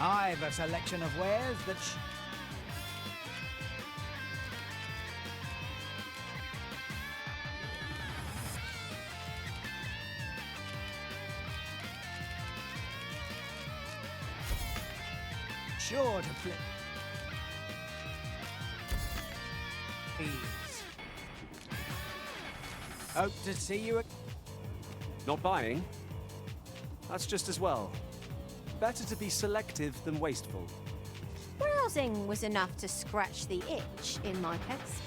I've a selection of wares that sure to flip. Please. Hope to see you. Not buying? That's just as well. Better to be selective than wasteful. Browsing was enough to scratch the itch in my case.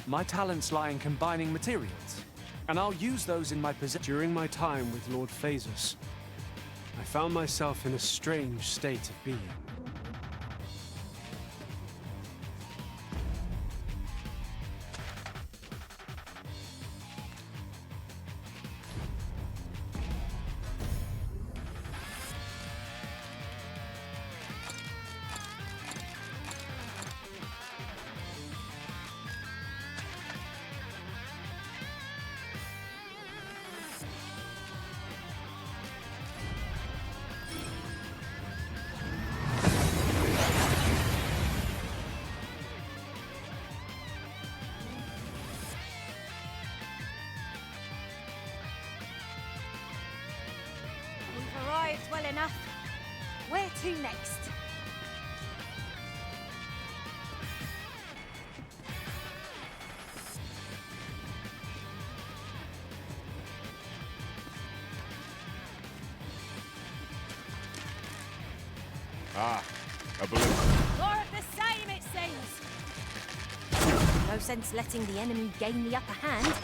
My talents lie in combining materials, and I'll use those in my possession. During my time with Lord Phasus, I found myself in a strange state of being. We've arrived well enough. Where to next? Ah, a balloon. More of the same, it seems. No sense letting the enemy gain the upper hand.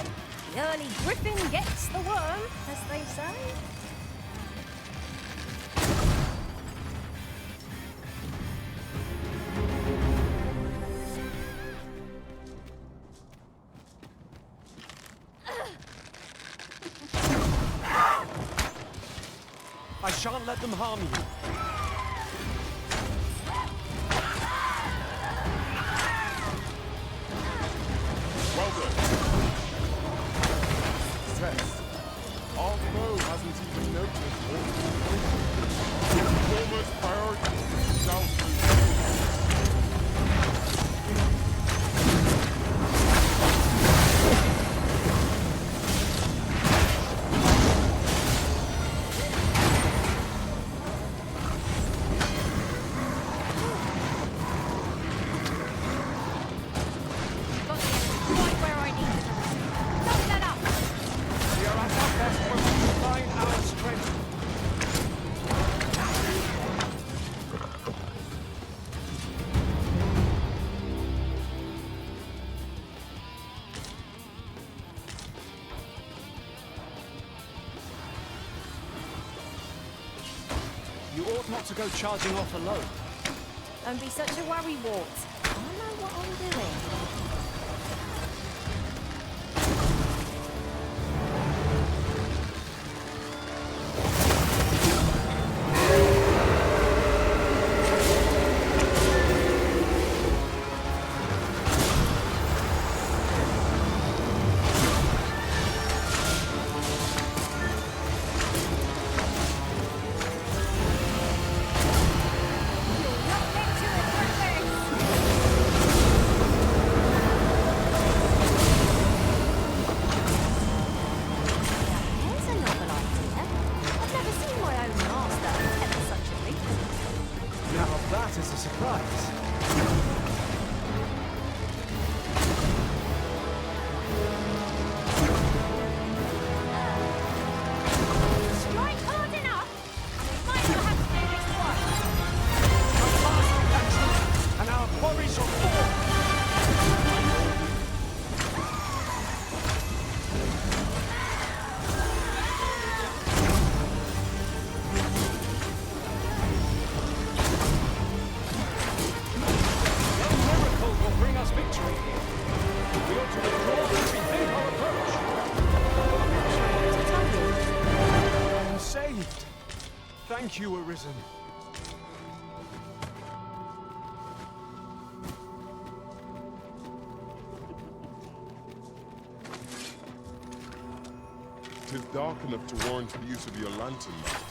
The early griffin gets the worm, as they say. I shan't let them harm you. Well done. Stress. Our foe hasn't even noticed. Foremost priority shall be. Got the enemy right where I need them. Don't let up! We are at our best when we combine our strength. You ought not to go charging off alone. Don't be such a worry, Wart. I know what I'm doing. You'll not get to it, Griffin! There's a novel idea. I've never seen my own master attempt such a feat. Now that is a surprise. Strike hard enough, and we might not have to do this twice. Our fast action, and our quarry shall fall. No miracle will bring us victory. We ought to withdraw and rethink our approach. I'm saved. Thank you, Arisen. Tis dark enough to warrant the use of your lantern, master.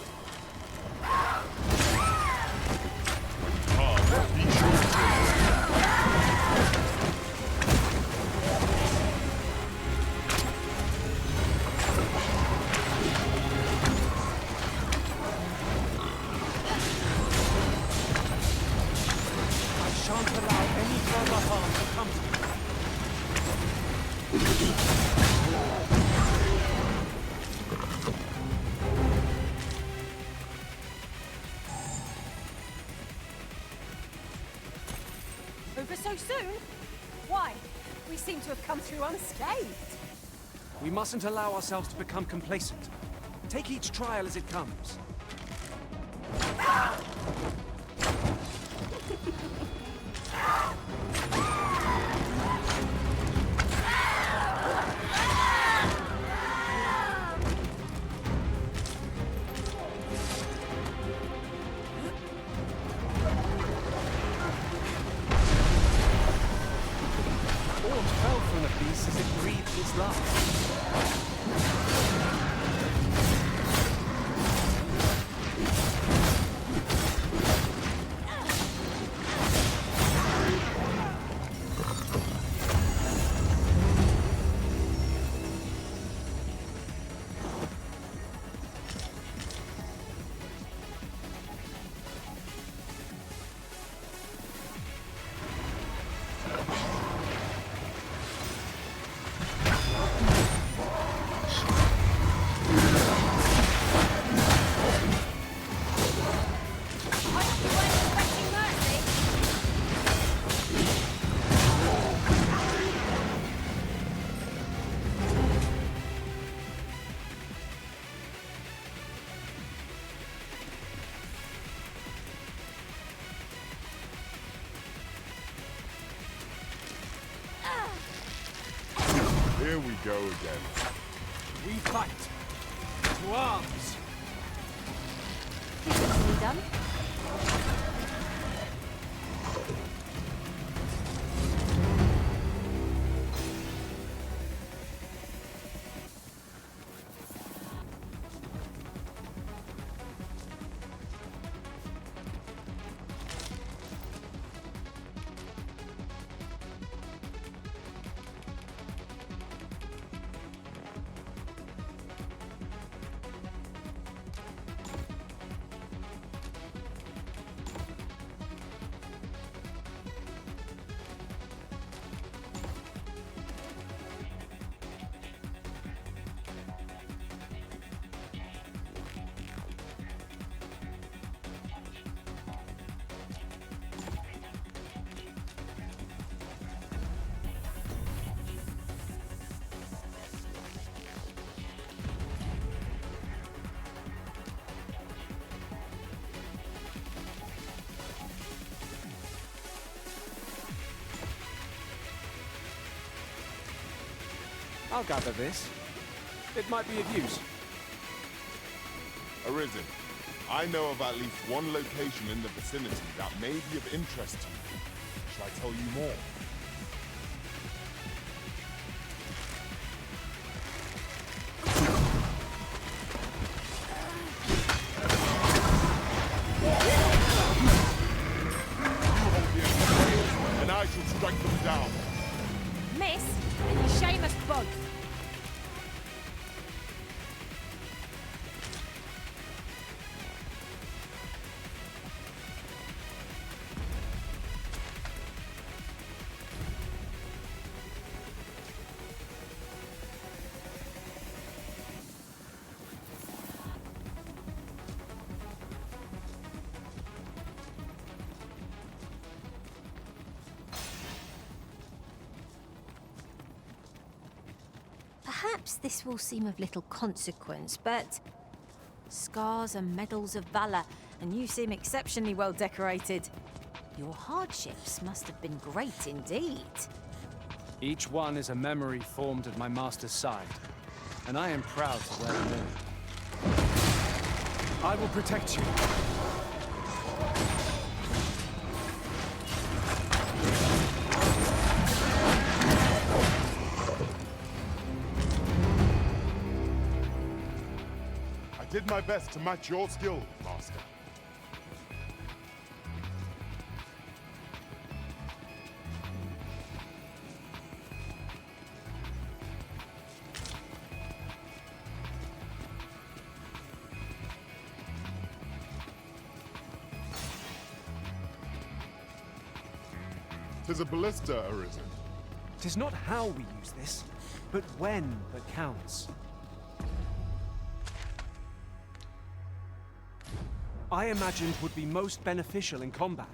Over so soon? Why? We seem to have come through unscathed. We mustn't allow ourselves to become complacent. Take each trial as it comes. Fell from the beast as it breathed its last. Here we go again. We fight. To arms. Think it's done? I'll gather this. It might be of use. Arisen, I know of at least one location in the vicinity that may be of interest to you. Shall I tell you more? And I shall strike them down. Miss, and you shame us both. Perhaps this will seem of little consequence, but scars are medals of valor, and you seem exceptionally well decorated. Your hardships must have been great indeed. Each one is a memory formed at my master's side, and I am proud to wear them all. I will protect you. I did my best to match your skill, Master. Tis a ballista, Arisen. It is not how we use this, but when that counts. I imagined would be most beneficial in combat.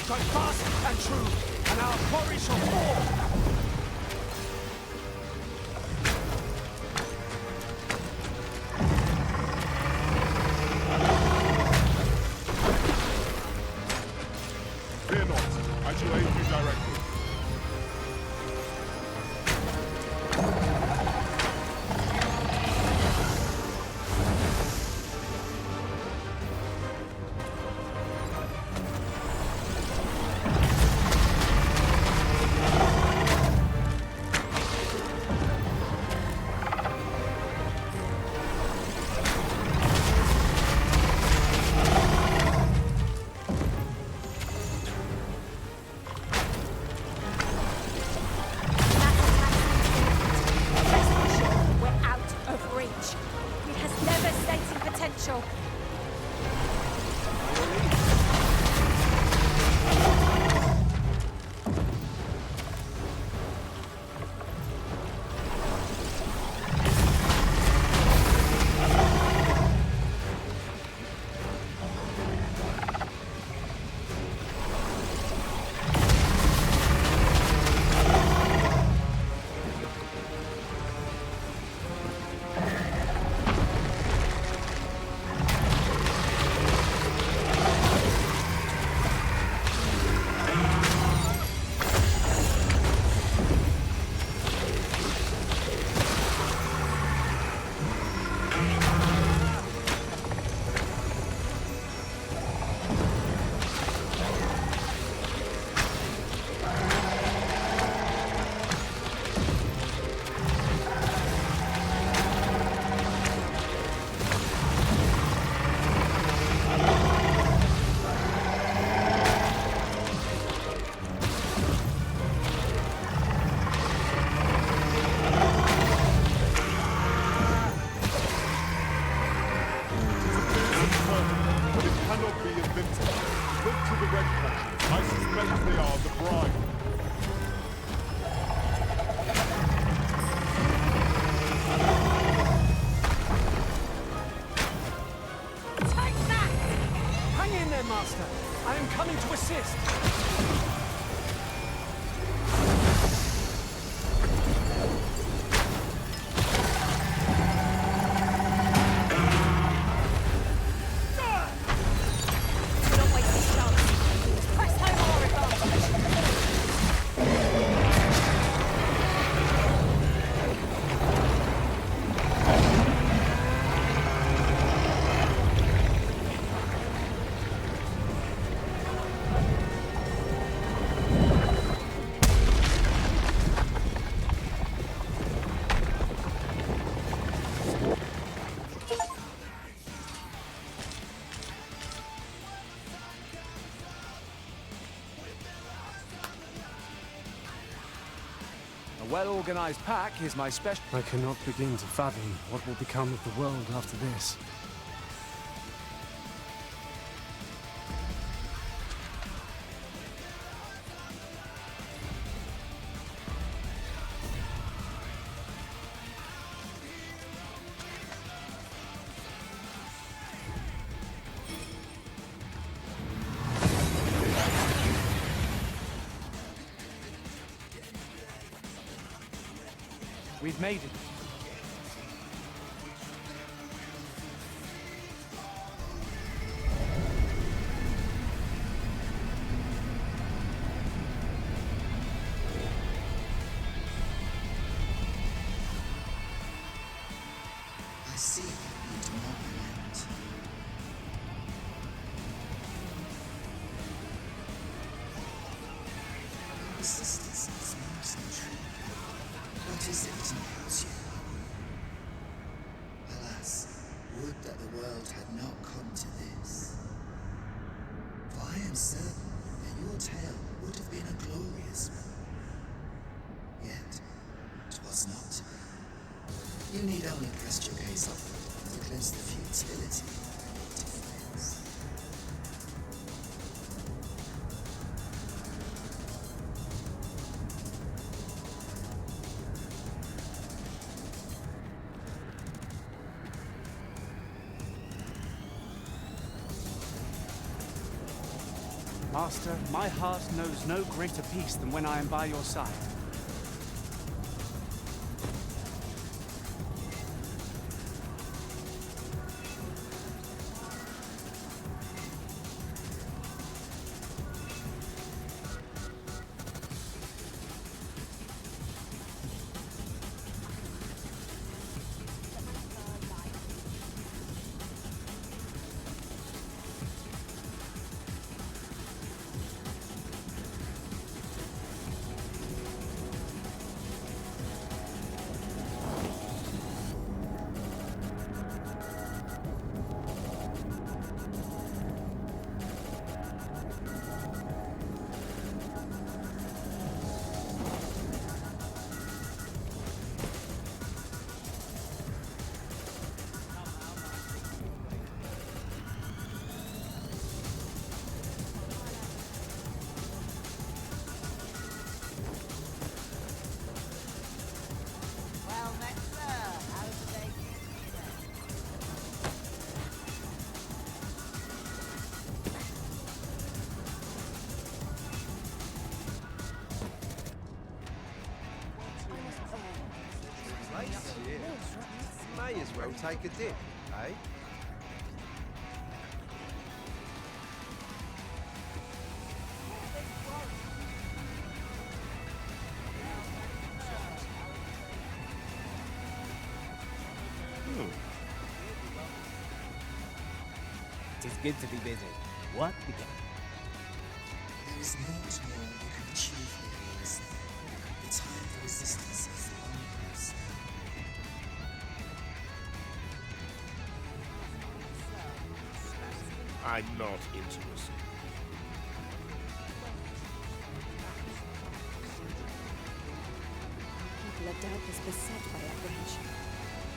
Strike fast and true, and our quarry shall fall! Fear not, I shall aid you directly. I suspect they are the bride. Take that! Hang in there, Master. I am coming to assist. Don't waste this chance. Press home our advantage. well-organized pack is my special. I cannot begin to fathom what will become of the world after this. We've made it. I see you do not relent. Resistance is most intriguing. What is it that impels you? Alas, would that the world had not come to this. For I am certain that your tale would have been a glorious one. Yet, 'twas not to be. You need only press your gaze upward to glimpse the futility of defense. Master, my heart knows no greater peace than when I am by your side. Well met, sir. How's the day? May as well take a dip, eh? Tis good to be busy. What began? There is naught more you can achieve here, is there? The time for resistance is long past. I'm not interested. People are doubtless beset by apprehension.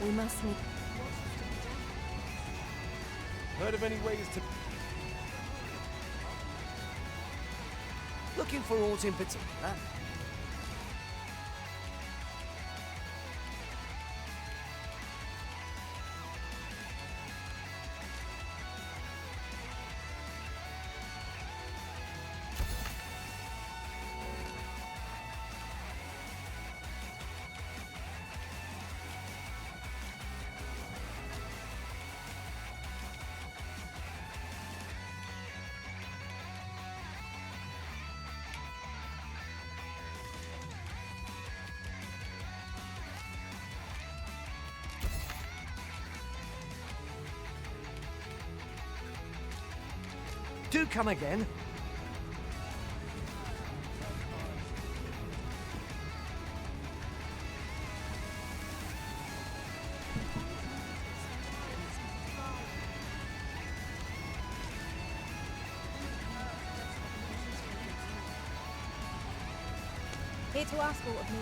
We must meet. Heard of any ways to... Looking for aught in particular? Do come again. Here to ask all of me.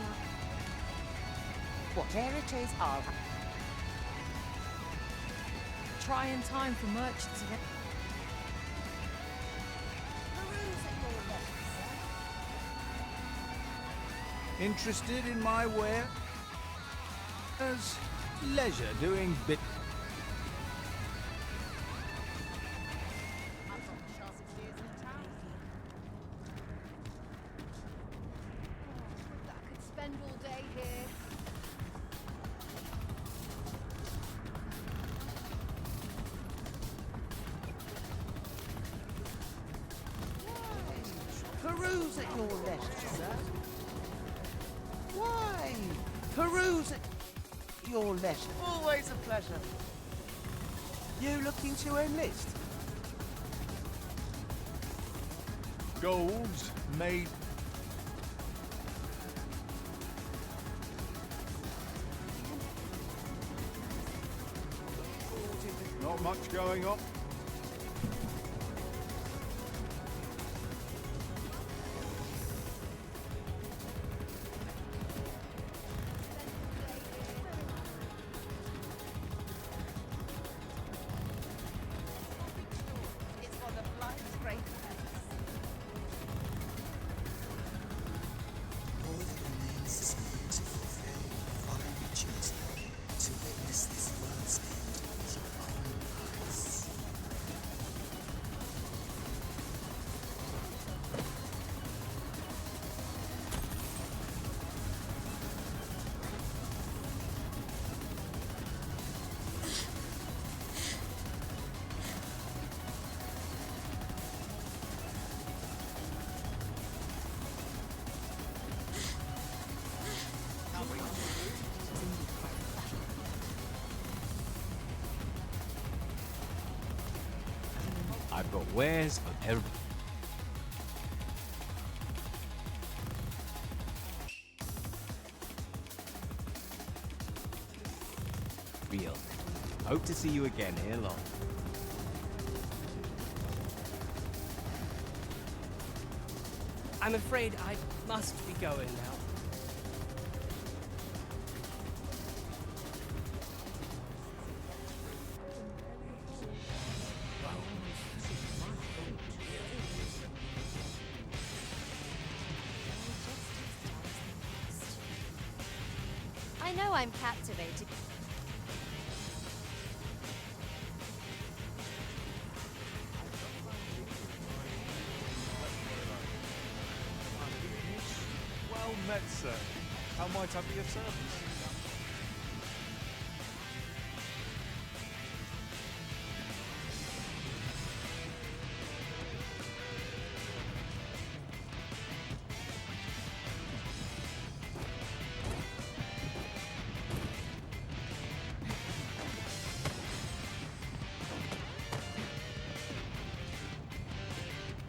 Whatever it is, I'll Try in time for merchants event. Interested in my ware? As leisure doing bit. I could spend all day here. Peruse at your leisure, sir. Why? Peruse at your leisure. Always a pleasure. You looking to enlist? Gold's made. Not much going on. It's for the flight's great purpose. All that remains is for you to fulfill your final duty, to witness this world's end with your own eyes. I've got wares on every. Real. Hope to see you again ere long. I'm afraid I must be going now. I know I'm captivated. Well met, sir. How might I be of service?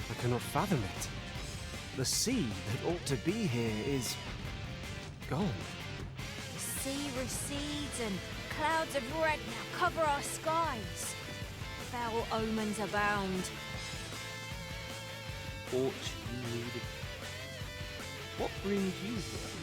I cannot fathom it. The sea that ought to be here is gone. The sea recedes and clouds of red now cover our skies. Foul omens abound. Aught you needed. What brings you here?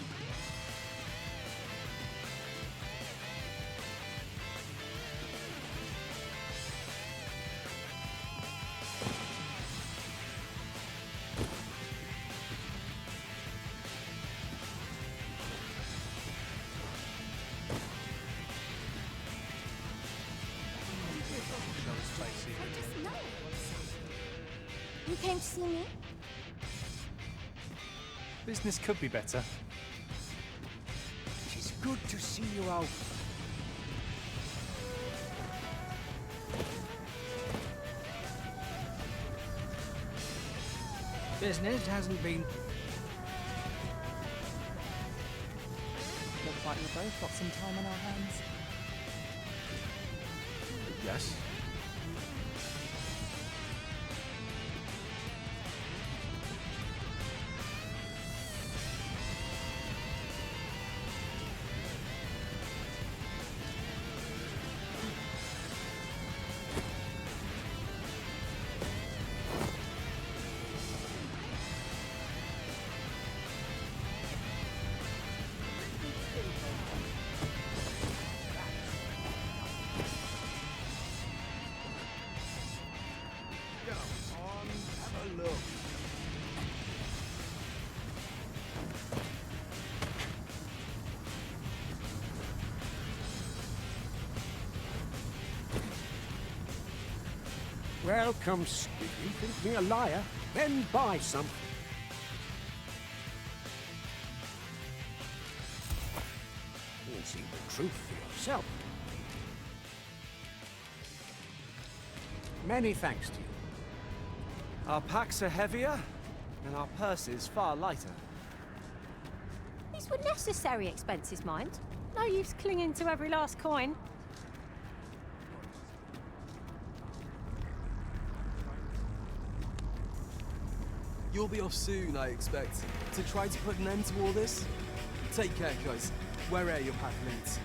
You came to see me? Business could be better. It's good to see you out. Business hasn't been. Looks like we've both got some time on our hands. Yes. look. Welcome, if you think me a liar, then buy some. You'll see the truth for yourself. Many thanks to you. Our packs are heavier, and our purses far lighter. These were necessary expenses, mind. No use clinging to every last coin. You'll be off soon, I expect, to try to put an end to all this? Take care, guys. Where are your pack mates?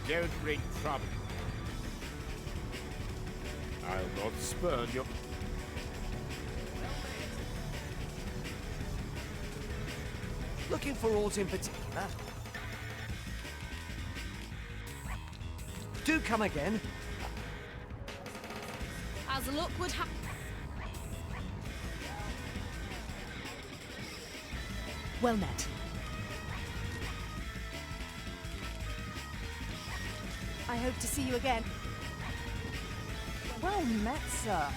Don't bring trouble. I'll not spurn your... Looking for aught in particular? Do come again. As luck would have. Well met. I hope to see you again. Well met, sir.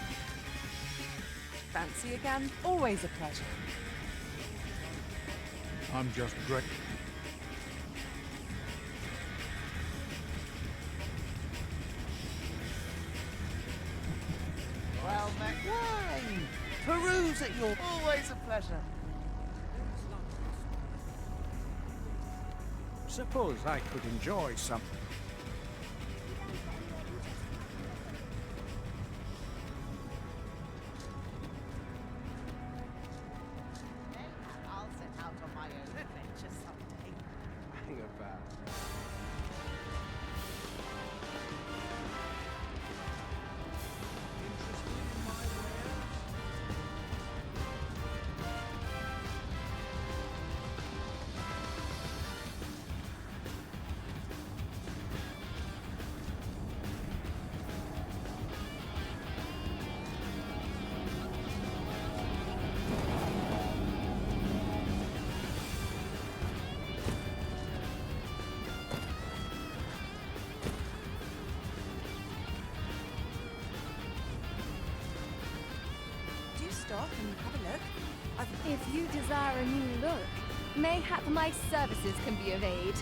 Fancy again? Always a pleasure. I'm just great. Well met wine. Peruse at your... Always a pleasure. Suppose I could enjoy some. I'll set out on my own adventure someday. Hang about. Do stop and have a look. If you desire a new look, mayhap my services can be of aid.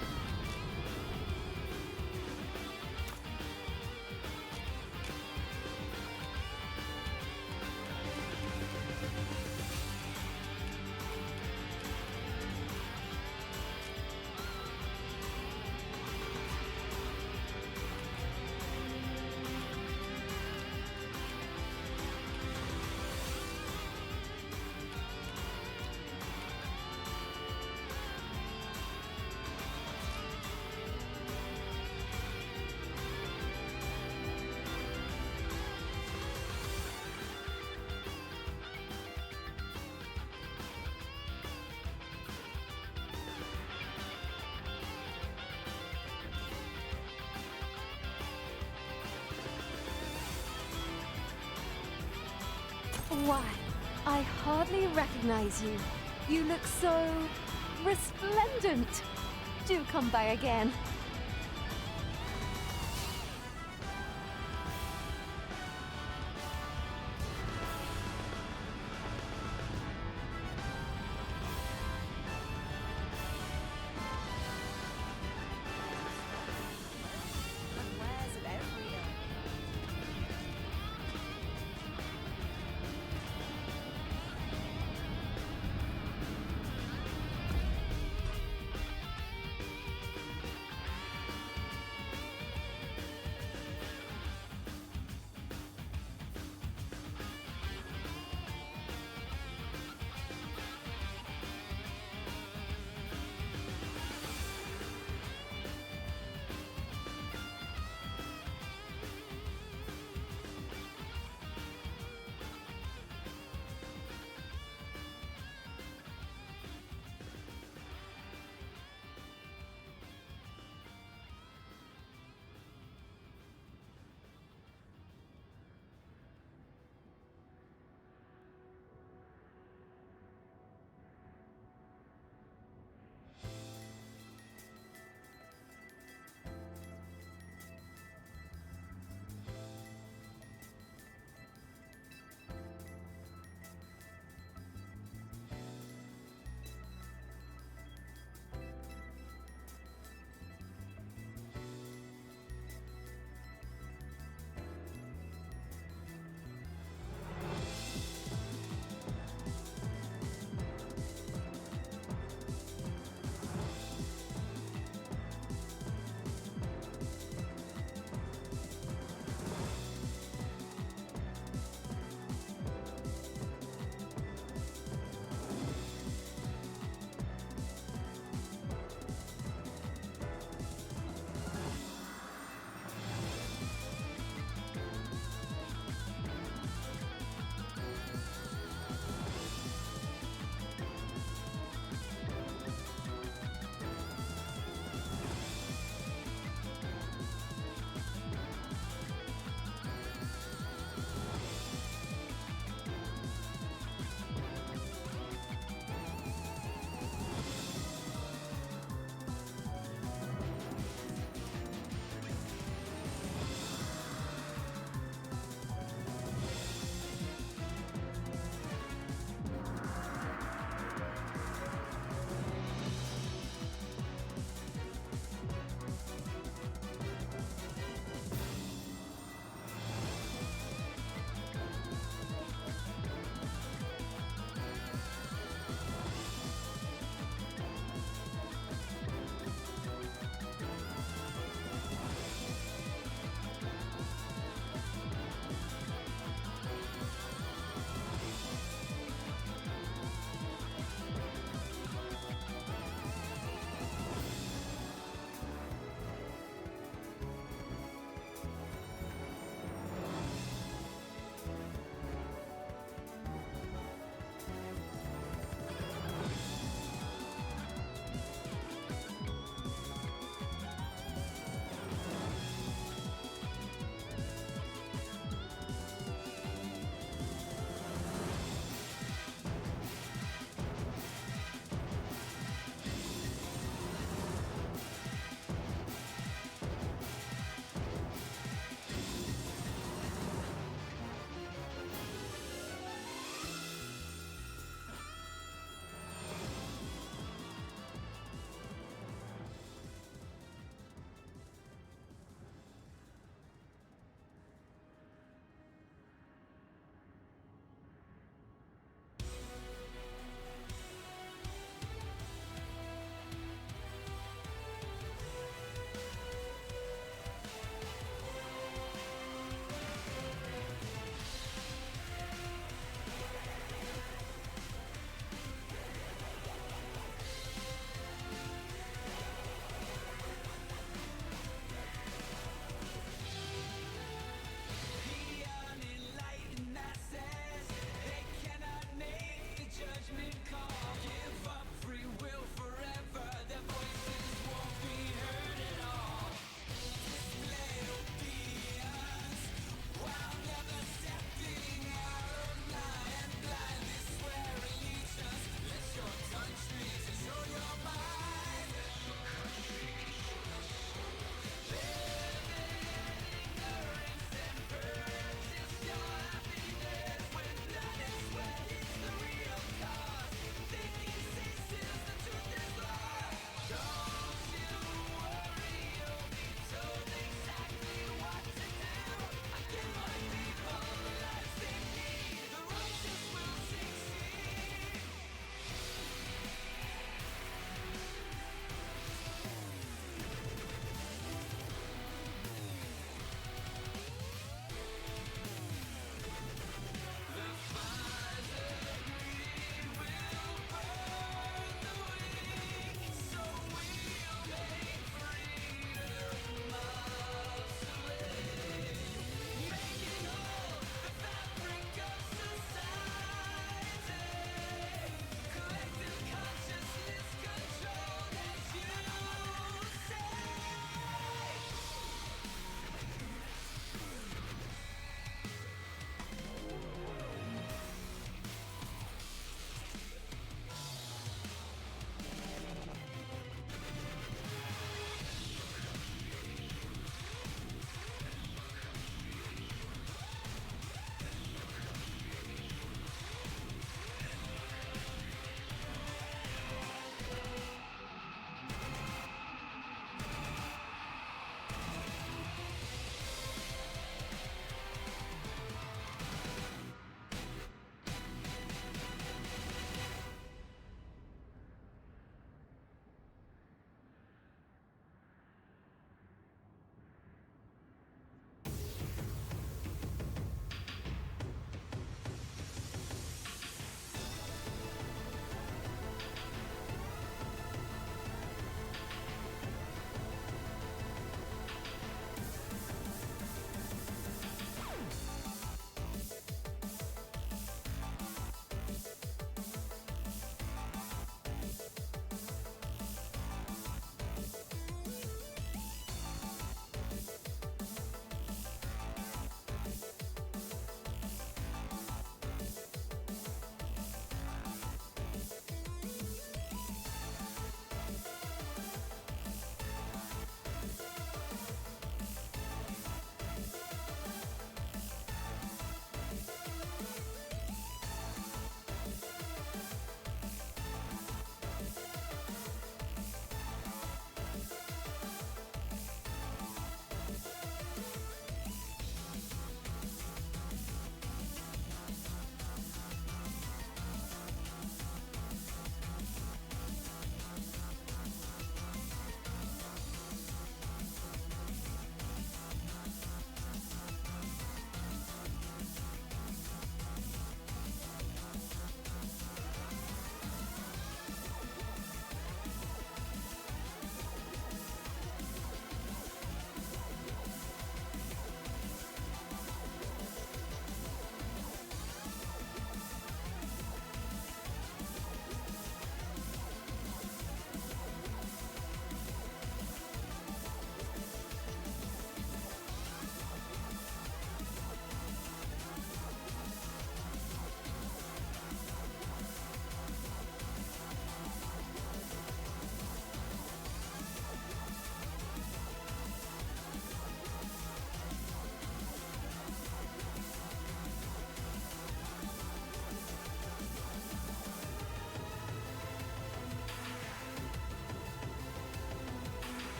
Why, I hardly recognize you. You look so resplendent. Do come by again.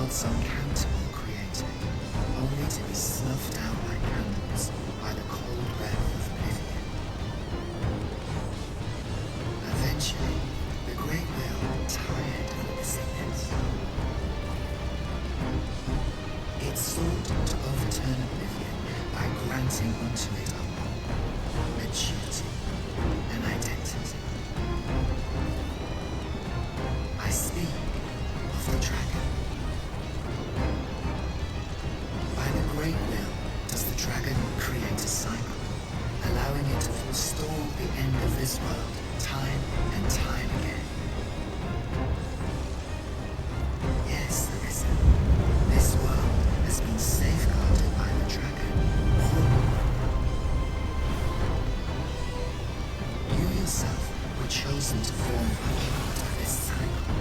world's uncountable creating, only to be snuffed out like candles by the cold breath of oblivion. Eventually, the Great Will tired of busyness. It sought to overturn oblivion by granting unto it a role, a duty, an identity. I speak of the dragon. By the Great Will does the dragon create a cycle, allowing it to forestall the end of this world time and time again. Yes, Arisen, this world has been safeguarded by the dragon all along. You yourself were chosen to form a part of this cycle.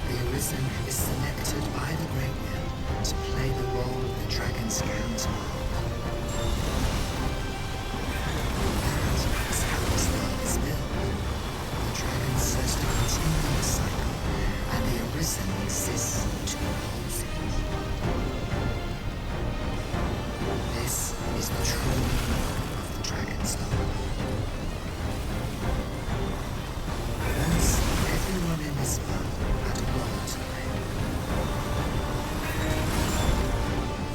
The Arisen is selected by the Great Will to play the role of the dragon's counterpart. That is how this world is built. The dragon serves to continue the cycle, and the Arisen exists to oppose it. This is the true meaning of the dragon's law. Once, everyone in this world had a role to play.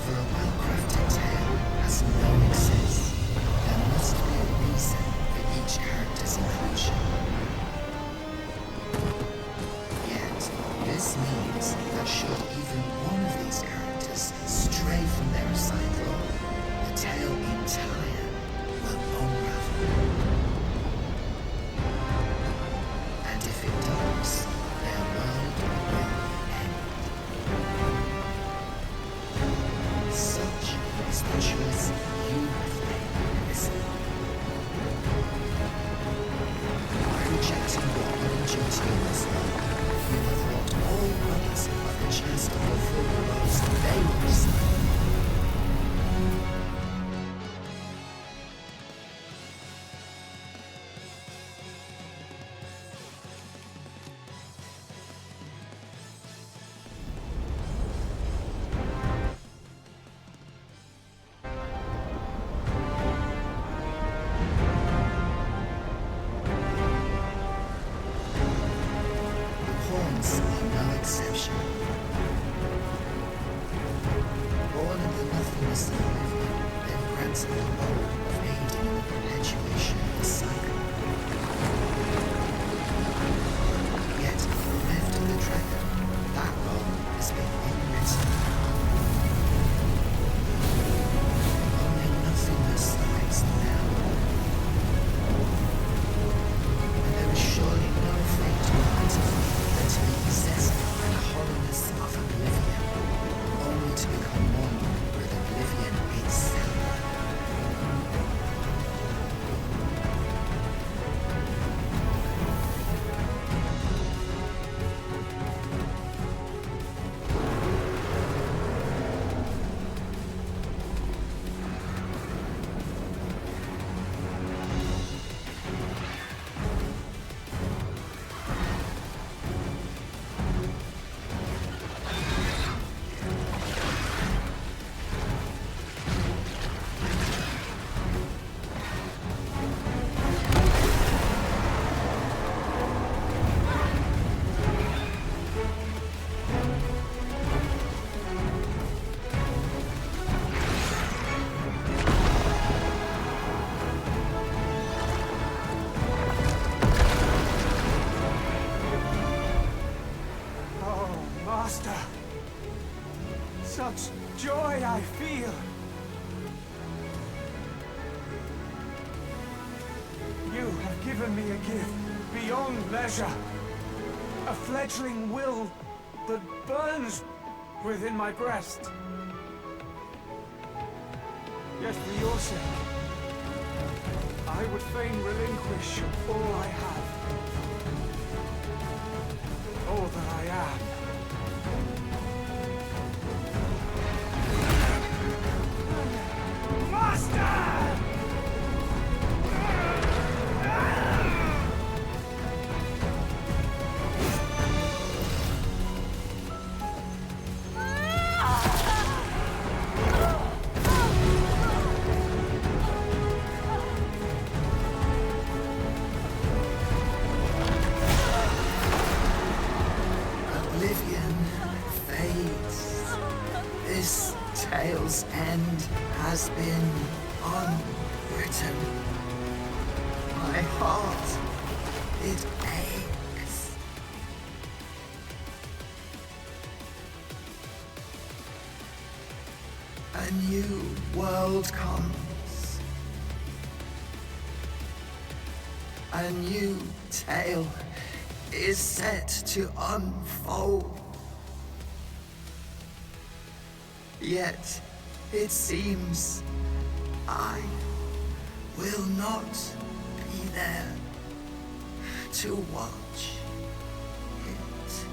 For a well-crafted tale has no excess, there must be a reason for each character's inclusion. Yet, this means that should even one of these characters stray from their assigned role, the tale entire will unravel. And if it does, their world will end. Such is the choice you have made, Arisen. By rejecting your own duty in this world, you have robbed all others of the chance to fulfill the roles they were assigned. The Horns are no exception. Born in the nothingness of oblivion, then granted the role of aiding in the perpetuation of the cycle. Yet, left to the dragon, that role has been unwritten. Only nothingness awaits them now. And there is surely no fate greater than to be possessed by the hollowness of oblivion, only to become one with oblivion itself. Oh, Master! Such joy I feel! You have given me a gift beyond measure. A fledgling will that burns within my breast. Yet for your sake, I would fain relinquish all I have. All that I am. Master! oblivion fades. This tale's end has been unwritten. My heart, it aches. A new world comes. A new tale is set to unfold. Yet, it seems I will not be there to watch it.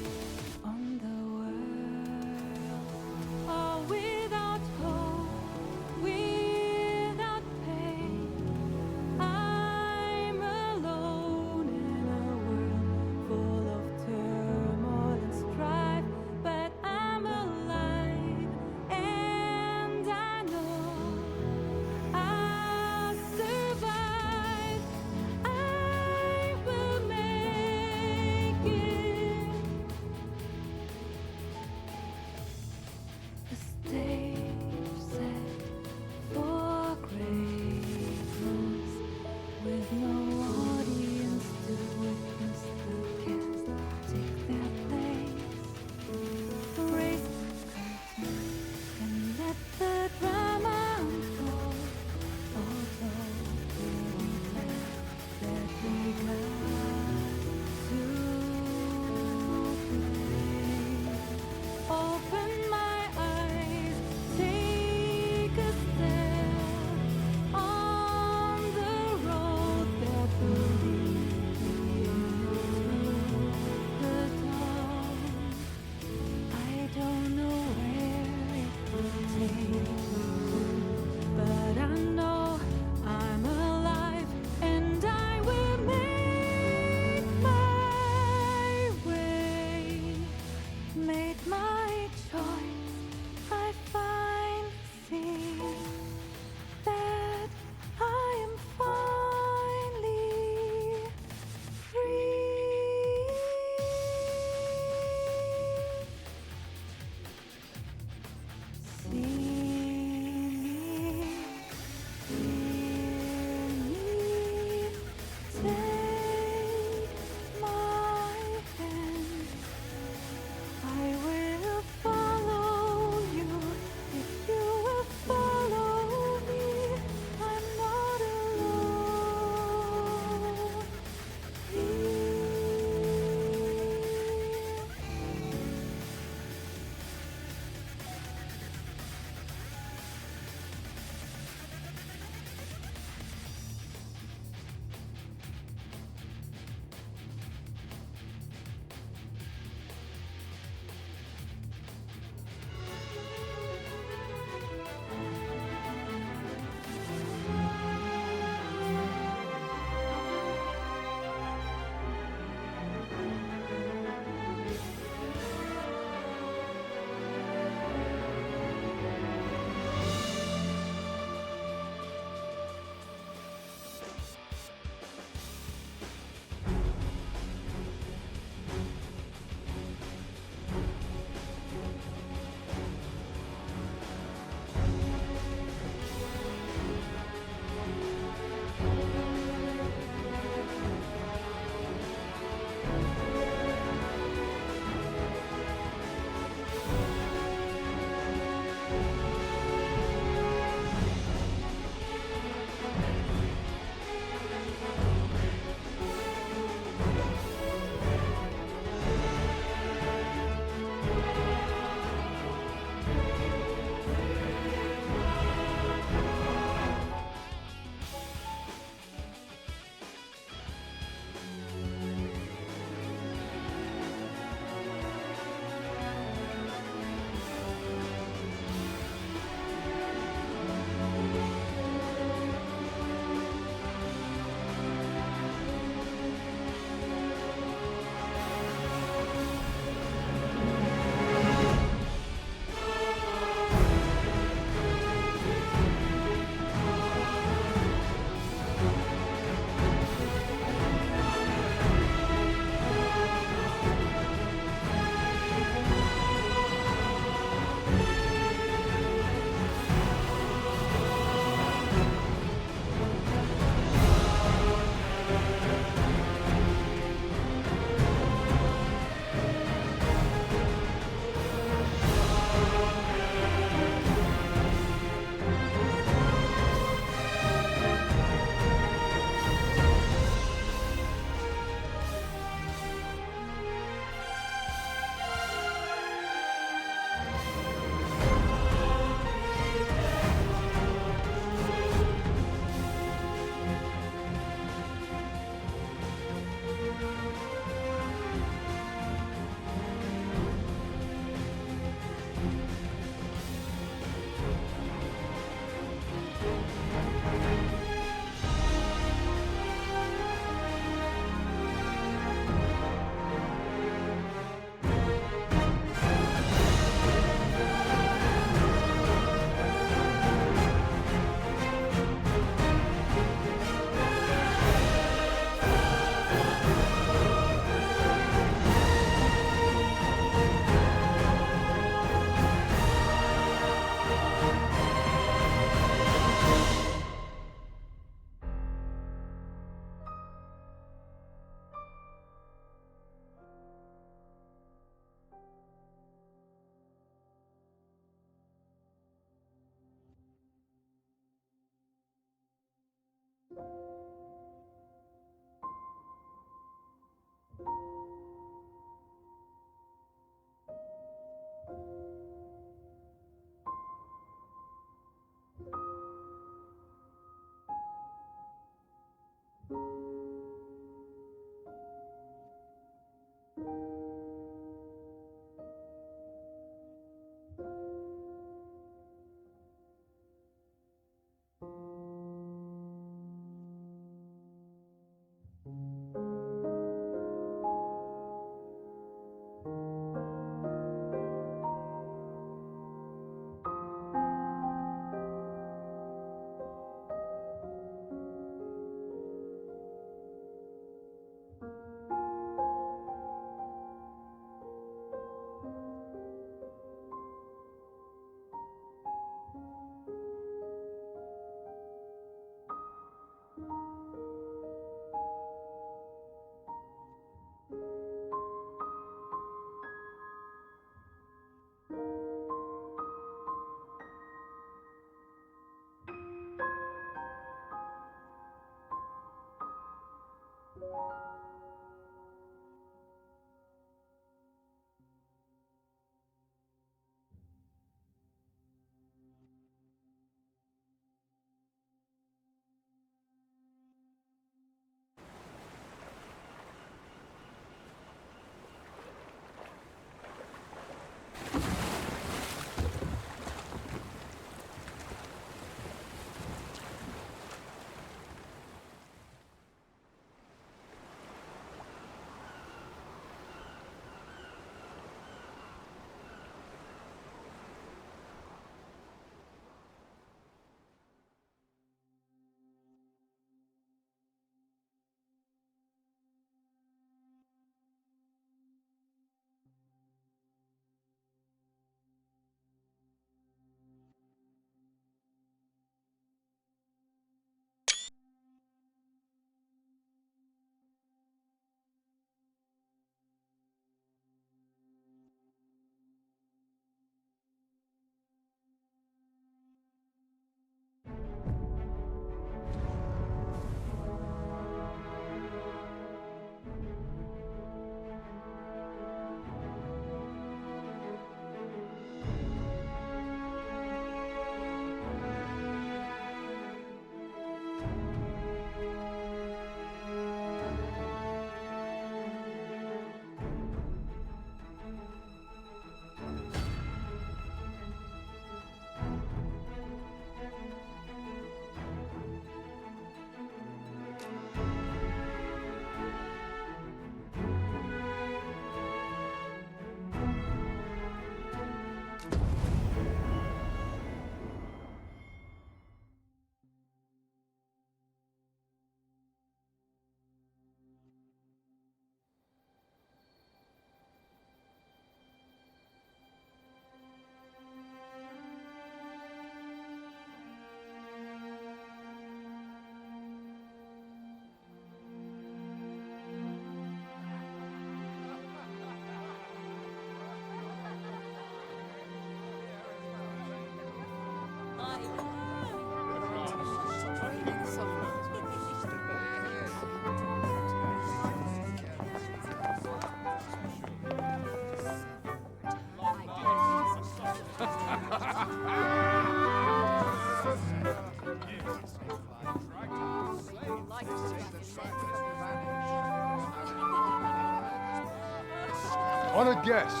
Honored guests,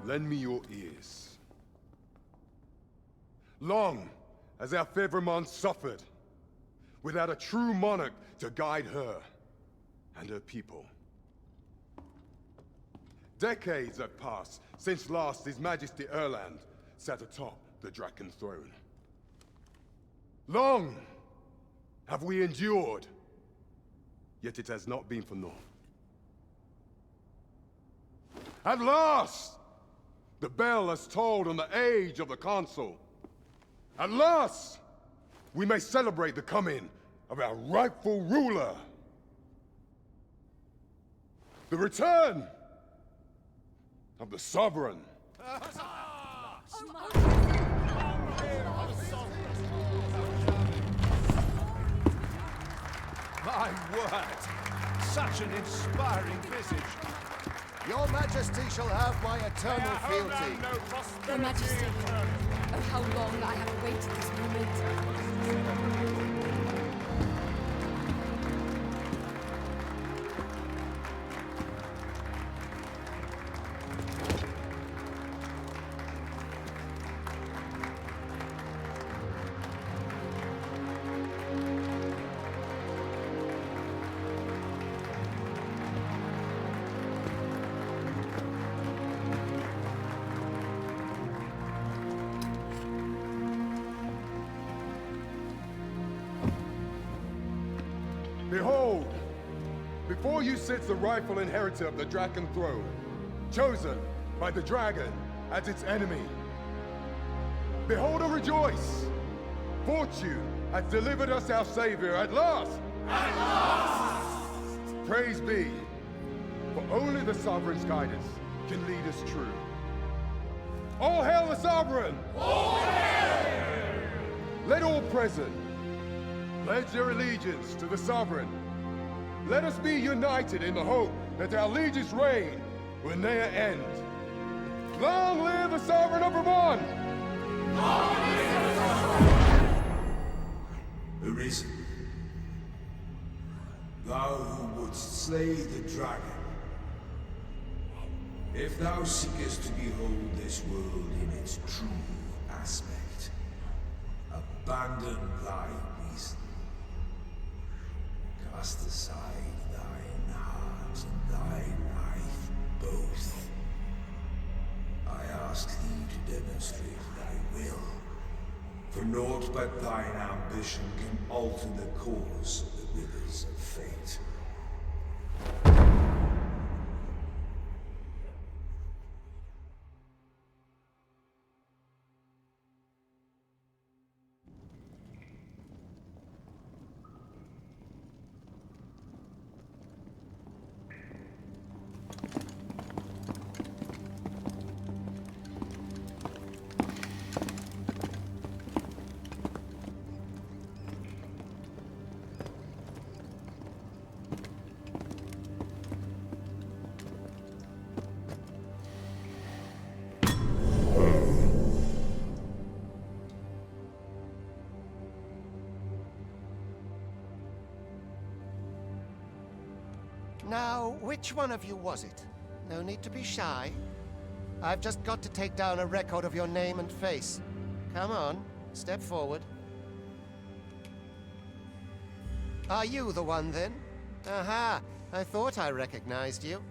lend me your ears. Long has our Fevrimond suffered, without a true monarch to guide her and her people. Decades have passed since last His Majesty Erland sat atop the Draken throne. Long have we endured, yet it has not been for naught. At last, the bell has tolled on the age of the Council. At last, we may celebrate the coming of our rightful ruler. The return of the Sovereign. My word! Such an inspiring visage. Your Majesty shall have my eternal fealty. Your Majesty, oh how long I have awaited this moment. Behold, before you sits the rightful inheritor of the Draken throne, chosen by the dragon as its enemy. Behold and rejoice! Fortune has delivered us our savior at last! At last! Praise be, for only the sovereign's guidance can lead us true. All hail the sovereign! All hail! Let all present pledge their allegiance to the sovereign. Let us be united in the hope that our liege's reign will ne'er end. Long live the sovereign of Vermont! Long live the sovereign! Arisen, thou who wouldst slay the dragon, if thou seekest to behold this world in its true aspect, abandon thy reason. Cast aside thine heart and thy life both. I ask thee to demonstrate thy will, for naught but thine ambition can alter the course of the rivers of fate. Now, which one of you was it? No need to be shy. I've just got to take down a record of your name and face. Come on, step forward. Are you the one, then? Aha! I thought I recognized you.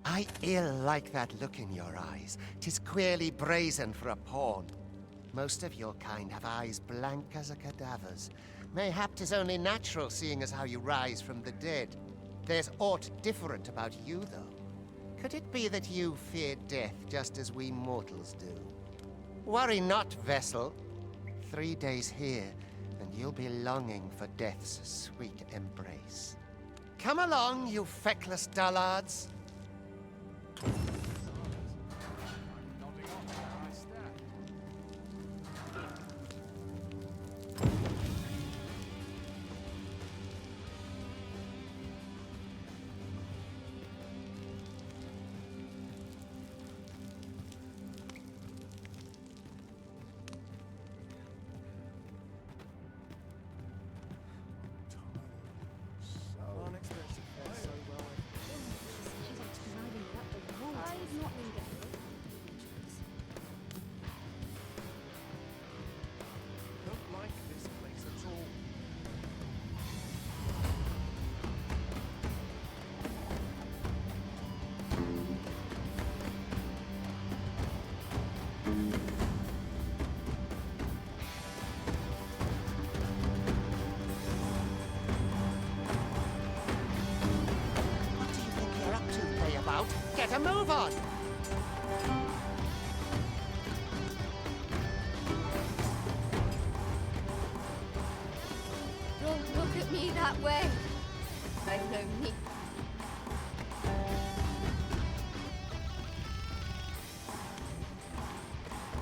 I ill like that look in your eyes. 'Tis queerly brazen for a pawn. Most of your kind have eyes blank as a cadaver's. Mayhap 'tis only natural, seeing as how you rise from the dead. There's aught different about you, though. Could it be that you fear death just as we mortals do? Worry not, vessel. 3 days here, and you'll be longing for death's sweet embrace. Come along, you feckless dullards. Get a move on! Don't look at me that way. I know me.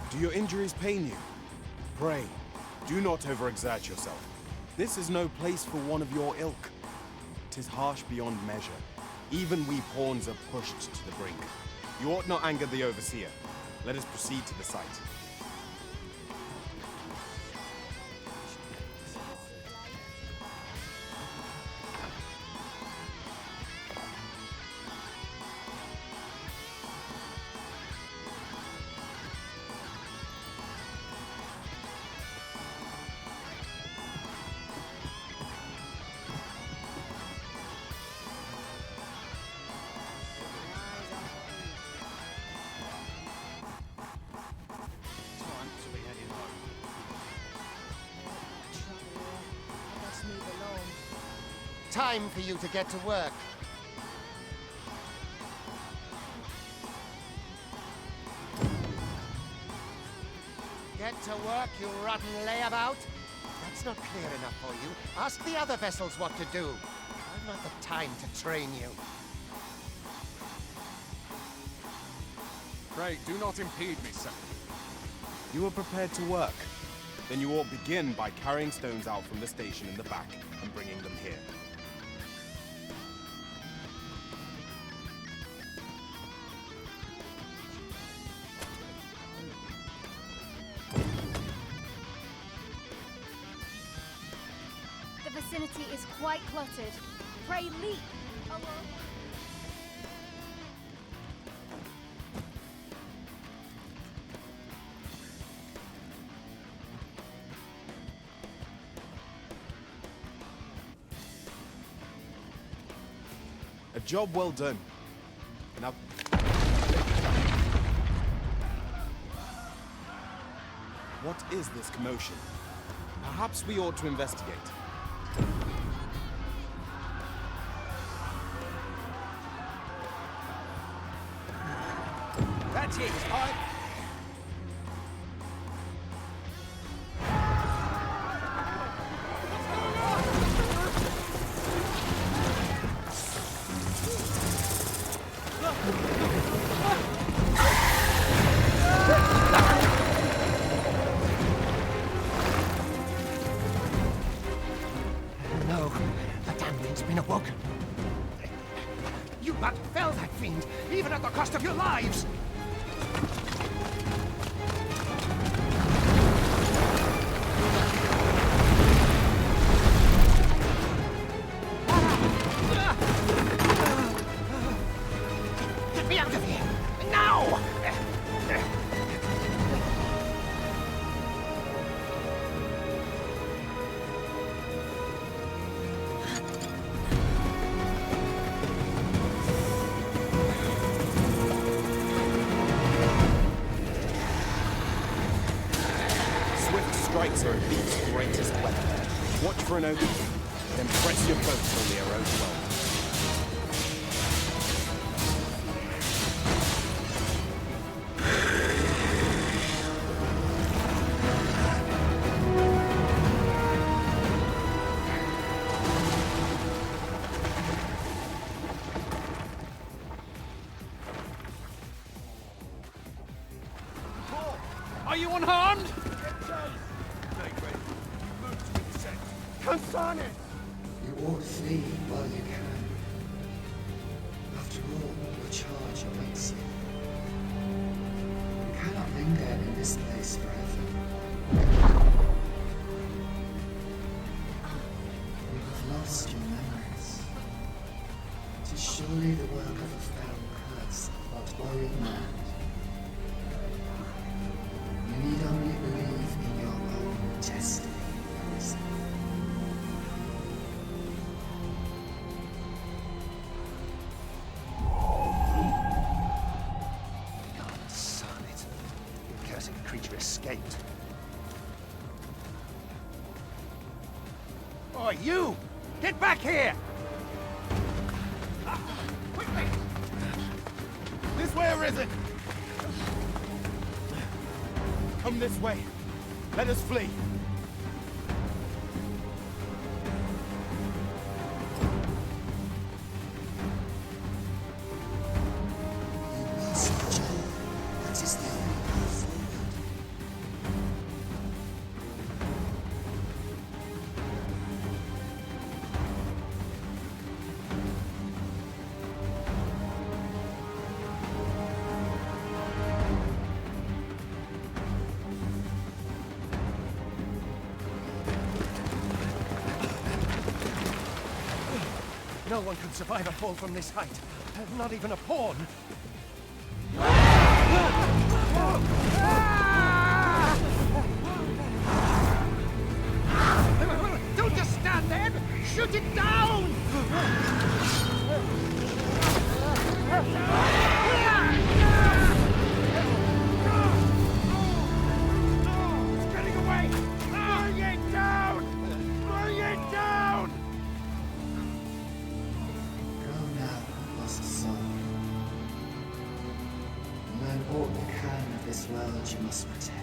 Do your injuries pain you? Pray, do not overexert yourself. This is no place for one of your ilk. 'Tis harsh beyond measure. Even we pawns are pushed to the brink. You ought not anger the overseer. Let us proceed to the site. Time for you to get to work. Get to work, you rotten layabout. That's not clear enough for you. Ask the other vessels what to do. I've not the time to train you. Pray, do not impede me, sir. You are prepared to work. Then you ought begin by carrying stones out from the station in the back and bringing them here. The vicinity is quite cluttered. Pray leap! A job well done. Now... What is this commotion? Perhaps we ought to investigate. That's it. No, the damn thing's been awoken. You but fell that fiend, even at the cost of your lives! Get me out of here! Now! Swift strikes are a beast's greatest weapon. Watch for an opening, then press your boat till they are overwhelmed. Are you unharmed? Consarne! You ought to flee while you can. After all, your charge awaits you. You cannot linger in this place forever. You have lost your memories. It is surely the work of a fell curse, but worry not. You need only believe in your own destiny. Sonnet. The cursed creature escaped. Oh, you! Get back here! Quickly! This way or is it? Come this way. Let us flee. That is the only path forward. No one can survive a fall from this height. Not even a pawn. Don't just stand there! Shoot it down! It's getting away! Bring it down! Bring it down! Go now, lost soul. Learn all you can of this world you must protect.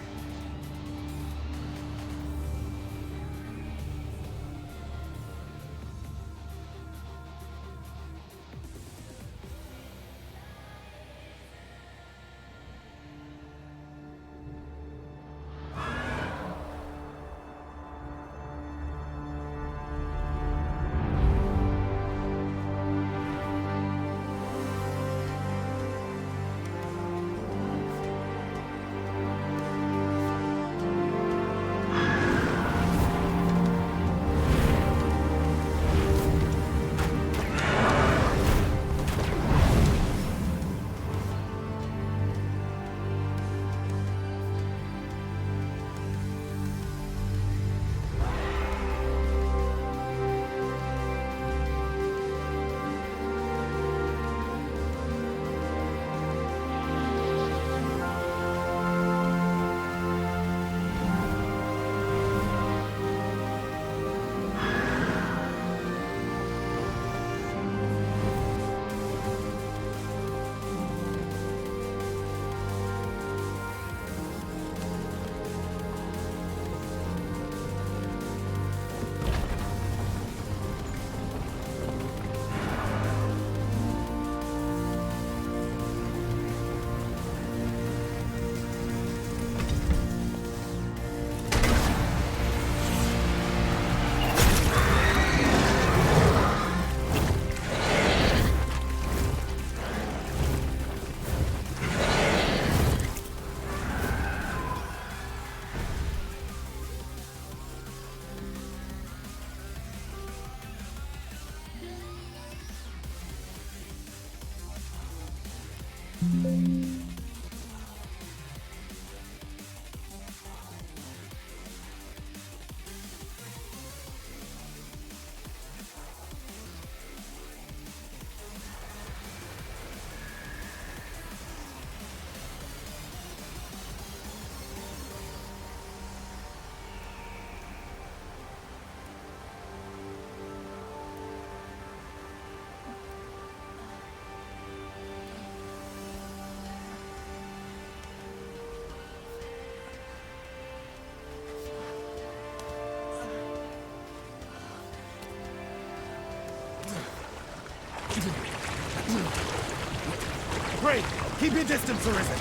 Pray, keep your distance, Arisen.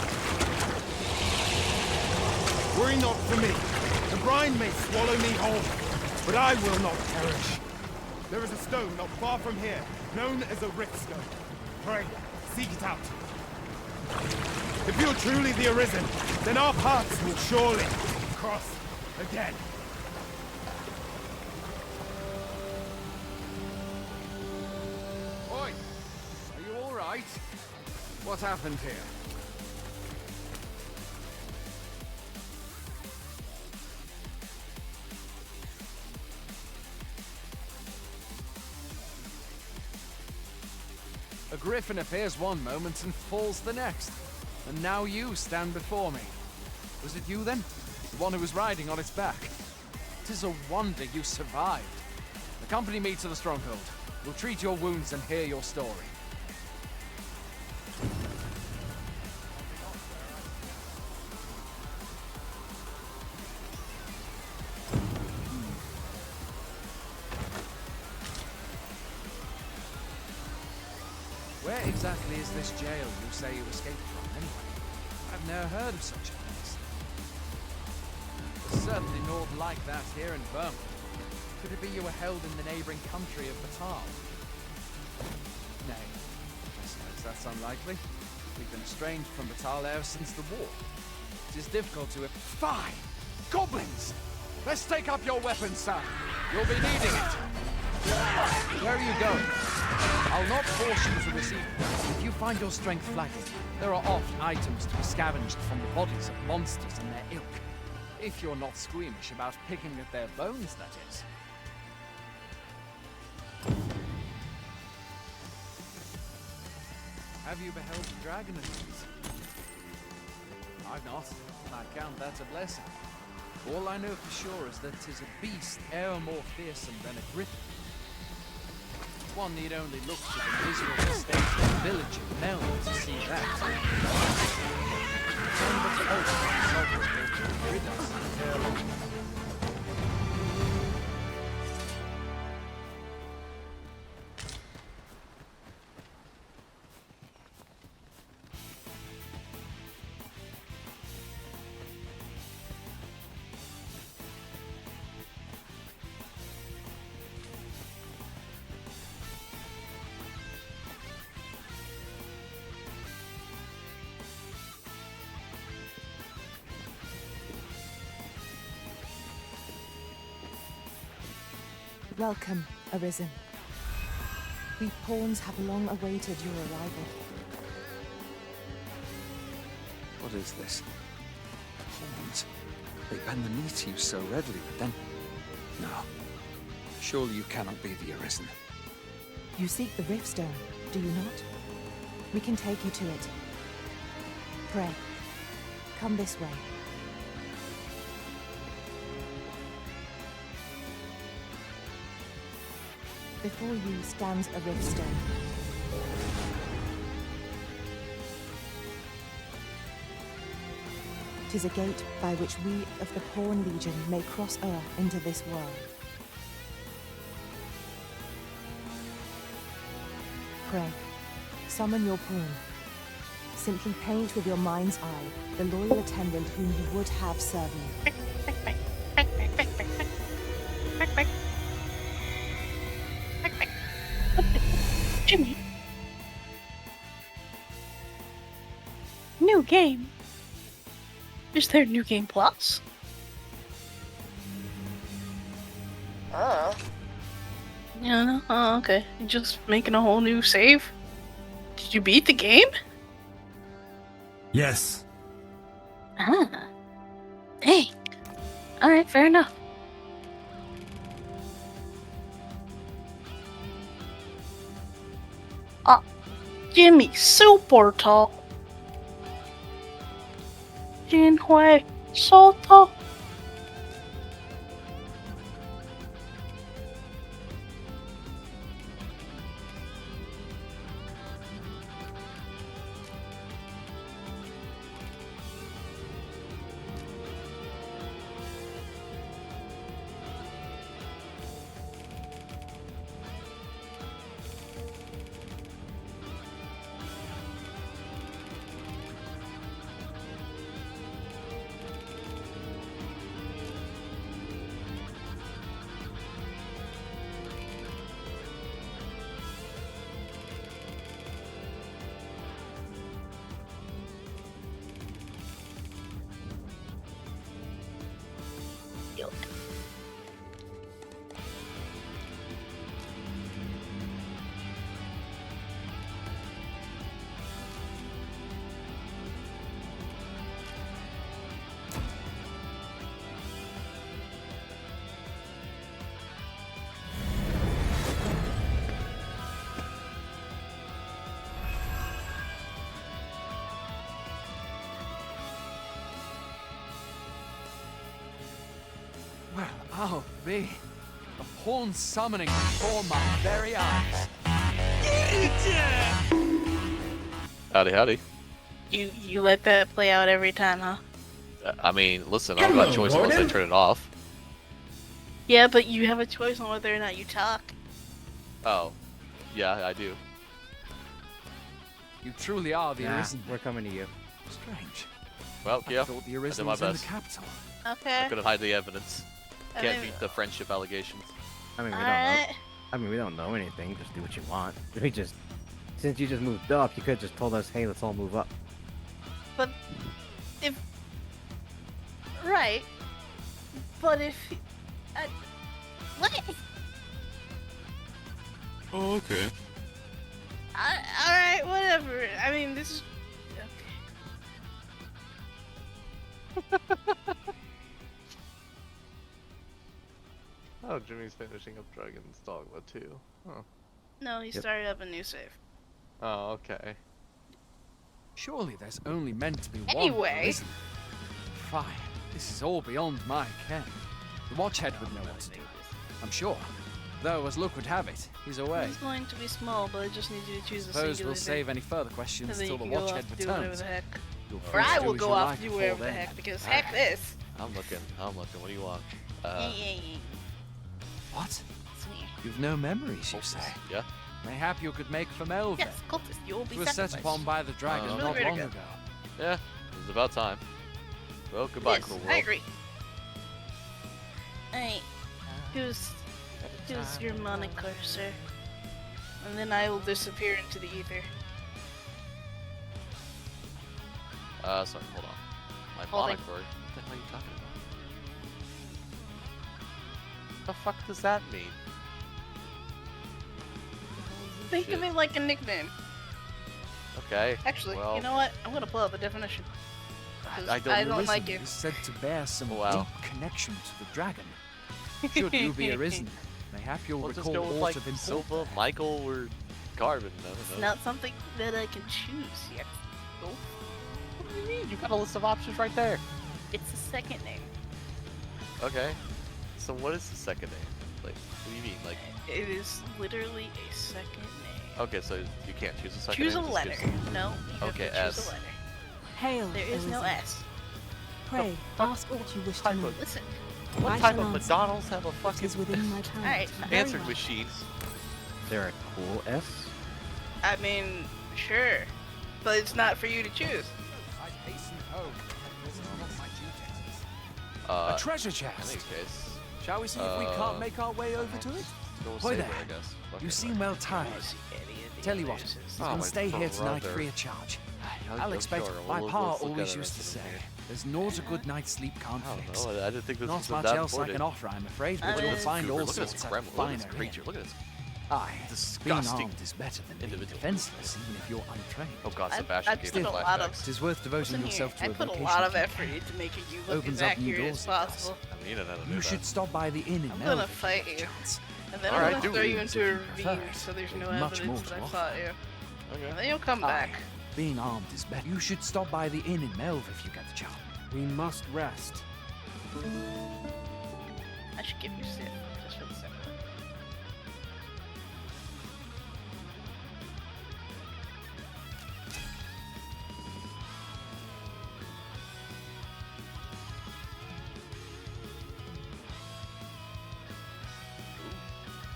Worry not for me. The brine may swallow me whole, but I will not perish. There is a stone not far from here, known as a rift stone. Pray, seek it out. If you're truly the Arisen, then our paths will surely cross again. Oi! Are you all right? What happened here? A griffin appears one moment and falls the next. And now you stand before me. Was it you then? The one who was riding on its back? 'Tis a wonder you survived. Accompany me to the stronghold. We'll treat your wounds and hear your story. Where exactly is this jail you say you escaped from, anyway? I've never heard of such a place. There's certainly naught like that here in Burma. Could it be you were held in the neighbouring country of Batal? Nay, I suppose that's unlikely. We've been estranged from Batal ever since the war. It is difficult to... Fine! Goblins! Let's take up your weapons, sir. You'll be needing it. Where are you going? I'll not force you to receive it. If you find your strength flagging, there are oft items to be scavenged from the bodies of monsters and their ilk. If you're not squeamish about picking at their bones, that is. Have you beheld the dragon of these? I've not. I count that a blessing. All I know for sure is that 'tis a beast e'er more fearsome than a griffin. One need only look to the miserable state of the village of Mel to see that. None but the hope of the sovereign will rid us ere long. Welcome, Arisen. We pawns have long awaited your arrival. What is this? Horns. They bend the knee to you so readily, but then... No. Surely you cannot be the Arisen. You seek the Riftstone, do you not? We can take you to it. Pray. Come this way. Before you stands a Riftstone. Tis a gate by which we of the Pawn Legion may cross o'er into this world. Pray, summon your pawn. Simply paint with your mind's eye the loyal attendant whom you would have serve you. Jimmy. New game? Is there New Game Plus? Yeah, no? Oh, okay. You're just making a whole new save? Did you beat the game? Yes. Ah. Dang. Alright, fair enough. Ah, Jimmy, super tall. 金辉 so tall. Well, I'll be. The pawn summoning before my very eyes. Howdy, howdy. You let that play out every time, huh? I mean, listen, I don't got a choice unless I turn it off. Yeah, but you have a choice on whether or not you talk. Oh, yeah, I do. You truly are the Nah, Arisen. we're coming to you. Strange. Well, yeah, I thought the I Arisen did my was in the best. capital. Okay. I couldn't hide the evidence. I Can't mean- beat the friendship allegations. I mean, we don't Alright. know. I mean, we don't know anything. Just do what you want. We just, since you just moved up, you could have just told us, hey, let's all move up. But if right, but if what? Oh, okay. All right, whatever. I mean, this is Oh, Jimmy's finishing up Dragon's Dogma too. Huh. no. He started up a new save. Oh, okay. Surely there's only meant to be one. Anyway. Arisen. Fine. This is all beyond my ken. The Watchhead would know what to do. I'm sure. Though, as luck would have it, he's away. It's going to be small, but I just need you to choose a Suppose singular we'll thing. save any further questions And then until you the can go Watchhead off to do whatever returns. the heck. You're Or free to I do will as go you off like to do before whatever the then. heck, because heck this. I'm looking. What do you want? What? It's me. You've no memories, you say? Yeah. Mayhap you could make for Melvin. Yes, cultist, you will be It was set sacrificed. upon by the dragon It's really not very long good. ago. Yeah, it was about time. Well, goodbye, Yes, cruel world. I agree. Alright, here's your moniker, sir. And then I will disappear into the ether. Sorry, hold on. My Holding. moniker? What the hell are you talking about? What the fuck does that mean? Think of it like a nickname. Okay. Actually, well, you know what? I'm gonna pull out the definition. 'Cause I don't I don't Arisen like it. is said to bear some Wow. deep connection to the dragon. Should you be arisen, mayhap you'll we'll just recall go with aught like of importance. Silva, Michael, or Garvin. I It's don't know. not something that I can choose yet. Oh, What do you mean? You got a list of options right there. it's a second name. Okay. So what is the second name? Like, what do you mean? Like, It is literally a second name. okay, so you can't choose a second Choose a name. just letter. choose- No, you Okay, have to choose S. a letter. Hail, There is no Elizabeth. S. Pray, ask what you wish to know. Listen. What I type shall of answer. McDonald's have a It fucking is within my power. Alright, Very answering well. machine? Is there a cool S? I mean, sure. But it's not for you to choose. I hasten home. This is not my duties. A treasure In chest. any case, Shall we see if we can't make our way over to it? go with Boy Saber, there. I guess. Fuck You it. seem well tired. Tell you what, you Oh, can my stay here tonight brother. free of charge. I'm I'll expect. sure. My We'll- pa let's look at always the used to rest of say, them here. "There's not a good night's sleep can't I fix." don't know. I didn't think this Not was much that else I important. can offer, I'm afraid, I but mean, you'll find Cooper, all look at this sorts of gremlin. Look at finer this creature. here. Look at this. Aye, being Disgusting armed is better than being individual. defenseless, even if you're untrained. Oh god, I- Sebastian I gave put me a lot of- flashbacks. It is worth devoting Listen here, yourself to I a put a vocation lot of if you effort can. into making you look Opens as up new accurate doors, as it does. possible. I mean, I don't know You that. should stop by the inn in I'm Melville gonna if you fight get you. a chance. And then Alright, I'm do gonna throw it. you into If a you prefer ravine it, so there's no there's much more evidence to that I offer. fought you. Okay. And then you'll come Aye, back. being armed is better. You should stop by the inn in Melville if you get the chance. We must rest. I should give you Sif, just for the sake of it.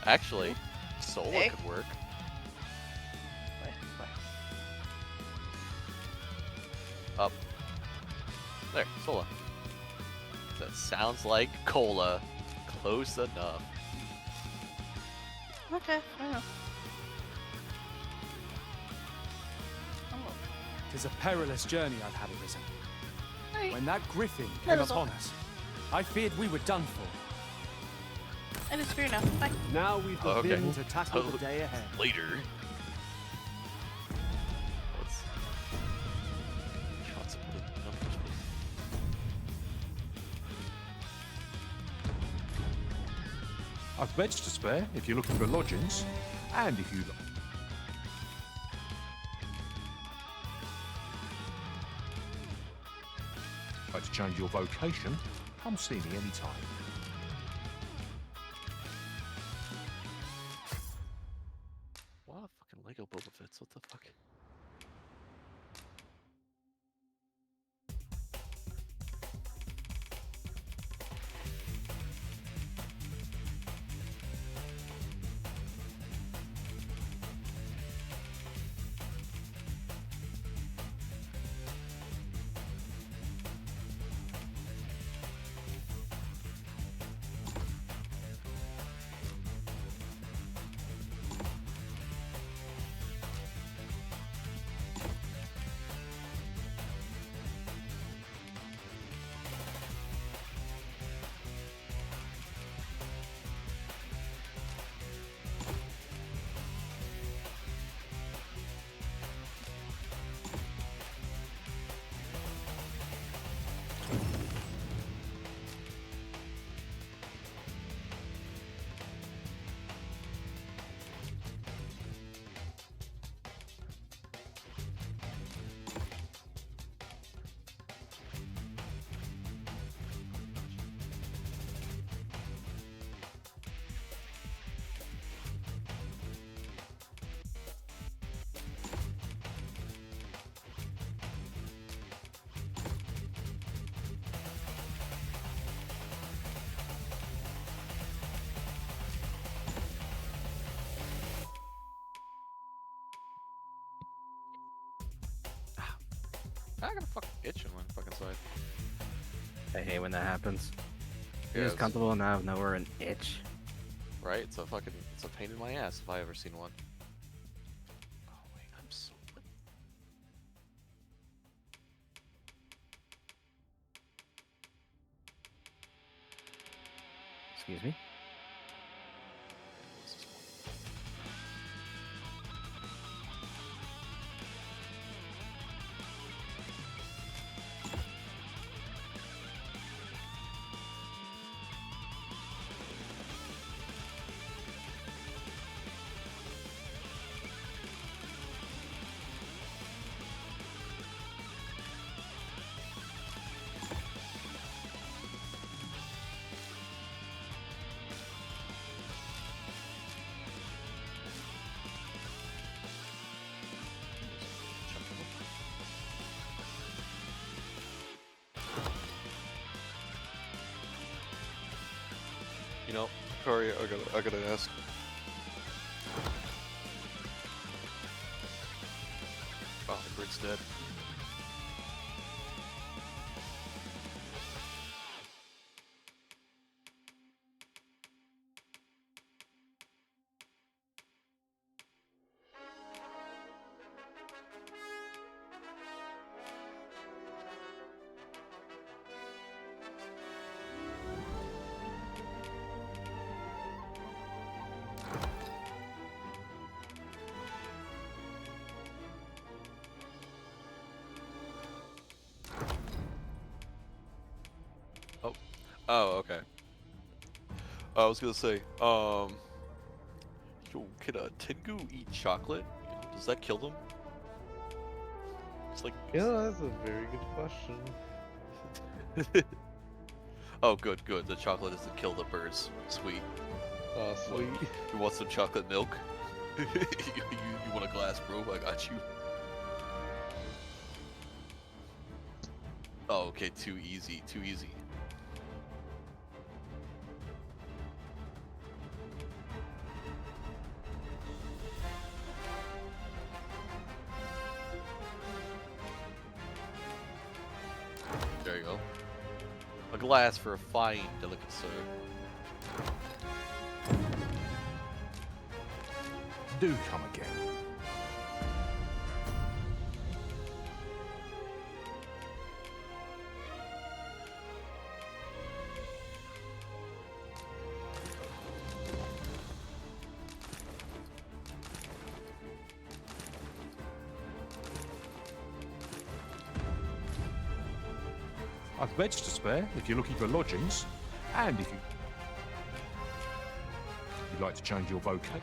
Actually, Sola Hey. could work. Up. There, Sola. That sounds like cola. Close enough. Okay, fair enough. Tis a perilous journey I've had arisen. Hey. When that griffin That came is all. upon us, I feared we were done for. And it's fair enough. Bye. Now we've Oh, okay. begun to tackle the So, day ahead. Later. Let's shots of blue numbers. I've beds to spare if you're looking for lodgings, and if you like to change your vocation, come see me anytime. Wow, fucking Lego Boba Fett. What the fuck? I got a fucking itch on my fucking side. I hate when that happens. Yeah, You're just it's- comfortable and out of nowhere an itch. Right? It's a fucking, it's a pain in my ass if I ever seen one. Oh wait, I'm so. Excuse me? You know, Corey, I gotta ask. Oh, the bird's dead. Oh, okay. I was gonna say, yo, can a Tengu eat chocolate? Does that kill them? It's like. Yeah, that's a very good question. Oh, good, good. The chocolate doesn't kill the birds. Sweet. Oh, sweet. You want some chocolate milk? you want a glass, bro? I got you. Oh, okay. Too easy. Too easy. There you go. A glass for a fine, delicate sir. Do come again. I've beds to spare if you're looking for lodgings, and if you'd like to change your vocation.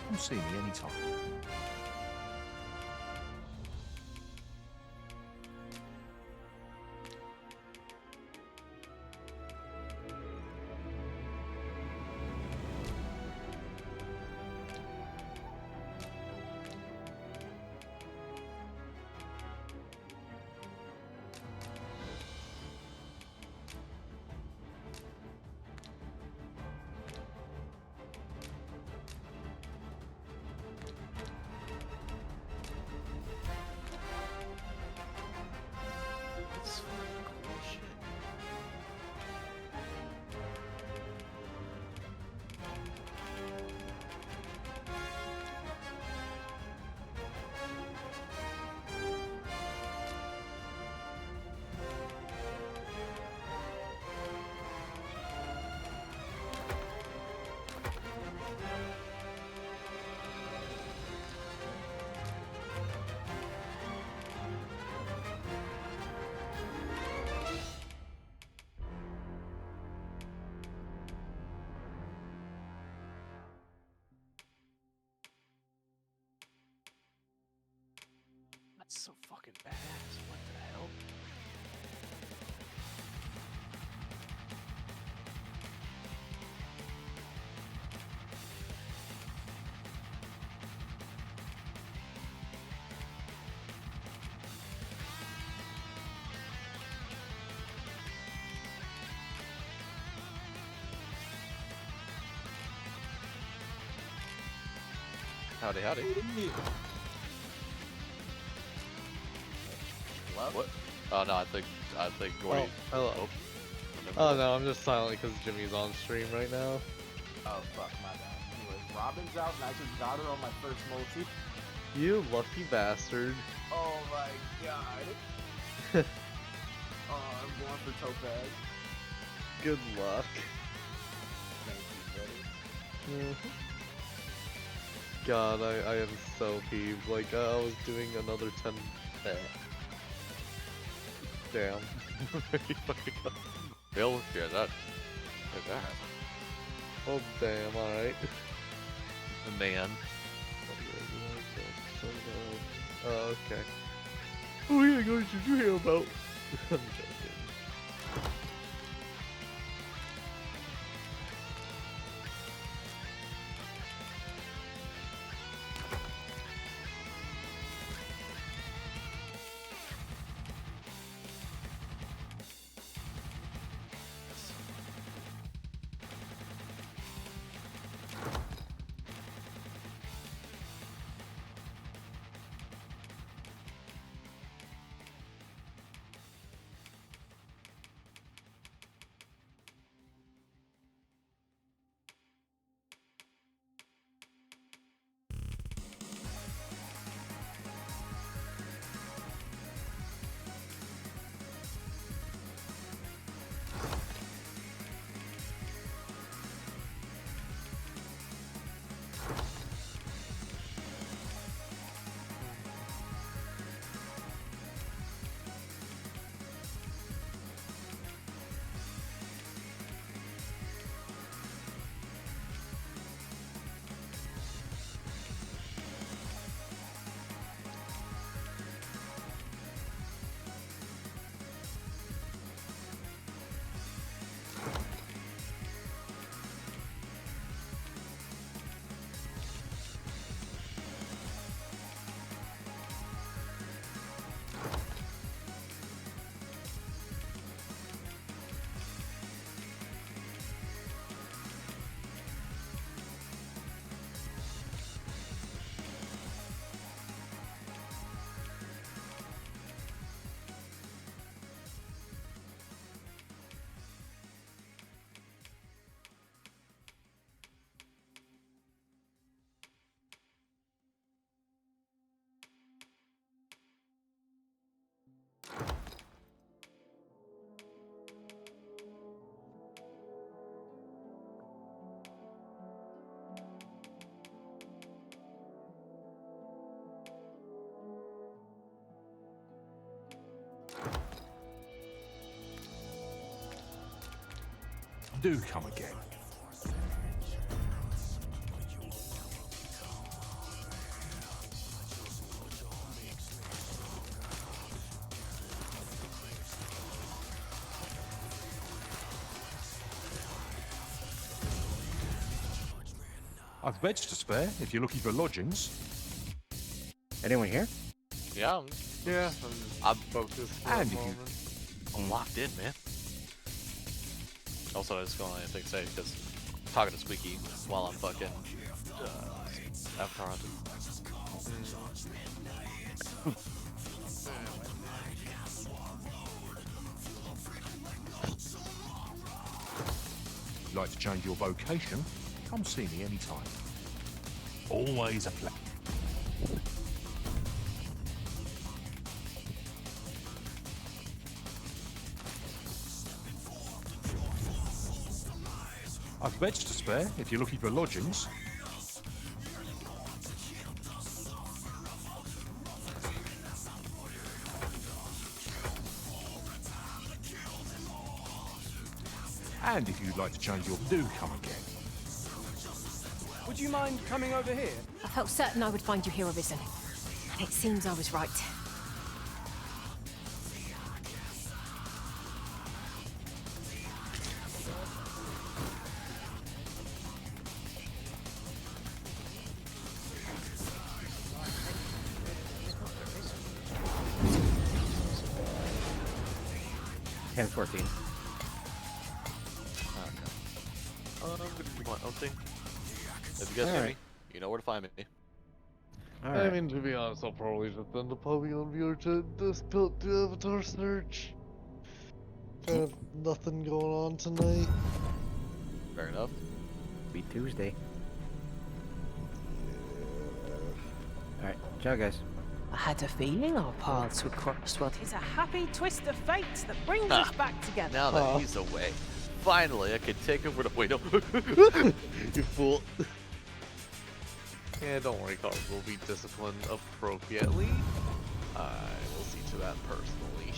Come see me anytime. That's so fucking badass. What the hell? Howdy, howdy. What? Oh no, I think Gordy. Oh, hello. Oh no, I'm just silent because Jimmy's on stream right now. Oh fuck, my bad. Anyways, Robin's out and I just got her on my first multi. You lucky bastard. Oh my god. Oh, I'm going for Topaz. Good luck. Thank you, buddy. God, I am so peeved. Like, I was doing another 10. Damn. Very fucking up. Bill, yeah, that. Oh, damn, alright. The man. Oh, okay. Oh, yeah, what did you hear about? I'm joking. do come again. I've beds to spare if you're looking for lodgings. Anyone here? Yeah. Yeah, I'm focused for And a if you- moment. I'm locked in, man. Also, I just going to anything to say because I'm talking to Squeaky while I'm fucking Avatar hunting. If you'd like to change your vocation, come see me anytime. Always a pleasure. I've beds to spare if you're looking for lodgings. And if you'd like to change your do come again. Would you mind coming over here? I felt certain I would find you here, Arisen. And it seems I was right. Ten 14. I'm gonna do my own thing. If you guys hear me, you know where to find me. I mean, to be honest, I'll probably just end up hopping on viewer to difficult to avatar search. Kind of nothing going on tonight. Fair enough. Be Tuesday. Alright, ciao guys. I had a feeling our paths would cross. Well, It's a happy twist of fate that brings us back together. Now that he's away, finally I can take over the. Wait, no. You fool. Yeah, don't worry, Carl. We'll be disciplined appropriately. I will see to that personally.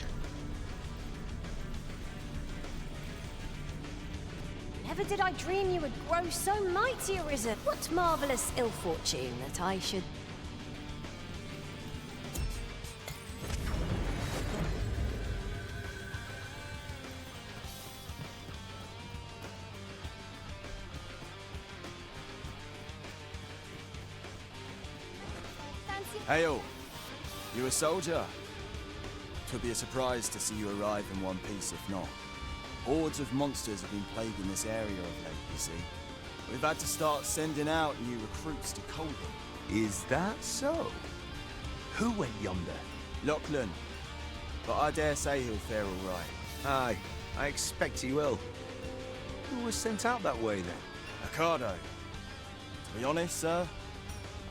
Never did I dream you would grow so mighty, Arisen. What marvelous ill fortune that I should... Hail! You a soldier? Twould be a surprise to see you arrive in one piece, if not. Hordes of monsters have been plaguing this area of late, you see. We've had to start sending out new recruits to Colden. Is that so? Who went yonder? Lachlan. But I dare say he'll fare all right. Aye, I expect he will. Who was sent out that way then? Ricardo. To be honest, sir,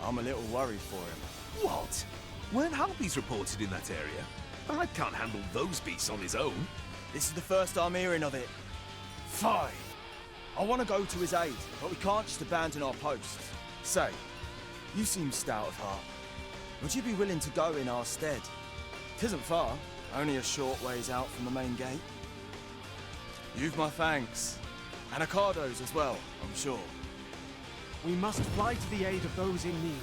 I'm a little worried for him. What? Weren't harpies reported in that area? I can't handle those beasts on his own. This is the first I'm hearing of it. Fine. I want to go to his aid, but we can't just abandon our posts. Say, you seem stout of heart. Would you be willing to go in our stead? Tisn't far, only a short ways out from the main gate. You've my thanks. And Ricardo's as well, I'm sure. We must fly to the aid of those in need.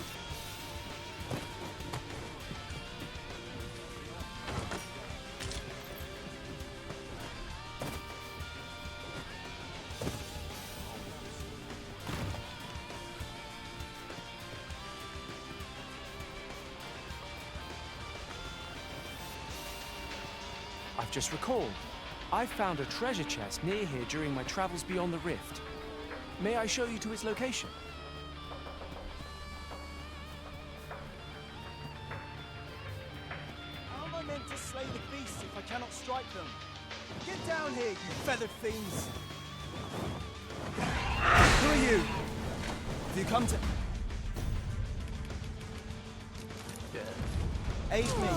I've just recalled. I found a treasure chest near here during my travels beyond the rift. May I show you to its location? How am I meant to slay the beasts if I cannot strike them? Get down here, you feathered fiends! Who are you? Have you come to... Aid me.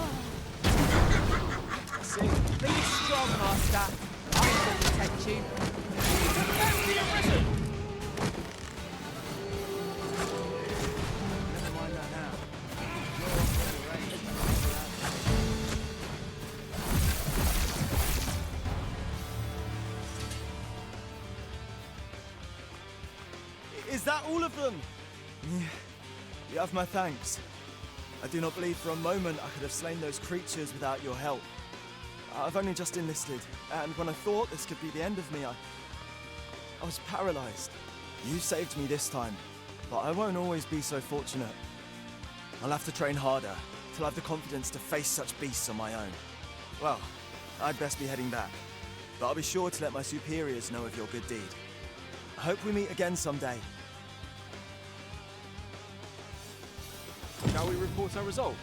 See, Be strong, Master. I shall protect you. Prepare for your Arisen! never mind that now. Is that all of them? Yeah, you have my thanks. I do not believe for a moment I could have slain those creatures without your help. I've only just enlisted, and when I thought this could be the end of me, I was paralyzed. You saved me this time, but I won't always be so fortunate. I'll have to train harder, till I have the confidence to face such beasts on my own. Well, I'd best be heading back, but I'll be sure to let my superiors know of your good deed. I hope we meet again someday. Shall we report our results?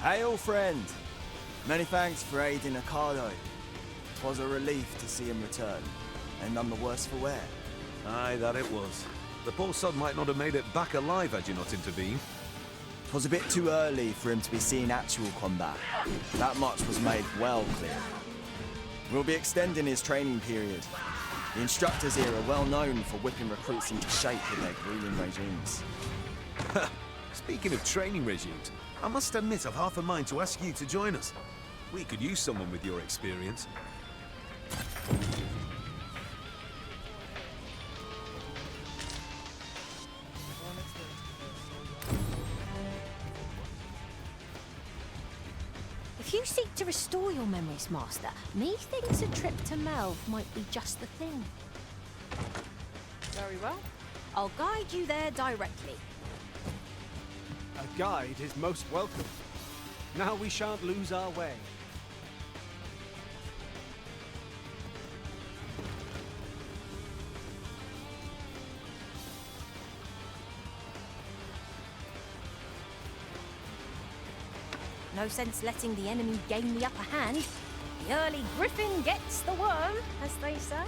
Hail, friend! Many thanks for aiding Ocado. 'Twas a relief to see him return, and none the worse for wear. Aye, that it was. The poor sod might not have made it back alive had you not intervened. 'Twas a bit too early for him to be seeing actual combat. That much was made well clear. We'll be extending his training period. The instructors here are well known for whipping recruits into shape with their grueling regimes. Speaking of training regimes, I must admit I've half a mind to ask you to join us. We could use someone with your experience. If you seek to restore your memories, Master, methinks a trip to Melve might be just the thing. Very well. I'll guide you there directly. A guide is most welcome. Now we shan't lose our way. No sense letting the enemy gain the upper hand. The early griffin gets the worm, as they say.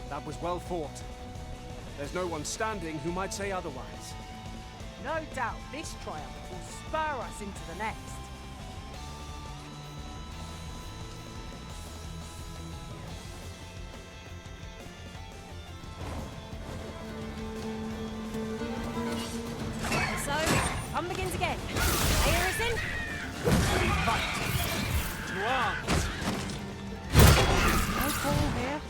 That was well fought. There's no one standing who might say otherwise. No doubt this triumph will spur us into the next. So, fun begins again. Here is in. Fight! To arms! No fall here.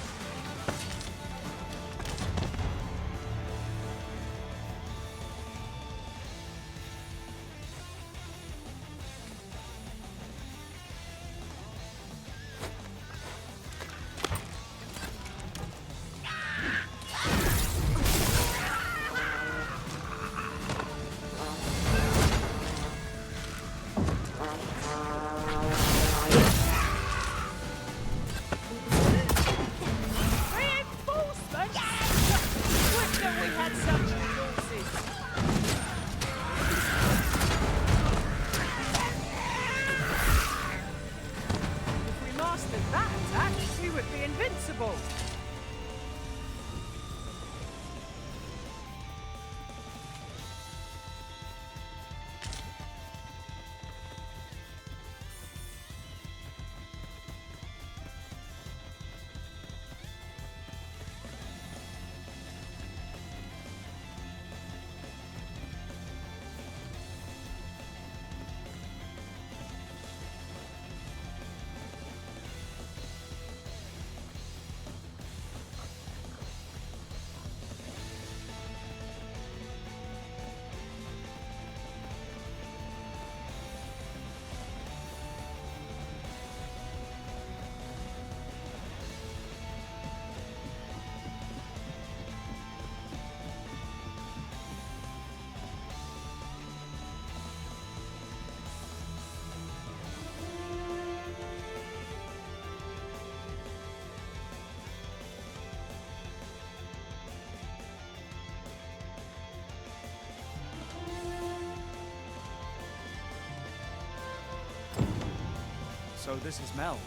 So this is Melv.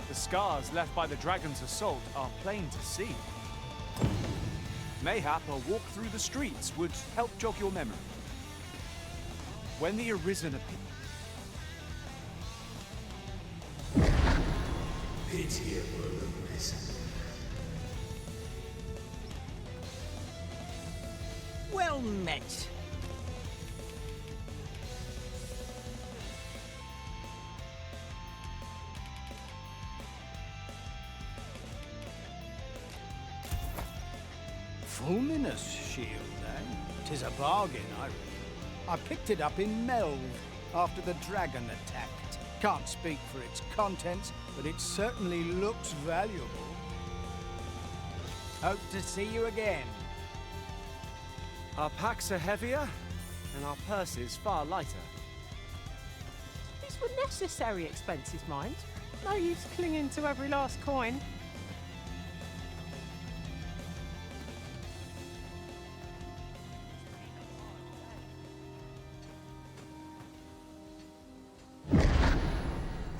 The scars left by the dragon's assault are plain to see. Mayhap a walk through the streets would help jog your memory. When the Arisen appeared, Pitiable Arisen. Well met. Fulminous shield, eh? 'Tis a bargain, I reckon. I picked it up in Melv after the dragon attacked. Can't speak for its contents, but it certainly looks valuable. Hope to see you again. our packs are heavier and our purses far lighter. These were necessary expenses, mind. No use clinging to every last coin.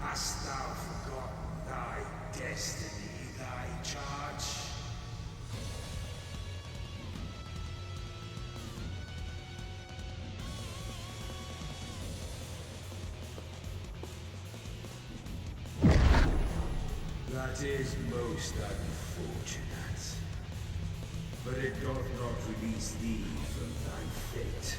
Hast thou forgotten thy destiny, thy charge? That is most unfortunate. But it doth not release thee from thy fate.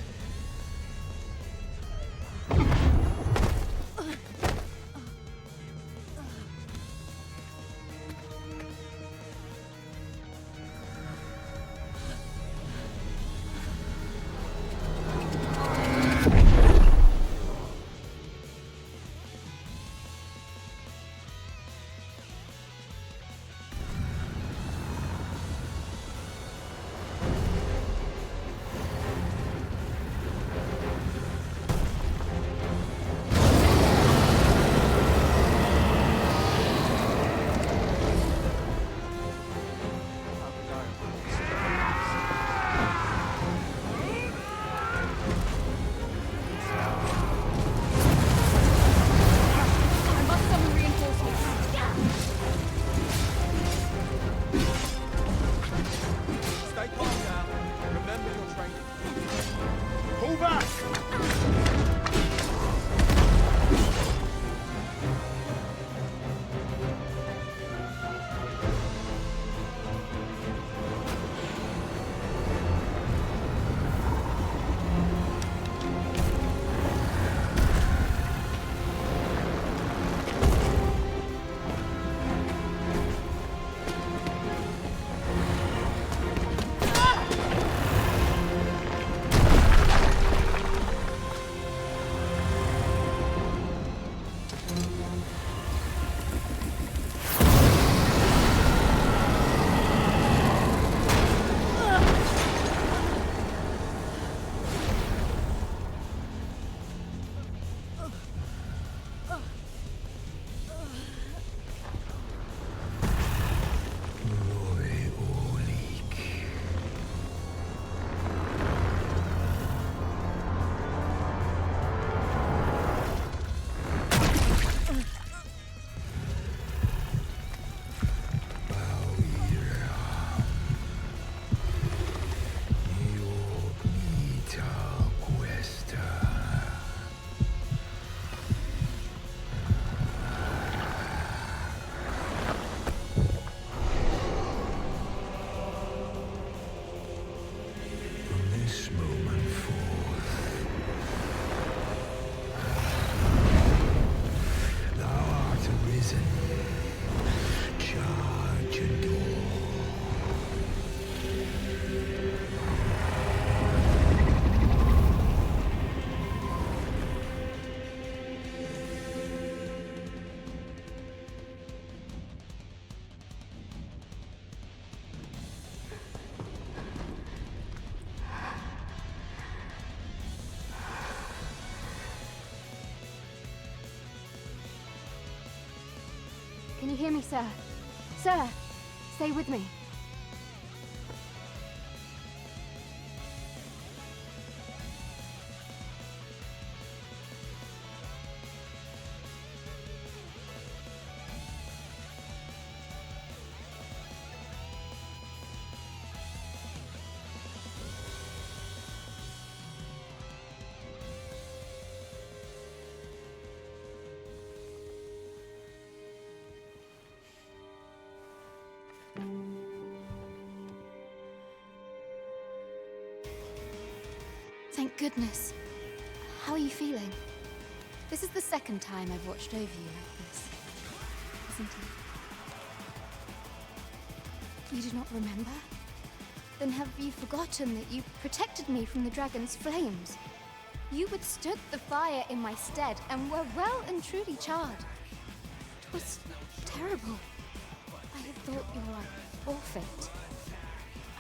I must summon reinforcements. Stay calm now. Remember your training. Pull back! Can you hear me, sir? Sir, stay with me. Thank goodness. How are you feeling? This is the second time I've watched over you like this, isn't it? You do not remember? Then have you forgotten that you protected me from the dragon's flames? You withstood the fire in my stead and were well and truly charred. It was terrible. I had thought you were forfeit.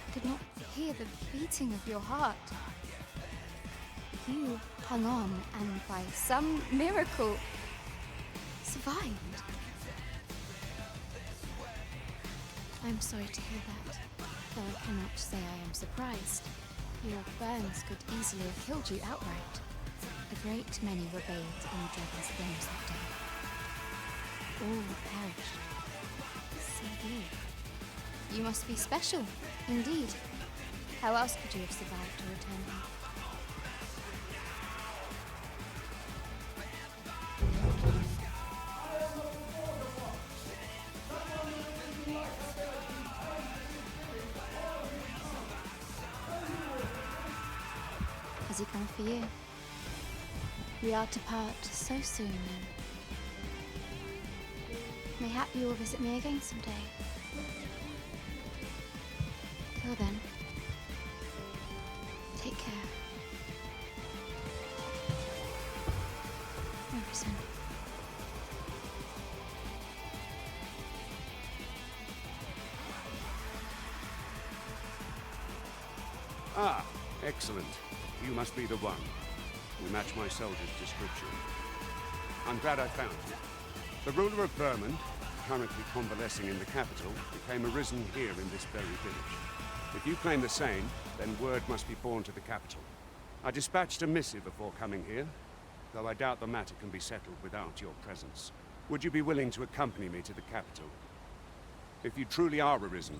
I could not hear the beating of your heart. You hung on and by some miracle survived. I'm sorry to hear that, though I cannot say I am surprised. Your burns could easily have killed you outright. A great many were bathed in the dragon's flames that day. All perished. Save you. You must be special, indeed. How else could you have survived to return home? Has he come for you? We are to part so soon, then. Mayhap you will visit me again someday. Till then, take care. Morrison. Ah, excellent. You must be the one. We match my soldier's description. I'm glad I found you. The ruler of Vermund, currently convalescing in the capital, became arisen here in this very village. If you claim the same, then word must be borne to the capital. I dispatched a missive before coming here, though I doubt the matter can be settled without your presence. Would you be willing to accompany me to the capital? If you truly are arisen,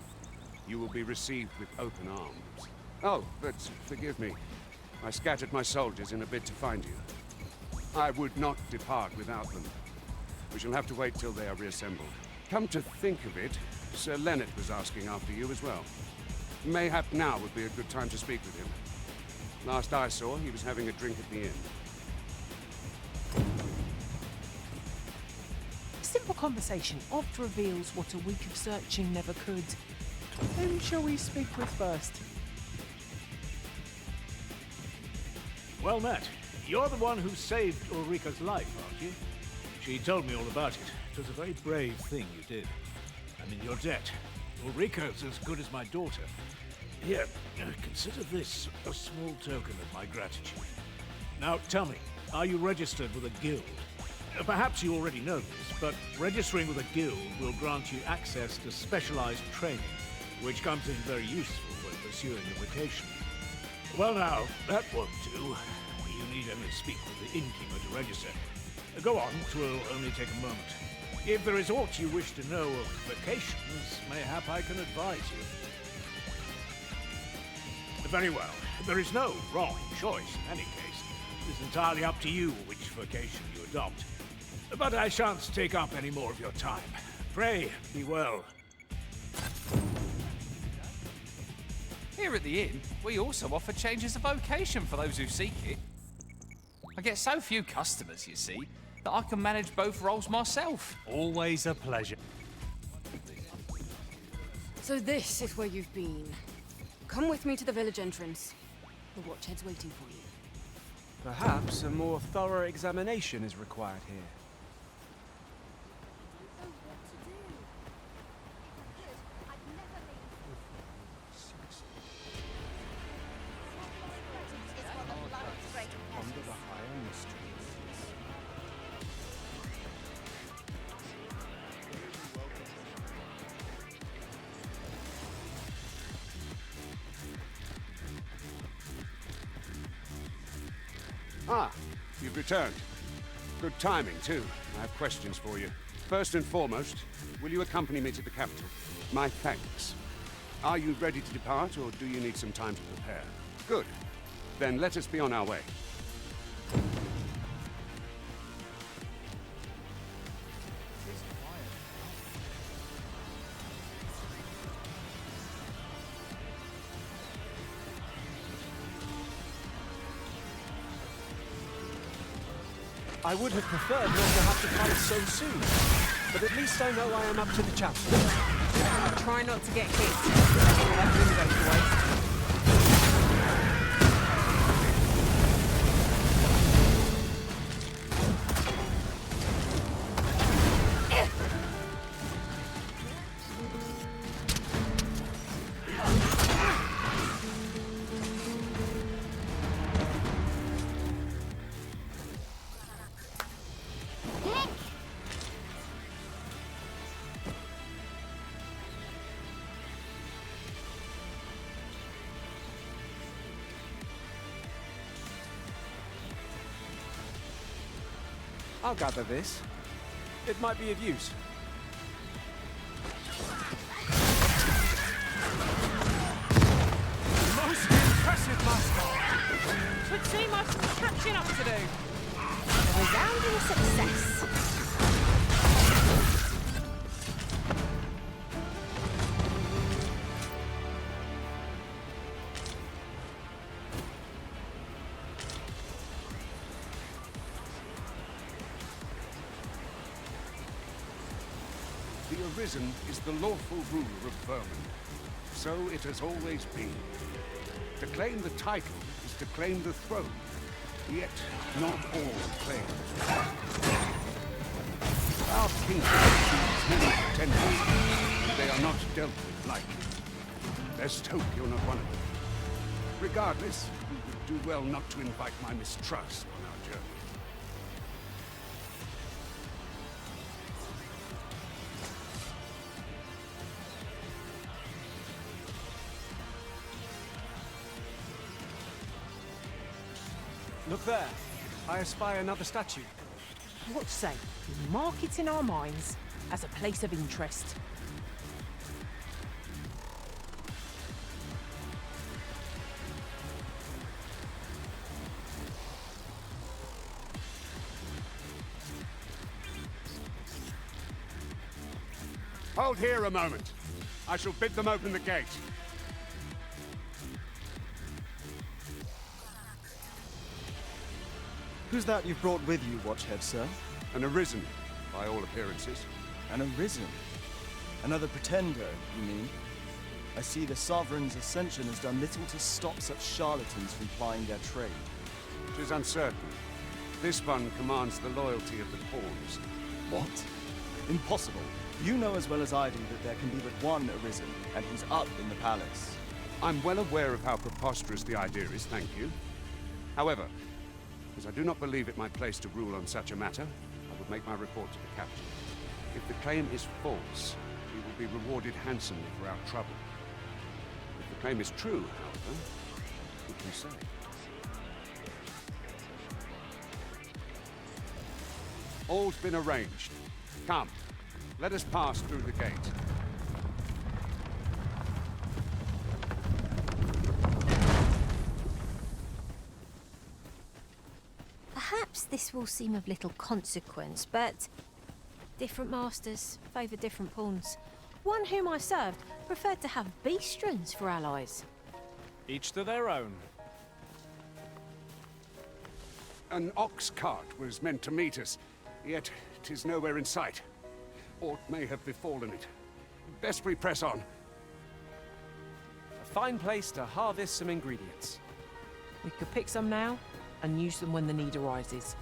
you will be received with open arms. Oh, but forgive me. I scattered my soldiers in a bid to find you. I would not depart without them. We shall have to wait till they are reassembled. Come to think of it, Sir Leonard was asking after you as well. Mayhap now would be a good time to speak with him. Last I saw, he was having a drink at the inn. A simple conversation oft reveals what a week of searching never could. Whom shall we speak with first? Well met. You're the one who saved Ulrika's life, aren't you? She told me all about it. It was a very brave thing you did. I'm in your debt. Ulrika's as good as my daughter. Here, consider this a small token of my gratitude. Now, tell me, are you registered with a guild? Perhaps you already know this, but registering with a guild will grant you access to specialized training, which comes in very useful when pursuing a vocation. Well now, that won't do. You need only speak with the innkeeper to register. Go on, 'twill only take a moment. If there is aught you wish to know of vocations, mayhap I can advise you. Very well. There is no wrong choice in any case. It is entirely up to you which vocation you adopt. But I shan't take up any more of your time. Pray, be well. Here at the inn, we also offer changes of vocation for those who seek it. I get so few customers, you see, that I can manage both roles myself. Always a pleasure. So this is where you've been. Come with me to the village entrance. The watchhead's waiting for you. Perhaps a more thorough examination is required here. Ah, you've returned. Good timing, too. I have questions for you. First and foremost, will you accompany me to the capital? My thanks. Are you ready to depart, or do you need some time to prepare? Good. Then let us be on our way. I would have preferred not to have to fight so soon, but at least I know I am up to the challenge. Try not to get hit. That window to waste. I'll gather this. It might be of use. Most impressive, Master! Would seem I've some catching up to do. A resounding success. The Arisen is the lawful ruler of Vermund. So it has always been. To claim the title is to claim the throne. Yet, not all claim it. Our kingdom has many pretenders, and they are not dealt with lightly. Let's hope you're not one of them. Regardless, we would do well not to invite my mistrust on our journey. Look there. I espy another statue. What say? We mark it in our minds as a place of interest. Hold here a moment. I shall bid them open the gate. Who's that you've brought with you, Watchhead, sir? An Arisen, by all appearances. An Arisen? Another pretender, you mean? I see the Sovereign's ascension has done little to stop such charlatans from plying their trade. It is uncertain. This one commands the loyalty of the pawns. What? Impossible. You know as well as I do that there can be but one Arisen, and he's up in the palace. I'm well aware of how preposterous the idea is, thank you. However, as I do not believe it my place to rule on such a matter, I would make my report to the captain. If the claim is false, we will be rewarded handsomely for our trouble. If the claim is true, however, who can say? All's been arranged. Come, let us pass through the gate. Perhaps this will seem of little consequence, but different masters favour different pawns. One whom I served preferred to have beastrons for allies. Each to their own. An ox cart was meant to meet us, yet 'tis nowhere in sight. Aught may have befallen it. Best we press on. A fine place to harvest some ingredients. We could pick some now and use them when the need arises.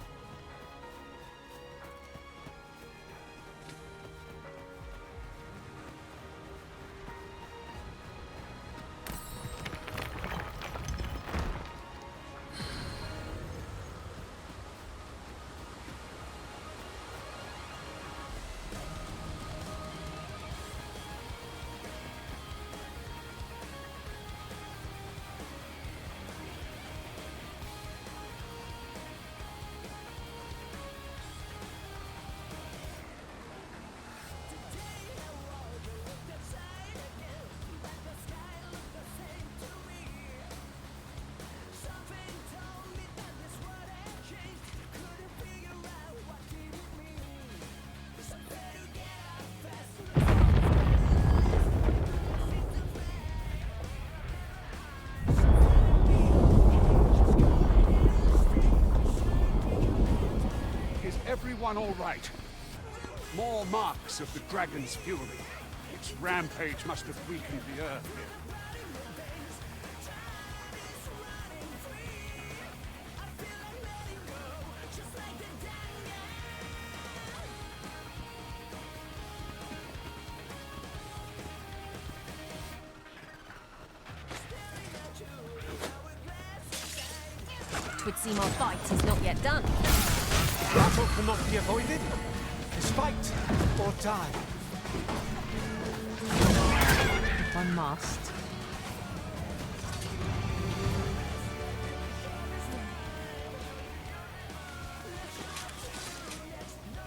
one all right? More marks of the dragon's fury. Its rampage must have weakened the earth here. Twould seem our fight is not yet done. Battle cannot be avoided. It's fight or die. One must.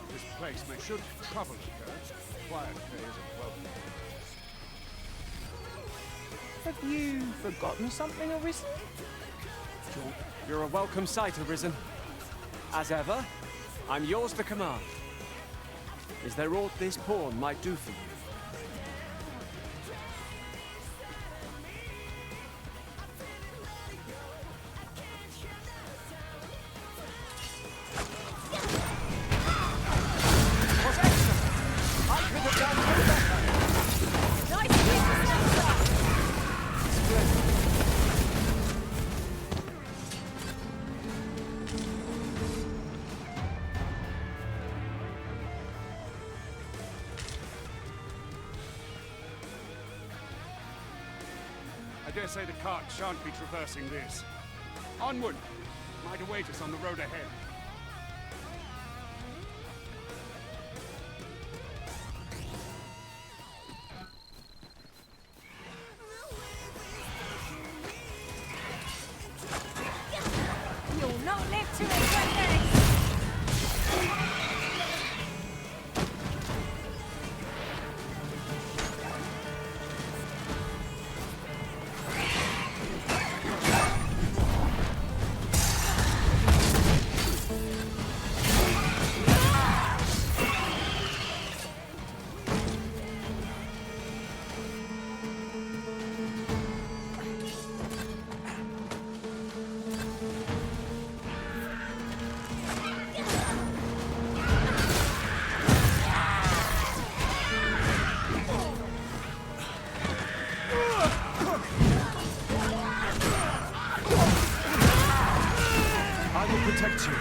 This place may should trouble occur. Quiet day isn't welcome. Have you forgotten something, Arisen? You're a welcome sight, Arisen. As ever, I'm yours to command. Is there aught this pawn might do for you? Was excellent! I could have done no better! Nice use, Spencer! Splendid. I dare say the cart shan't be traversing this. Onward! Might await us on the road ahead. You'll not live to regret this! I will protect you.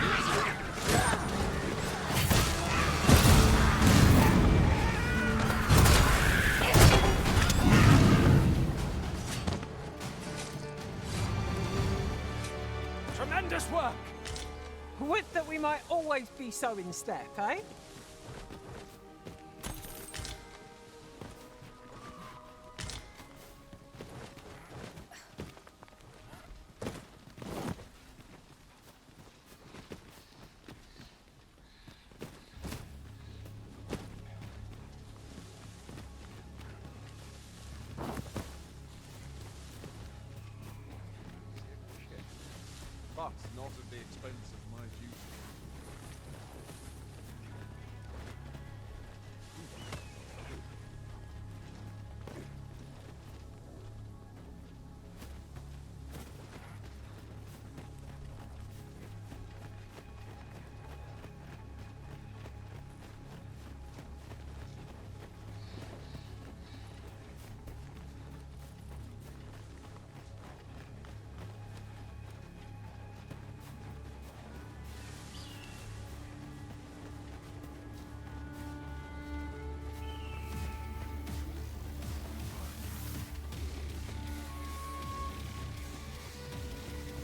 Tremendous work! Would that we might always be so in step, eh? But not at the expense of my duty.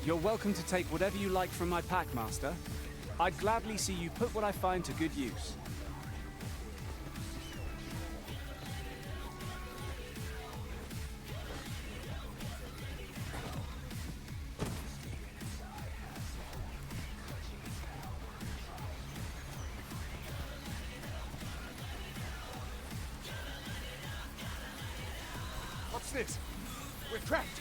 You're welcome to take whatever you like from my pack, Master. I'd gladly see you put what I find to good use. What's this? We're trapped!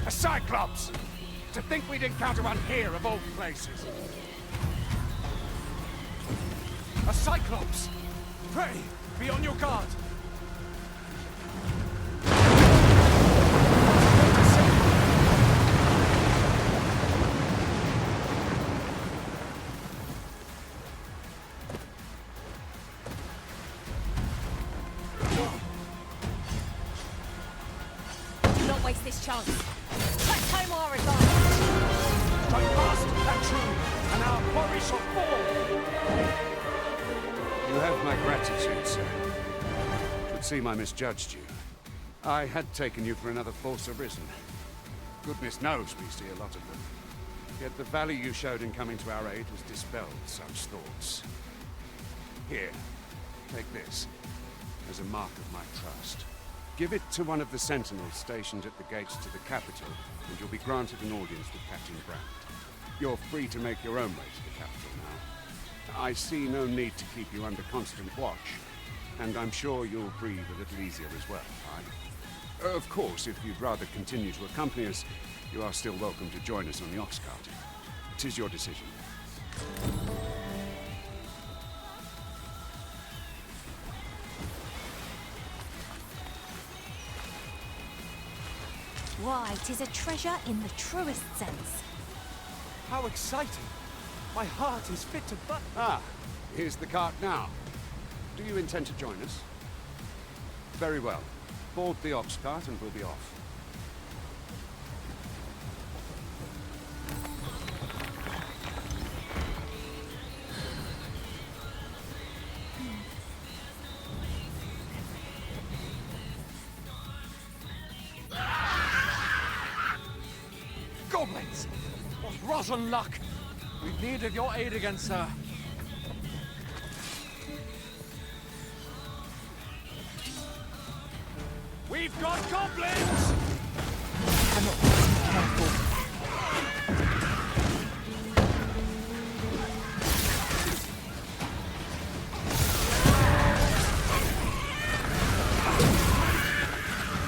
A Cyclops! To think we'd encounter one here of all places! A Cyclops! Pray, be on your guard! Do not waste this chance. Let's home our advantage. Strike fast and true, and our quarry shall fall! You have my gratitude, sir. It would seem I misjudged you. I had taken you for another Force Arisen. Goodness knows we see a lot of them. Yet the value you showed in coming to our aid has dispelled such thoughts. Here, take this, as a mark of my trust. Give it to one of the sentinels stationed at the gates to the capital, and you'll be granted an audience with Captain Brandt. You're free to make your own way to the capital now. I see no need to keep you under constant watch, and I'm sure you'll breathe a little easier as well, right? Of course, if you'd rather continue to accompany us, you are still welcome to join us on the ox cart. It is your decision. Why, 'tis a treasure in the truest sense. How exciting! My heart is fit to but. Ah, here's the cart now. Do you intend to join us? Very well. Board the ox cart and we'll be off. Goblins! What rotten luck! We've need of your aid again, sir. We've got goblins! Cannot be too careful.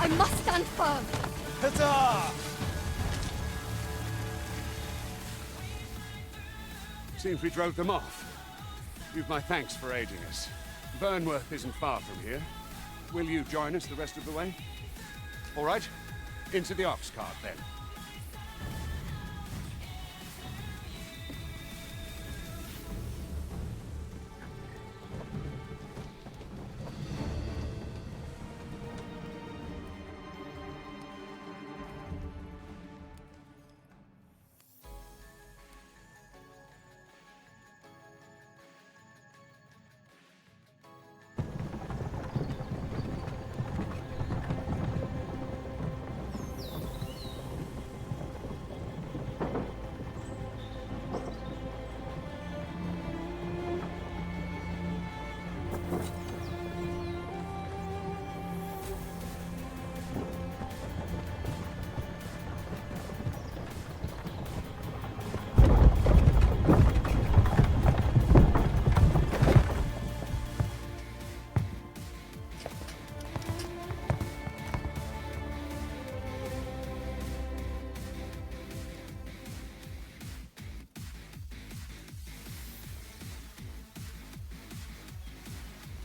I must stand firm. Huzzah! Seems we drove them off. You've my thanks for aiding us. Burnworth isn't far from here. Will you join us the rest of the way? All right. Into the ox cart, then.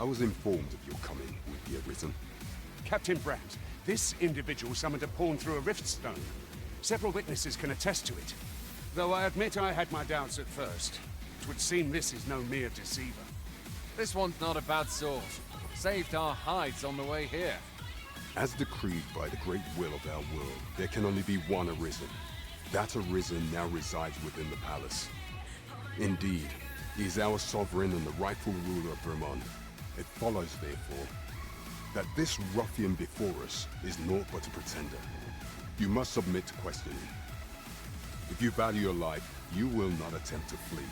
I was informed of your coming with the Arisen. Captain Brandt, this individual summoned a pawn through a rift stone. Several witnesses can attest to it. Though I admit I had my doubts at first. It would seem this is no mere deceiver. This one's not a bad sort. Saved our hides on the way here. As decreed by the great will of our world, there can only be one Arisen. That Arisen now resides within the palace. Indeed, he is our sovereign and the rightful ruler of Vermont. It follows, therefore, that this ruffian before us is naught but a pretender. You must submit to questioning. If you value your life, you will not attempt to flee.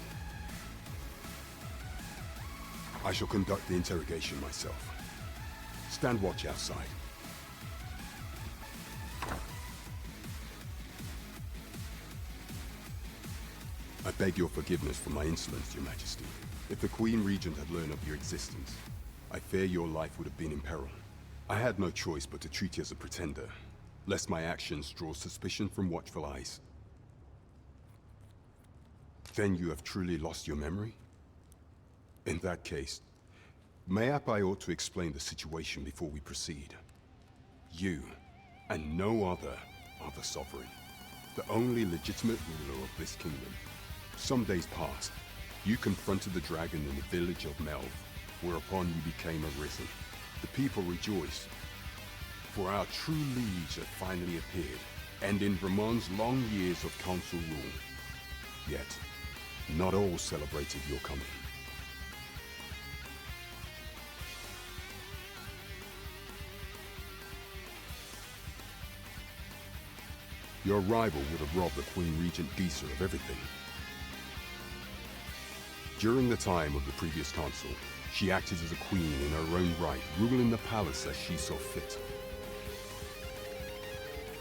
I shall conduct the interrogation myself. Stand watch outside. I beg your forgiveness for my insolence, Your Majesty. If the Queen Regent had learned of your existence, I fear your life would have been in peril. I had no choice but to treat you as a pretender, lest my actions draw suspicion from watchful eyes. Then you have truly lost your memory? In that case, mayhap I ought to explain the situation before we proceed. You, and no other, are the Sovereign, the only legitimate ruler of this kingdom. Some days past, you confronted the dragon in the village of Melv, whereupon you became arisen. The people rejoiced, for our true liege had finally appeared, ending Ramon's long years of council rule. Yet, not all celebrated your coming. Your rival would have robbed the Queen Regent Disa of everything. During the time of the previous council, she acted as a queen in her own right, ruling the palace as she saw fit.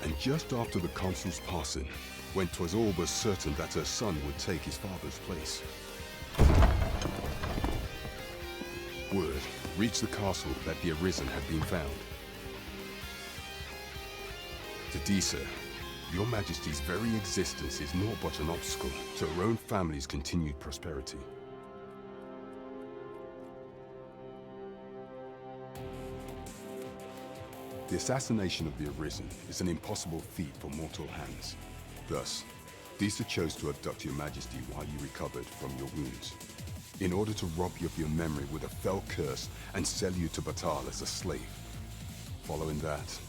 And just after the consul's passing, when 'twas all but certain that her son would take his father's place, word reached the castle that the Arisen had been found. To Disa, your Majesty's very existence is naught but an obstacle to her own family's continued prosperity. The assassination of the Arisen is an impossible feat for mortal hands. Thus, Disa chose to abduct your Majesty while you recovered from your wounds, in order to rob you of your memory with a fell curse and sell you to Batal as a slave. Following that,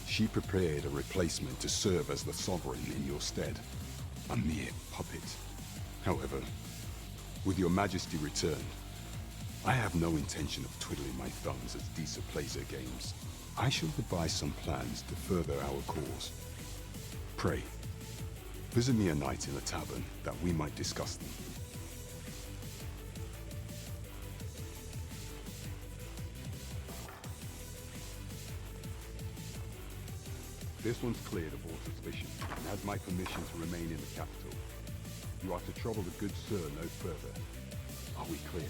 she prepared a replacement to serve as the Sovereign in your stead, a mere puppet. However, with your Majesty returned, I have no intention of twiddling my thumbs as Disa plays her games. I shall devise some plans to further our cause. Pray, visit me a night in a tavern that we might discuss them. This one's cleared of all suspicion and has my permission to remain in the capital. You are to trouble the good sir no further. Are we clear?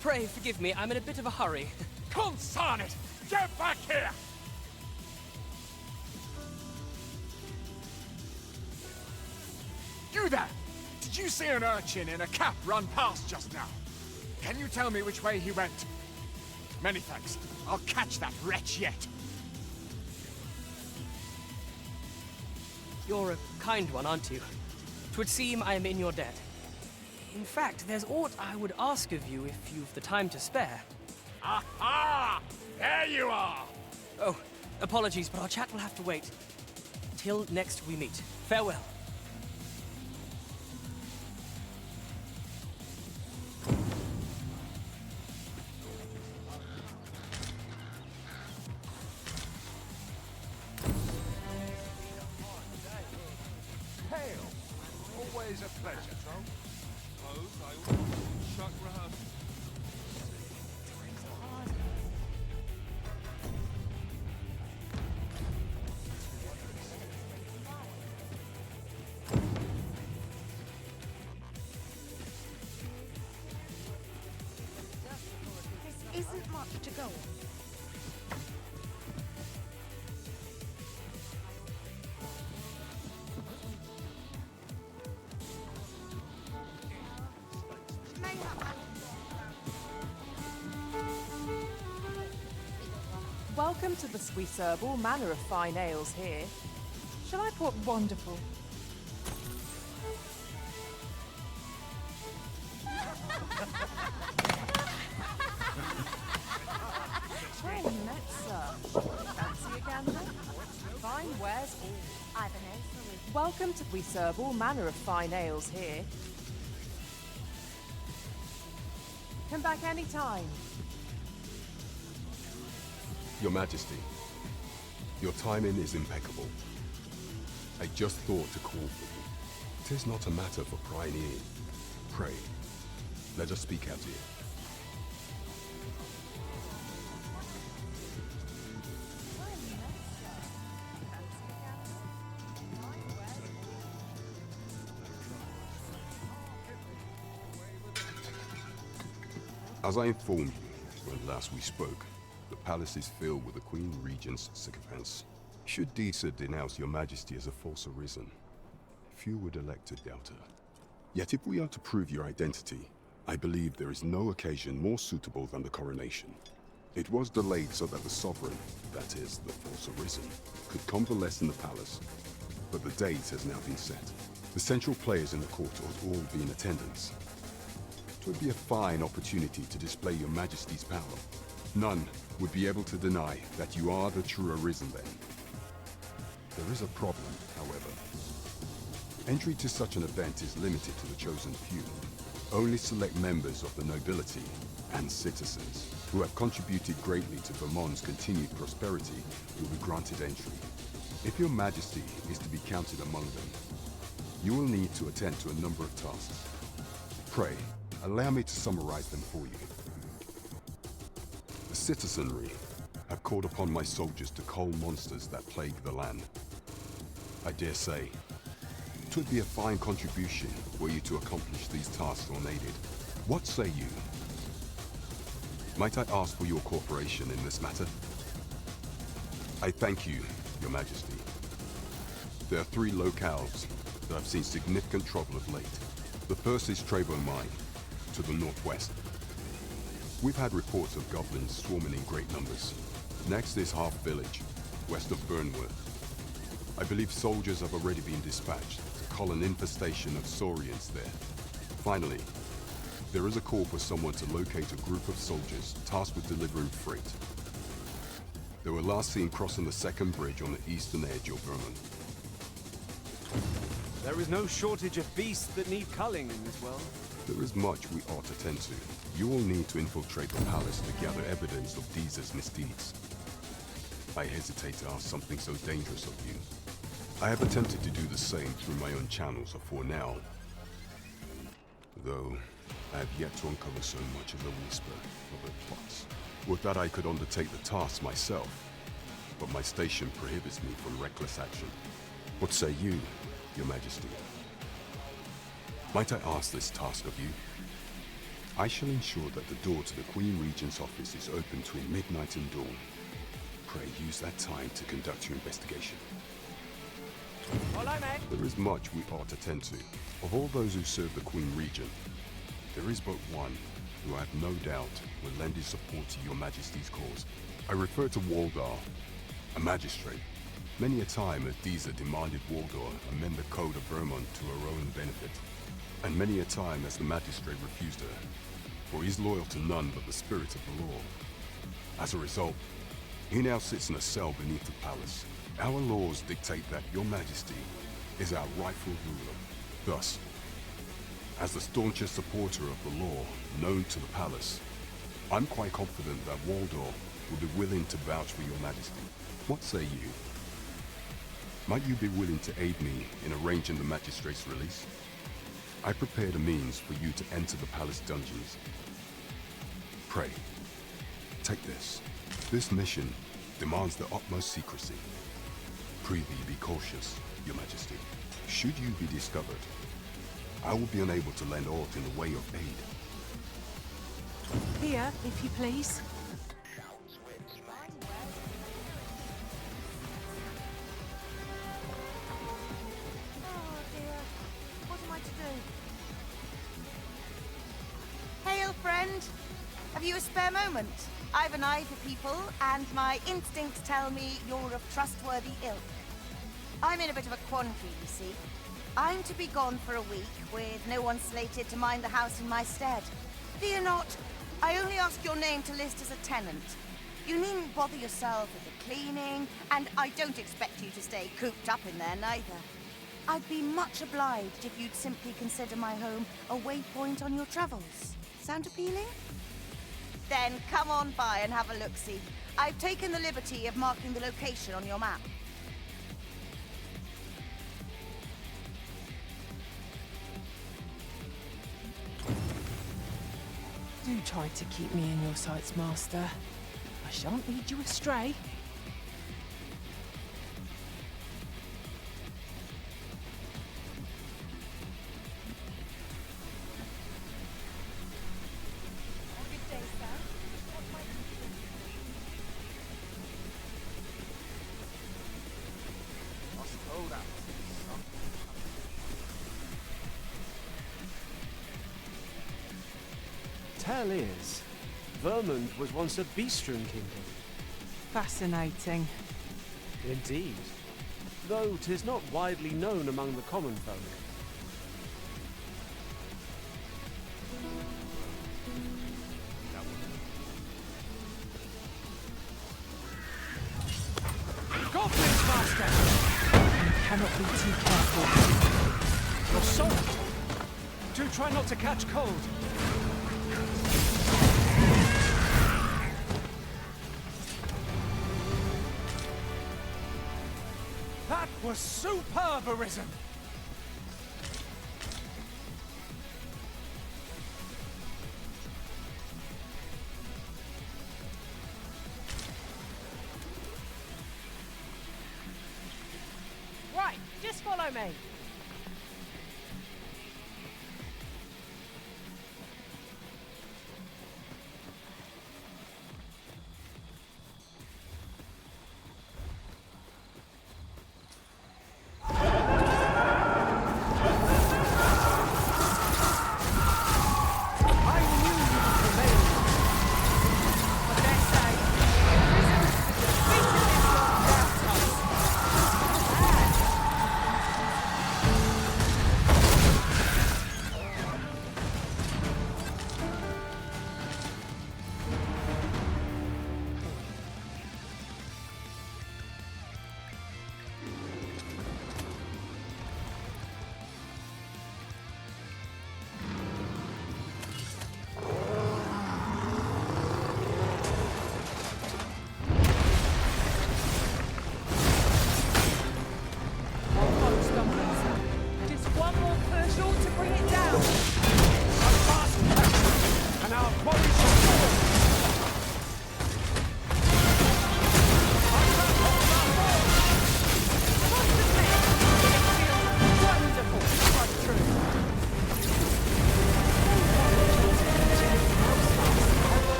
Pray forgive me, I'm in a bit of a hurry. Consign it! Get back here! You there! Did you see an urchin in a cap run past just now? Can you tell me which way he went? Many thanks. I'll catch that wretch yet. You're a kind one, aren't you? 'Twould seem I am in your debt. In fact, there's aught I would ask of you if you've the time to spare. Aha! There you are! Oh, apologies, but our chat will have to wait. Till next we meet. Farewell. Hail! Always a pleasure, Troll. Suppose I ought to shut rehearsal. This isn't much to go on. Welcome to the We serve all manner of fine ales here. Shall I put wonderful? Well met, sir. Fancy a gander? Fine wares all. Welcome to We serve all manner of fine ales here. Come back any time. Your Majesty, your timing is impeccable. I just thought to call for you. 'Tis not a matter for prying in. Pray, let us speak out here. As I informed you when last we spoke, the palace is filled with the Queen Regent's sycophants. Should Disa denounce your majesty as a false arisen, few would elect to doubt her. Yet if we are to prove your identity, I believe there is no occasion more suitable than the coronation. It was delayed so that the sovereign, that is, the false arisen, could convalesce in the palace, but the date has now been set. The central players in the court ought all be in attendance. It would be a fine opportunity to display your majesty's power. None would be able to deny that you are the true arisen then. There is a problem, however. Entry to such an event is limited to the chosen few. Only select members of the nobility and citizens who have contributed greatly to Vermont's continued prosperity will be granted entry. If your majesty is to be counted among them, you will need to attend to a number of tasks. Pray, allow me to summarize them for you. The citizenry have called upon my soldiers to cull monsters that plague the land. I dare say, it would be a fine contribution were you to accomplish these tasks unaided. What say you? Might I ask for your cooperation in this matter? I thank you, Your Majesty. There are 3 locales that have seen significant trouble of late. The first is Trebo Mine, to the northwest. We've had reports of goblins swarming in great numbers. Next is Half Village, west of Burnworth. I believe soldiers have already been dispatched to cull an infestation of saurians there. Finally, there is a call for someone to locate a group of soldiers tasked with delivering freight. They were last seen crossing the second bridge on the eastern edge of Vermont. There is no shortage of beasts that need culling in this world. There is much we ought to tend to. You will need to infiltrate the palace to gather evidence of Disa's misdeeds. I hesitate to ask something so dangerous of you. I have attempted to do the same through my own channels before now, though I have yet to uncover so much as a whisper of her plots. Would that I could undertake the task myself, but my station prohibits me from reckless action. What say you, Your Majesty? Might I ask this task of you? I shall ensure that the door to the Queen Regent's office is open between midnight and dawn. Pray use that time to conduct your investigation. There is much we ought to tend to. Of all those who serve the Queen Regent, there is but one who I have no doubt will lend his support to Your Majesty's cause. I refer to Waldar, a magistrate. Many a time has Disa demanded Waldar amend the Code of Vermont to her own benefit, and many a time has the magistrate refused her, for he is loyal to none but the spirit of the law. As a result, he now sits in a cell beneath the palace. Our laws dictate that Your Majesty is our rightful ruler. Thus, as the staunchest supporter of the law known to the palace, I'm quite confident that Waldor will be willing to vouch for Your Majesty. What say you? Might you be willing to aid me in arranging the magistrate's release? I prepared a means for you to enter the palace dungeons. Pray, take this. This mission demands the utmost secrecy. Prithee be cautious, Your Majesty. Should you be discovered, I will be unable to lend aught in the way of aid. Here, if you please. Oh dear, what am I to do? Hail, friend! Have you a spare moment? I've an eye for people, and my instincts tell me you're of trustworthy ilk. I'm in a bit of a quandary, you see. I'm to be gone for a week, with no one slated to mind the house in my stead. Fear not, I only ask your name to list as a tenant. You needn't bother yourself with the cleaning, and I don't expect you to stay cooped up in there neither. I'd be much obliged if you'd simply consider my home a waypoint on your travels. Sound appealing? Then come on by and have a look-see. I've taken the liberty of marking the location on your map. Do try to keep me in your sights, Master. I shan't lead you astray. tale is, Vermund was once a beastren kingdom. Fascinating. Indeed. Though 'tis not widely known among the common folk. Goblins, master! You cannot be too careful. Your sword! Do try not to catch cold. That was superb, Arisen! Right, just follow me.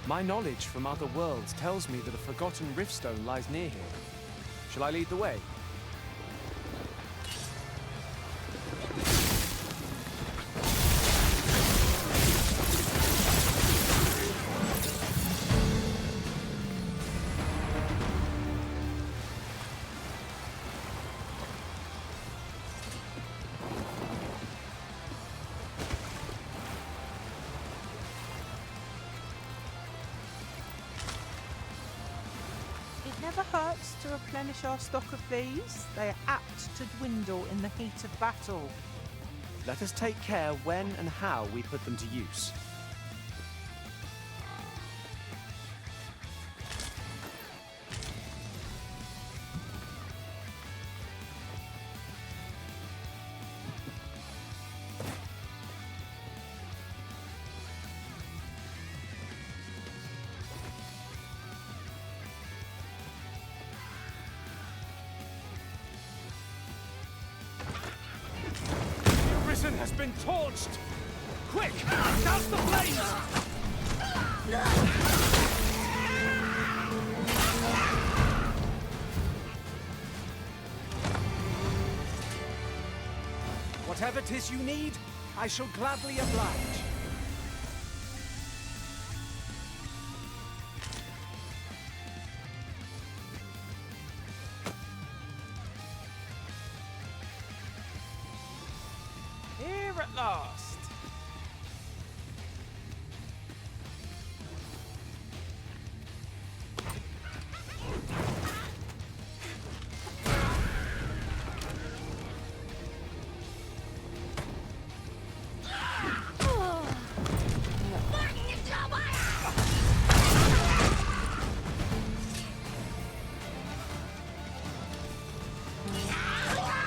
My knowledge from other worlds tells me that a forgotten riftstone lies near here. Shall I lead the way? Never hurts to replenish our stock of these. They are apt to dwindle in the heat of battle. Let us take care when and how we put them to use. Has been torched! Quick! Douse the flames! Whatever 'tis you need, I shall gladly oblige. Here at last.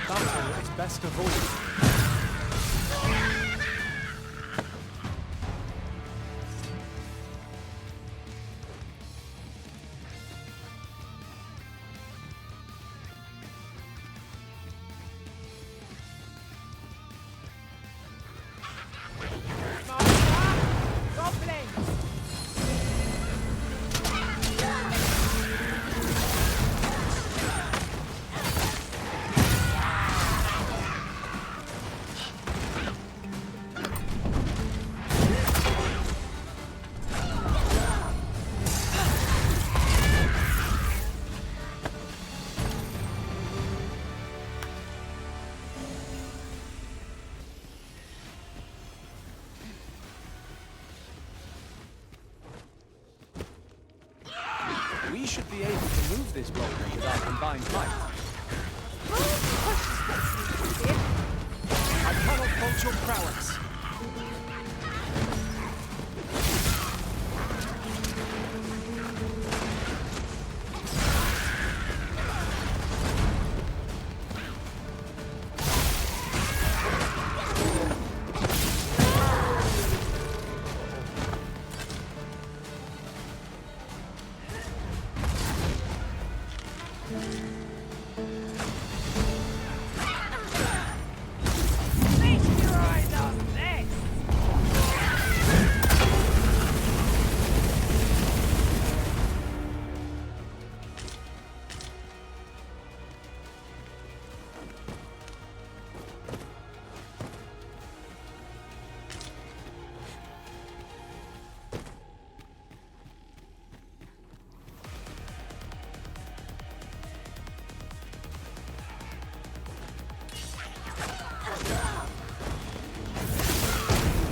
battle is best avoided. We should be able to move this boulder with our combined might. I cannot fault your prowess.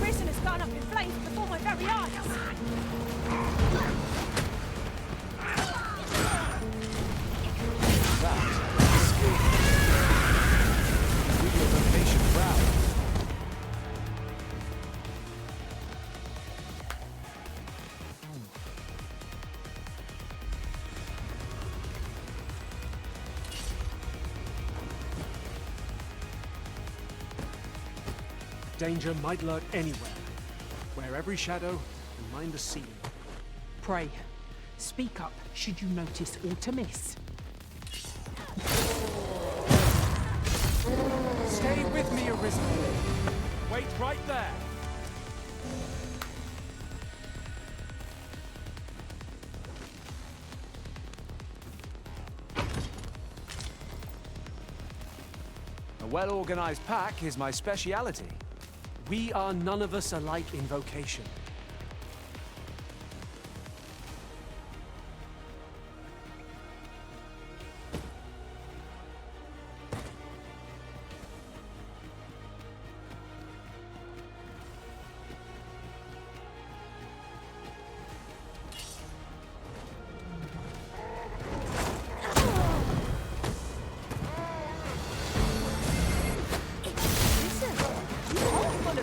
Prison has gone up in flames before my very eyes. Danger might lurk anywhere, where every shadow and mind a ceiling. Pray, speak up should you notice aught amiss. Stay with me, Arisen. Wait right there. A well-organized pack is my speciality. We are none of us alike in vocation.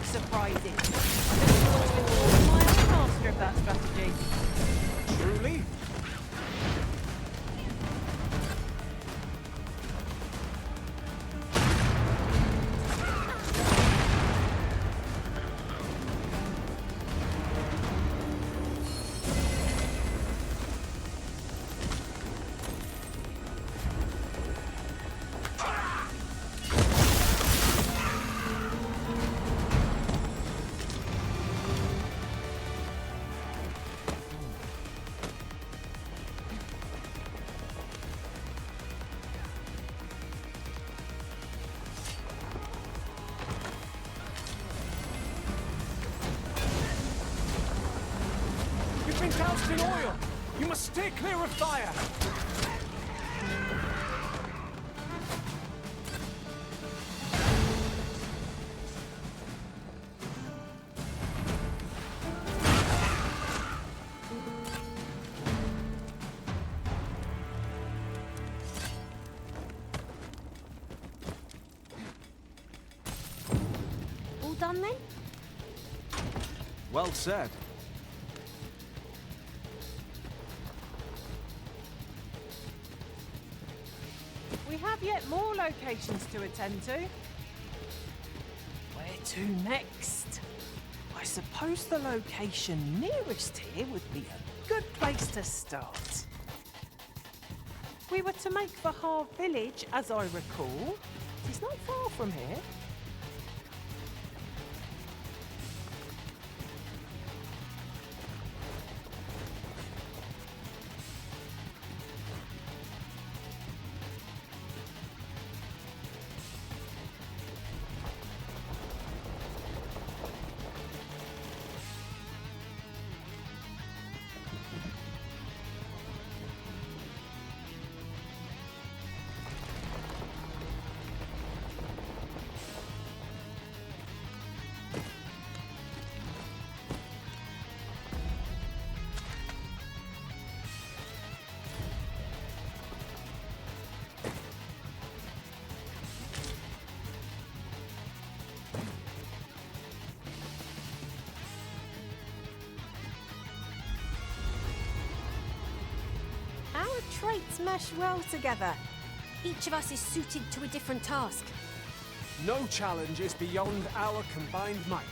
Surprising. I bet you're my own master of that strategy. Truly? You've been doused in oil! You must steer clear of fire! All done then? Well said. We have yet more locations to attend to. Where to next? I suppose the location nearest here would be a good place to start. We were to make for Harv Village, as I recall. It's not far from here. Our traits mesh well together. Each of us is suited to a different task. No challenge is beyond our combined might.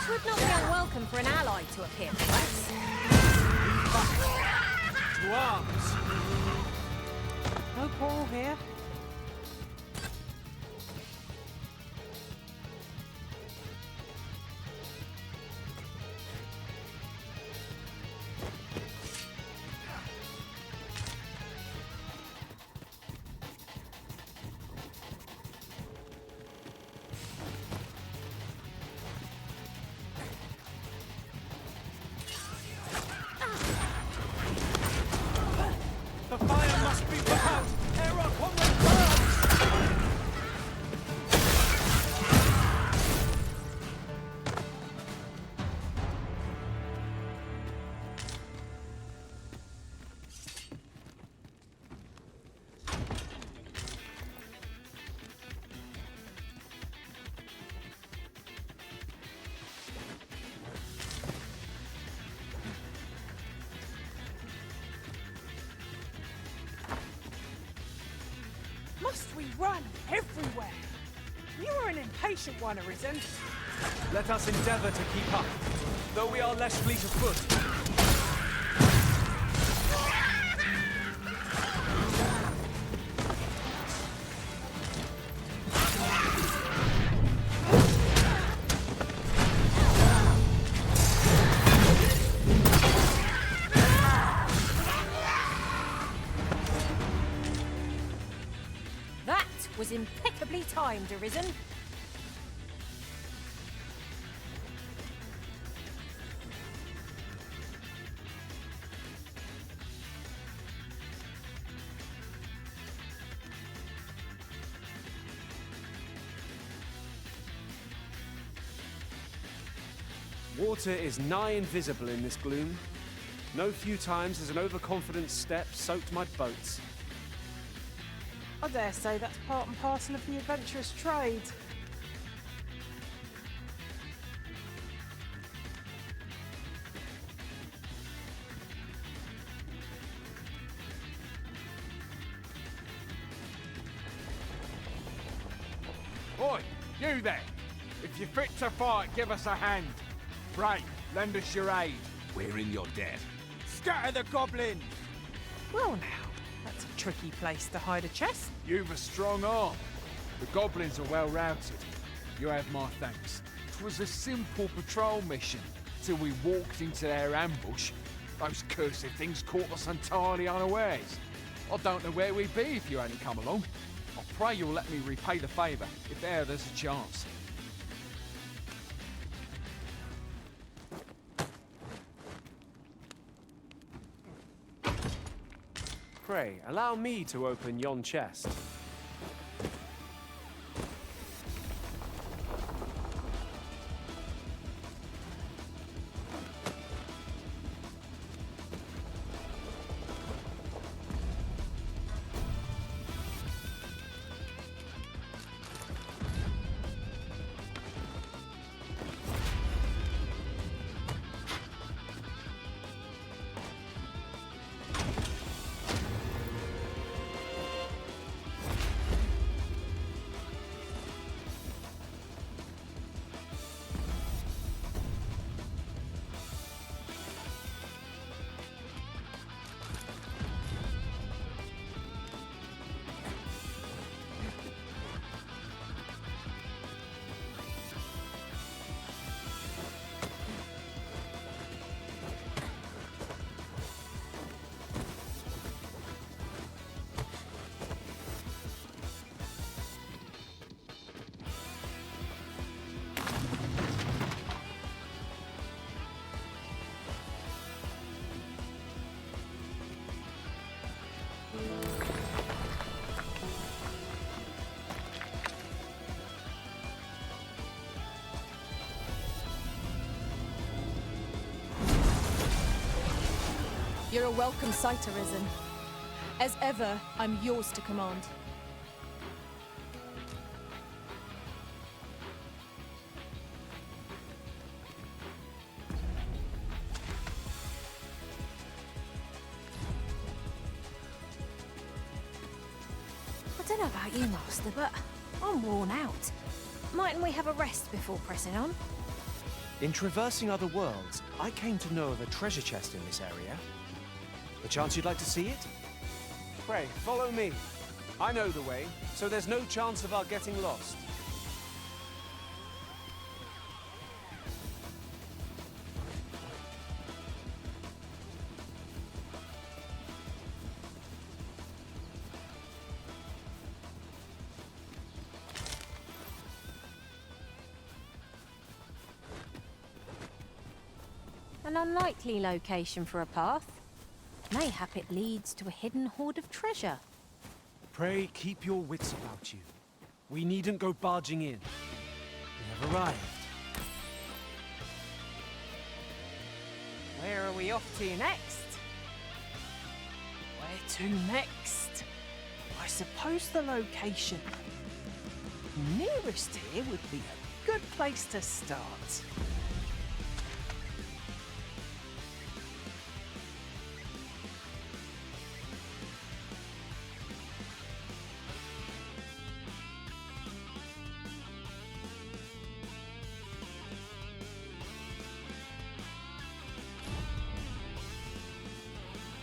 It would not be unwelcome for an ally to appear once. To arms! No quarrel here. The fire must be put out! Ere our comrade burns! Must we run everywhere? You are an impatient one, Arisen. Let us endeavour to keep up, though we are less fleet of foot. That was impeccably timed, Arisen. Water is nigh invisible in this gloom. No few times has an overconfident step soaked my boats. I dare say that's part and parcel of the adventurous trade. Oi, you there! If you're fit to fight, give us a hand. Bray, lend us your aid. We're in your debt. Scatter the goblins! Well now, that's a tricky place to hide a chest. You've a strong arm. The goblins are well routed. You have my thanks. 'Twas a simple patrol mission, till we walked into their ambush. Those cursed things caught us entirely unawares. I don't know where we'd be if you hadn't come along. I pray you'll let me repay the favour, if e'er there's a chance. Pray, allow me to open yon chest. You're a welcome sight, Arisen. As ever, I'm yours to command. I don't know about you, Master, but I'm worn out. Mightn't we have a rest before pressing on? In traversing other worlds, I came to know of a treasure chest in this area. Perchance you'd like to see it? Pray, follow me. I know the way, so there's no chance of our getting lost. An unlikely location for a path. Mayhap it leads to a hidden hoard of treasure. Pray, keep your wits about you. We needn't go barging in. We have arrived. Where are we off to next? Where to next? I suppose the location nearest here would be a good place to start.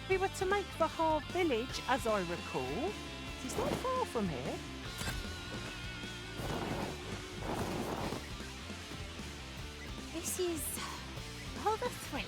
We were to make for Harv Village, as I recall. It's not far from here. This is rather thrilling.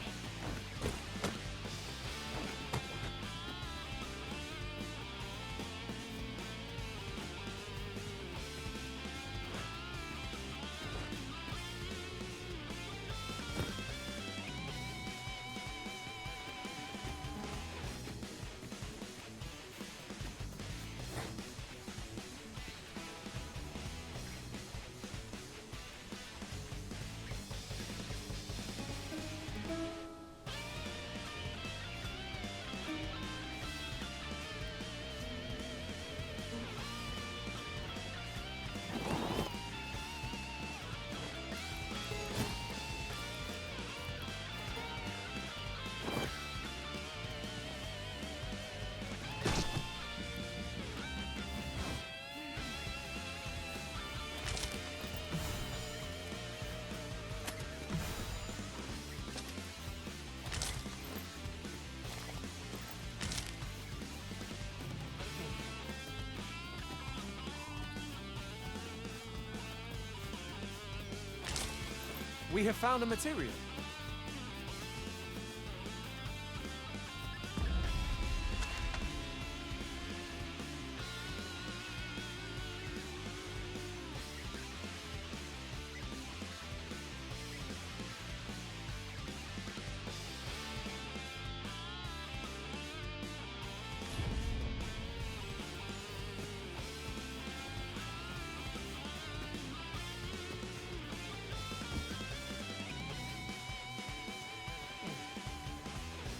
We have found a material.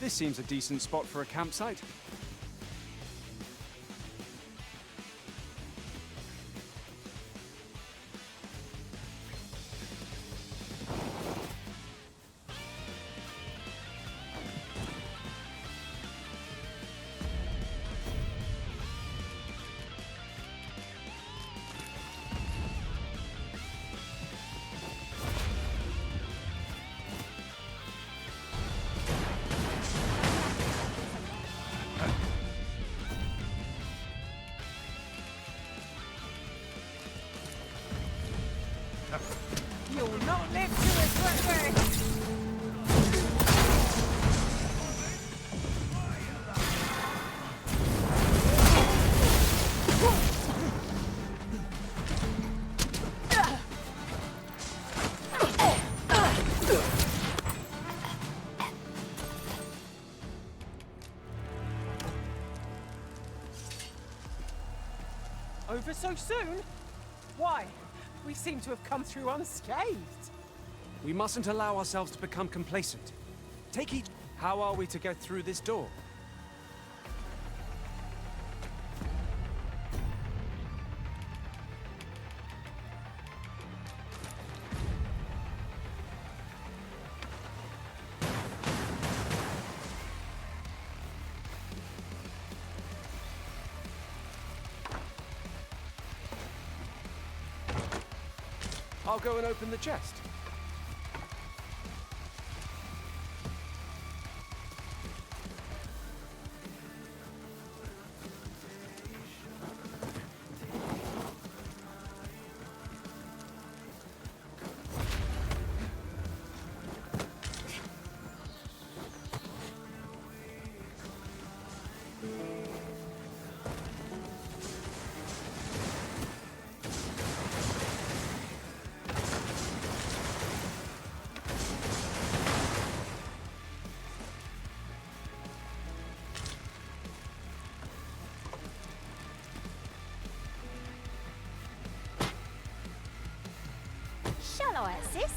This seems a decent spot for a campsite. You'll not live to regret this! Over so soon? Why? We seem to have come through unscathed. We mustn't allow ourselves to become complacent. Take each... How are we to get through this door? I'll go and open the chest. Shall I assist?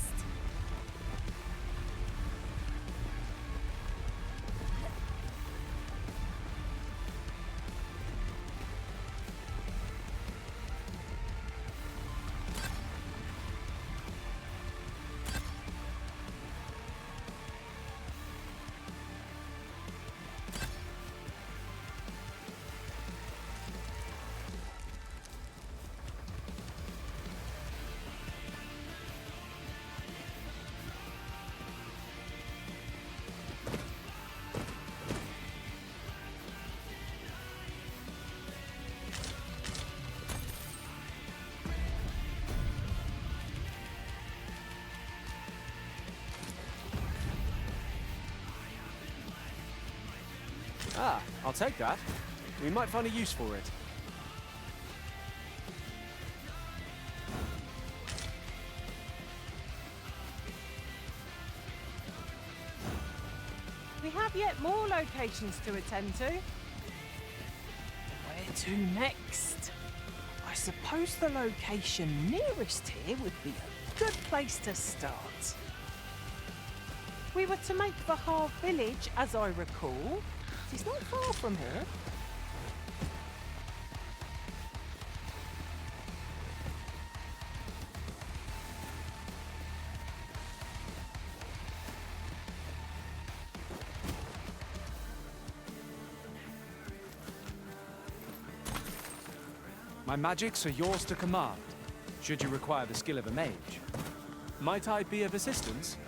Ah, I'll take that. We might find a use for it. We have yet more locations to attend to. Where to next? I suppose the location nearest here would be a good place to start. We were to make for Half Village, as I recall. It's not far from here. My magics are yours to command, should you require the skill of a mage. Might I be of assistance?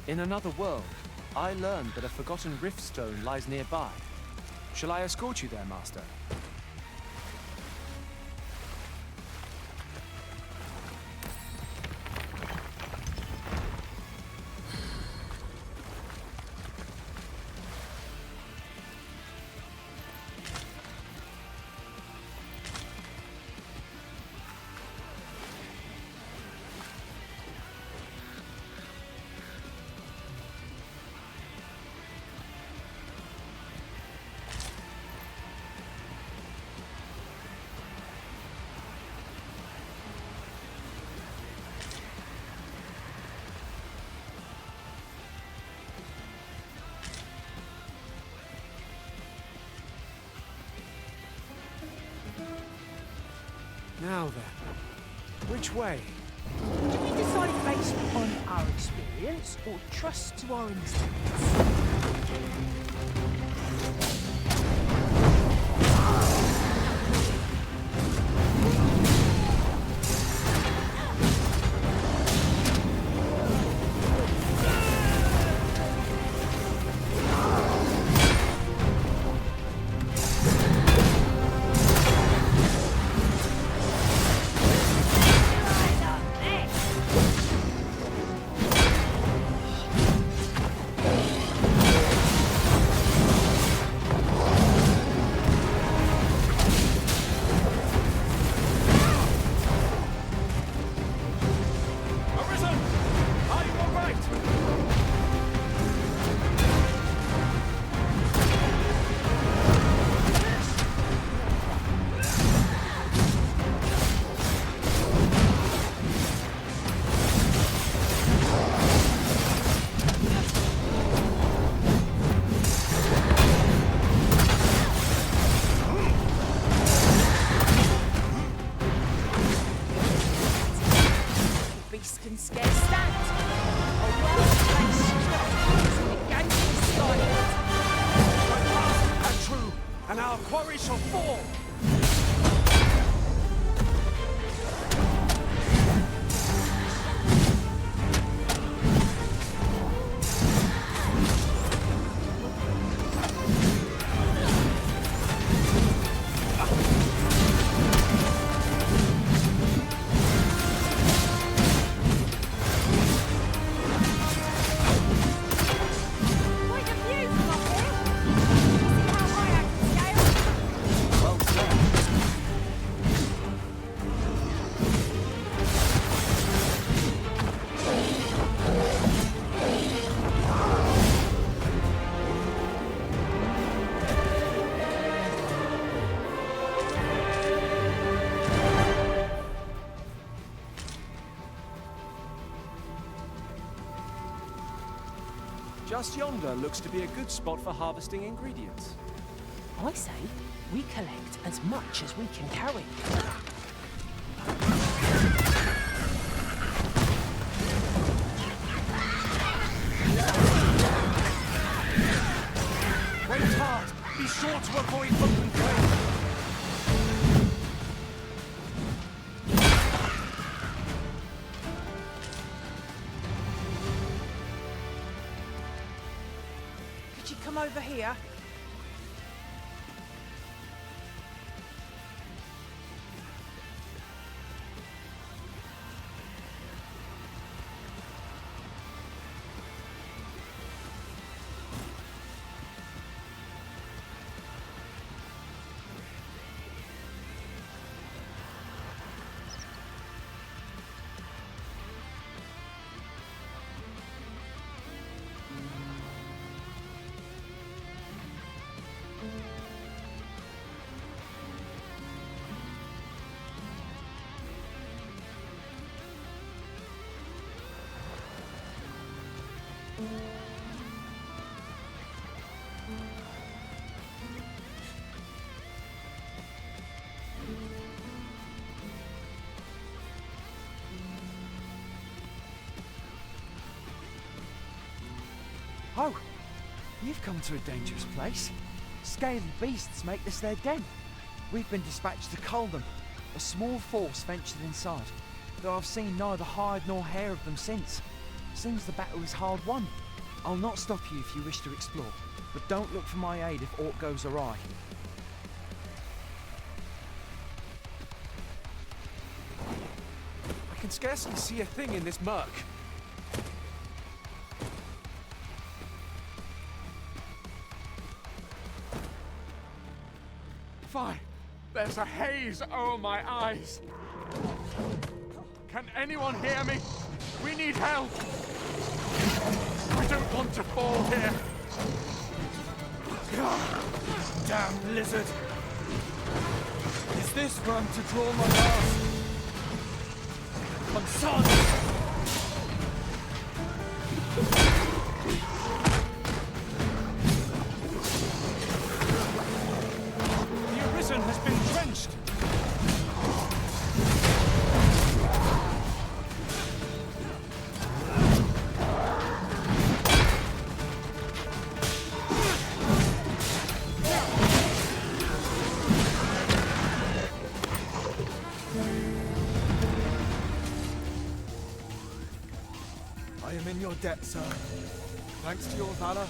In another world, I learned that a forgotten rift stone lies nearby. Shall I escort you there, Master? Now then, which way? Do we decide based on our experience or trust to our instincts? shall fall! Just yonder looks to be a good spot for harvesting ingredients. I say we collect as much as we can carry. Wait hard! Be sure to avoid open flame! Could you come over here? Oh, you've come to a dangerous place. Scaly beasts make this their den. We've been dispatched to cull them. A small force ventured inside, though I've seen neither hide nor hair of them since. Seems the battle is hard won. I'll not stop you if you wish to explore, but don't look for my aid if aught goes awry. I can scarcely see a thing in this murk. Fine. There's a haze over my eyes. Can anyone hear me? We need help. I don't want to fall here. Damn lizard! Is this where I'm to draw my last? Consarn! The Arisen has been drenched! I am in your debt, sir. Thanks to your valor,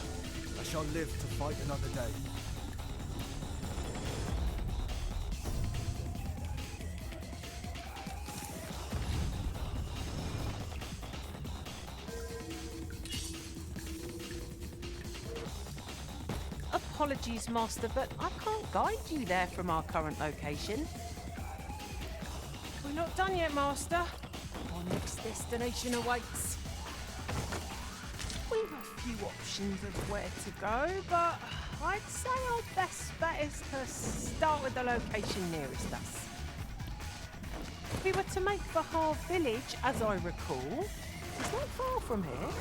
I shall live to fight another day. Apologies, Master, but I can't guide you there from our current location. We're not done yet, Master. Our next destination awaits. We've a few options of where to go, but I'd say our best bet is to start with the location nearest us. If we were to make for Harv Village, as I recall, it's not far from here.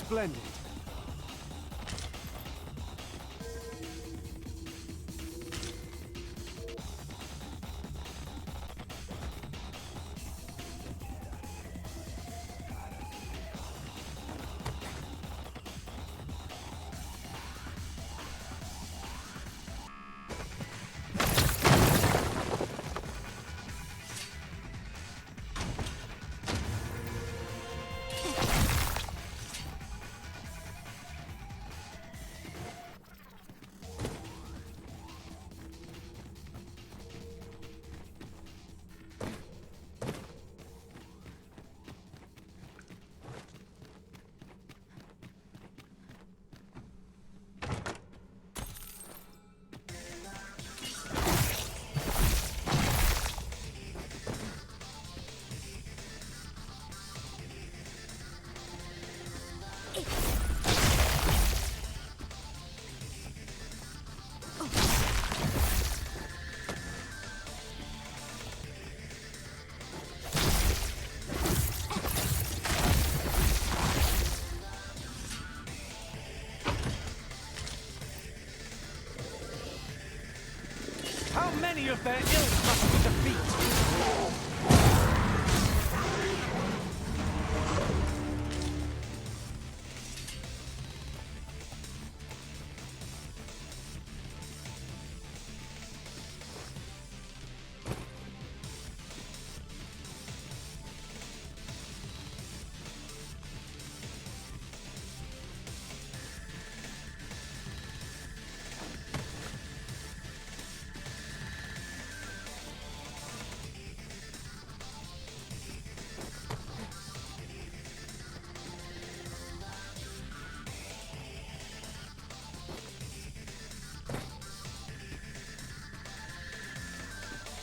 Splendid. How many of their ills must we defeat?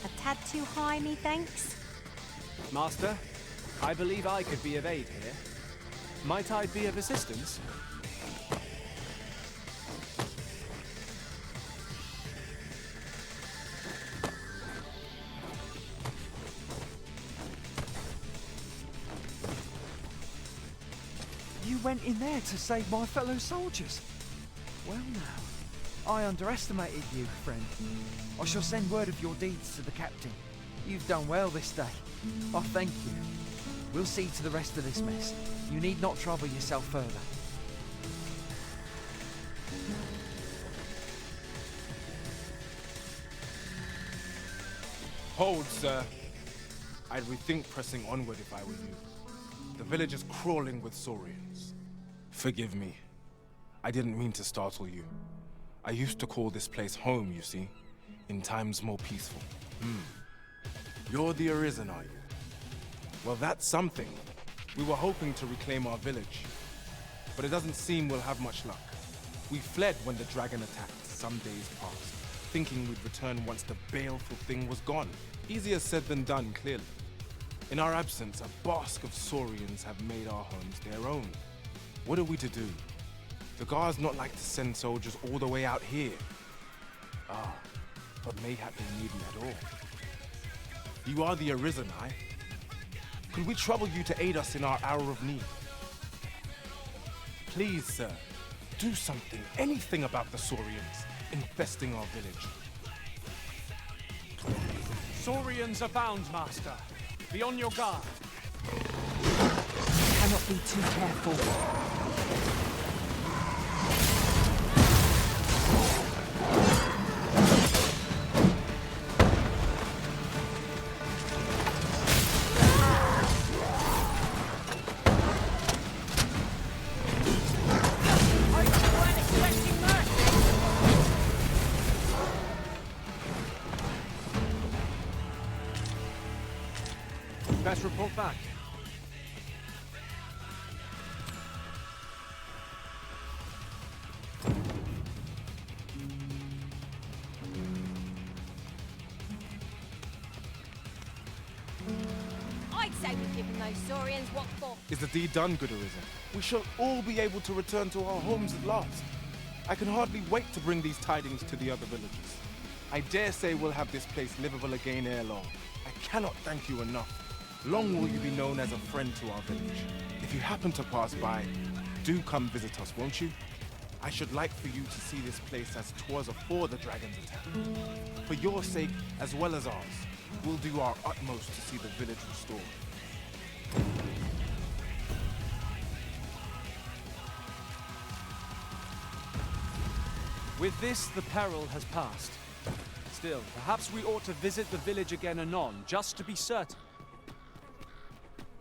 A tad too high, methinks. Master, I believe I could be of aid here. Might I be of assistance? You went in there to save my fellow soldiers. Well now, I underestimated you, friend. I shall send word of your deeds to the captain. You've done well this day. I thank you. We'll see to the rest of this mess. You need not trouble yourself further. Hold, sir. I'd rethink pressing onward if I were you. The village is crawling with saurians. Forgive me. I didn't mean to startle you. I used to call this place home, you see, in times more peaceful. You're the Arisen, are you? Well, that's something. We were hoping to reclaim our village, but it doesn't seem we'll have much luck. We fled when the dragon attacked some days past, thinking we'd return once the baleful thing was gone. Easier said than done, clearly. In our absence, a bask of saurians have made our homes their own. What are we to do? The guards not like to send soldiers all the way out here. Ah, but mayhap they needn't at all. You are the Arisen, aye? Could we trouble you to aid us in our hour of need? Please, sir, do something, anything about the saurians infesting our village. Saurians abound, Master. Be on your guard. Cannot be too careful. Best report back. I'd say we've given those saurians what for. Is the deed done, good Arisen? We shall all be able to return to our homes at last. I can hardly wait to bring these tidings to the other villages. I dare say we'll have this place livable again ere long. I cannot thank you enough. Long will you be known as a friend to our village. If you happen to pass by, Do come visit us, won't you? I should like for you to see this place as 'twas afore the dragon's attack. For your sake, as well as ours, we'll do our utmost to see the village restored. With this, the peril has passed. Still, perhaps we ought to visit the village again anon, just to be certain.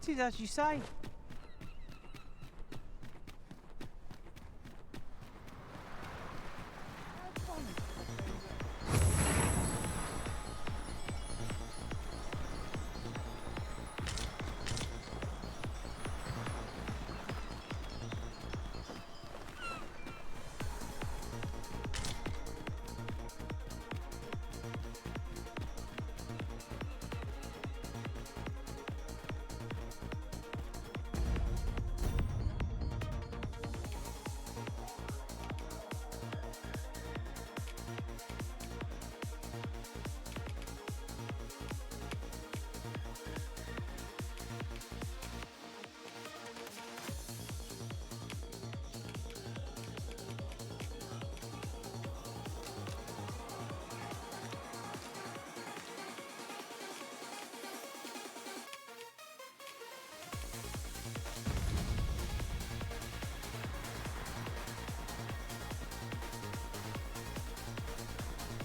It is as you say.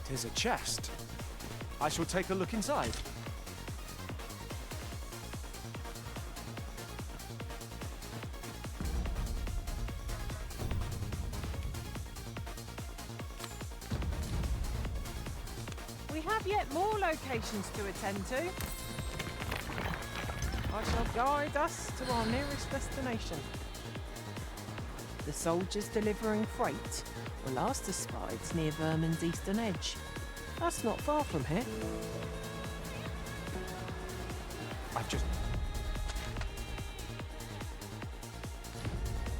Tis a chest. I shall take a look inside. We have yet more locations to attend to. I shall guide us to our nearest destination. The soldiers delivering freight were last espied near Vermin's eastern edge. That's not far from here. I've just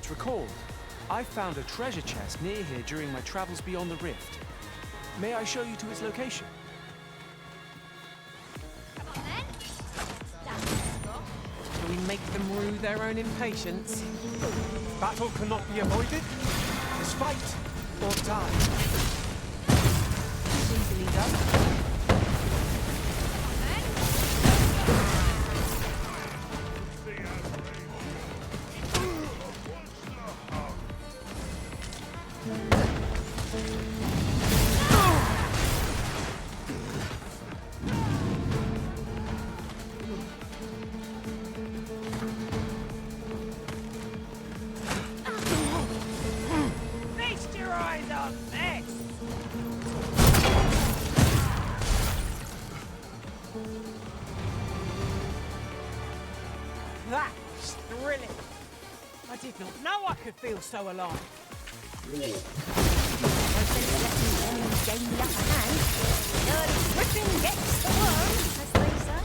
recalled. I found a treasure chest near here during my travels beyond the rift. May I show you to its location? Do we make them rue their own impatience? Battle cannot be avoided. It's fight or die. Easily done. Feast your eyes on this! That was thrilling. I did not know I could feel so alive. Gain the upper hand. Early Griffin gets the worm, as they say.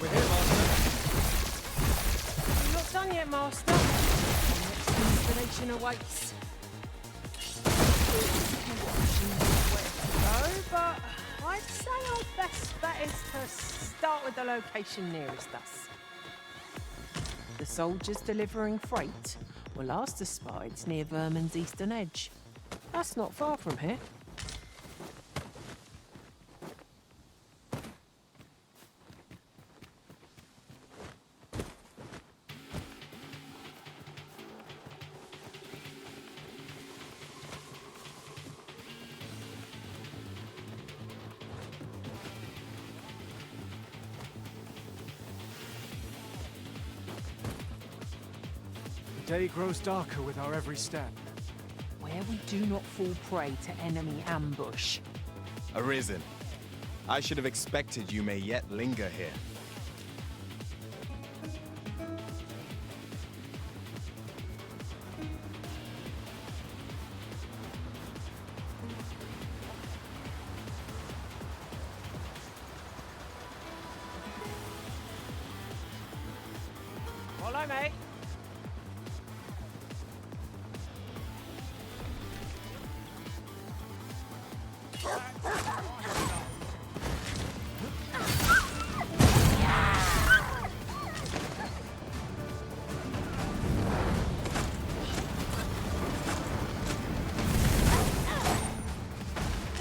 We're not done yet, Master. The next destination awaits. Where to go, but I'd say our best bet is to start with the location nearest us. The soldiers delivering freight were last espied near Vermin's eastern edge. That's not far from here. The day grows darker with our every step. Where we do not fall prey to enemy ambush. Arisen. I should have expected you may yet linger here. Bye, mate.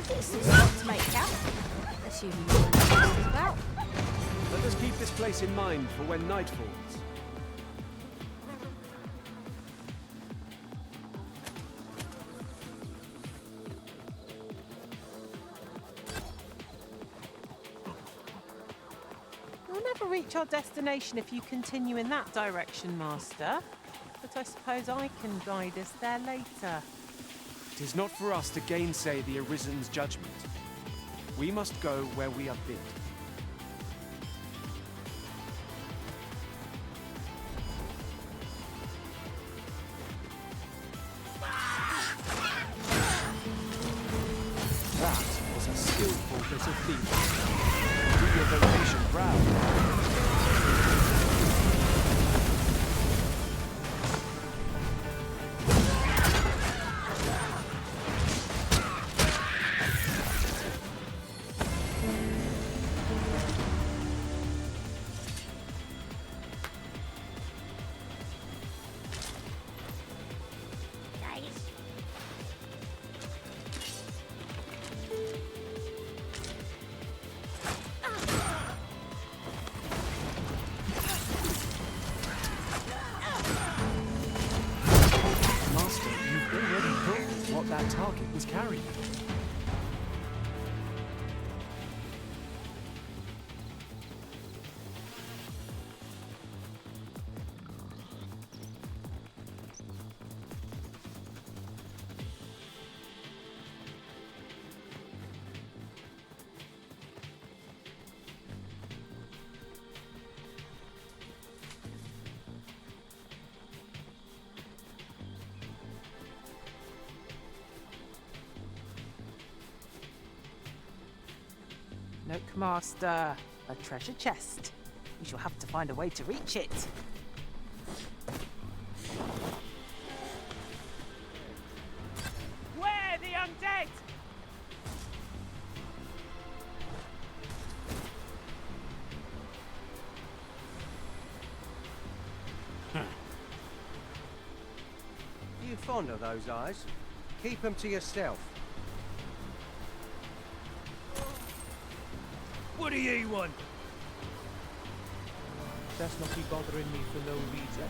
This is not to make out. Assuming you know what it's about. Let us keep this place in mind for when night falls. We'll never reach our destination if you continue in that direction, Master. But I suppose I can guide us there later. It is not for us to gainsay the Arisen's judgment. We must go where we are bid. That was a skillful bit of thievery. Do your vocation proud. Master, you've already proved what that target was carrying. Look, Master, a treasure chest. We shall have to find a way to reach it. Where the undead? You fond of those eyes? Keep them to yourself. What do ye want? Best not be bothering me for no reason.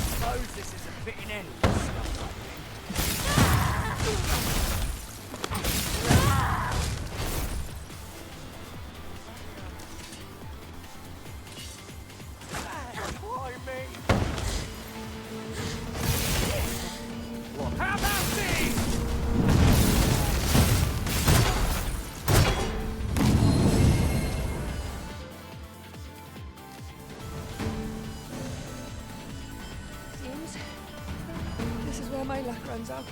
Suppose this is a fitting end. How about these? Seems this is where my luck runs out.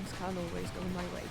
Things can't always go my way.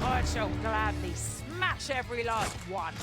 I shall gladly smash every last one.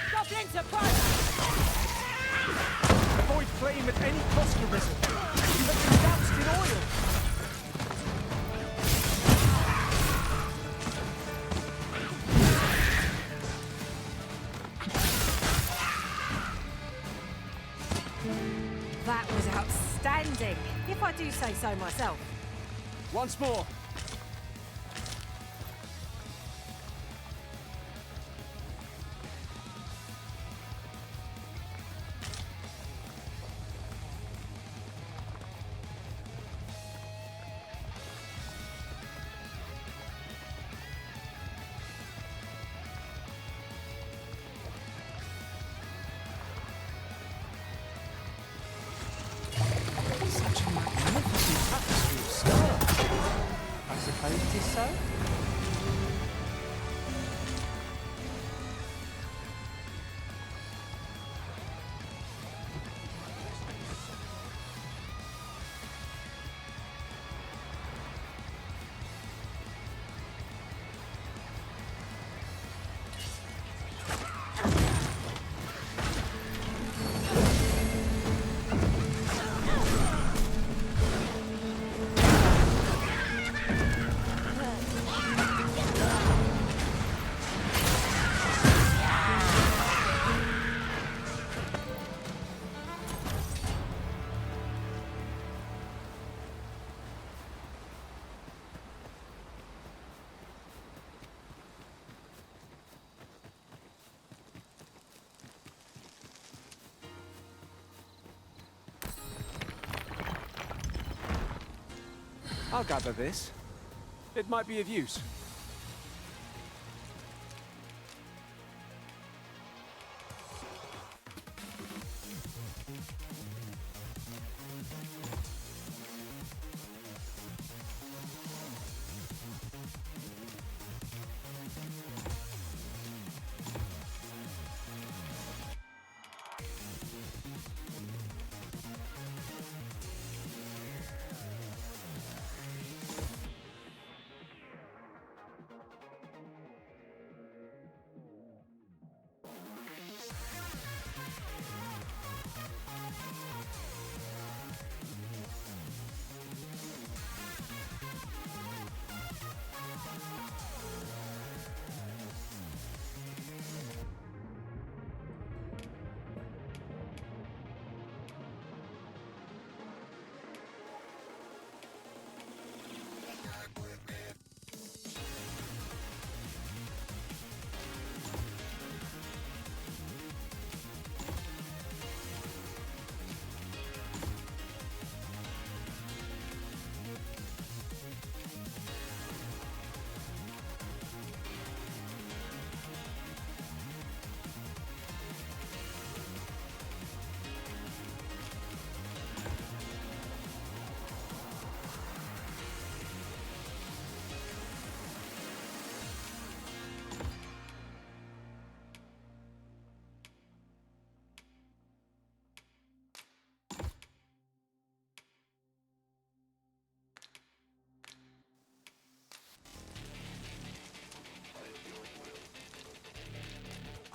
Goblins apart! Avoid flame at any cost, Arisen. You have been doused in oil. That was outstanding, if I do say so myself. Once more. Such a magnificent tapestry of stone. I suppose it is so? I'll gather this. It might be of use.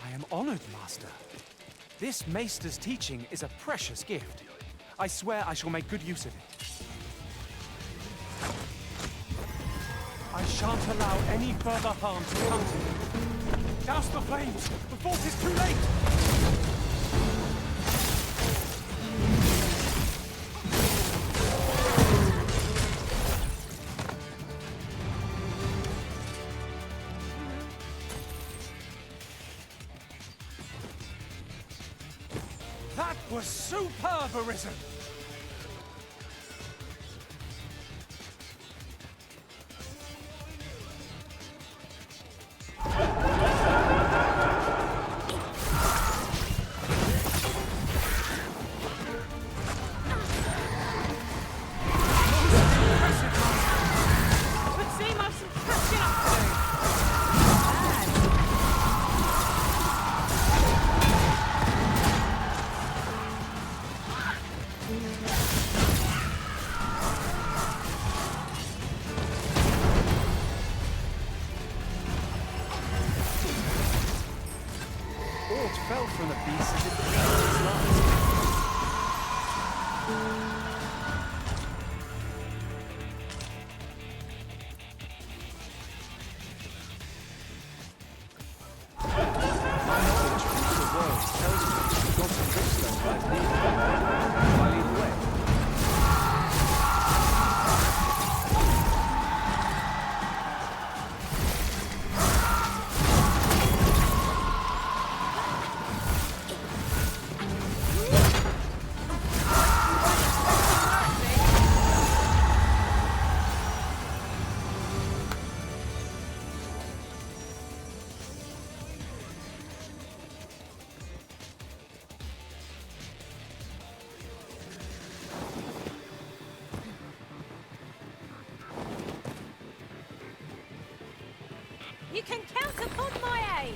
I am honored, Master. This Maester's teaching is a precious gift. I swear I shall make good use of it. I shan't allow any further harm to come to you. Douse the flames before 'tis too late! That was superb, Arisen! Would seem I've some catching up to do. Aught fell from the beast as it began its life. My knowledge of the world tells me the gods of Brixton lies near. I lead the way. You can count upon my aid!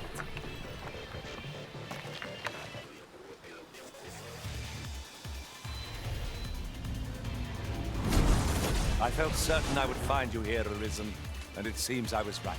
I felt certain I would find you here, Arisen, and it seems I was right.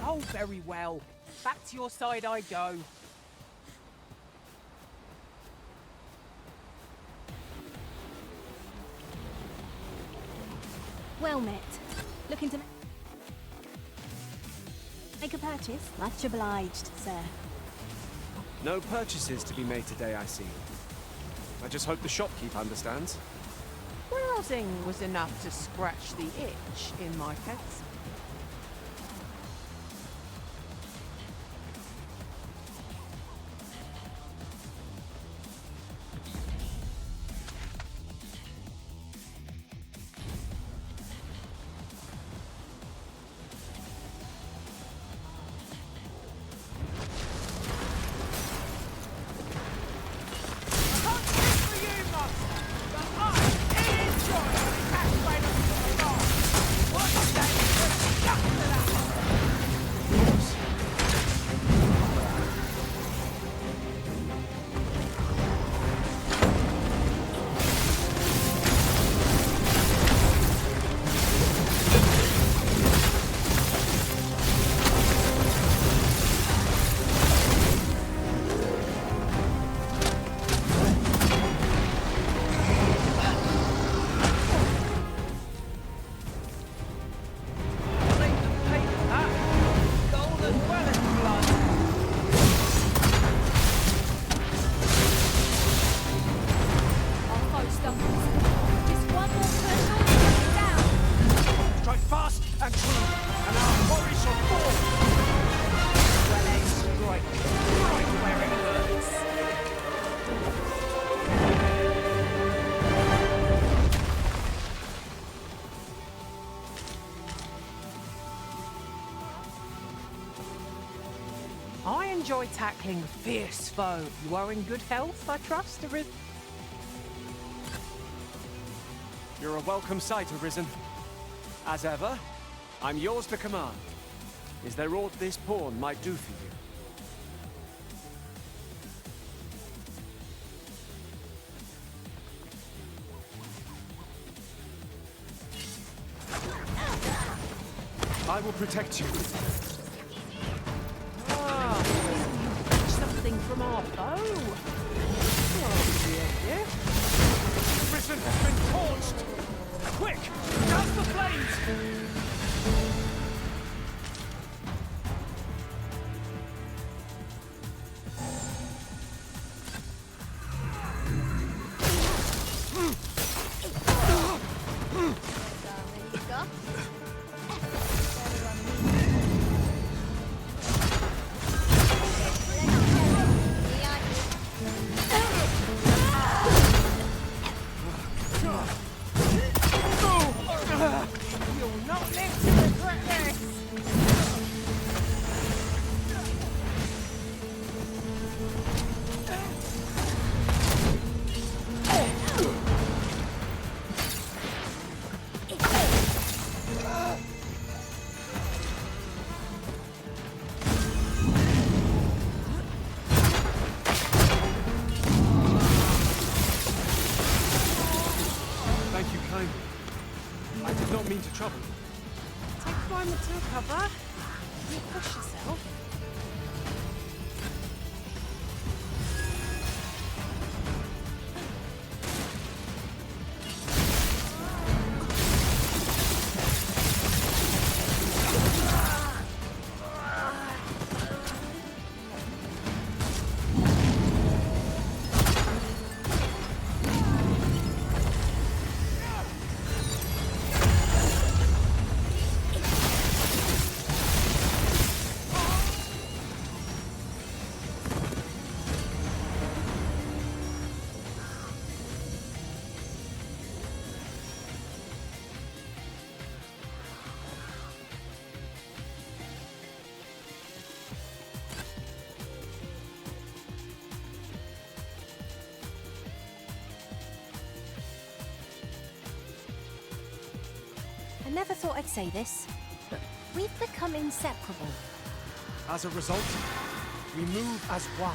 Oh, very well. Back to your side I go. Well met. Looking to make a purchase? Much obliged, sir. No purchases to be made today, I see. I just hope the shopkeep understands. Browsing was enough to scratch the itch in my case. enjoy tackling a fierce foe. You are in good health, I trust, Arisen? You're a welcome sight, Arisen. As ever, I'm yours to command. Is there aught this pawn might do for you? I will protect you. Ah, you fetched something from our bow. Oh, yeah. Prison has been torched! Quick! Douse the flames! You'll not live to regret this. Thank you kindly. I did not mean to trouble you. Take a moment to recover. You push yourself. I never thought I'd say this, but we've become inseparable. As a result, we move as one.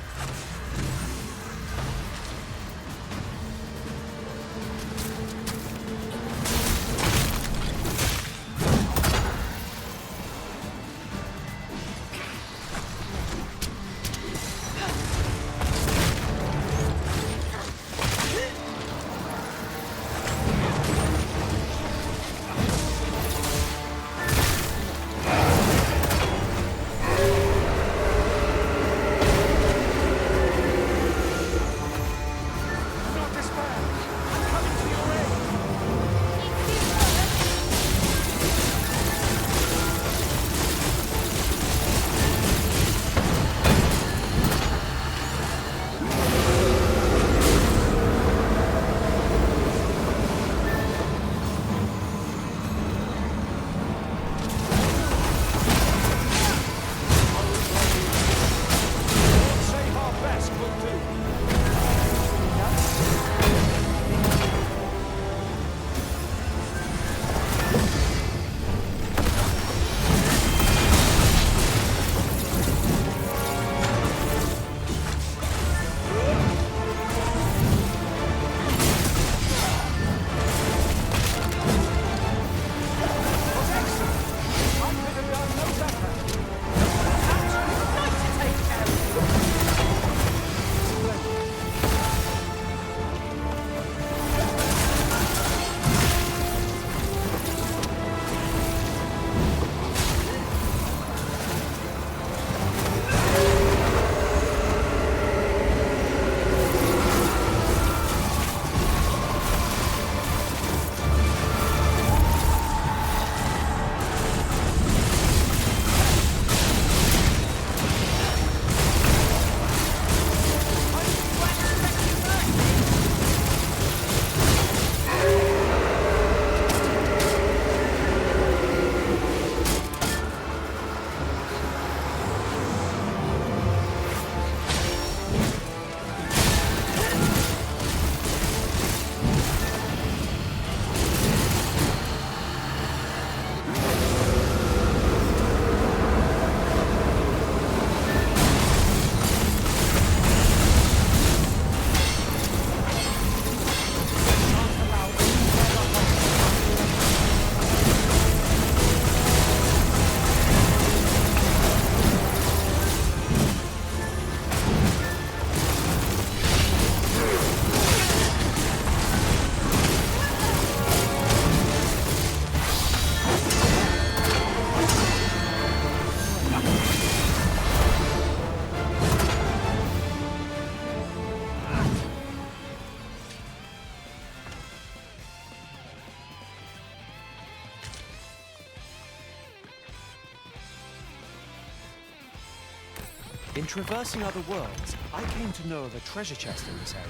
In traversing other worlds, I came to know of a treasure chest in this area.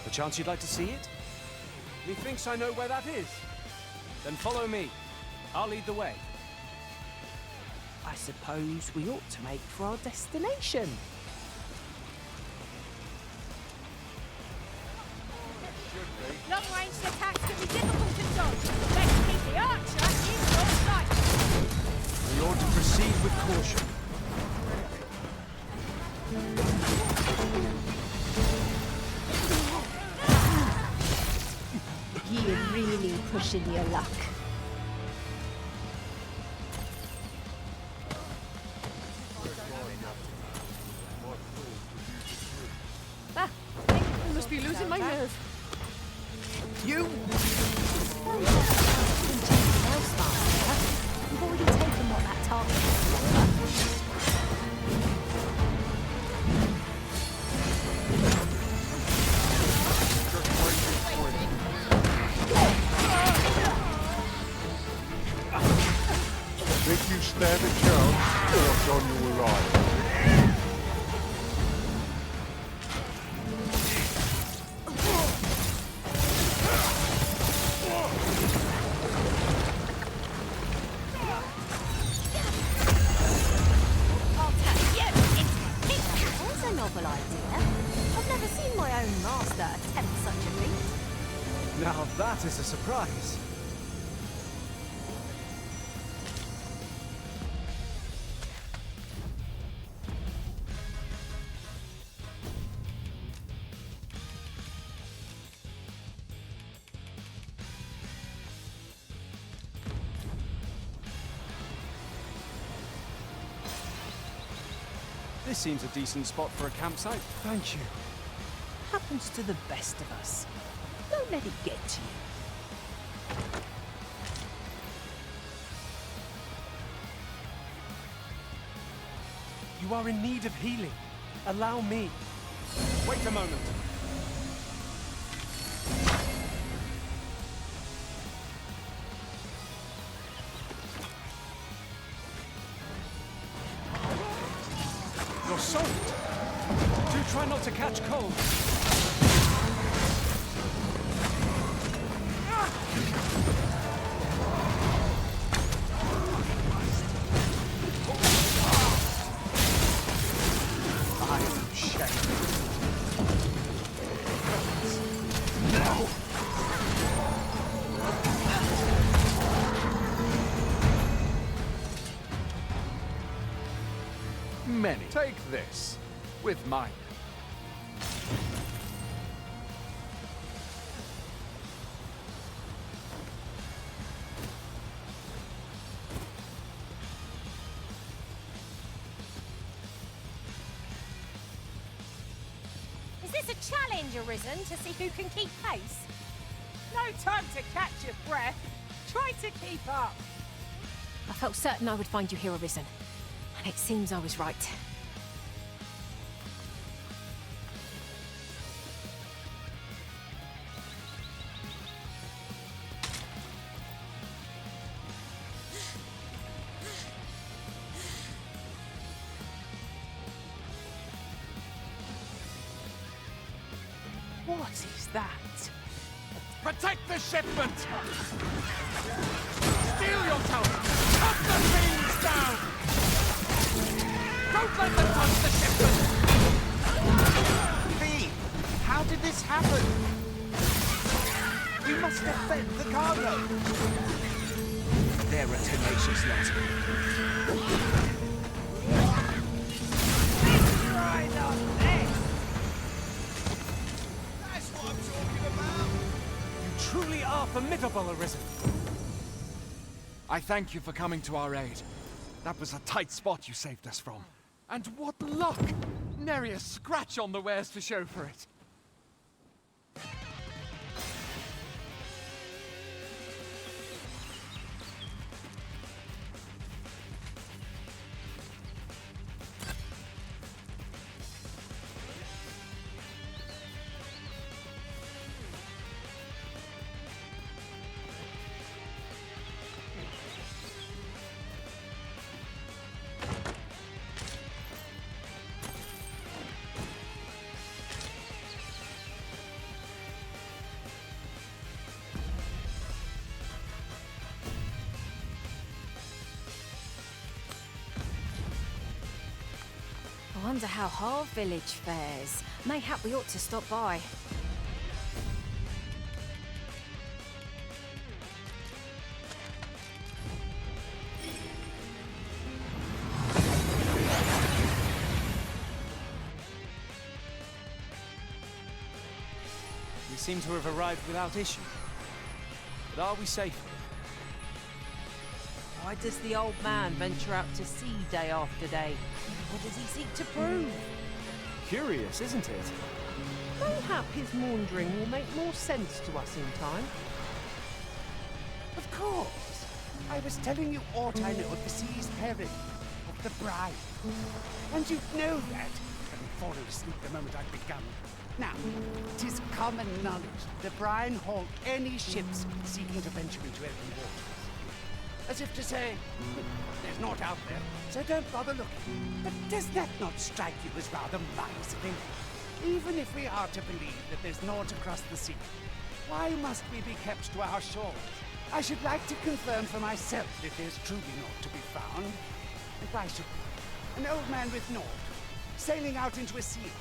Perchance you'd like to see it? Methinks I know where that is. Then follow me. I'll lead the way. I suppose we ought to make for our destination. Long-range attacks can be difficult to dodge. Let's keep the archer in your sight. We ought to proceed with caution. You're really pushing your luck. I must be losing my nerve. You? You've already taken what that target was. Think you stand a chance, or it's on your life? I'll tell you, it's a novel idea. I've never seen my own master attempt such a feat. Now that is a surprise. This seems a decent spot for a campsite. Thank you. Happens to the best of us. Don't let it get to you. You are in need of healing. Allow me. Wait a moment. You're soaked. Do try not to catch cold. I am shamed. No. Many. Take this. With mine. Is this a challenge, Arisen, to see who can keep pace? No time to catch your breath. Try to keep up. I felt certain I would find you here, Arisen. And it seems I was right. What is that? Protect the shipment! Steal your talent! Cut the things down! Don't let them touch the shipment! V, how did this happen? We must defend the cargo. They're a tenacious lot. Right on this. That's what I'm talking about! You truly are formidable, Arisen. I thank you for coming to our aid. That was a tight spot you saved us from. And what luck! Nary a scratch on the wares to show for it. Wonder how Harv Village fares. Mayhap we ought to stop by. We seem to have arrived without issue. But are we safe? Why does the old man venture out to sea day after day? What does he seek to prove? Curious, isn't it? Mayhap his maundering will make more sense to us in time. Of course. I was telling you aught I know of the sea's peril, of the brine. And you know that, having fallen asleep the moment I'd begun. Now, 'tis common knowledge the brine halt any ships seeking to venture into open waters. As if to say, there's naught out there, so don't bother looking. But does that not strike you as rather miserly? Even if we are to believe that there's naught across the sea, why must we be kept to our shores? I should like to confirm for myself if there's truly naught to be found. And why should we? An old man with naught, sailing out into a sea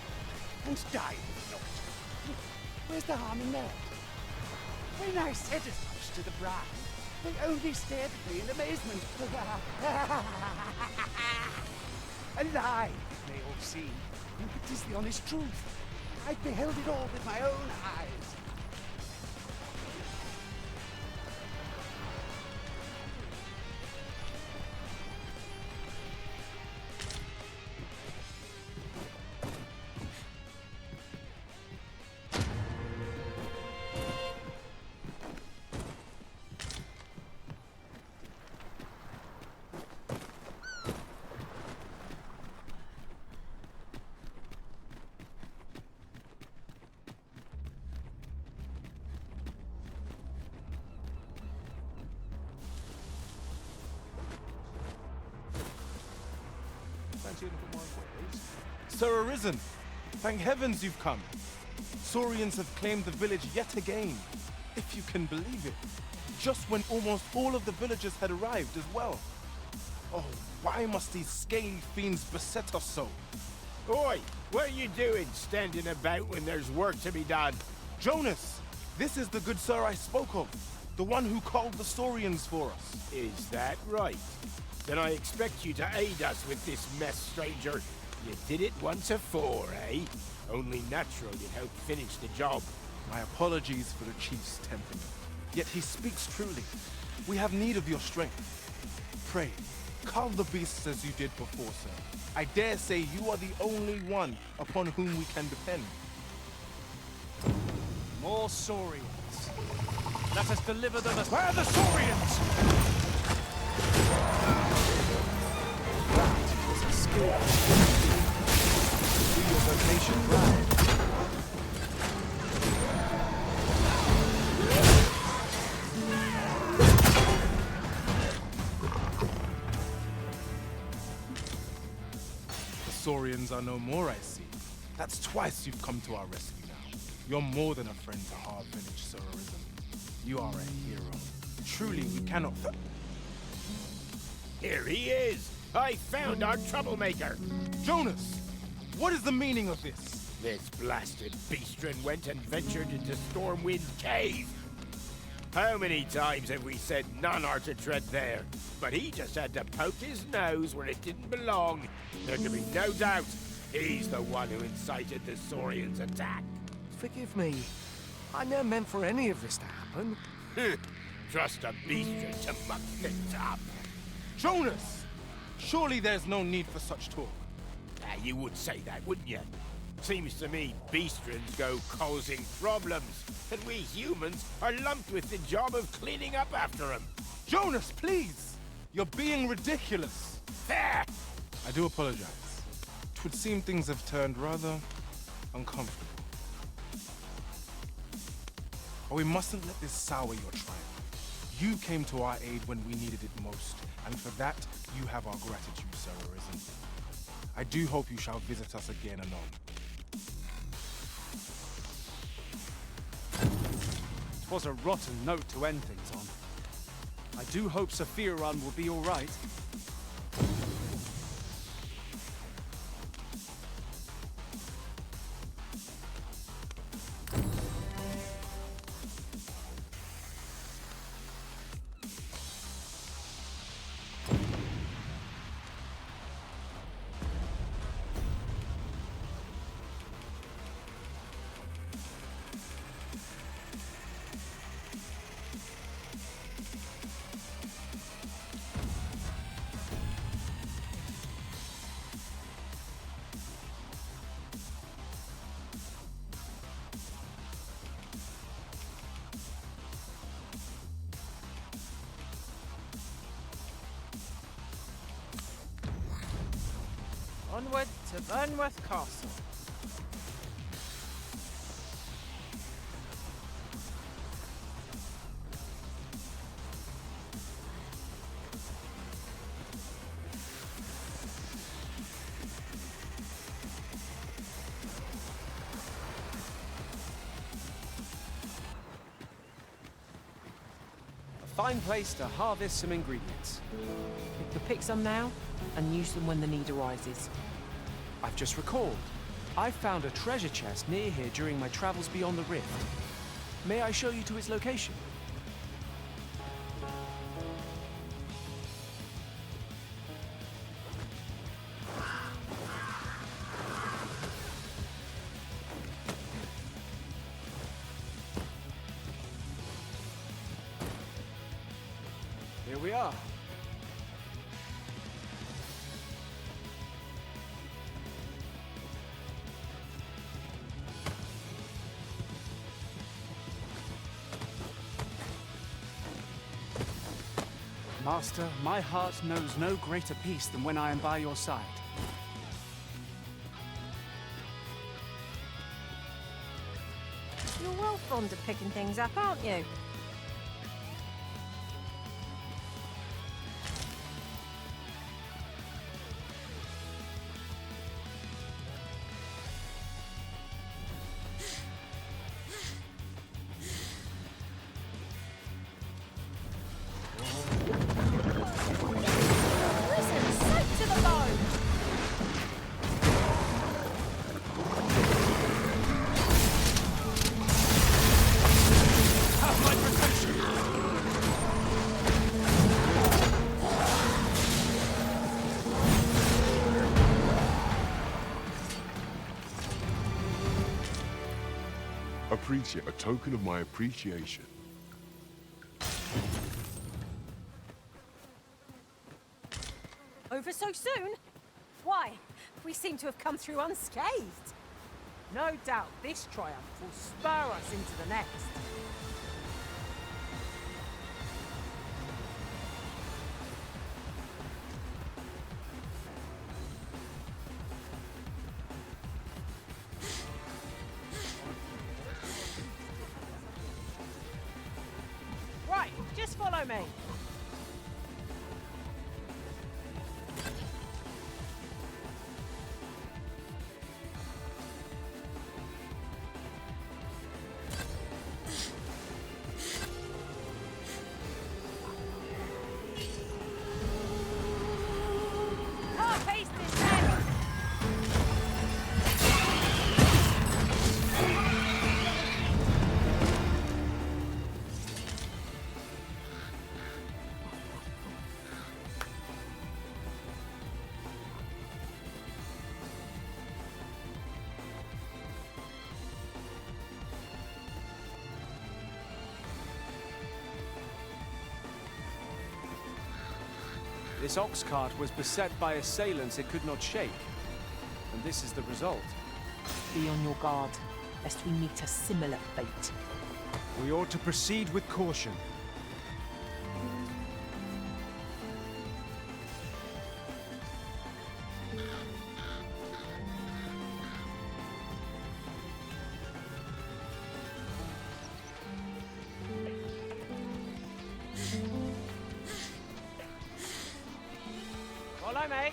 and dying with naught. Where's the harm in that? When I said as much to the bride, they only stared at me in amazement. A lie, it may all seem, but 'tis the honest truth. I beheld it all with my own eyes. Sir Arisen, thank heavens you've come. Saurians have claimed the village yet again, if you can believe it. Just when almost all of the villagers had arrived as well. Oh, why must these scaly fiends beset us so? Oi, what are you doing standing about when there's work to be done? Jonas, this is the good sir I spoke of, the one who called the Saurians for us. Is that right? Then I expect you to aid us with this mess, stranger. You did it once afore, eh? Only natural you'd help finish the job. My apologies for the chief's temperament. Yet he speaks truly. We have need of your strength. Pray, calm the beasts as you did before, sir. I dare say you are the only one upon whom we can depend. More Saurians. Let us deliver them as... Where are the Saurians? That is a skill. Do your vocation right. The Saurians are no more, I see. That's twice you've come to our rescue now. You're more than a friend to Harv Village, Sir Arisen. You are a hero. Truly, we cannot... Here he is! I found our troublemaker! Jonas! What is the meaning of this? This blasted beastren went and ventured into Stormwind Cave. How many times have we said none are to tread there? But he just had to poke his nose where it didn't belong. There can be no doubt he's the one who incited the Saurians' attack. Forgive me. I never meant for any of this to happen. Trust a beastren to muck things up. Jonas! Surely there's no need for such talk. You would say that, wouldn't you? Seems to me beastrons go causing problems, and we humans are lumped with the job of cleaning up after them. Jonas, please! You're being ridiculous. There! I do apologize. 'Twould seem things have turned rather uncomfortable. But we mustn't let this sour your triumph. You came to our aid when we needed it most, and for that, you have our gratitude, Sir Arisen. I do hope you shall visit us again anon. It was a rotten note to end things on. I do hope Sephiron will be all right. onward to Vernworth Castle. Fine place to harvest some ingredients. We could pick some now and use them when the need arises. I've just recalled. I found a treasure chest near here during my travels beyond the rift. May I show you to its location? Here we are. Master, my heart knows no greater peace than when I am by your side. You're well fond of picking things up, aren't you? Listen, soak to the bone! Have my protection! A token of my appreciation. Over so soon? Why? We seem to have come through unscathed. No doubt this triumph will spur us into the next. Right, just follow me. Half-haste this head! This ox cart was beset by assailants it could not shake. And this is the result. Be on your guard, lest we meet a similar fate. We ought to proceed with caution. Follow me.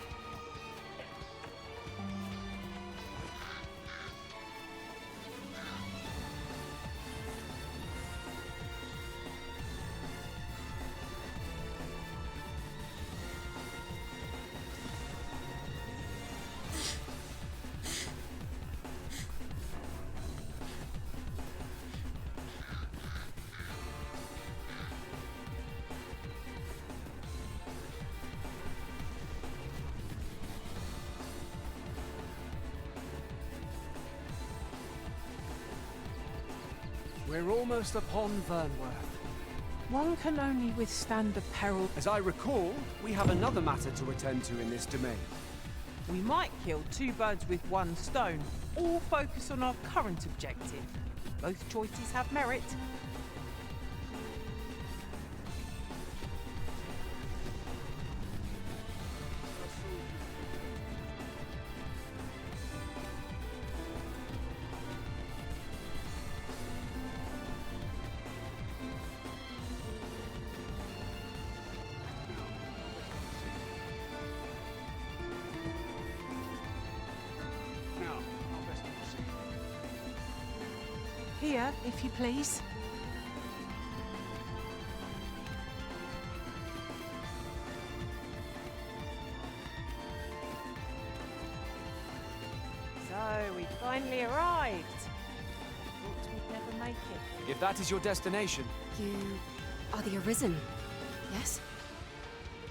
We're almost upon Vernworth. One can only withstand the peril. As I recall, we have another matter to attend to in this domain. We might kill two birds with one stone, or focus on our current objective. Both choices have merit. Here, if you please. So, we finally arrived. Thought we'd never make it. If that is your destination... You are the Arisen, yes?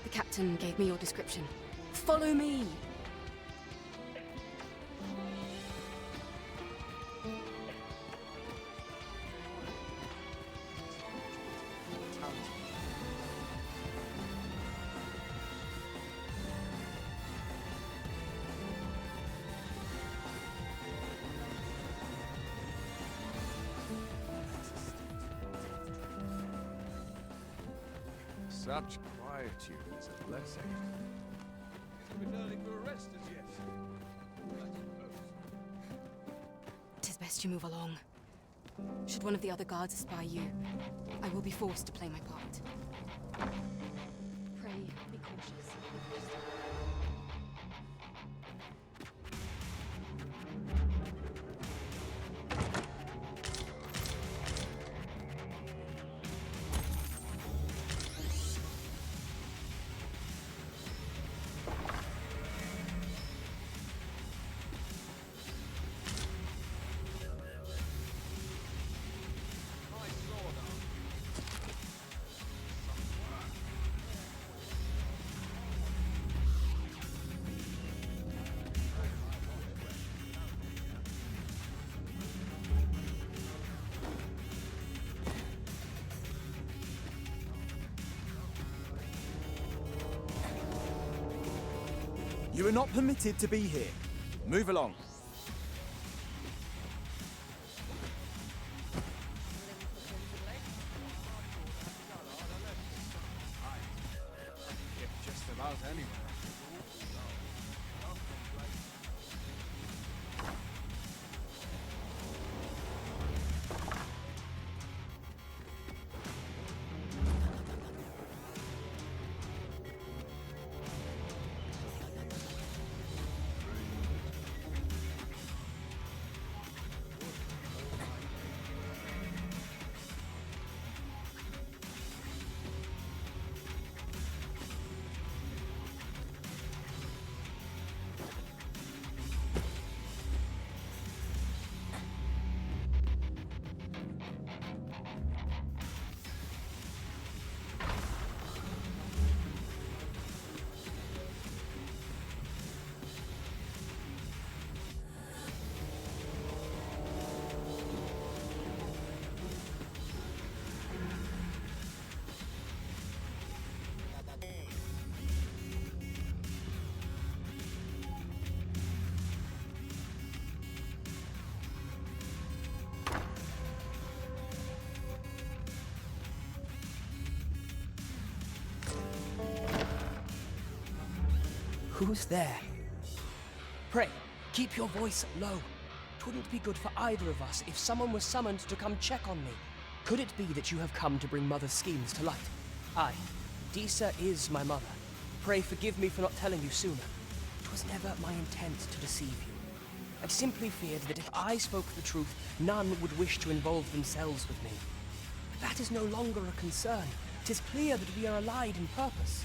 The captain gave me your description. Follow me! Such quietude is a blessing. It's been early for a rest as yet. Tis best you move along. Should one of the other guards espy you, I will be forced to play my part. Pray, be cautious. You are not permitted to be here. Move along. Just about anywhere. Who's there? Pray, keep your voice low. Twouldn't be good for either of us if someone was summoned to come check on me. Could it be that you have come to bring Mother's schemes to light? Aye, Disa is my mother. Pray forgive me for not telling you sooner. It was never my intent to deceive you. I simply feared that if I spoke the truth, none would wish to involve themselves with me. But that is no longer a concern. 'Tis clear that we are allied in purpose.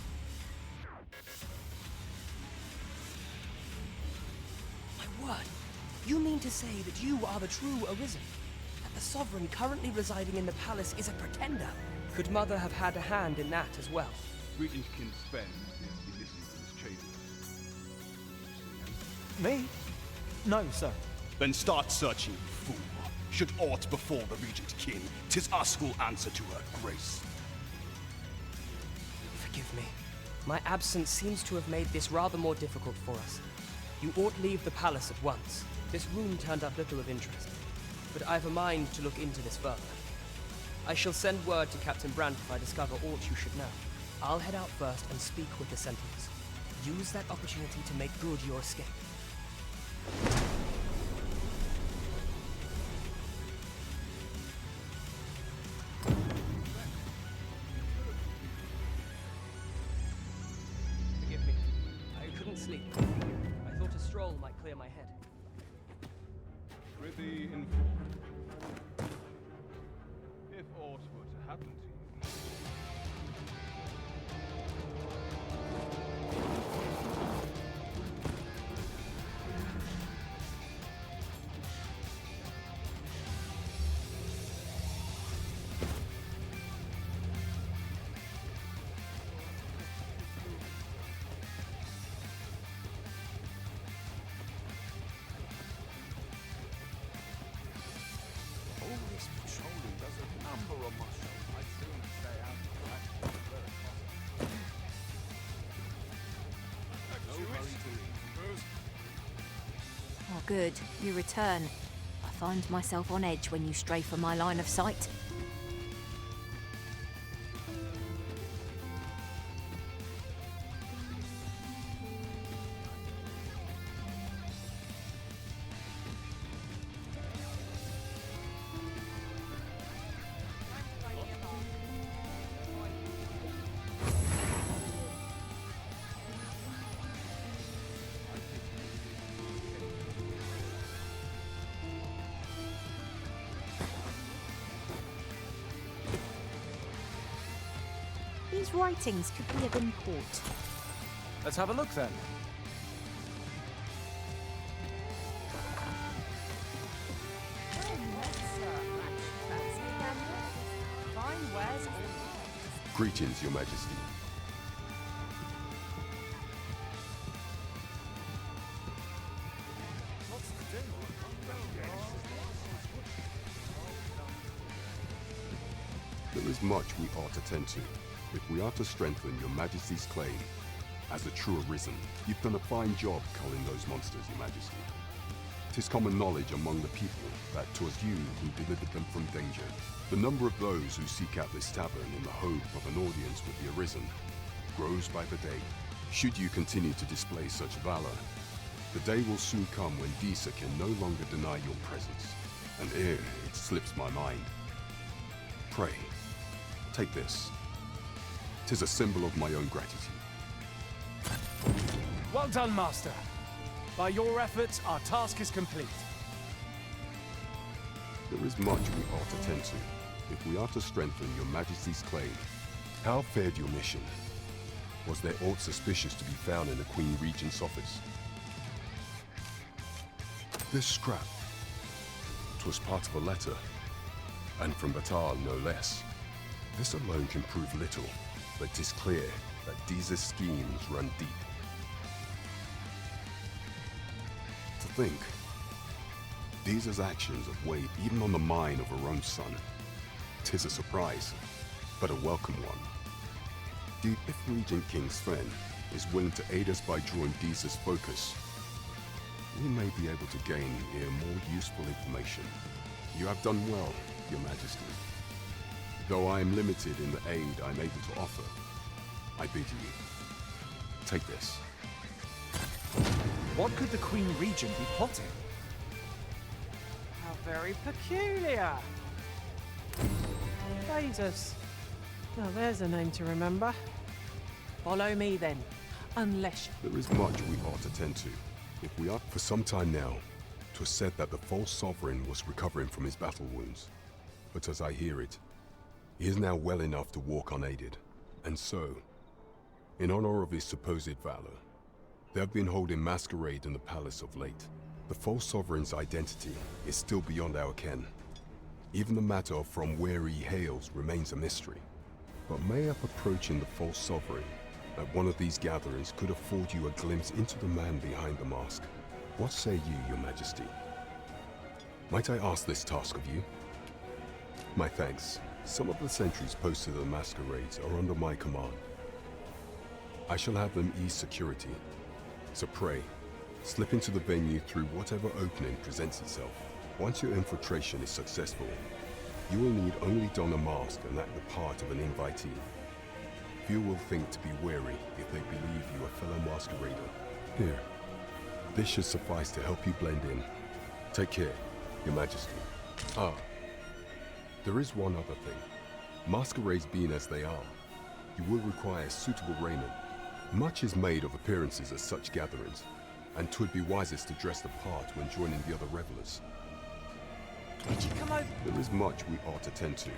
My word, you mean to say that you are the true Arisen? That the Sovereign currently residing in the palace is a pretender? Could Mother have had a hand in that as well? Greetings, King Sven. Is listening to this chamber. Me? No, sir. Then start searching, fool. Should aught befall the Regent Kin, 'tis us who'll answer to her grace. Forgive me. My absence seems to have made this rather more difficult for us. You ought leave the palace at once. This room turned up little of interest, but I've a mind to look into this further. I shall send word to Captain Brandt if I discover aught you should know. I'll head out first and speak with the Sentinels. Use that opportunity to make good your escape. Forgive me. I couldn't sleep. I thought a stroll might clear my head. Prithee inform. happened to you? All this patrolling does a number on my show. I'd sooner stay out of that. No hurry to leave. Oh, good. You return. I find myself on edge when you stray from my line of sight. These writings could be of import. Let's have a look then. Fine wares. Greetings, Your Majesty. There is much we ought to tend to, if we are to strengthen Your Majesty's claim. As a true Arisen, you've done a fine job culling those monsters, Your Majesty. 'Tis common knowledge among the people that 'twas you who delivered them from danger. The number of those who seek out this tavern in the hope of an audience with the Arisen grows by the day. Should you continue to display such valor, the day will soon come when Disa can no longer deny your presence. And ere it slips my mind, pray, take this. 'Tis a symbol of my own gratitude. Well done, Master. By your efforts, our task is complete. There is much we ought to tend to, if we are to strengthen Your Majesty's claim. How fared your mission? Was there aught suspicious to be found in the Queen Regent's office? This scrap. 'Twas part of a letter, and from Batal no less. This alone can prove little, but 'tis clear that Disa's schemes run deep. To think, Disa's actions have weighed even on the mind of her own son. 'Tis a surprise, but a welcome one. Indeed, if Regent King Sven is willing to aid us by drawing Disa's focus, we may be able to gain here more useful information. You have done well, Your Majesty. Though I am limited in the aid I'm able to offer, I bid you, take this. What could the Queen Regent be plotting? How very peculiar. Phaedrus. Now there's a name to remember. Follow me then. Unless There is much we ought to tend to. If we are for some time now, 'twas said that the false sovereign was recovering from his battle wounds. But as I hear it, he is now well enough to walk unaided. And so, in honor of his supposed valor, they have been holding masquerade in the palace of late. The false sovereign's identity is still beyond our ken. Even the matter of from where he hails remains a mystery. But mayhap approaching the false sovereign at one of these gatherings could afford you a glimpse into the man behind the mask. What say you, Your Majesty? Might I ask this task of you? My thanks. Some of the sentries posted at the masquerades are under my command. I shall have them ease security. So pray, slip into the venue through whatever opening presents itself. Once your infiltration is successful, you will need only don a mask and act the part of an invitee. Few will think to be wary if they believe you a fellow masquerader. Here, this should suffice to help you blend in. Take care, Your Majesty. Ah, there is one other thing. Masquerades being as they are, you will require suitable raiment. Much is made of appearances at such gatherings, and 'twould be wisest to dress the part when joining the other revelers. Did you come over? There is much we ought to tend to,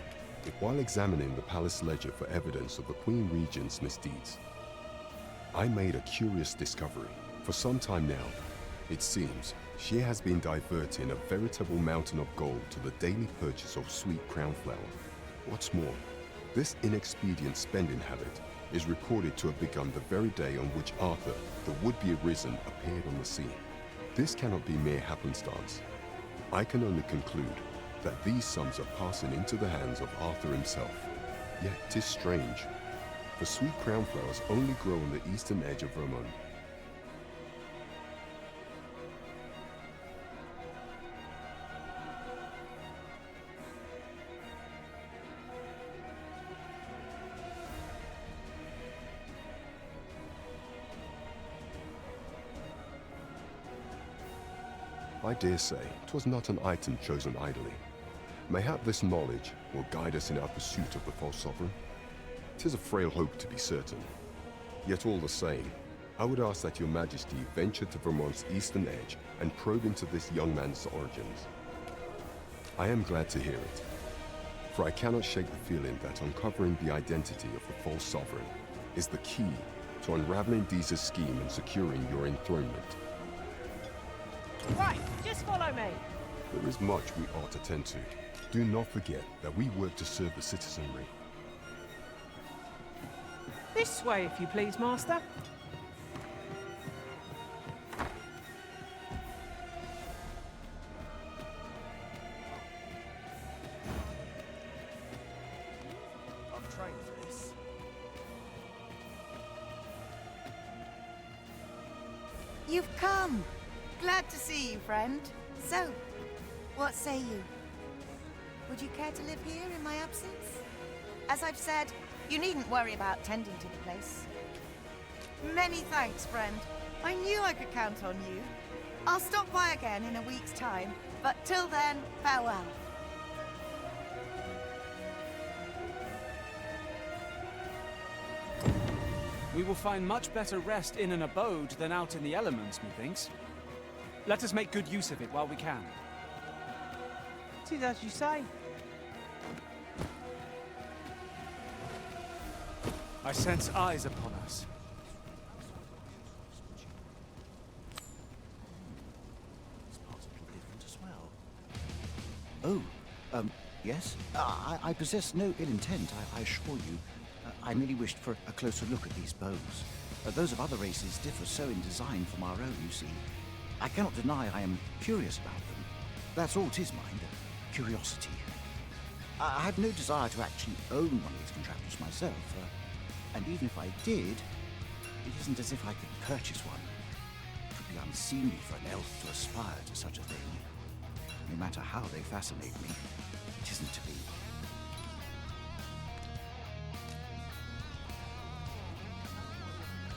while examining the palace ledger for evidence of the Queen Regent's misdeeds, I made a curious discovery. For some time now, it seems she has been diverting a veritable mountain of gold to the daily purchase of sweet crown flower. What's more, this inexpedient spending habit is reported to have begun the very day on which Arthur, the would-be arisen, appeared on the scene. This cannot be mere happenstance. I can only conclude that these sums are passing into the hands of Arthur himself. Yet 'tis strange, for sweet crown flowers only grow on the eastern edge of Vermont. I dare say 'twas not an item chosen idly. Mayhap this knowledge will guide us in our pursuit of the false sovereign. 'Tis a frail hope, to be certain. Yet all the same, I would ask that your majesty venture to Vermont's eastern edge and probe into this young man's origins. I am glad to hear it, for I cannot shake the feeling that uncovering the identity of the false sovereign is the key to unraveling Deeza's scheme and securing your enthronement. Right, just follow me. There is much we ought to tend to. Do not forget that we work to serve the citizenry. This way, if you please, Master. I've trained for this. You've come! Glad to see you, friend. So, what say you? Would you care to live here in my absence? As I've said, you needn't worry about tending to the place. Many thanks, friend. I knew I could count on you. I'll stop by again in a week's time, but till then, farewell. We will find much better rest in an abode than out in the elements, methinks. Let us make good use of it while we can. Tis as you say. I sense eyes upon us. As well. Oh, yes? I possess no ill intent, I assure you. I merely wished for a closer look at these bows. Those of other races differ so in design from our own, you see. I cannot deny I am curious about them. That's all 'tis, mind, curiosity. I have no desire to actually own one of these contraptions myself, and even if I did, it isn't as if I could purchase one. It would be unseemly for an elf to aspire to such a thing. No matter how they fascinate me, it isn't to be.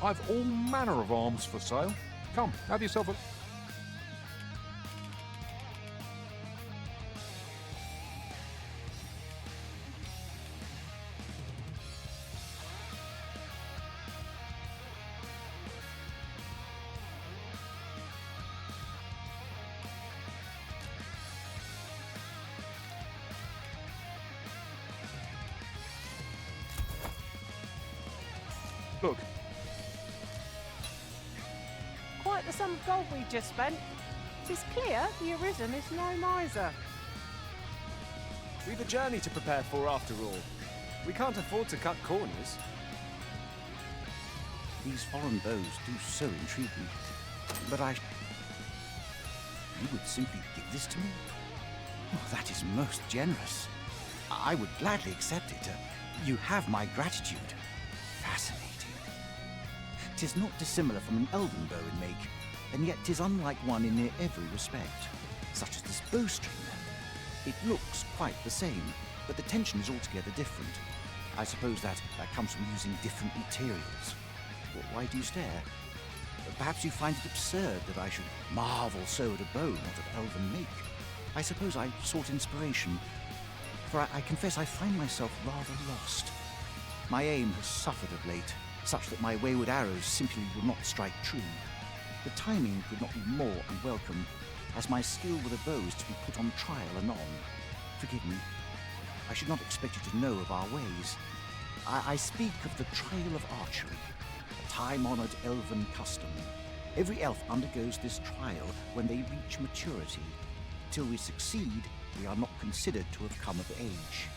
I've all manner of arms for sale. Come, have yourself a... Look. Quite the sum of gold we've just spent. 'Tis clear the Arisen is no miser. We've a journey to prepare for after all. We can't afford to cut corners. These foreign bows do so intrigue me. But You would simply give this to me? Oh, that is most generous. I would gladly accept it. You have my gratitude. Fascinating. 'Tis not dissimilar from an elven bow in make, and yet 'tis unlike one in near every respect, such as this bowstring. It looks quite the same, but the tension is altogether different. I suppose that comes from using different materials. Why do you stare? Perhaps you find it absurd that I should marvel so at a bow not of elven make. I suppose I sought inspiration, for I confess I find myself rather lost. My aim has suffered of late, such that my wayward arrows simply will not strike true. The timing could not be more unwelcome, as my skill with a bow is to be put on trial anon. Forgive me. I should not expect you to know of our ways. I speak of the Trial of Archery, a time-honored elven custom. Every elf undergoes this trial when they reach maturity. Till we succeed, we are not considered to have come of age.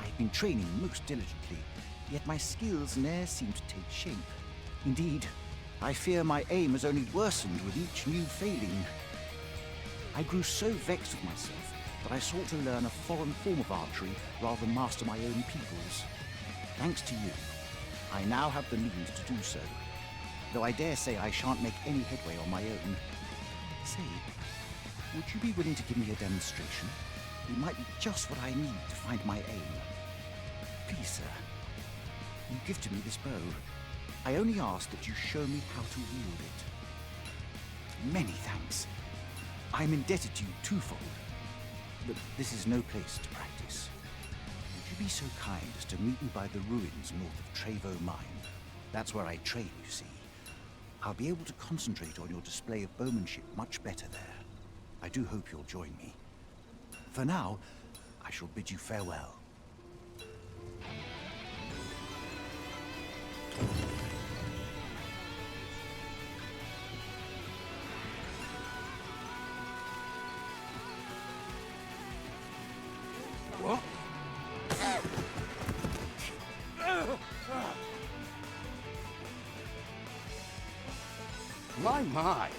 I have been training most diligently, yet my skills ne'er seem to take shape. Indeed, I fear my aim has only worsened with each new failing. I grew so vexed with myself that I sought to learn a foreign form of archery rather than master my own people's. Thanks to you, I now have the means to do so, though I dare say I shan't make any headway on my own. Say, would you be willing to give me a demonstration? It might be just what I need to find my aim. Please, sir, you gifted me this bow. I only ask that you show me how to wield it. Many thanks. I'm indebted to you twofold, but this is no place to practice. Would you be so kind as to meet me by the ruins north of Trevo Mine? That's where I train, you see. I'll be able to concentrate on your display of bowmanship much better there. I do hope you'll join me. For now, I shall bid you farewell. What? My.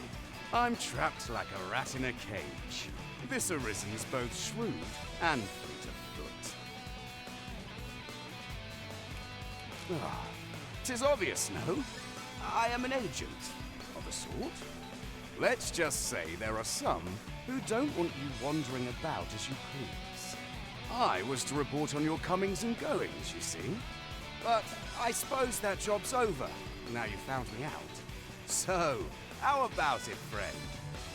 I'm trapped like a rat in a cage. This Arisen's both shrewd and fleet of foot. Ah, 'tis obvious, no? I am an agent, of a sort. Let's just say there are some who don't want you wandering about as you please. I was to report on your comings and goings, you see. But I suppose that job's over, now you found me out. So, how about it, friend?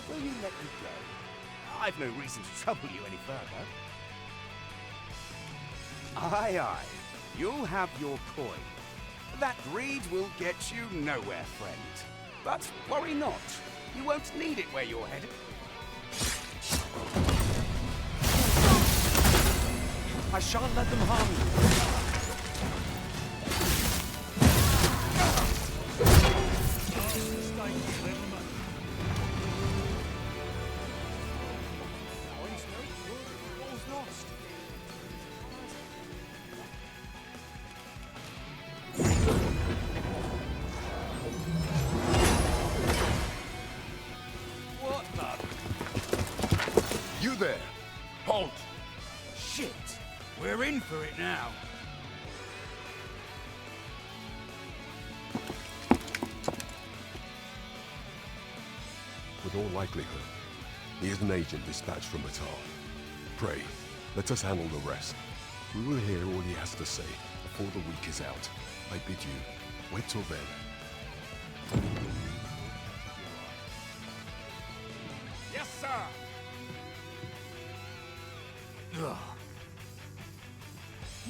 Will you let me go? I've no reason to trouble you any further. Aye. You'll have your coin. That greed will get you nowhere, friend. But worry not. You won't need it where you're headed. I shan't let them harm you. What the? You there! Halt! Shit! We're in for it now. With all likelihood, he is an agent dispatched from Batar. Pray, let us handle the rest. We will hear all he has to say before the week is out. I bid you, wait till then. Yes, sir!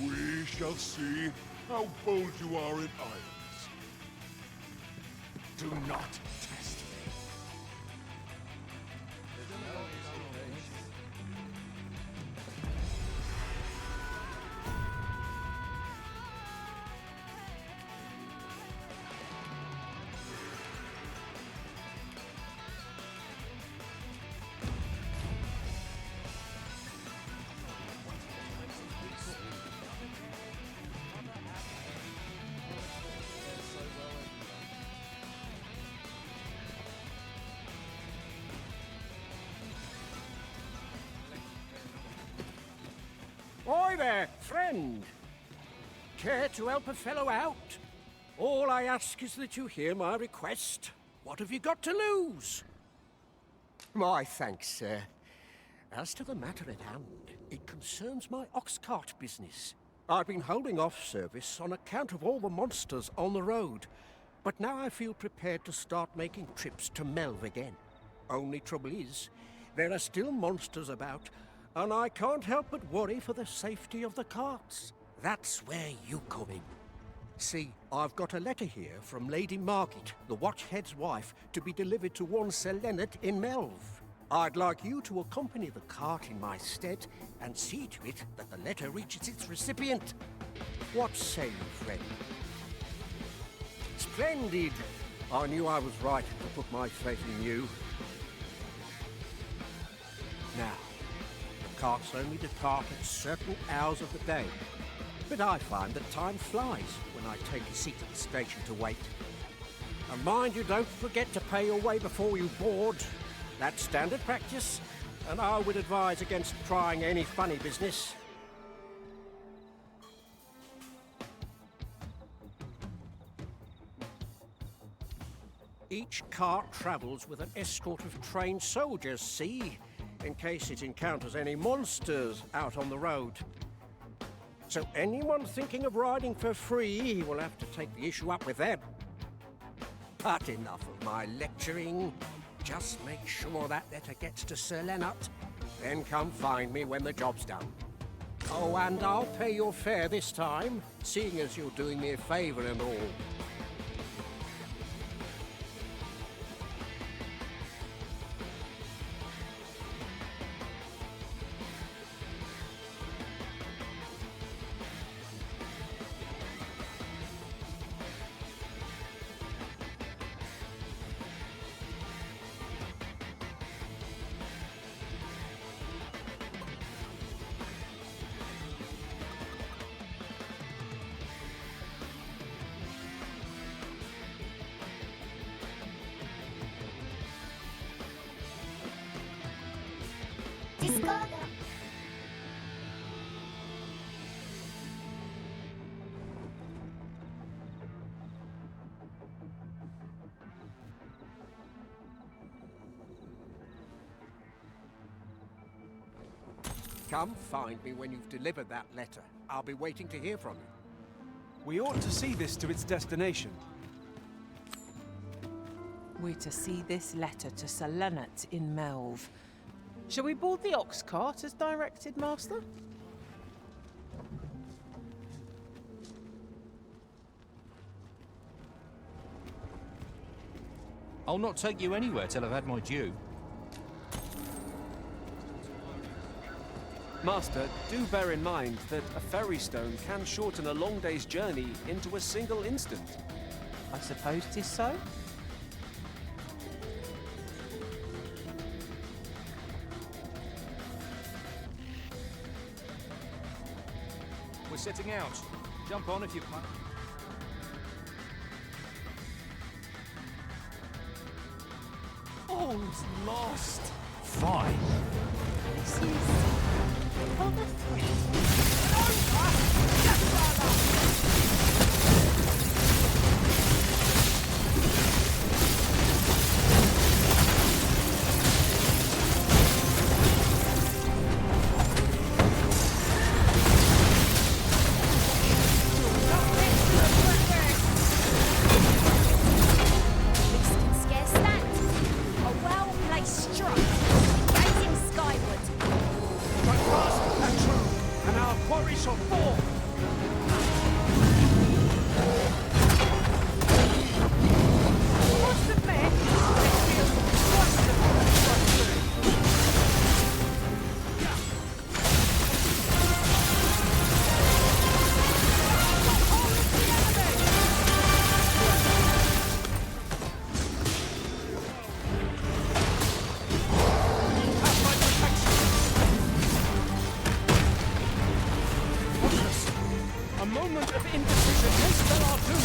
We shall see how bold you are in irons. Do not test me. Oi there, friend. Care to help a fellow out? All I ask is that you hear my request. What have you got to lose? My thanks, sir. As to the matter at hand, it concerns my ox cart business. I've been holding off service on account of all the monsters on the road, but now I feel prepared to start making trips to Melv again. Only trouble is, there are still monsters about, and I can't help but worry for the safety of the carts. That's where you come in. See, I've got a letter here from Lady Margit, the Watchhead's wife, to be delivered to one Sir Leonard in Melv. I'd like you to accompany the cart in my stead and see to it that the letter reaches its recipient. What say you, friend? Splendid! I knew I was right to put my faith in you. Now, the carts only depart at certain hours of the day, but I find that time flies when I take a seat at the station to wait. And mind you don't forget to pay your way before you board. That's standard practice, and I would advise against trying any funny business. Each cart travels with an escort of trained soldiers, see? In case it encounters any monsters out on the road. So anyone thinking of riding for free will have to take the issue up with them. But enough of my lecturing. Just make sure that letter gets to Sir Leonard. Then come find me when the job's done. Oh, and I'll pay your fare this time, seeing as you're doing me a favour and all. Come find me when you've delivered that letter. I'll be waiting to hear from you. We ought to see this to its destination. We're to see this letter to Sir Leonard in Melve. Shall we board the ox cart as directed, Master? I'll not take you anywhere till I've had my due. Master, do bear in mind that a ferry stone can shorten a long day's journey into a single instant. I suppose 'tis so. We're setting out. Jump on if you can. All's lost. Fine. This is of a threat. This can scarce stand. A well-placed strike, gazing skyward. My grasp and true, and our quarry shall fall! What's the man? Let's be a wonderful A moment of indecision may spell our doom.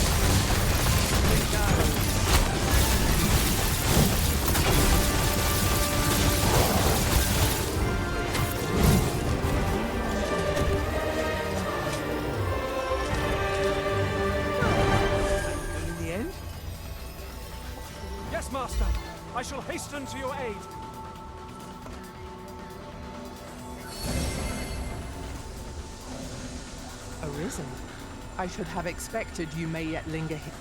Stay down. in the end. Yes, Master. I shall hasten to your aid. Arisen. I should have expected you may yet linger here.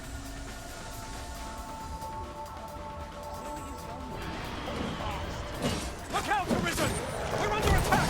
Look out, Arisen! We're under attack!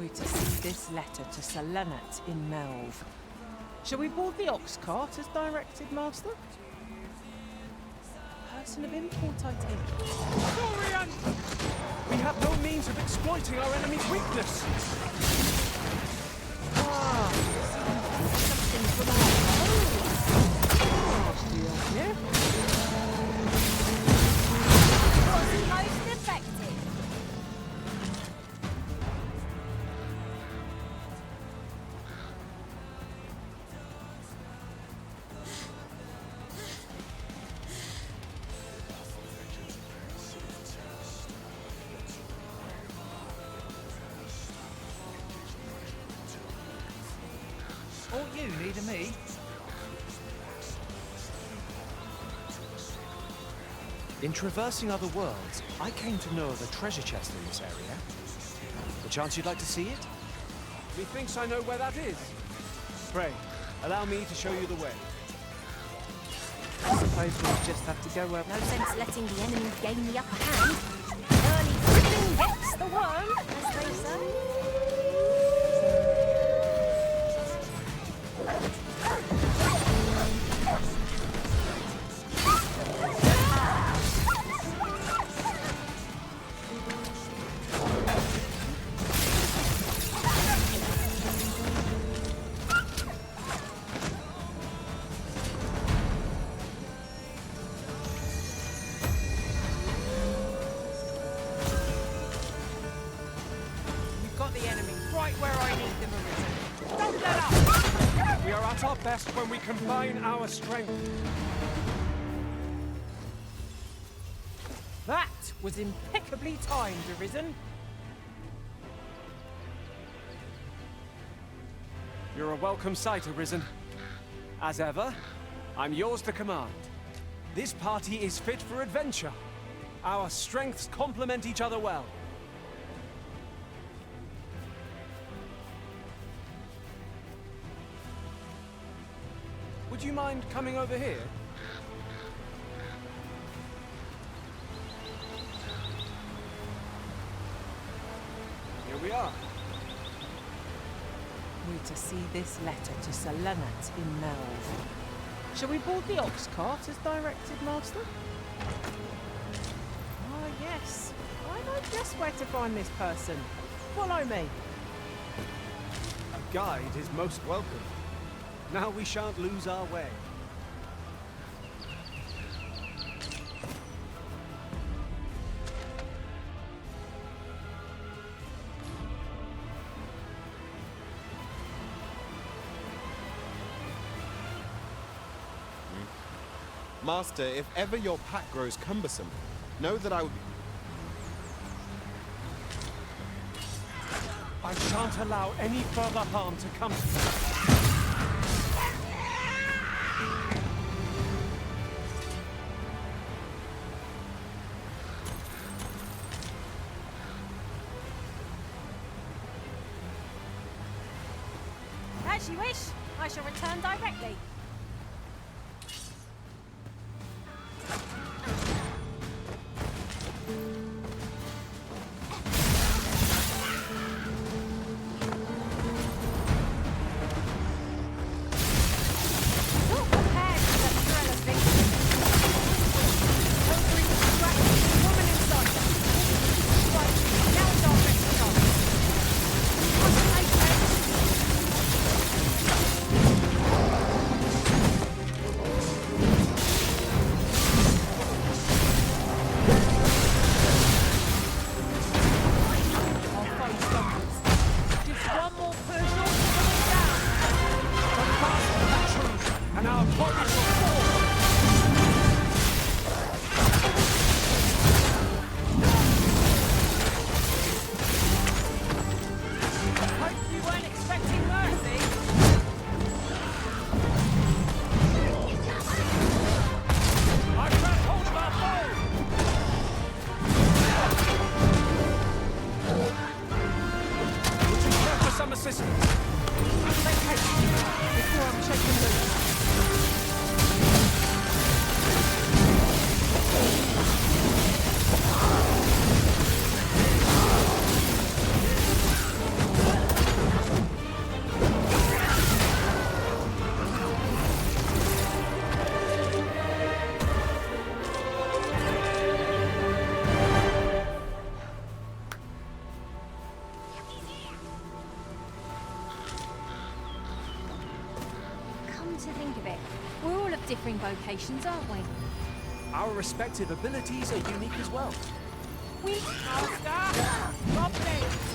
We're to see this letter to Selenet in Melve. Shall we board the ox cart as directed, Master? Person of import, I take it. Dorian! We have no means of exploiting our enemy's weakness. Something from our home. Yeah? Was most effective. All you needing me? In traversing other worlds, I came to know of a treasure chest in this area. The chance you'd like to see it? Methinks I know where that is. Pray, allow me to show you the way. I suppose we'll just have to go where... No sense letting the enemy gain the upper hand. Early dripping gets the worm, as they say. Got the enemy right where I need them, Arisen. Don't let up! We are at our best when we combine our strength. That was impeccably timed, Arisen. You're a welcome sight, Arisen. As ever, I'm yours to command. This party is fit for adventure. Our strengths complement each other well. Would you mind coming over here? Here we are. We're to see this letter to Selenet in Melve. Shall we board the ox cart as directed, Master? Ah, yes. I know just where to find this person. Follow me. A guide is most welcome. Now we shan't lose our way. Master, if ever your pack grows cumbersome, know that I would be... I shan't allow any further harm to come to you. As you wish. I shall return directly. to think of it, we're all of differing vocations, aren't we? Our respective abilities are unique as well. We master goblins.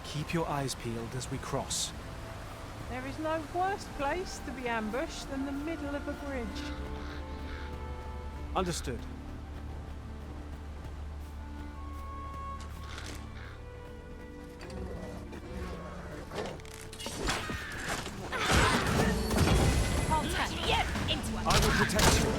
Keep your eyes peeled as we cross. There is no worse place to be ambushed than the middle of a bridge. Understood. I will protect you.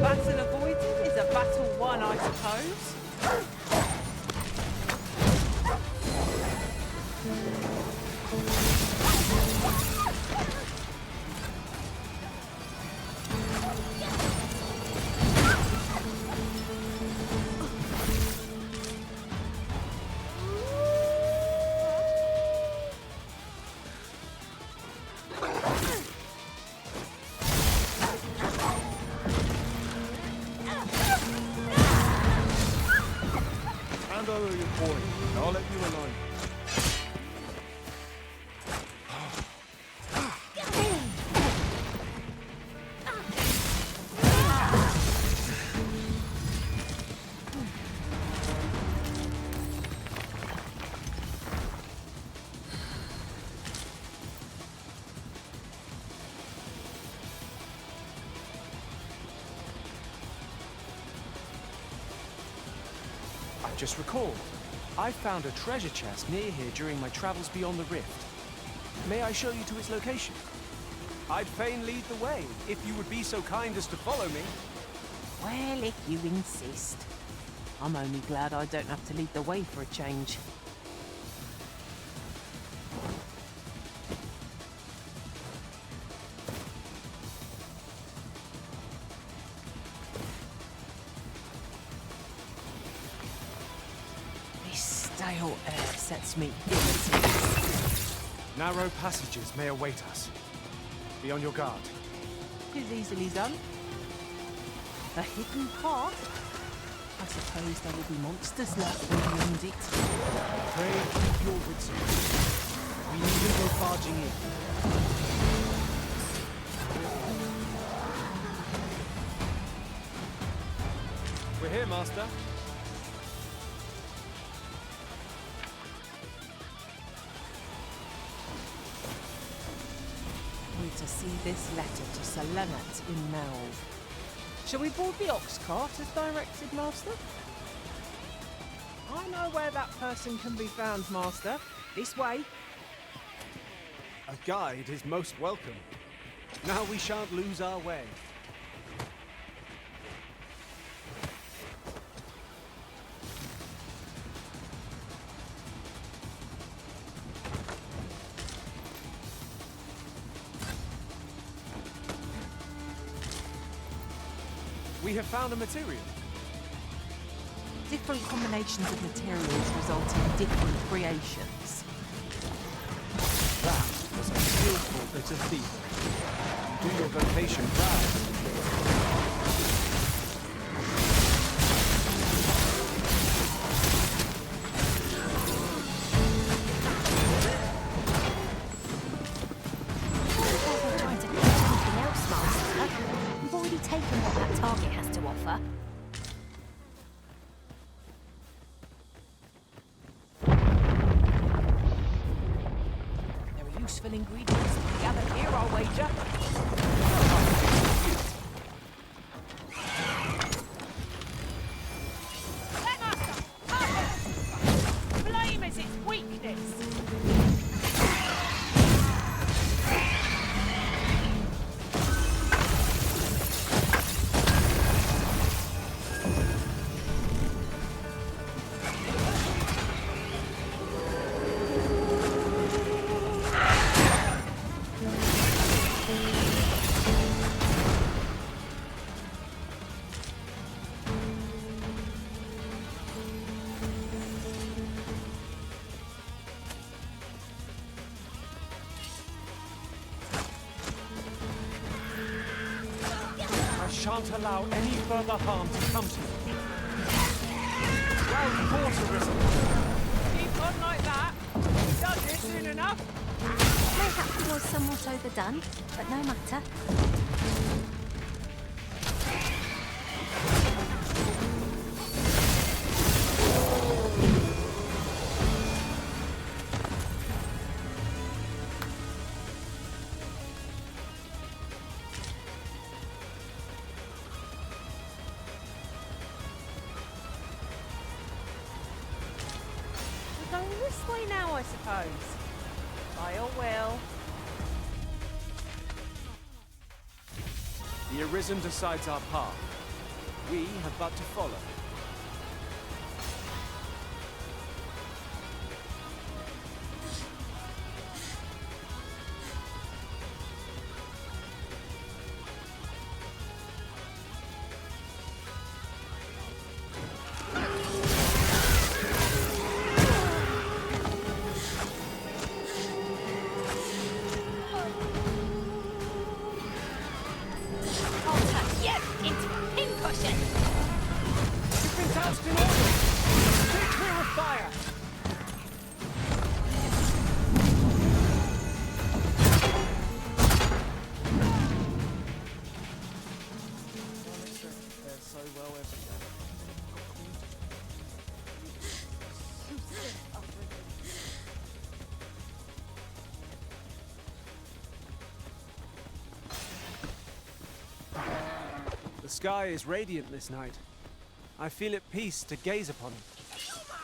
Battle avoided is a battle won, I suppose. Hand over your boy, and I'll let you alone. I just recalled. I found a treasure chest near here during my travels beyond the rift. May I show you to its location? I'd fain lead the way, if you would be so kind as to follow me. Well, if you insist. I'm only glad I don't have to lead the way for a change. This stale air sets me irritated. Narrow passages may await us. Be on your guard. Is easily done. A hidden path? I suppose there will be monsters lurking beyond it. Pray keep your wits about you. We needn't go barging in. We're here, Master. With to see this letter to Selenet in Melve. Shall we board the ox cart as directed, Master? I know where that person can be found, Master. This way. A guide is most welcome. Now we shan't lose our way. We have found a material. Different combinations of materials result in different creations. That was a skillful bit of thievery. You do your vocation proud. Taken what that target has to offer. There are useful ingredients to be gathered here, I'll wager. Blame is its weakness. I shan't allow any further harm to come to you. Well fought, Arisen. Keep on like that. We've done this soon enough. Mayhap it was somewhat overdone, but no matter. Going this way now, I suppose. By your will. The Arisen decides our path. We have but to follow. The sky is radiant this night. I feel at peace to gaze upon it.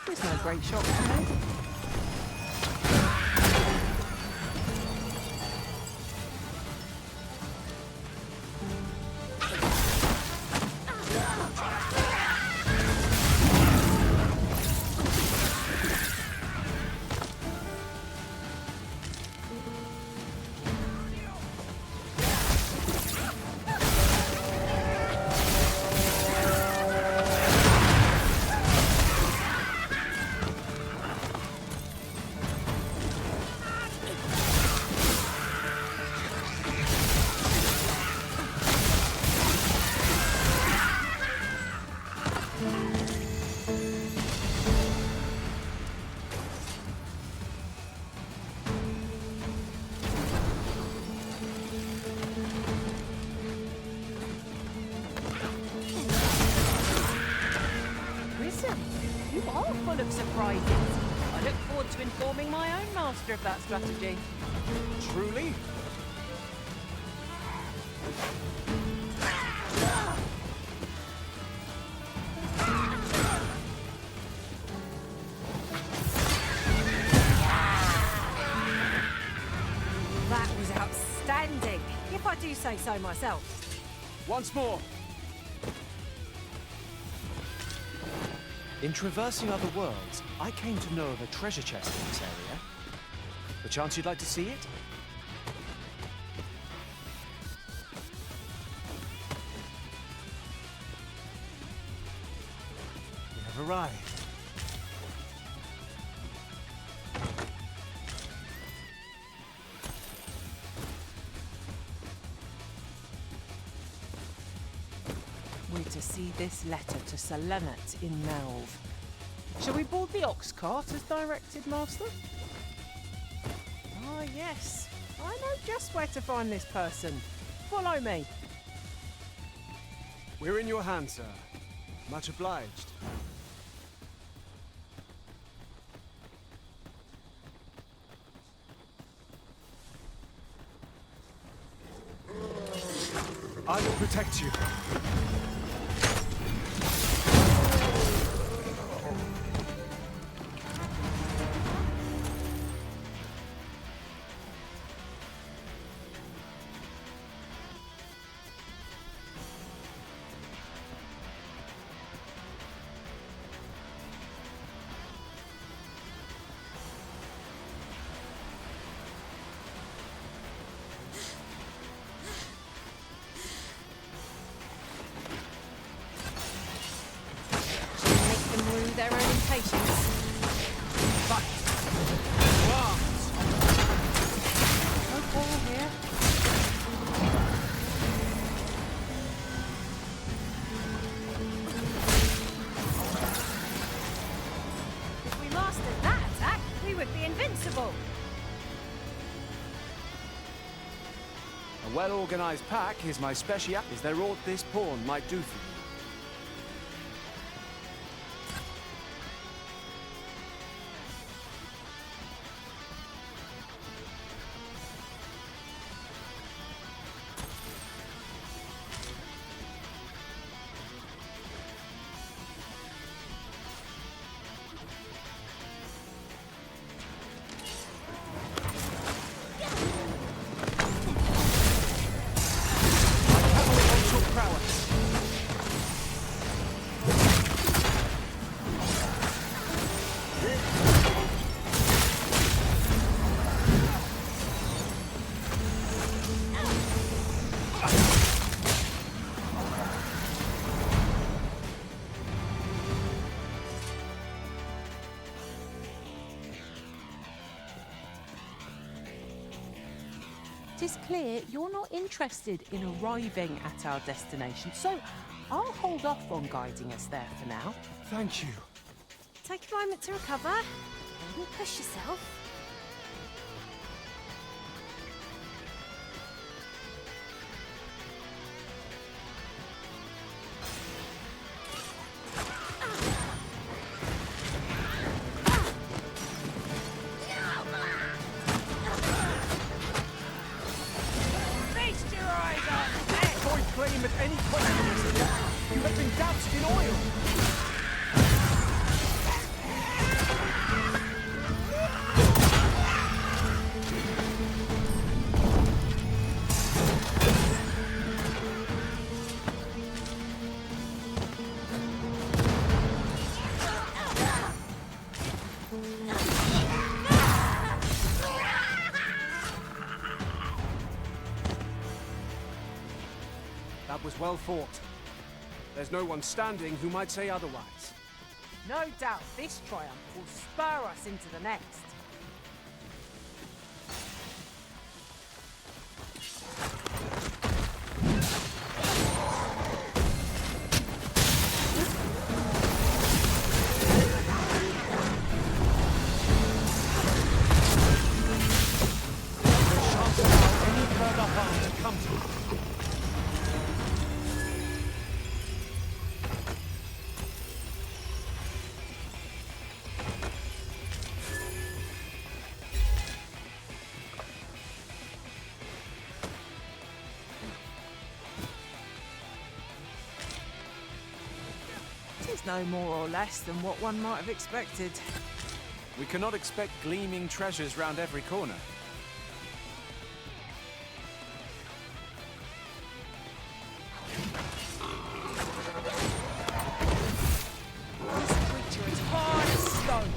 There's no great shock to me. You are full of surprises. I look forward to informing my own master of that strategy. Truly? That was outstanding, if I do say so myself. Once more. In traversing other worlds, I came to know of a treasure chest in this area. Perchance you'd like to see it? We have arrived. We're to see this letter to Selenet in Melve. Shall we board the ox cart as directed, Master? Ah, yes. I know just where to find this person. Follow me. We're in your hands, sir. Much obliged. I will protect you. Their own impatience. Fight! No quarrel here. If we mastered that attack, we would be invincible. A well-organized pack is my speciality. Is there aught this pawn might do for you? It is clear you're not interested in arriving at our destination, so I'll hold off on guiding us there for now. Thank you. Take a moment to recover. Don't push yourself. Claim at any point in this attack, you have been doused in oil. That was well fought. There's no one standing who might say otherwise. No doubt this triumph will spur us into the next. There shan't allow any further harm to come to you. was no more or less than what one might have expected. We cannot expect gleaming treasures round every corner. This creature is hard as stone.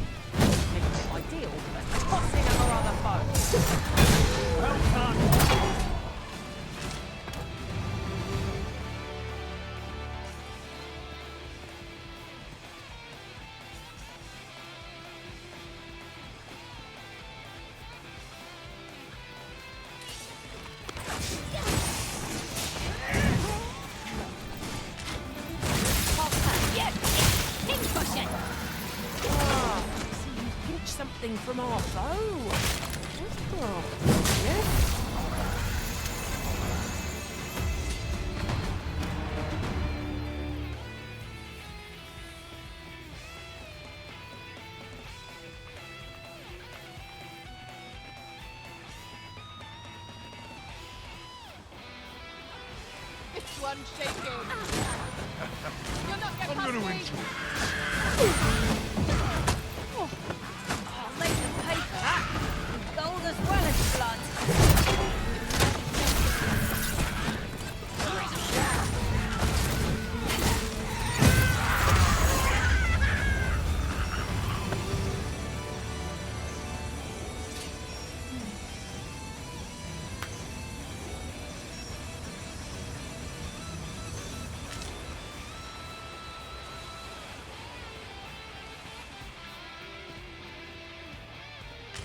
Maybe not ideal, but tossing our other foes. Well done. Something from our bow. Oh, yes. This one's shaking. You're not getting I'm gonna past me. I'll make them pay for that. With gold as well as blood.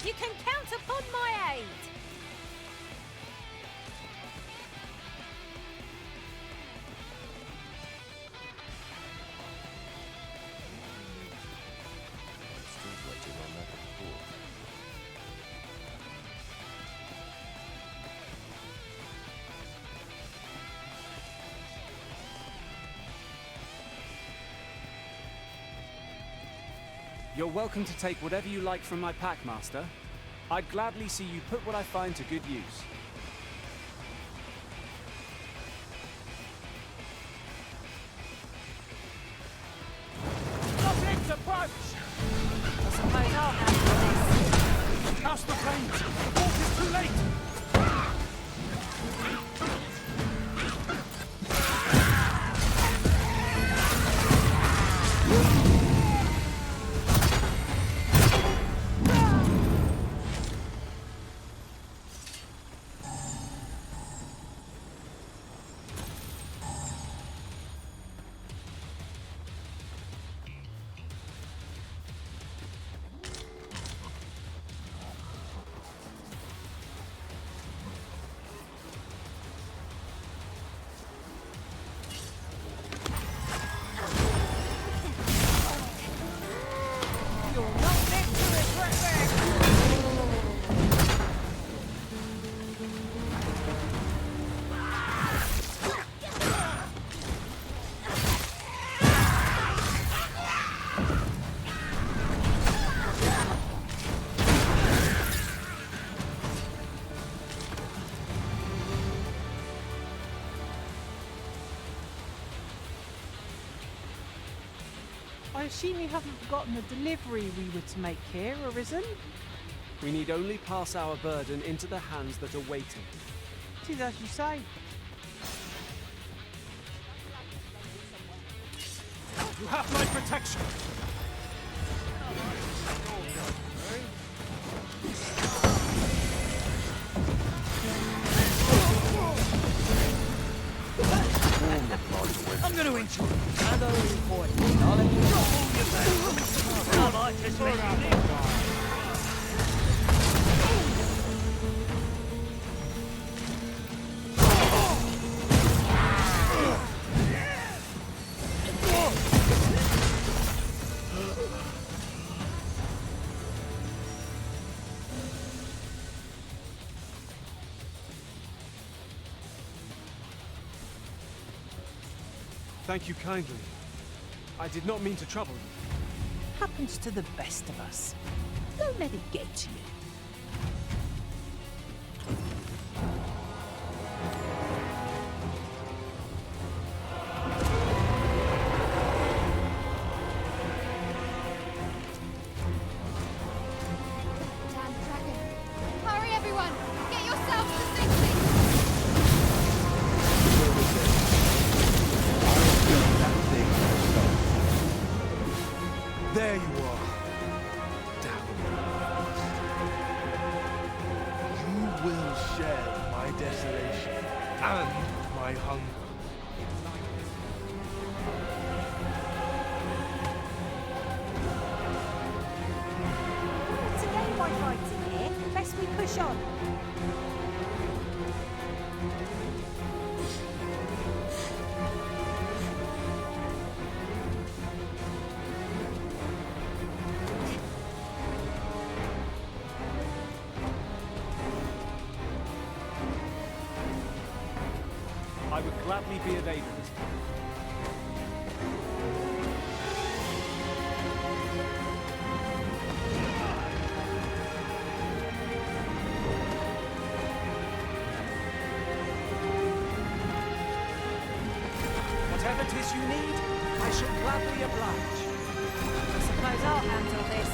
You can count upon my aid. You're welcome to take whatever you like from my pack, Master. I'd gladly see you put what I find to good use. Goblins approach! I suppose I'll handle this. Cast the flames! The walk is too late! I assume you haven't forgotten the delivery we were to make here, Arisen? We need only pass our burden into the hands that are waiting. It is as you say. You have my protection! I'm gonna injure you. And only for it. I'll let you drop all your back. I like this Thank you kindly. I did not mean to trouble you. Happens to the best of us. Don't let it get to you. desolation and my hunger. To gain by fighting here, best we push on. I would gladly be of aid. Whatever 'tis you need, I shall gladly oblige. I suppose I'll handle this.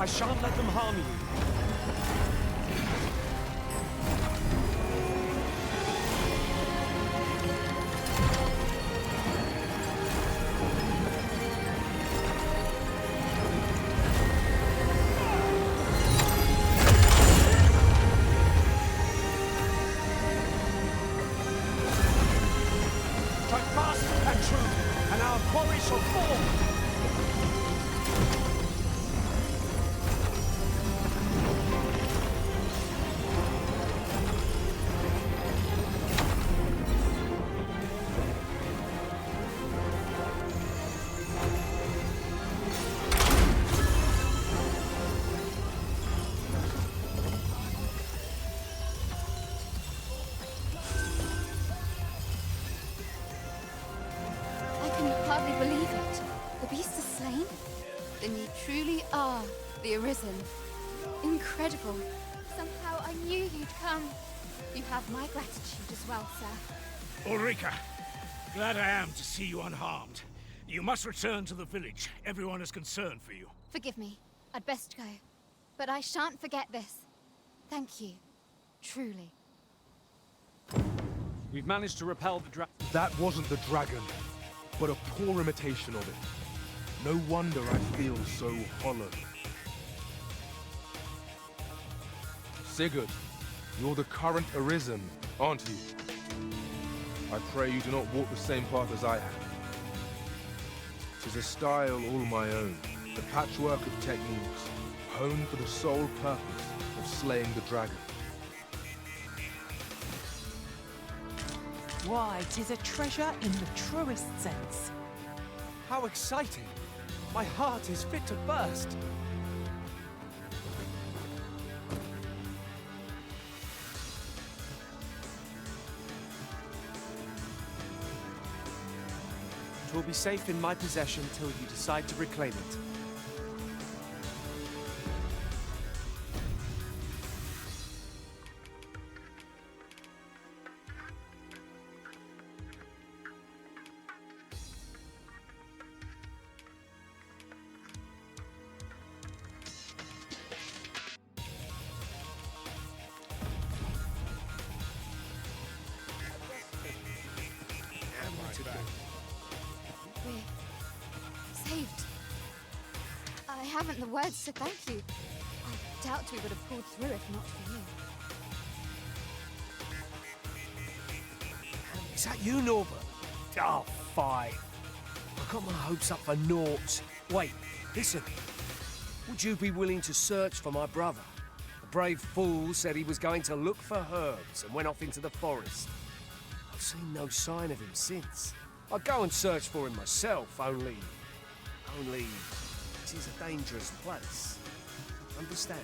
I shan't let them harm you. Strike fast and true, and our quarry shall fall! I can hardly believe it. The beast is slain? Then you truly are the Arisen. Incredible. Somehow I knew you'd come. You have my gratitude as well, sir. Ulrika, glad I am to see you unharmed. You must return to the village. Everyone is concerned for you. Forgive me. I'd best go. But I shan't forget this. Thank you. Truly. We've managed to repel the That wasn't the dragon, but a poor imitation of it. No wonder I feel so hollow. Sigurd, you're the current Arisen, aren't you? I pray you do not walk the same path as I have. 'Tis a style all my own, the patchwork of techniques, honed for the sole purpose of slaying the dragon. Why, 'tis a treasure in the truest sense. How exciting! My heart is fit to burst. It will be safe in my possession till you decide to reclaim it. We're saved. I haven't the words to thank you. I doubt we would have pulled through if not for you. Is that you, Norbert? Oh, fine. got my hopes up for naught. Wait, listen. Would you be willing to search for my brother? The brave fool said he was going to look for herbs and went off into the forest. I've seen no sign of him since. I'd go and search for him myself, only it is a dangerous place. Understand?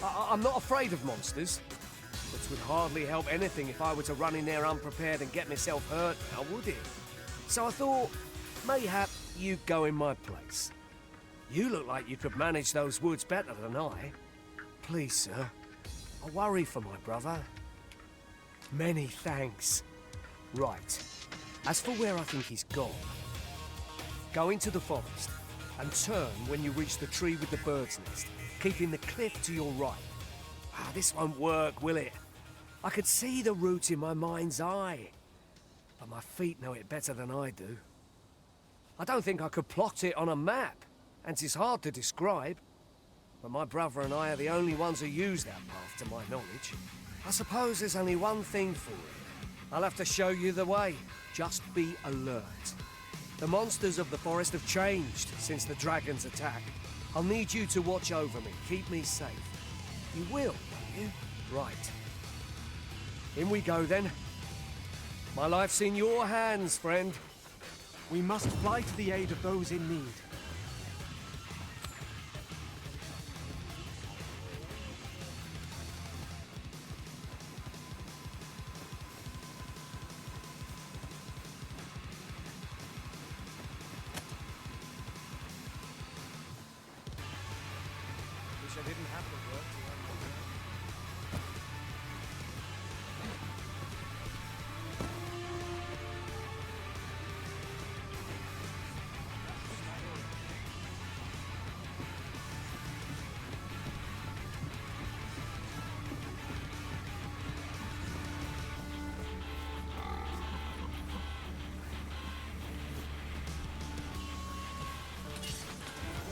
I'm not afraid of monsters, which would hardly help anything if I were to run in there unprepared and get myself hurt now, would it? So I thought, mayhap you'd go in my place. You look like you could manage those woods better than I. Please, sir, I worry for my brother. Many thanks. Right, as for where I think he's gone, go into the forest and turn when you reach the tree with the bird's nest, keeping the cliff to your right. Ah, this won't work, will it? I could see the route in my mind's eye, but my feet know it better than I do. I don't think I could plot it on a map, and it's hard to describe, but my brother and I are the only ones who use that path to my knowledge. I suppose there's only one thing for it. I'll have to show you the way. Just be alert. The monsters of the forest have changed since the dragon's attack. I'll need you to watch over me, keep me safe. You will, won't you? Right. In we go then. My life's in your hands, friend. We must fly to the aid of those in need. Wish I didn't have to work to earn my living.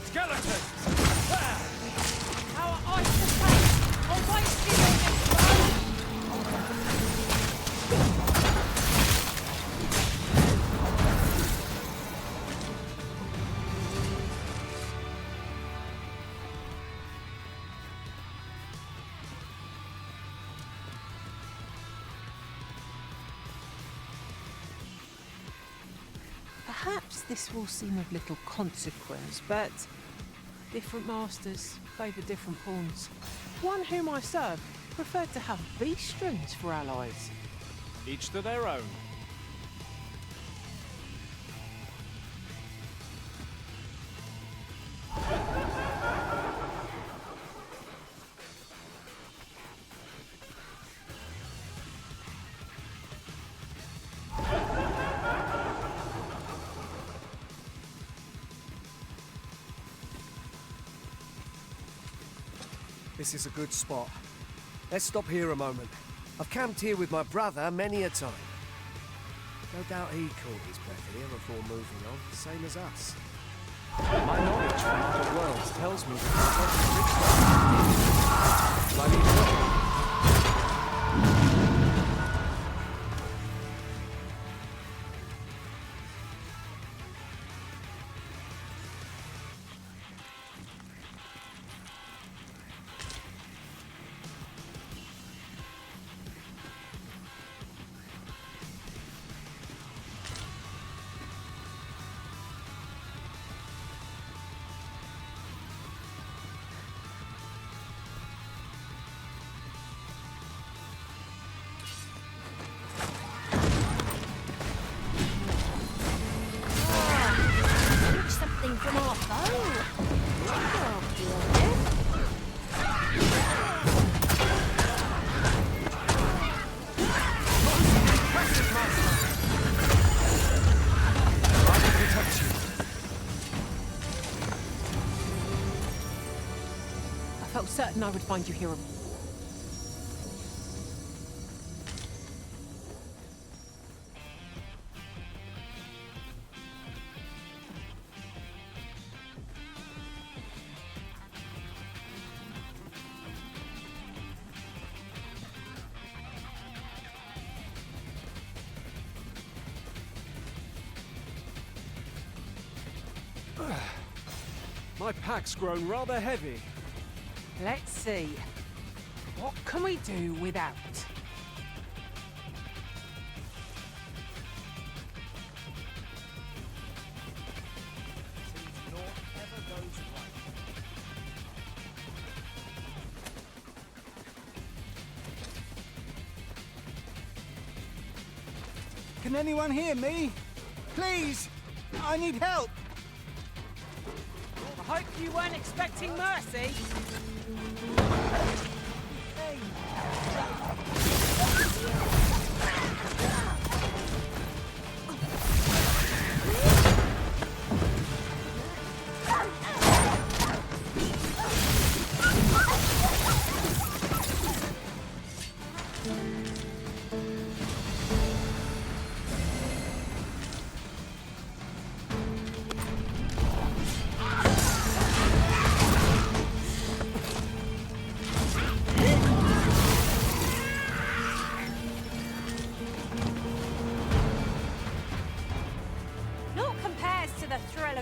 Skeletons! Our eyes to take! I'll wait here on this road! Perhaps this will seem of little consequence, but different masters favour different pawns. One whom I serve preferred to have beastrons for allies. Each to their own. This is a good spot. Let's stop here a moment. I've camped here with my brother many a time. No doubt he caught his breath here before moving on, same as us. My knowledge from other worlds tells me that the bloody rich. Something from our bow. I felt certain I would find you here. My pack's grown rather heavy. Let's see. What can we do without? Can anyone hear me? Please! I need help! I hope you weren't expecting mercy.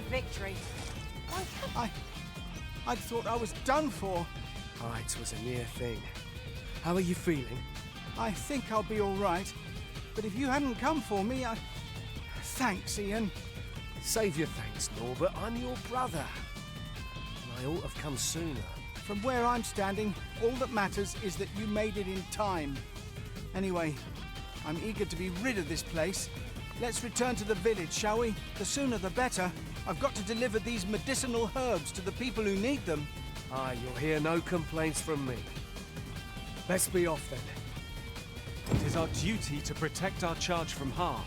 Victory. I'd thought I was done for. It was a near thing. How are you feeling? I think I'll be all right. But if you hadn't come for me, Thanks, Ian. Save your thanks, Norbert. I'm your brother. And I ought to have come sooner. From where I'm standing, all that matters is that you made it in time. Anyway, I'm eager to be rid of this place. Let's return to the village, shall we? The sooner the better. I've got to deliver these medicinal herbs to the people who need them. You'll hear no complaints from me. Let's be off then. It is our duty to protect our charge from harm.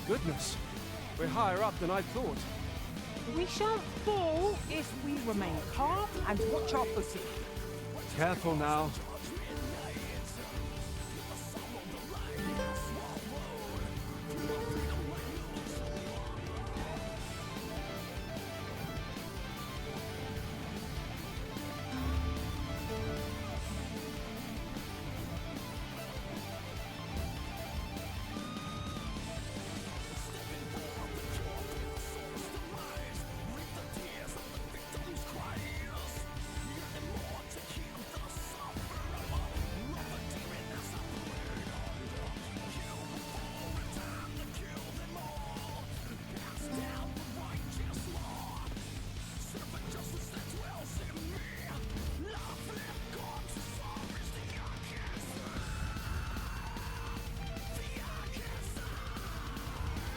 Goodness, we're higher up than I thought. We shan't fall if we remain calm and watch our footing. Careful now.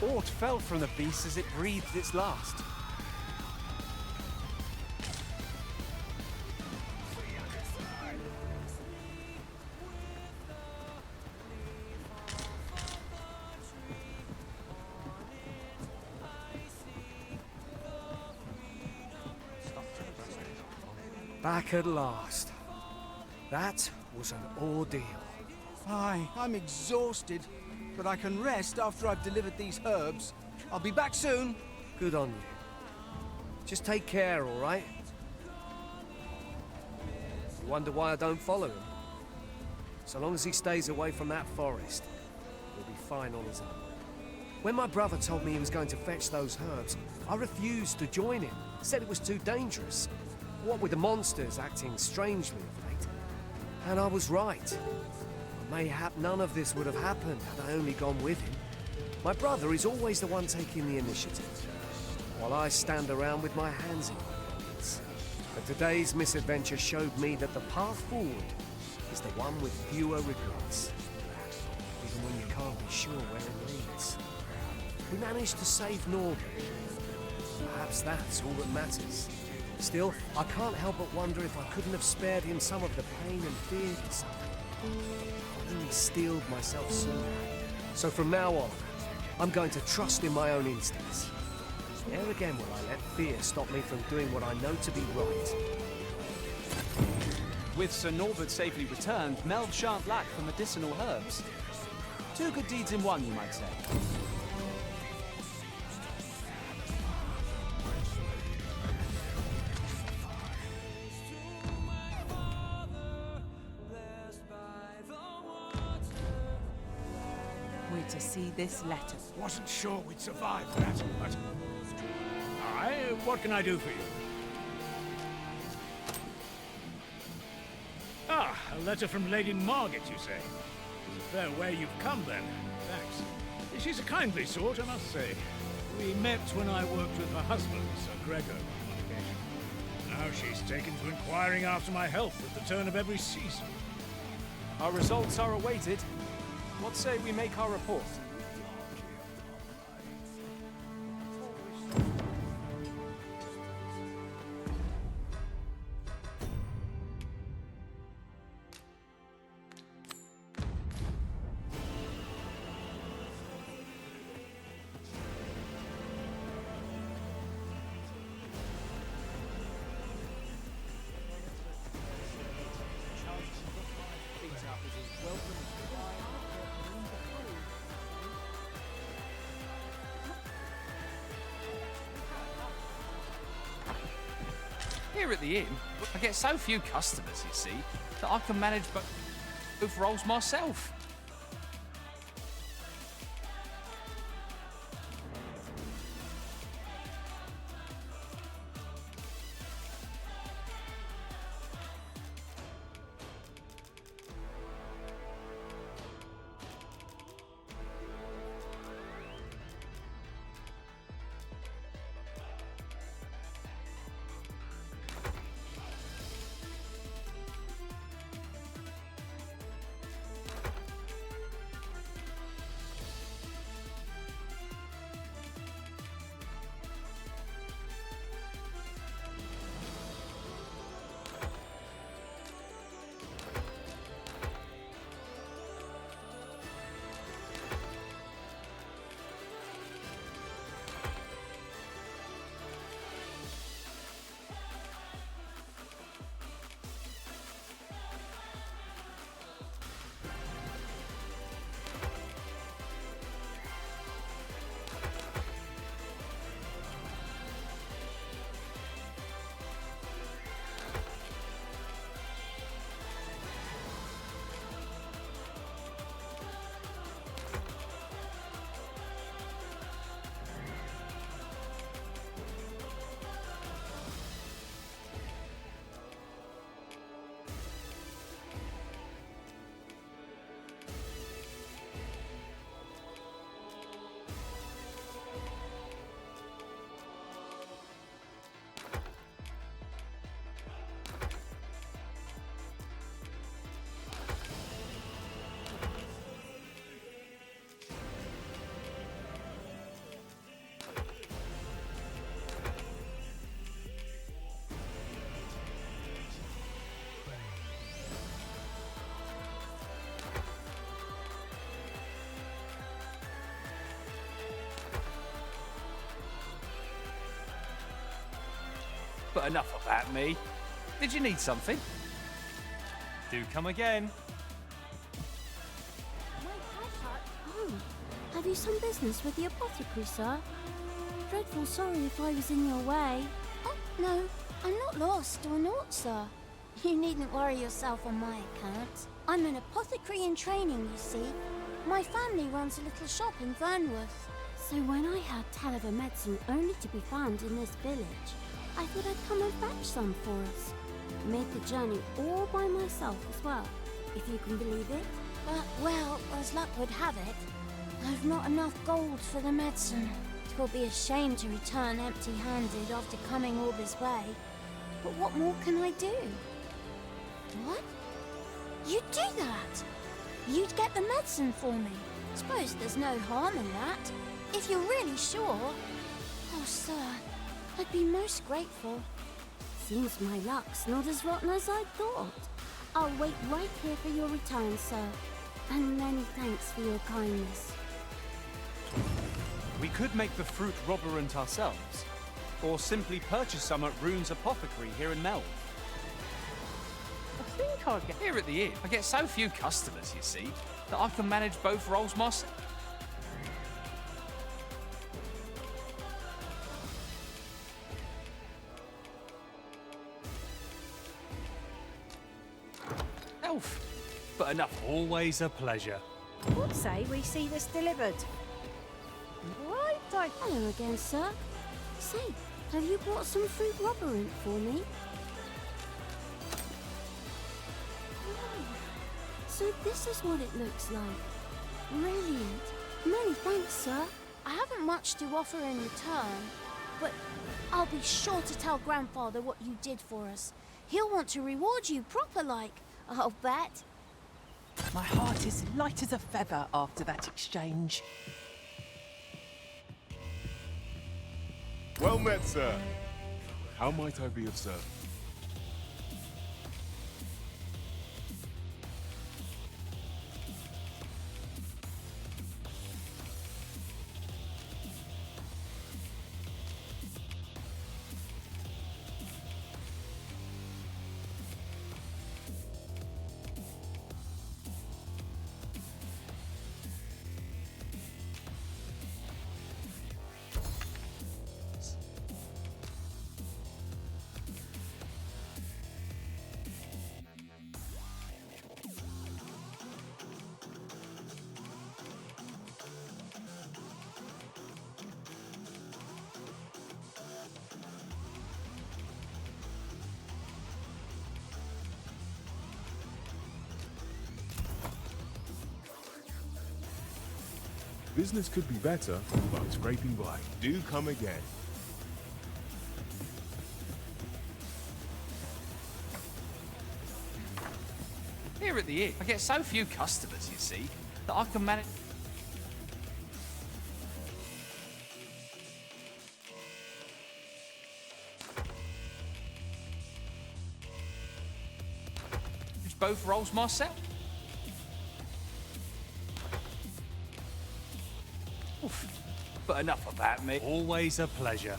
Aught fell from the beast as it breathed its last. Back at last. That was an ordeal. Aye, I'm exhausted, but I can rest after I've delivered these herbs. I'll be back soon. Good on you. Just take care, all right? You wonder why I don't follow him? So long as he stays away from that forest, he'll be fine on his own. When my brother told me he was going to fetch those herbs, I refused to join him. Said it was too dangerous. What with the monsters acting strangely of late. And I was right. Mayhap none of this would have happened had I only gone with him. My brother is always the one taking the initiative, while I stand around with my hands in my pockets. But today's misadventure showed me that the path forward is the one with fewer regrets. Even when you can't be sure where it leads. We managed to save Norbert. Perhaps that's all that matters. Still, I can't help but wonder if I couldn't have spared him some of the pain and fear he suffered. I only steeled myself sooner. So from now on, I'm going to trust in my own instincts. Never again will I let fear stop me from doing what I know to be right. With Sir Norbert safely returned, Melv shan't lack for medicinal herbs. Two good deeds in one, you might say. We're to see this letter. Wasn't sure we'd survive that, but... Aye, what can I do for you? Ah, a letter from Lady Margaret, you say? It's a fair way you've come, then. Thanks. She's a kindly sort, I must say. We met when I worked with her husband, Sir Gregor, on one occasion. Now she's taken to inquiring after my health at the turn of every season. Our results are awaited. What say we make our report? Here at the inn, I get so few customers, you see, that I can manage both roles myself. But enough about me. Did you need something? Do come again. Oh, have you some business with the apothecary, sir? Dreadful sorry if I was in your way. Oh, no, I'm not lost or naught, sir. You needn't worry yourself on my account. I'm an apothecary in training, you see. My family runs a little shop in Vernworth. So when I heard tell of a medicine only to be found in this village, I thought I'd come and fetch some for us. Made the journey all by myself as well, if you can believe it. But, well, as luck would have it, I've not enough gold for the medicine. 'Twill be a shame to return empty-handed after coming all this way. But what more can I do? What? You'd do that? You'd get the medicine for me? Suppose there's no harm in that. If you're really sure. Oh, sir, I'd be most grateful. Seems my luck's not as rotten as I thought. I'll wait right here for your return, sir. And many thanks for your kindness. We could make the fruit robberant ourselves, or simply purchase some at Rune's apothecary here in Melve. I think I'll get... Here at the inn, I get so few customers, you see, that I can manage both roles myself. Elf, but enough. Always a pleasure. What say we see this delivered? Right, Hello again, sir. Say, have you brought some fruit robberant for me? So this is what it looks like. Brilliant. Many thanks, sir. I haven't much to offer in return, but I'll be sure to tell Grandfather what you did for us. He'll want to reward you proper like, I'll bet. My heart is light as a feather after that exchange. Well met, sir. How might I be of service? Business could be better, but scraping by. Do come again. Here at the inn, I get so few customers, you see, that I can manage... both roles myself. Oof. But enough about me. Always a pleasure.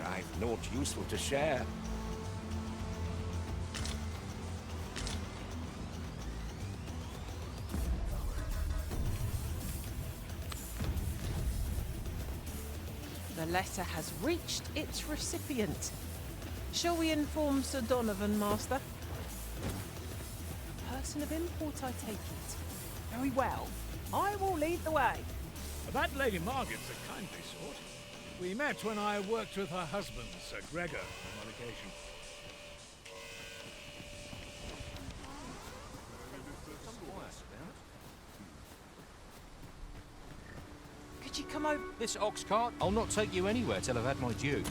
I've naught useful to share. The letter has reached its recipient. Shall we inform Sir Donovan, Master? A person of import, I take it. Very well. I will lead the way. That Lady Margaret's a kindly sort. We met when I worked with her husband, Sir Gregor, on one occasion. Could you come over? This ox cart, I'll not take you anywhere till I've had my due.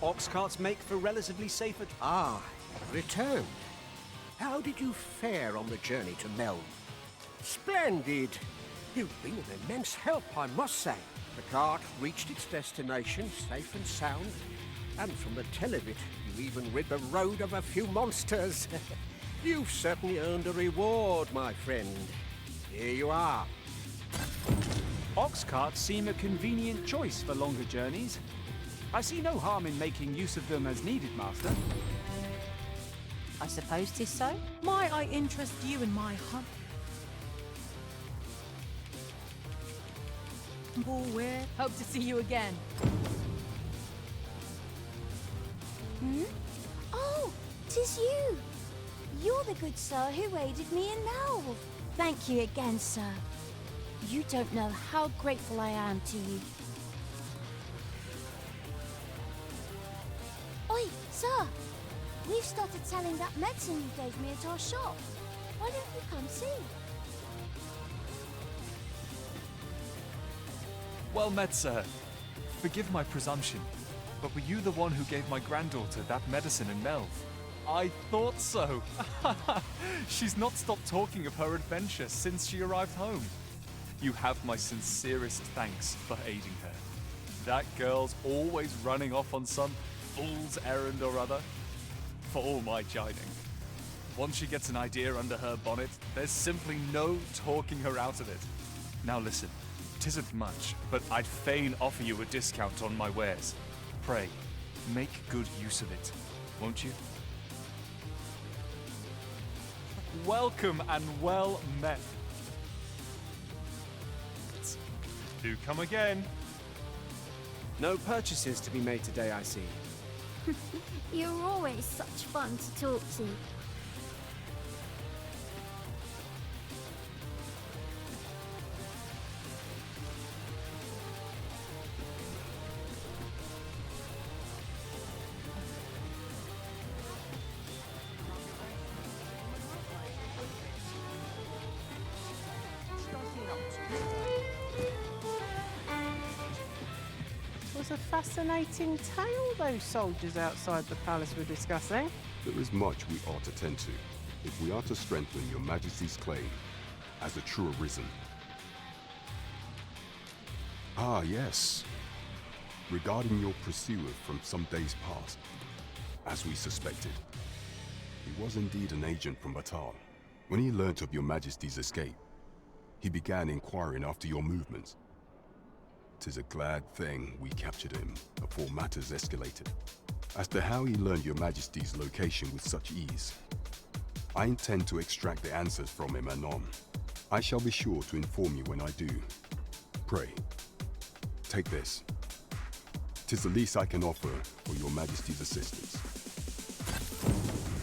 Ox carts make for relatively safer... Ah, returned. How did you fare on the journey to Meln? Splendid! You've been an immense help, I must say. The cart reached its destination safe and sound, and from the tell of it, you even rid the road of a few monsters. You've certainly earned a reward, my friend. Here you are. Ox carts seem a convenient choice for longer journeys. I see no harm in making use of them as needed, Master. I suppose 'tis so. Might I interest you in my hunt? Boy, hope to see you again. Hmm? Oh, 'tis you! You're the good sir who aided me in Melv. Thank you again, sir. You don't know how grateful I am to you. Oi, sir! We've started selling that medicine you gave me at our shop. Why don't you come see? Well met, sir. Forgive my presumption, but were you the one who gave my granddaughter that medicine in Melv? I thought so. She's not stopped talking of her adventure since she arrived home. You have my sincerest thanks for aiding her. That girl's always running off on some fool's errand or other. For all my chiding. Once she gets an idea under her bonnet, there's simply no talking her out of it. Now listen, 'tisn't much, but I'd fain offer you a discount on my wares. Pray, make good use of it, won't you? Welcome and well met. Do come again. No purchases to be made today, I see. You're always such fun to talk to. Was a fascinating tale those soldiers outside the palace were discussing. There is much we ought to tend to, if we are to strengthen your Majesty's claim as a true Arisen. Ah, yes. Regarding your pursuer from some days past, as we suspected, he was indeed an agent from Batal. When he learnt of your Majesty's escape, he began inquiring after your movements. 'Tis a glad thing we captured him before matters escalated. As to how he learned your Majesty's location with such ease, I intend to extract the answers from him anon. I shall be sure to inform you when I do. Pray, take this. 'Tis the least I can offer for your Majesty's assistance.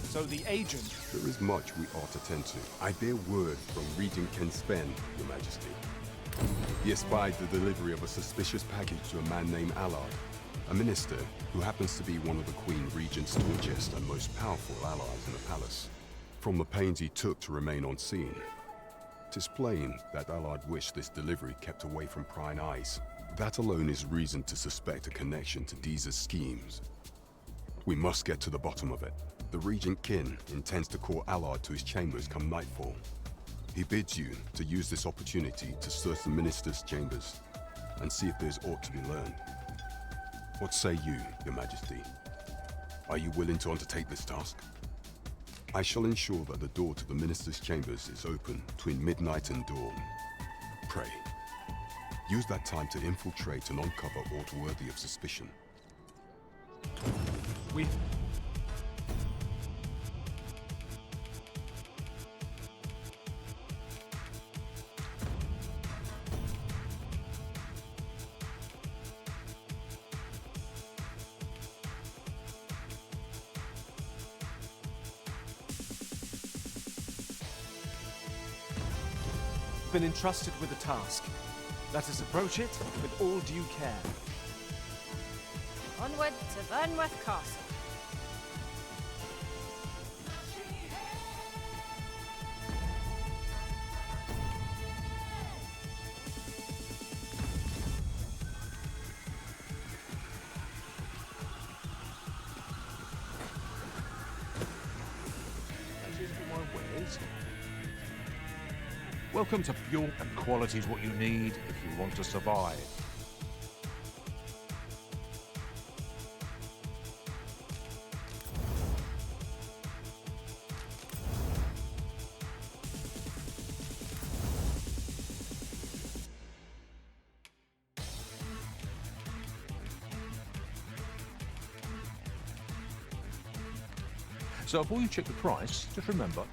So the agent... There is much we ought to tend to. I bear word from Regent Ken Sven, your Majesty. He espied the delivery of a suspicious package to a man named Allard, a minister who happens to be one of the Queen Regent's staunchest and most powerful allies in the palace. From the pains he took to remain on scene, 'tis plain that Allard wished this delivery kept away from prying eyes. That alone is reason to suspect a connection to Deeza's schemes. We must get to the bottom of it. The Regent Kin intends to call Allard to his chambers come nightfall. He bids you to use this opportunity to search the minister's chambers and see if there's aught to be learned. What say you, your Majesty? Are you willing to undertake this task? I shall ensure that the door to the minister's chambers is open between midnight and dawn. Pray, use that time to infiltrate and uncover aught worthy of suspicion. We've... been entrusted with a task. Let us approach it with all due care. Onward to Vernworth Castle. Welcome to pure and quality is what you need if you want to survive. So before you check the price, just remember,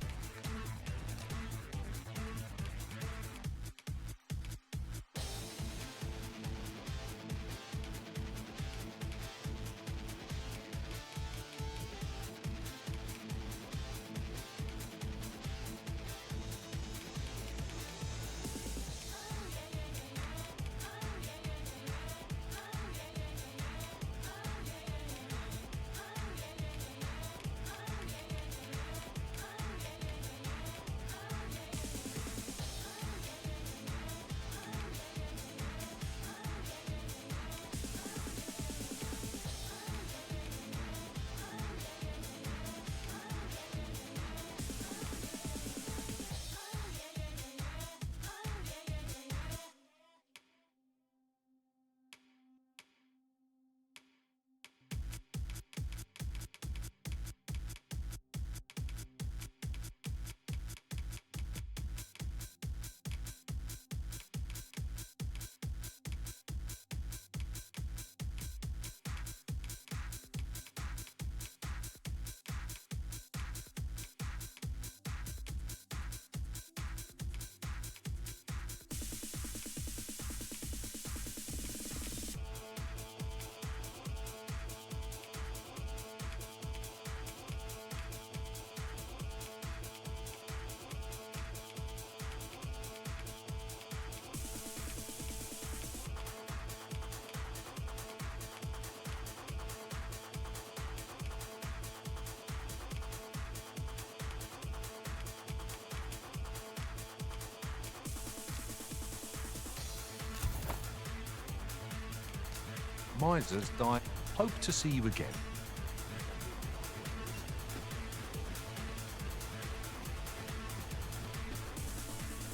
misers die. Hope to see you again.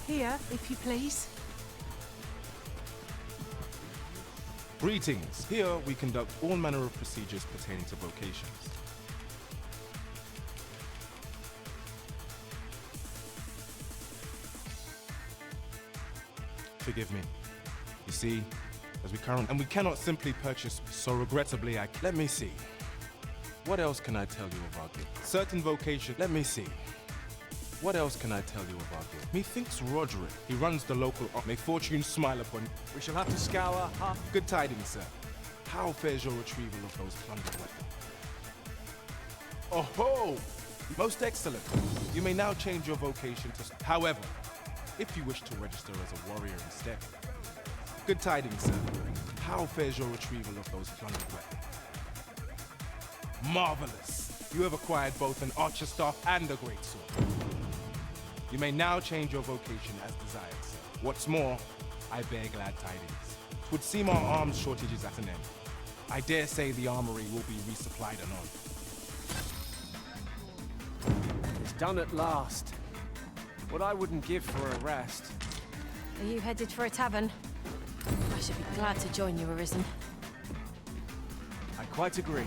Here, if you please. Greetings. Here we conduct all manner of procedures pertaining to vocations. Forgive me. You see, as we cannot simply purchase, so regrettably let me see. What else can I tell you about it? Certain vocation, let me see. What else can I tell you about it? Methinks Roderick, he runs the local May fortune smile upon you. We shall have to scour half. Good tidings, sir. How fares your retrieval of those plundered weapons? Oh ho! Most excellent. You may now change your vocation to... However, if you wish to register as a warrior instead. Good tidings, sir. How fares your retrieval of those plundered weapons? Marvelous! You have acquired both an archer staff and a great sword. You may now change your vocation as desired, sir. What's more, I bear glad tidings. 'Twould seem our arms shortage is at an end. I dare say the armory will be resupplied anon. It's done at last. What I wouldn't give for a rest. Are you headed for a tavern? I should be glad to join you, Arisen. I quite agree.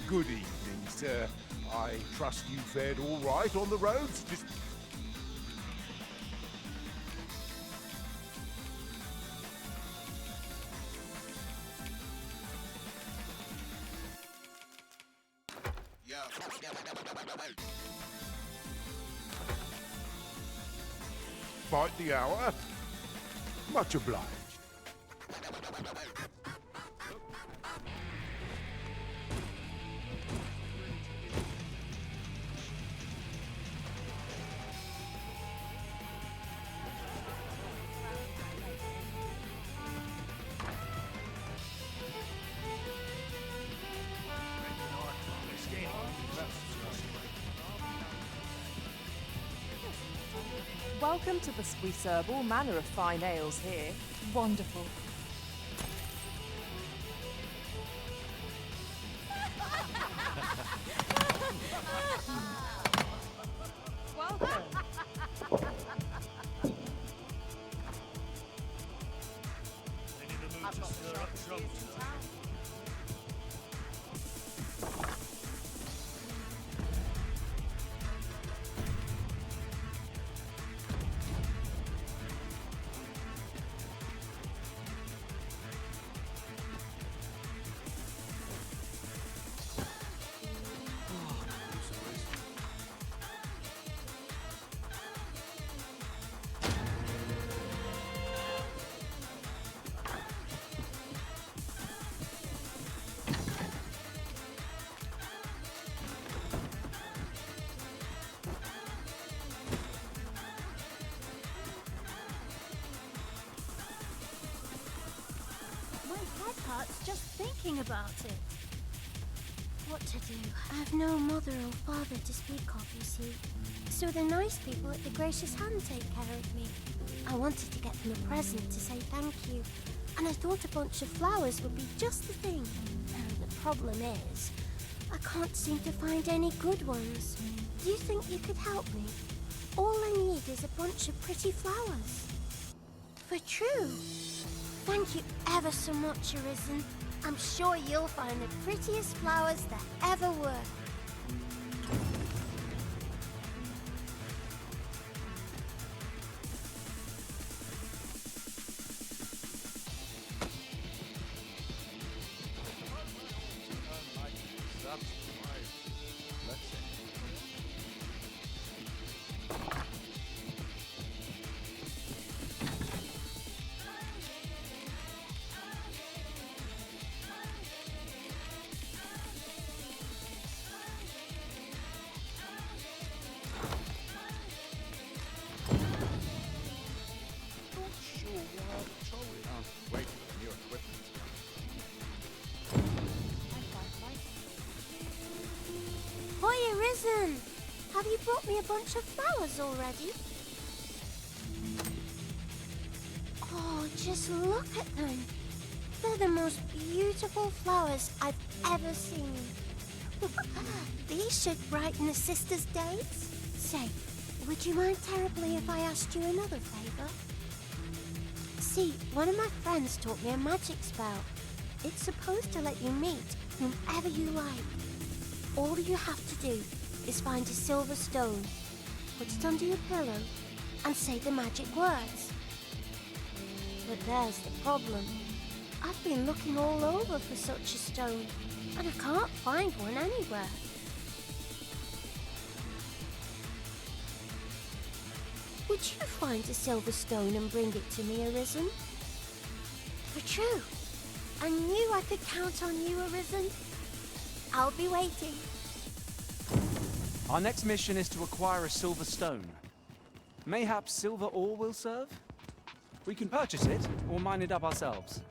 Good evening, sir. I trust you fared all right on the roads? Just... Fight the hour? Much obliged. Welcome to the... We serve all manner of fine ales here. Wonderful. about it. What to do? I have no mother or father to speak of, you see. So the nice people at the Gracious Hand take care of me. I wanted to get them a present to say thank you, and I thought a bunch of flowers would be just the thing. And the problem is, I can't seem to find any good ones. Do you think you could help me? All I need is a bunch of pretty flowers. For true. Thank you ever so much, Arisen. I'm sure you'll find the prettiest flowers that ever were. Hoy, Arisen! Have you brought me a bunch of flowers already? Oh, just look at them. They're the most beautiful flowers I've ever seen. These should brighten the sisters' days. Say, would you mind terribly if I asked you another favor? See, one of my friends taught me a magic spell. It's supposed to let you meet whomever you like. All you have to do is find a silver stone, put it under your pillow, and say the magic words. But there's the problem. I've been looking all over for such a stone, and I can't find one anywhere. Would you find a silver stone and bring it to me, Arisen? For true. I knew I could count on you, Arisen. I'll be waiting. Our next mission is to acquire a silver stone. Mayhaps silver ore will serve? We can purchase it, or mine it up ourselves.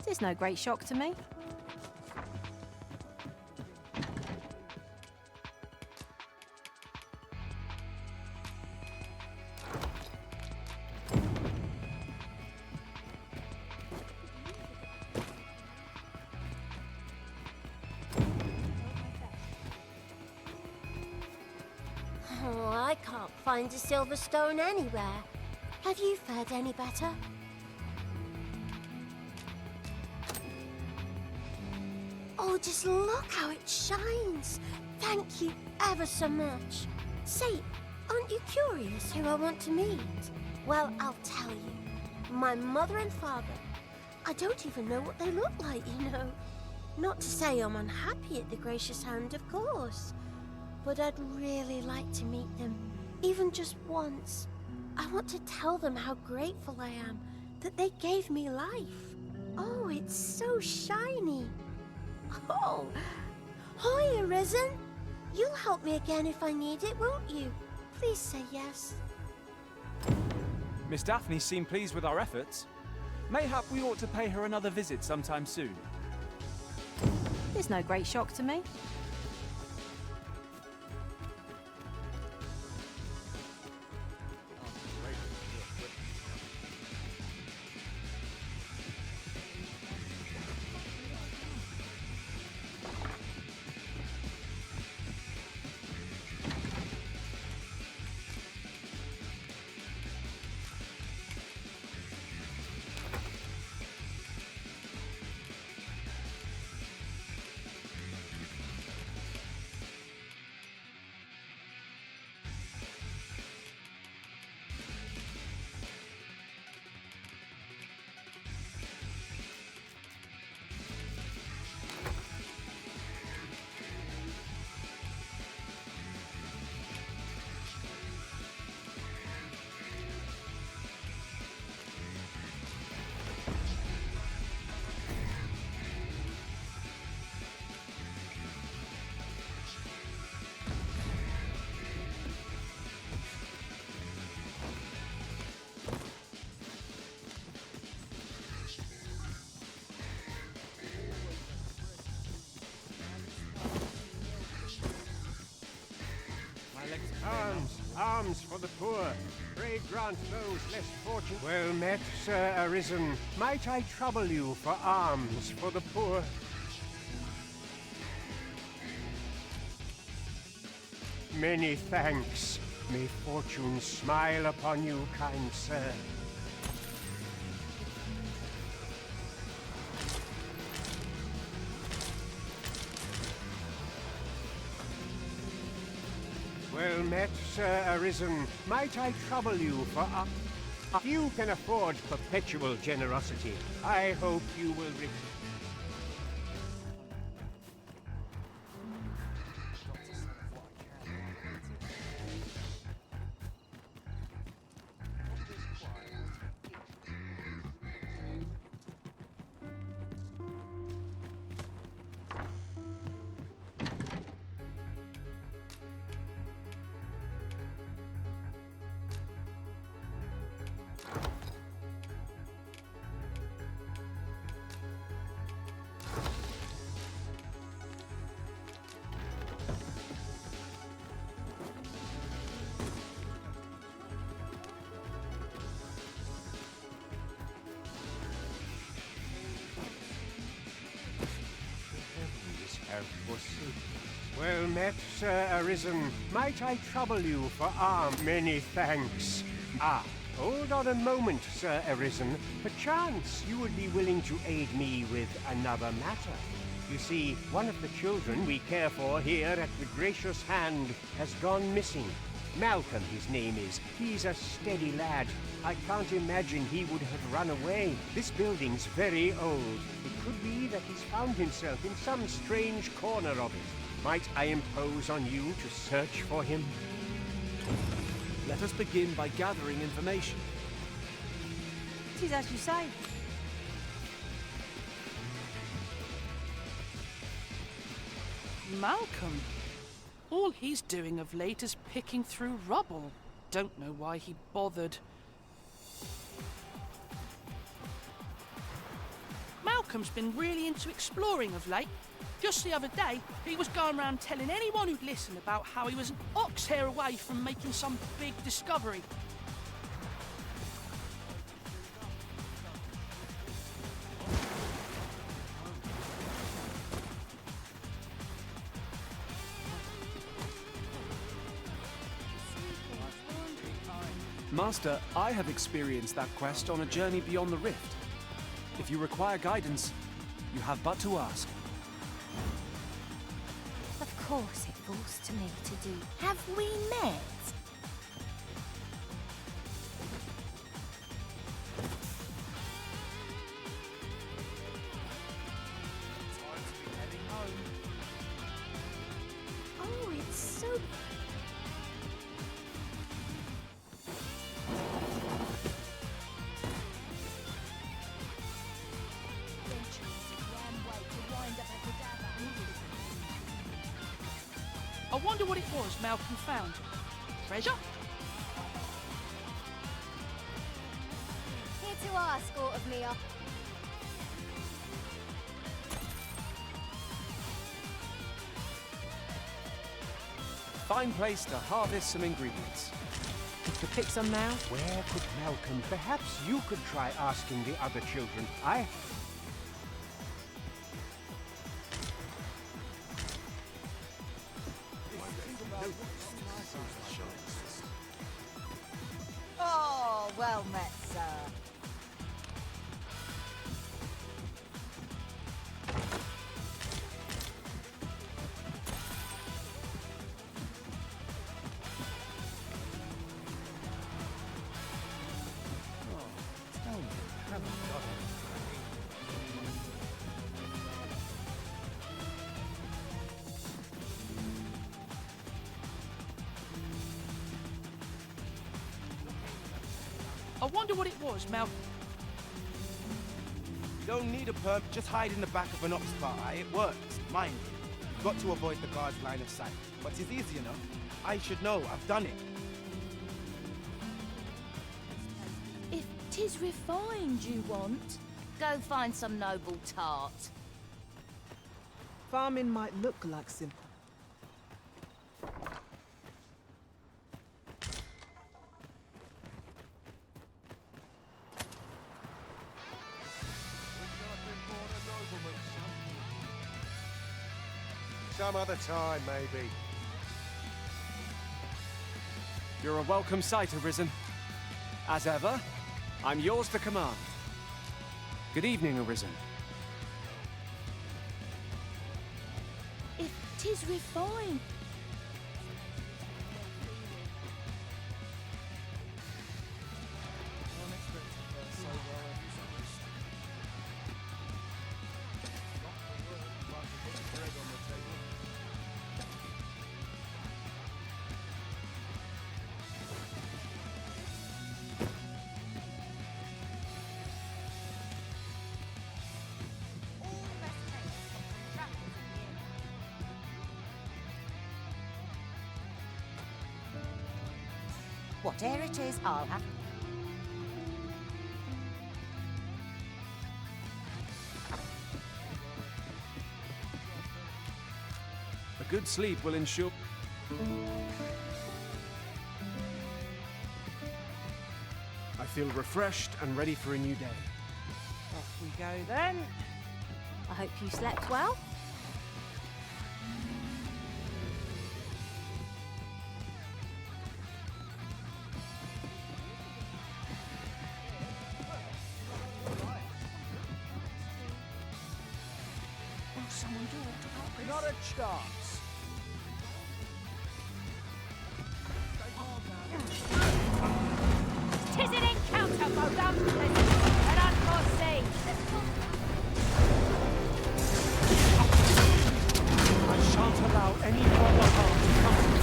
It's no great shock to me. Oh, I can't find a silver stone anywhere. Have you fared any better? Oh, just look how it shines. Thank you ever so much. Say, aren't you curious who I want to meet? Well, I'll tell you. My mother and father. I don't even know what they look like, you know. Not to say I'm unhappy at the Gracious Hand, of course. But I'd really like to meet them, even just once. I want to tell them how grateful I am that they gave me life. Oh, it's so shiny. Oh, hi, Arisen. You'll help me again if I need it, won't you? Please say yes. Miss Daphne seemed pleased with our efforts. Mayhap we ought to pay her another visit sometime soon. It's no great shock to me. Alms for the poor. Pray grant those less fortunate. Well met, Sir Arisen. Might I trouble you for alms for the poor? Many thanks. May fortune smile upon you, kind sir. Well met, Sir Arisen. Might I trouble you for if you can afford perpetual generosity, I hope you will Well met, Sir Arisen. Might I trouble you for Many thanks. Hold on a moment, Sir Arisen. Perchance you would be willing to aid me with another matter. You see, one of the children we care for here at the Gracious Hand has gone missing. Malcolm, his name is. He's a steady lad. I can't imagine he would have run away. This building's very old. It could be that he's found himself in some strange corner of it. Might I impose on you to search for him? Let us begin by gathering information. It is as you say. Malcolm. All he's doing of late is picking through rubble. Don't know why he bothered. Malcolm's been really into exploring of late. Just the other day, he was going around telling anyone who'd listen about how he was an ox hair away from making some big discovery. Master, I have experienced that quest on a journey beyond the rift. If you require guidance, you have but to ask. Of course it falls to me to do. Have we met? Oh, it's so... I wonder what it was Malcolm found. Treasure? Here to ask, Aught of Mia. Fine place to harvest some ingredients. To pick some now? Where could Malcolm? Perhaps you could try asking the other children. Oh, well met, sir. Tell me, haven't got it. I wonder what it was Malcolm... You don't need a perp, just hide in the back of an ox cart, It works, mind you. You've got to avoid the guard's line of sight. But it's easy enough. I should know, I've done it. If 'tis refined you want, go find some noble tart. Farming might look like simple, Some other time, maybe. You're a welcome sight, Arisen. As ever, I'm yours to command. Good evening, Arisen. If 'tis refined. Whatever it is, I'll have. A good sleep will ensure... I feel refreshed and ready for a new day. Off we go then. I hope you slept well. Someone do it to help us. Not a chance. Tis an encounter both unpleasant and unforeseen. I shan't allow any further harm to come to me.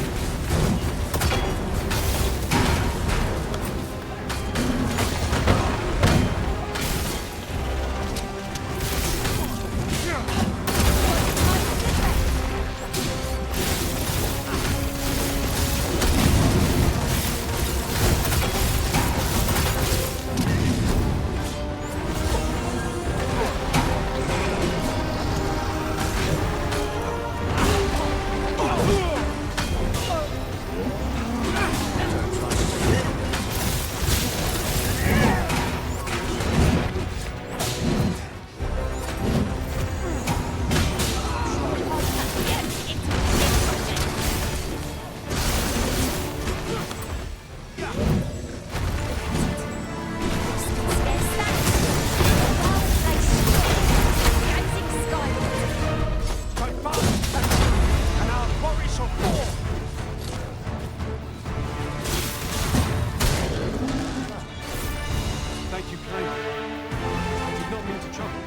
Thank you kindly. I did not mean to trouble you.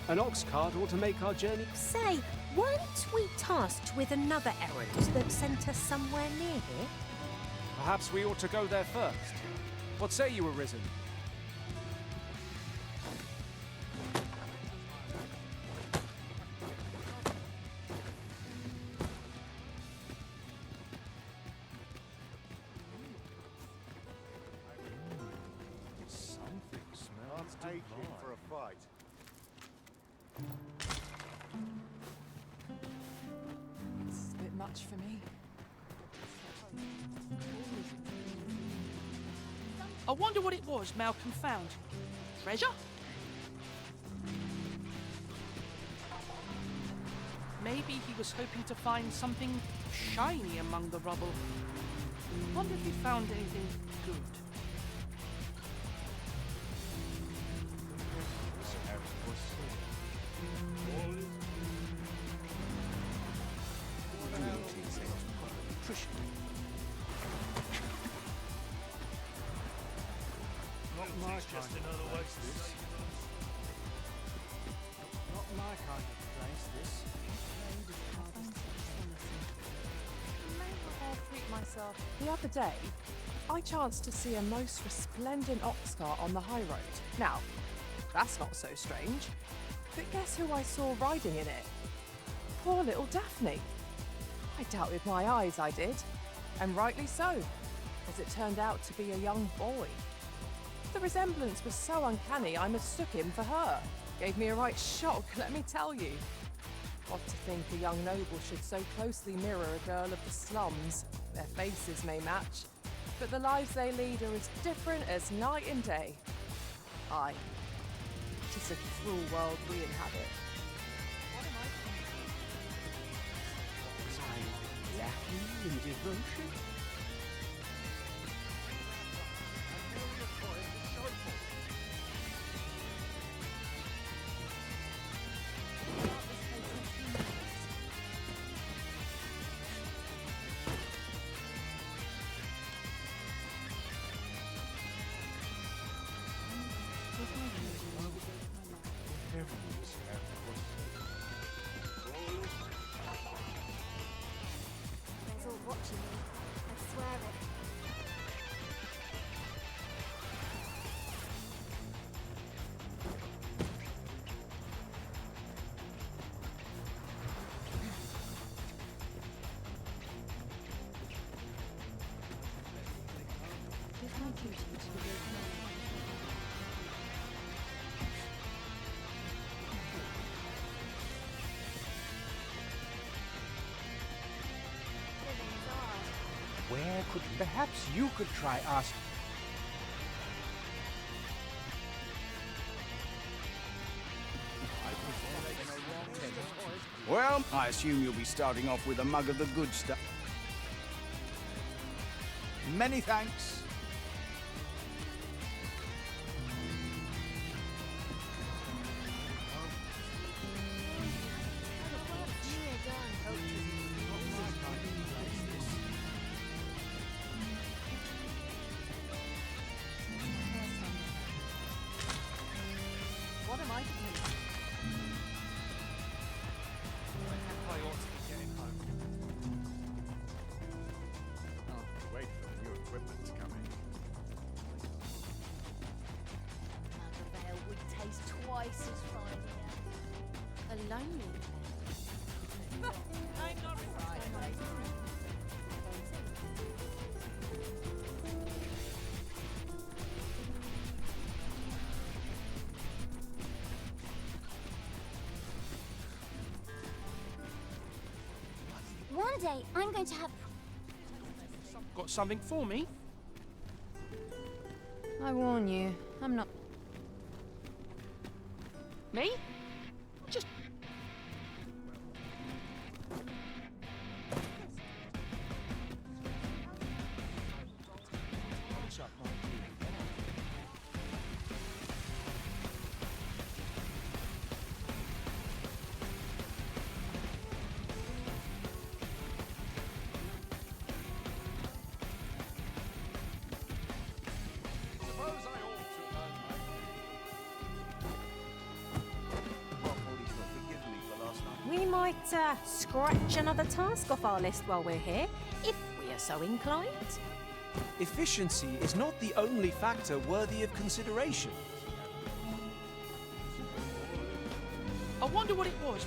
An ox cart ought to make our journey... Say, weren't we tasked with another errand that sent us somewhere near here? Perhaps we ought to go there first. What say you, Arisen? Something smells aching for a fight. It's a bit much for me. I wonder what it was Malcolm found. Treasure? Maybe he was hoping to find something shiny among the rubble. Wonder if he found anything good. Not my just another way. Not my kind of place, this. I'll treat myself. The other day, I chanced to see a most resplendent ox cart on the high road. Now, that's not so strange. But guess who I saw riding in it? Poor little Daphne. I doubted my eyes, I did. And rightly so, as it turned out to be a young boy. The resemblance was so uncanny, I mistook him for her. Gave me a right shock, let me tell you. Odd to think a young noble should so closely mirror a girl of the slums. Their faces may match, but the lives they lead are as different as night and day. Aye. Tis a cruel world we inhabit. Was I lacking in devotion? They're all watching me. I swear it. It's my duty to be your Where could... Perhaps you could try ask... Well, I assume you'll be starting off with a mug of the good stuff. Many thanks. What am I doing? I ought to be getting home. Wait for the new equipment to come in. Vale would taste twice as fine here. A lonely I'm not One day, I'm going to have... Got something for me? I warn you, I'm not... Me? Just... We might scratch another task off our list while we're here, if we are so inclined. Efficiency is not the only factor worthy of consideration. I wonder what it was.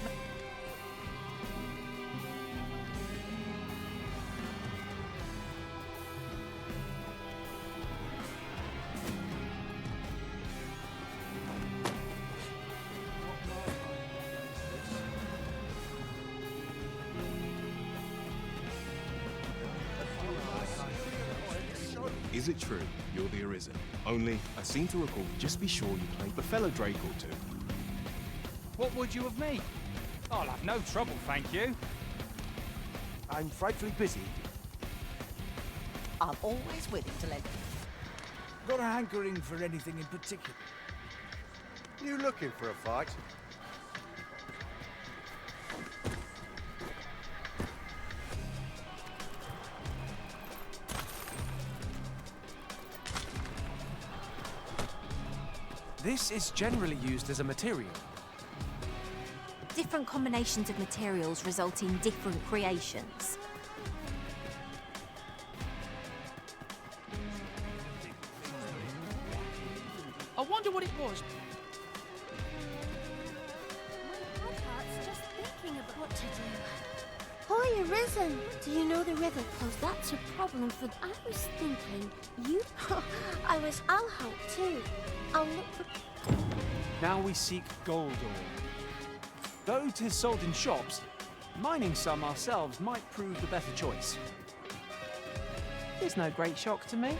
Is it true you're the Arisen? Only, I seem to recall, just be sure you played the fellow Drake or two. What would you of me? I'll have no trouble, thank you. I'm frightfully busy. I'm always willing to lend. Got a hankering for anything in particular? You looking for a fight? This is generally used as a material. Different combinations of materials result in different creations. I wonder what it was. My heart's just thinking about what to do. Hi, Arisen! Do you know the river? Cause that's a problem for... I was thinking, you... I'll help too. I'll look for... Now we seek gold ore. Though 'tis sold in shops, mining some ourselves might prove the better choice. It's no great shock to me.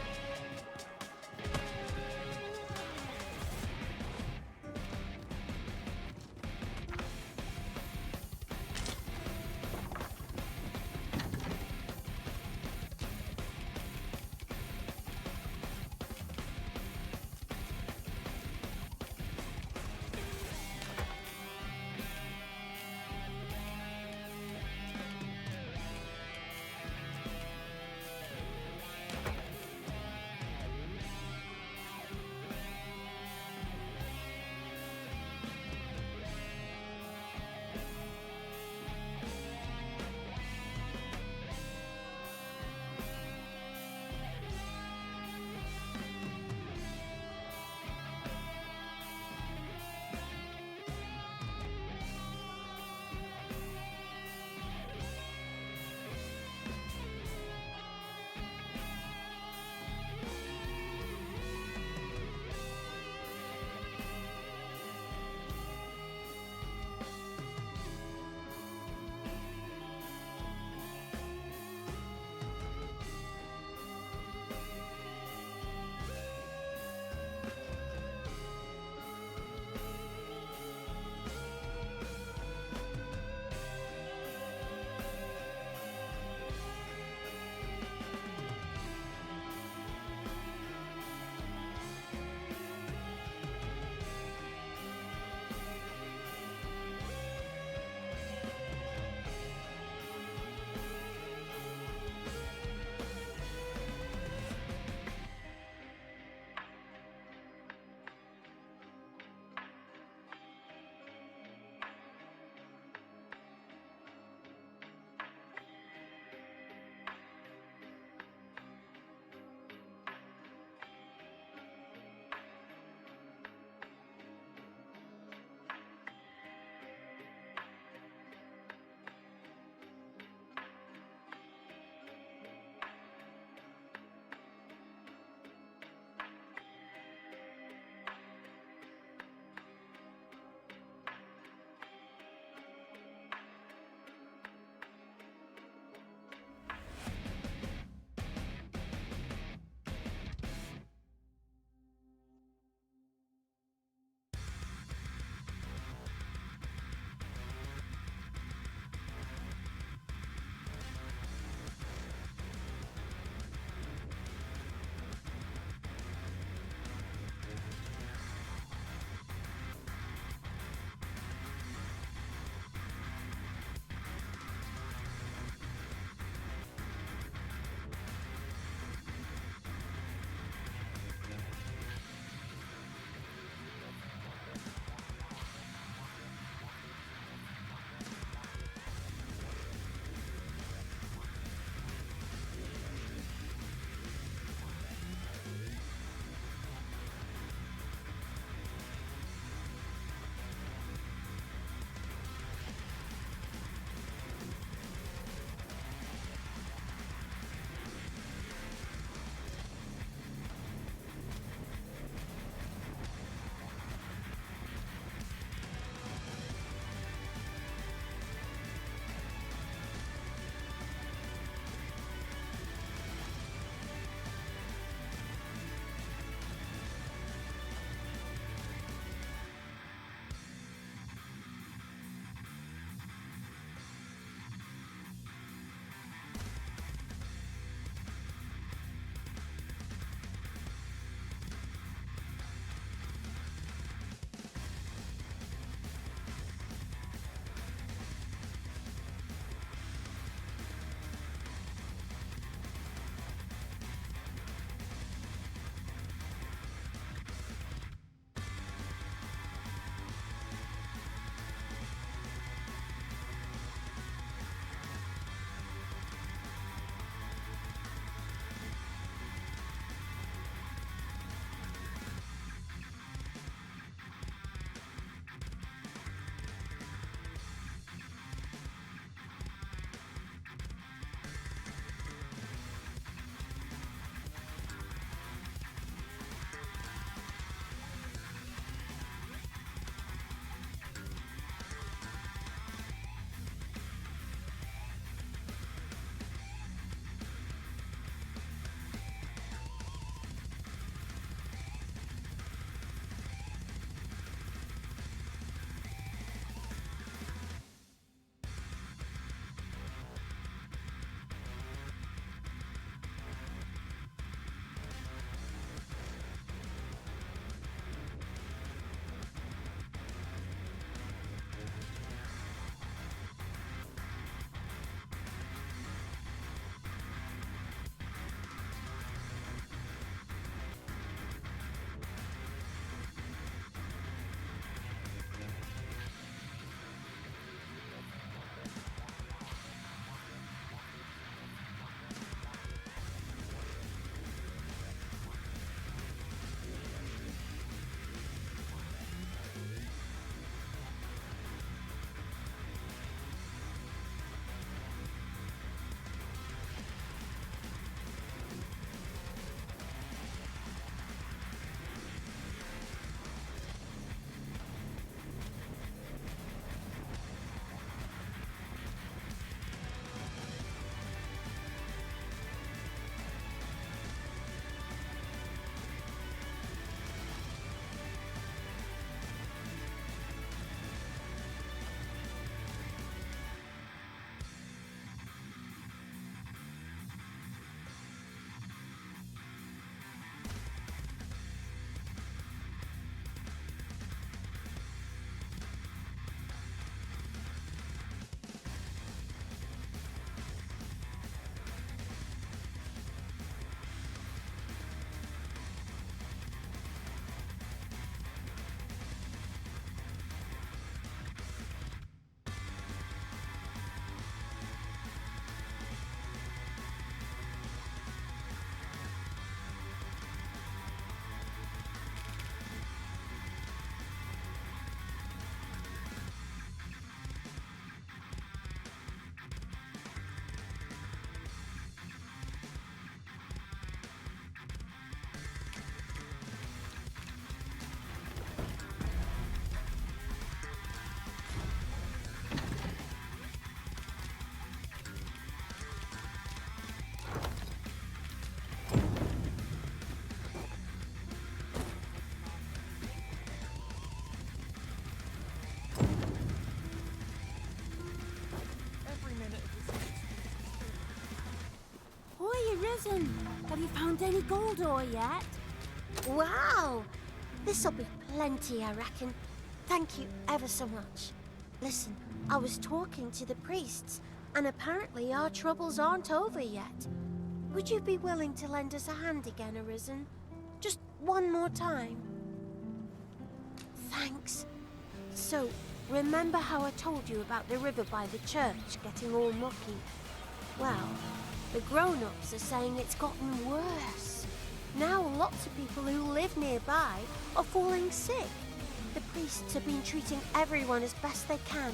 Arisen, have you found any gold ore yet? Wow! This'll be plenty, I reckon. Thank you ever so much. Listen, I was talking to the priests, and apparently our troubles aren't over yet. Would you be willing to lend us a hand again, Arisen? Just one more time? Thanks. So, remember how I told you about the river by the church getting all mucky? Well, the grown-ups are saying it's gotten worse. Now lots of people who live nearby are falling sick. The priests have been treating everyone as best they can,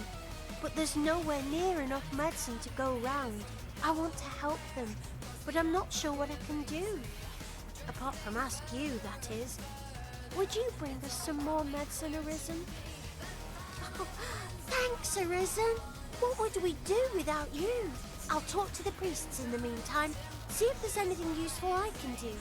but there's nowhere near enough medicine to go round. I want to help them, but I'm not sure what I can do. Apart from ask you, that is. Would you bring us some more medicine, Arisen? Oh, thanks, Arisen. What would we do without you? I'll talk to the priests in the meantime, see if there's anything useful I can do.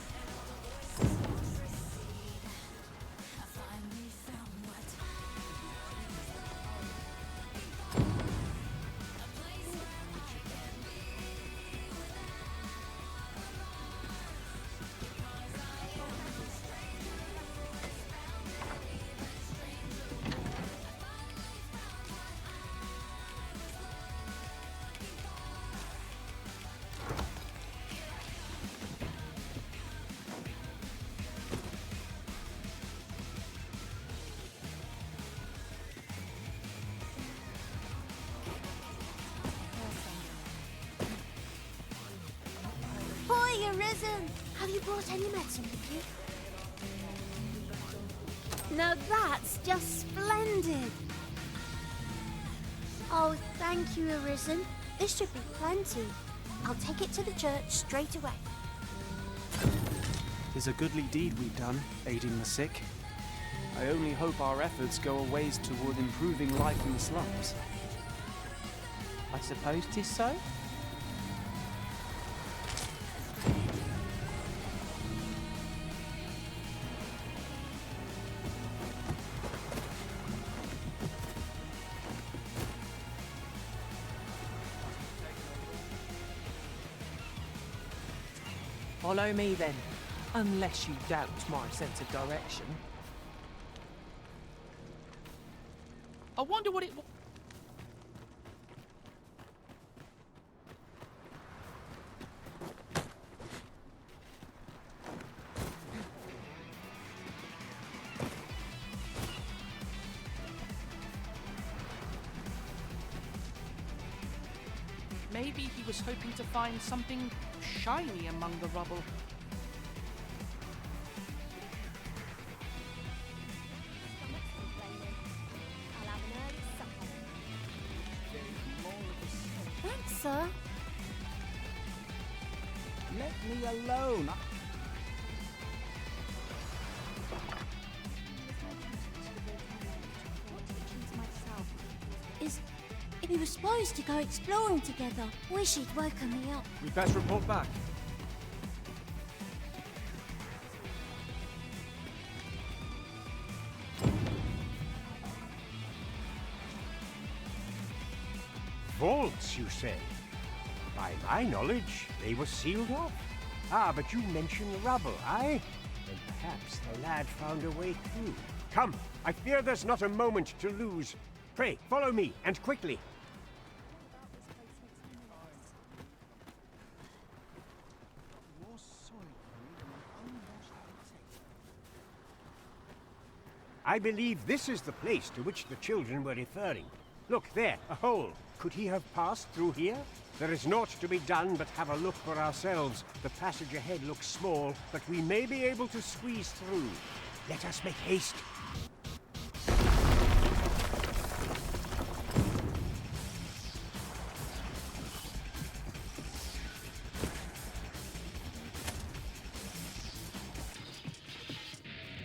Arisen! Have you brought any medicine with you? Now that's just splendid! Oh, thank you, Arisen. This should be plenty. I'll take it to the church straight away. 'Tis a goodly deed we've done, aiding the sick. I only hope our efforts go a ways toward improving life in the slums. I suppose 'tis so. Follow me then, unless you doubt my sense of direction. I wonder what it... Maybe he was hoping to find something shiny among the rubble. Thanks, sir. Let me alone. We were supposed to go exploring together. Wish he'd woken me up. We'd best report back. Vaults, you say? By my knowledge, they were sealed off. Ah, but you mentioned rubble, aye? Then perhaps the lad found a way through. Come, I fear there's not a moment to lose. Pray, follow me, and quickly. I believe this is the place to which the children were referring. Look, there, a hole. Could he have passed through here? There is naught to be done but have a look for ourselves. The passage ahead looks small, but we may be able to squeeze through. Let us make haste.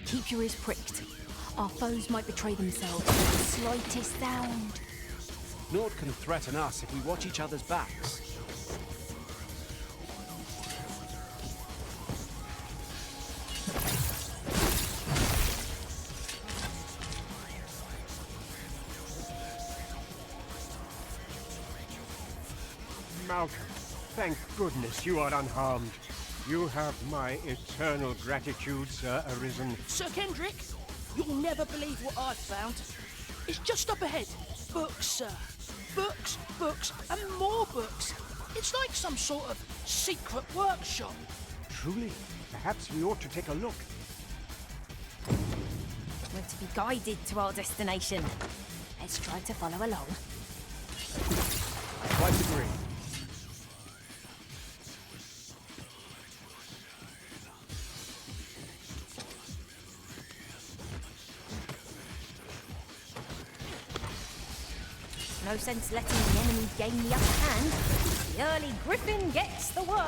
Keep your ears pricked. Our foes might betray themselves at the slightest sound. Naught can threaten us if we watch each other's backs. Malcolm, thank goodness you are unharmed. You have my eternal gratitude, Sir Arisen. Sir Kendrick, you'll never believe what I've found. It's just up ahead. Books, sir. Books, books, and more books. It's like some sort of secret workshop. Truly, perhaps we ought to take a look. We're to be guided to our destination. Let's try to follow along. I quite agree. No sense letting the enemy gain the upper hand. The early griffin gets the worm,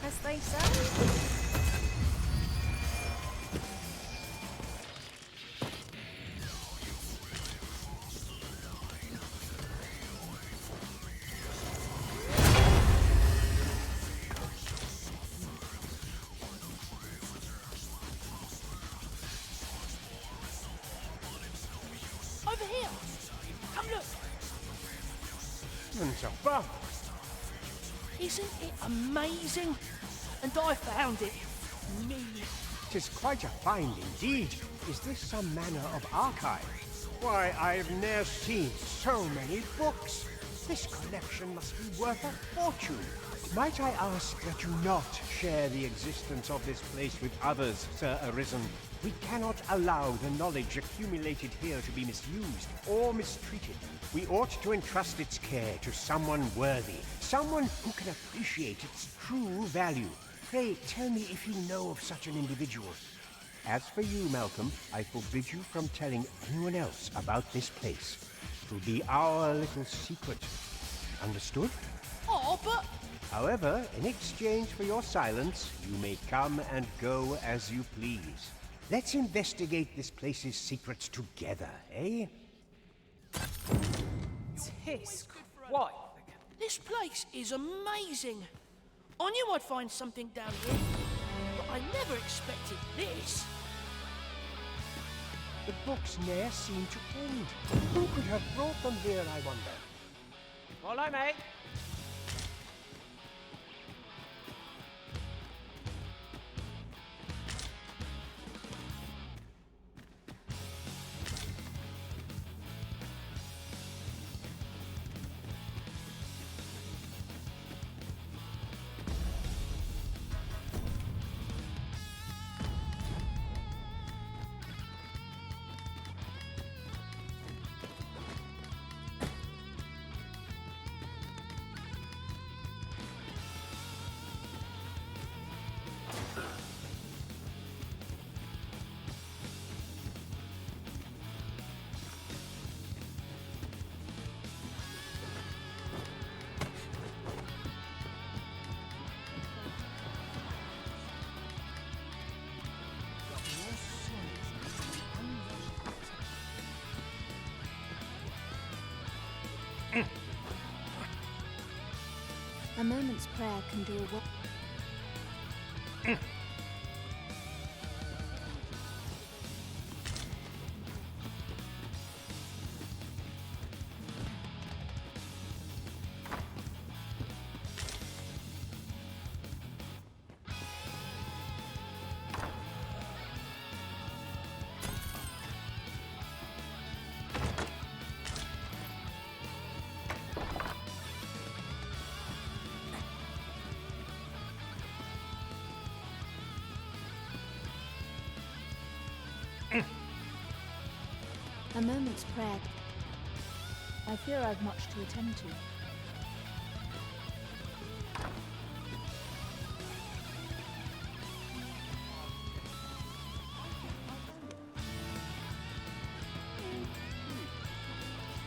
as they say. Over here. Come look. Heavens above! Isn't it amazing? And I found it. Me. 'Tis quite a find indeed. Is this some manner of archive? Why, I've ne'er seen so many books. This collection must be worth a fortune. Might I ask that you not share the existence of this place with others, Sir Arisen? We cannot allow the knowledge accumulated here to be misused or mistreated. We ought to entrust its care to someone worthy, someone who can appreciate its true value. Pray tell me if you know of such an individual. As for you, Malcolm, I forbid you from telling anyone else about this place. It will be our little secret. Understood? Oh, but... However, in exchange for your silence, you may come and go as you please. Let's investigate this place's secrets together, eh? Tisk, what? This place is amazing. I knew I'd find something down here, but I never expected this. The books ne'er seem to end. Who could have brought them here, I wonder? Follow me. A moment's prayer can do a lot. A moment's prayer. I fear I've much to attend to.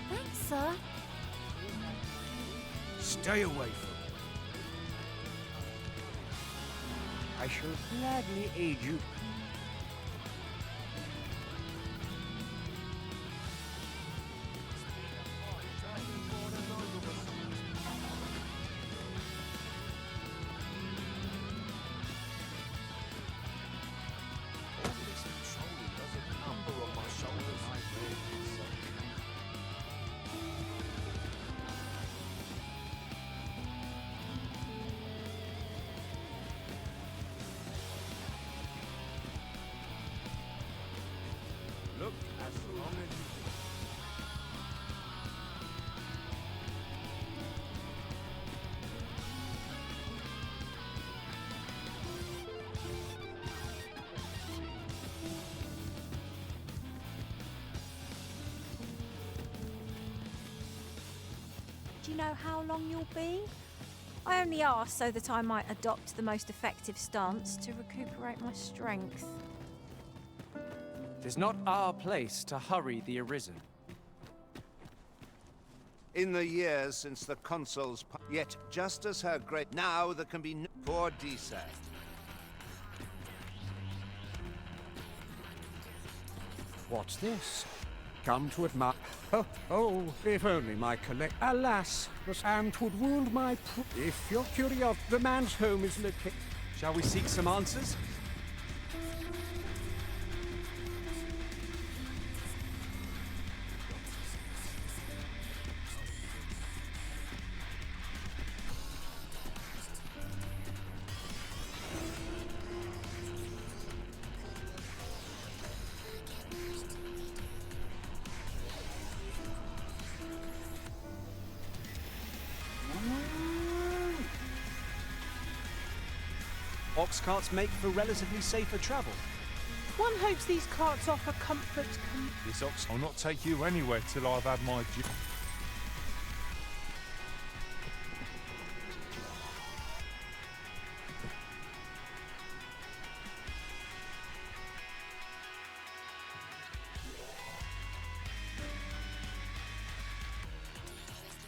Thanks, sir. Stay away from it. I shall gladly aid you. Look, as long as you... Do you know how long you'll be? I only asked so that I might adopt the most effective stance to recuperate my strength. It is not our place to hurry the Arisen. In the years since the consuls... Yet, just as her great... Now there can be no... Poor Disa. What's this? Come to admire... Oh, if only my collect... Alas, the sand would wound my... If you're curious, the man's home is located... Shall we seek some answers? Ox carts make for relatively safer travel. One hopes these carts offer comfort. This ox will not take you anywhere till I've had my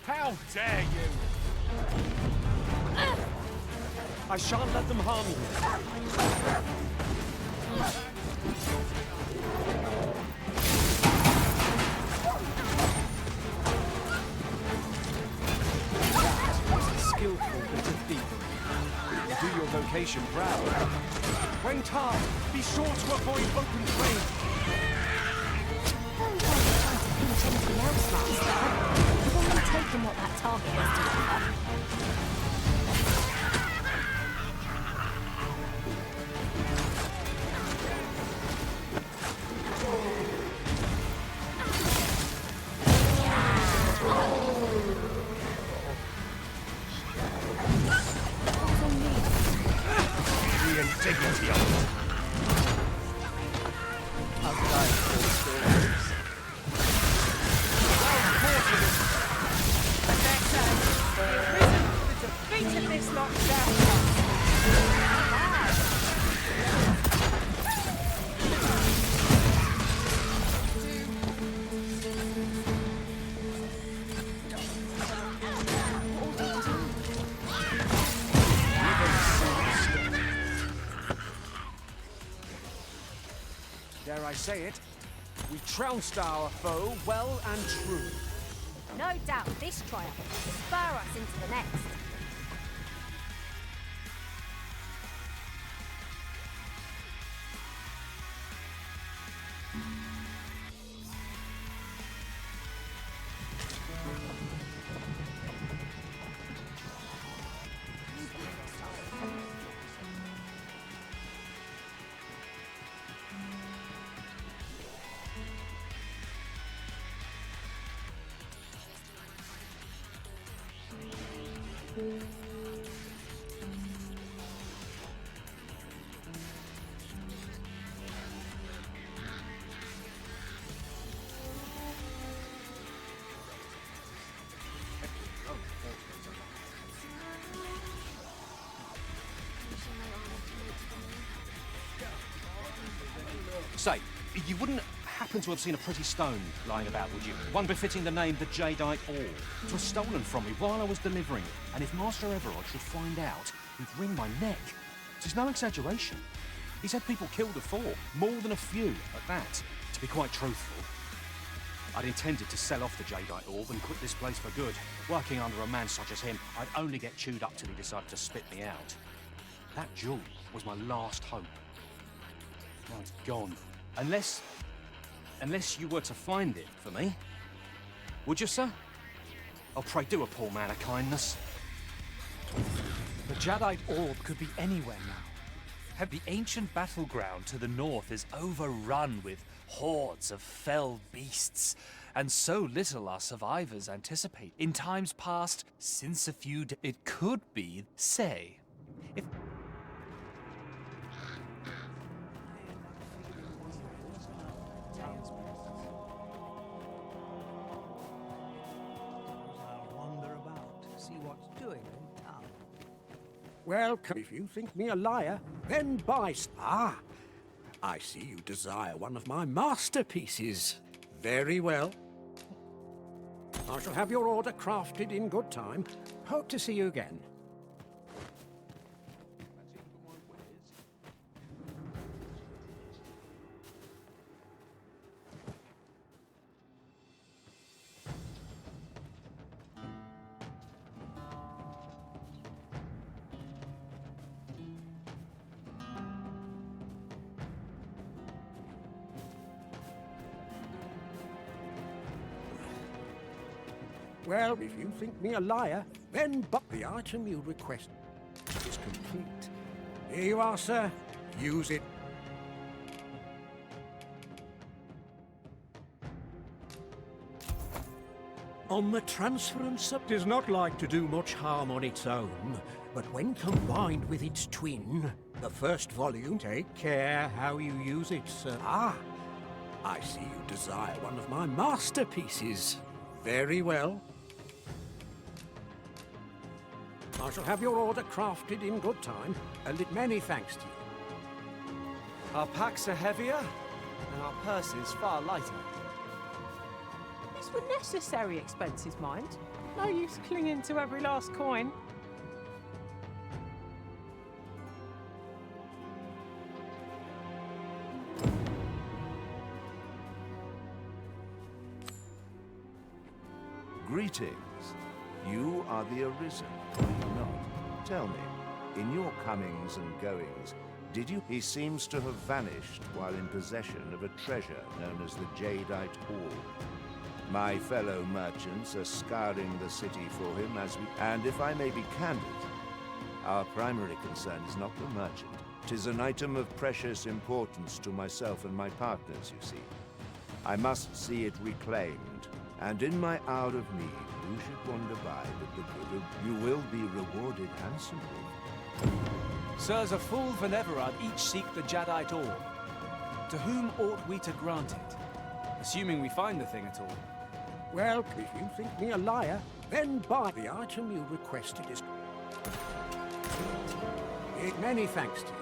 How dare you! I shan't let them harm you. Skillful bit of thievery. You do your vocation proud. When hard, be sure to avoid open flame. Don't bother trying to pinch anything else, Master. You've only taken what that target has to offer. Dignity of it. I've died for the stories. The Arisen for the defeat of this lot down. Dare I say it, we trounced our foe well and true. No doubt this triumph will spur us into the next. Say, you wouldn't happen to have seen a pretty stone lying about, would you? One befitting the name the Jadeite Orb. It was stolen from me while I was delivering it, and if Master Everard should find out, he'd wring my neck. It's no exaggeration. He's had people killed before, more than a few at that. To be quite truthful, I'd intended to sell off the Jadeite Orb and quit this place for good. Working under a man such as him, I'd only get chewed up till he decided to spit me out. That jewel was my last hope. Now it's gone. Unless you were to find it for me. Would you, sir? Oh, pray do a poor man a kindness. The Jadeite Orb could be anywhere now. The ancient battleground to the north is overrun with hordes of fell beasts, and so little our survivors anticipate. In times past, since a few it could be, say, if... Wander about, see what's doing in town. Well, if you think me a liar, then buy. I see you desire one of my masterpieces. Very well. I shall have your order crafted in good time. Hope to see you again. Well, if you think me a liar, then but the item you request is complete. Here you are, sir. Use it. On the transference, it does not like to do much harm on its own, but when combined with its twin, the first volume, take care how you use it, sir. I see you desire one of my masterpieces. Very well. I shall have your order crafted in good time, and many thanks to you. Our packs are heavier, and our purses far lighter. These were necessary expenses, mind. No use clinging to every last coin. Greetings. You are the Arisen, are you not? Tell me, in your comings and goings, did you? He seems to have vanished while in possession of a treasure known as the Jadeite Ore. My fellow merchants are scouring the city for him and if I may be candid, our primary concern is not the merchant. 'Tis an item of precious importance to myself and my partners, you see. I must see it reclaimed, and in my hour of need, who should wander by but the good of you will be rewarded handsomely. Sirs of Full Veneverad each seek the Jadeite Ore. To whom ought we to grant it? Assuming we find the thing at all. Well, if you think me a liar, then buy the item you requested is... Many thanks to you.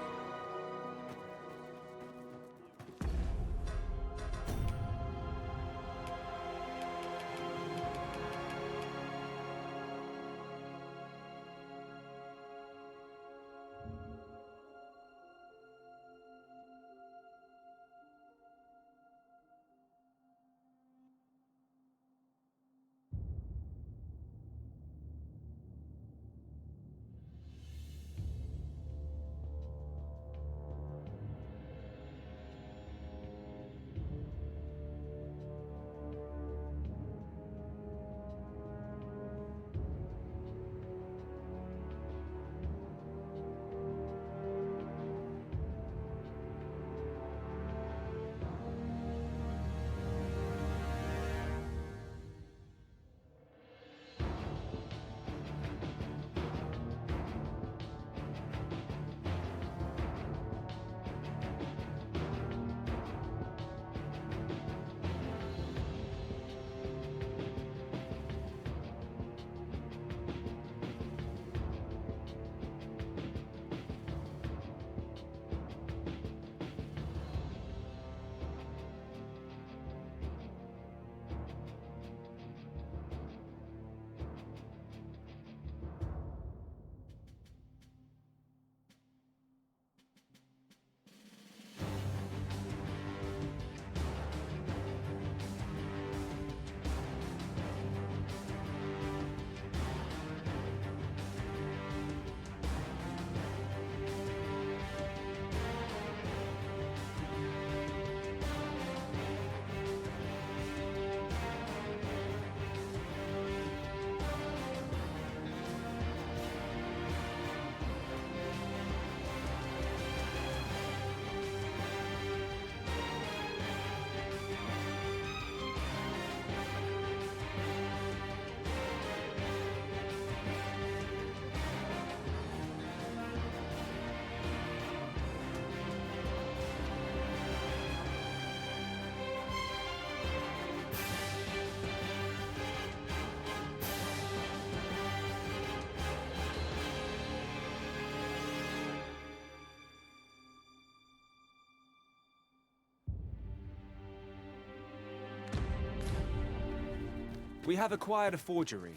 We have acquired a forgery.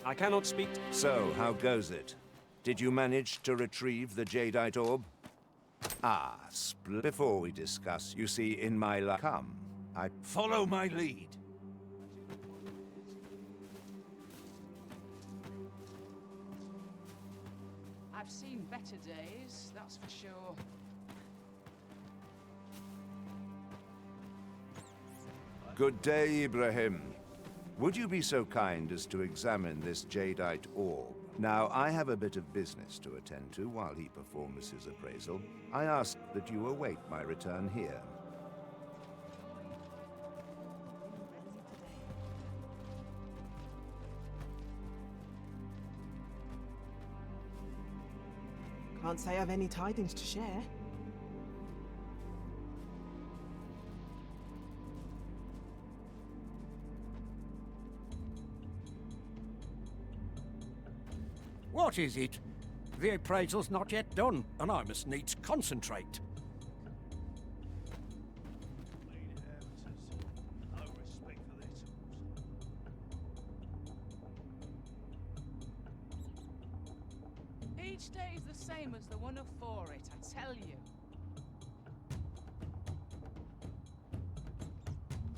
I cannot speak. So, how goes it? Did you manage to retrieve the jadeite orb? Ah, before we discuss, you see, in my come, I follow my lead. I've seen better days, that's for sure. Good day, Ibrahim. Would you be so kind as to examine this jadeite orb? Now, I have a bit of business to attend to while he performs his appraisal. I ask that you await my return here. Can't say I've any tidings to share. What is it? The appraisal's not yet done, and I must needs concentrate. Each day is the same as the one before it, I tell you.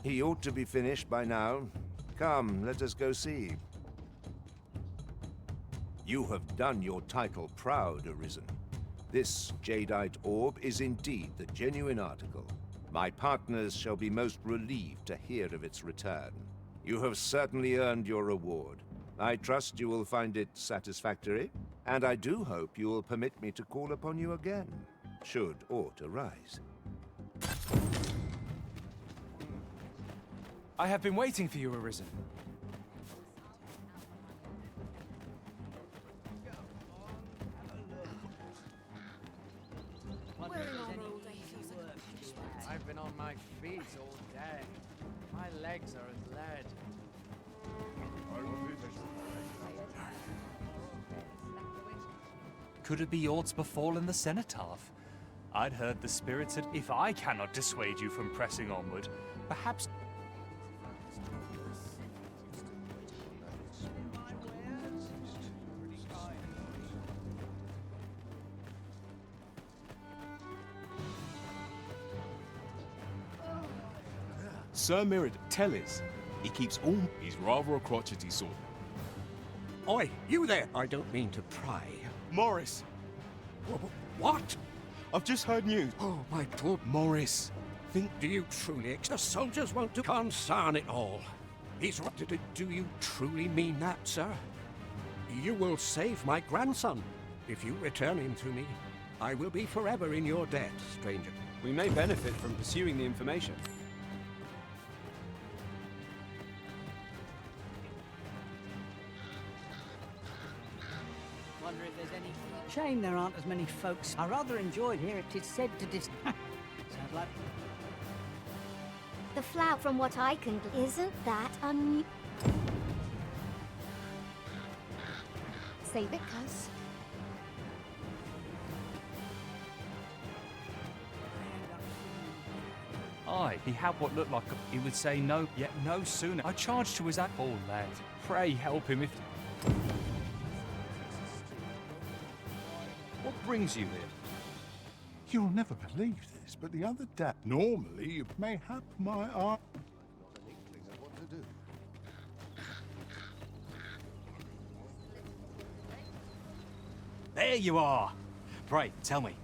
He ought to be finished by now. Come, let us go see. You have done your title proud, Arisen. This jadeite orb is indeed the genuine article. My partners shall be most relieved to hear of its return. You have certainly earned your reward. I trust you will find it satisfactory, and I do hope you will permit me to call upon you again, should aught arise. I have been waiting for you, Arisen. I've been on my feet all day. My legs are as lead. Could it be aught befallen the cenotaph? I'd heard the spirits had... If I cannot dissuade you from pressing onward, perhaps... Sir Mirrod, tell us. He keeps all... He's rather a crotchety sort. Oi, you there! I don't mean to pry. Morris! What? I've just heard news. Oh, my poor Morris. Do you truly... The soldiers want to concern it all. He's right. Do you truly mean that, sir? You will save my grandson. If you return him to me, I will be forever in your debt, stranger. We may benefit from pursuing the information. Wonder if there's any... Shame there aren't as many folks. I rather enjoyed here. It is said to Sounds like... The flower, from what I can... Isn't that Save it, cuz. Aye, he had what looked like a... He would say no, yet no sooner. I charged to his... Oh, lad, pray help him if... What brings you here? You'll never believe this, but the other day... Normally, mayhap my art... There you are! Pray, tell me,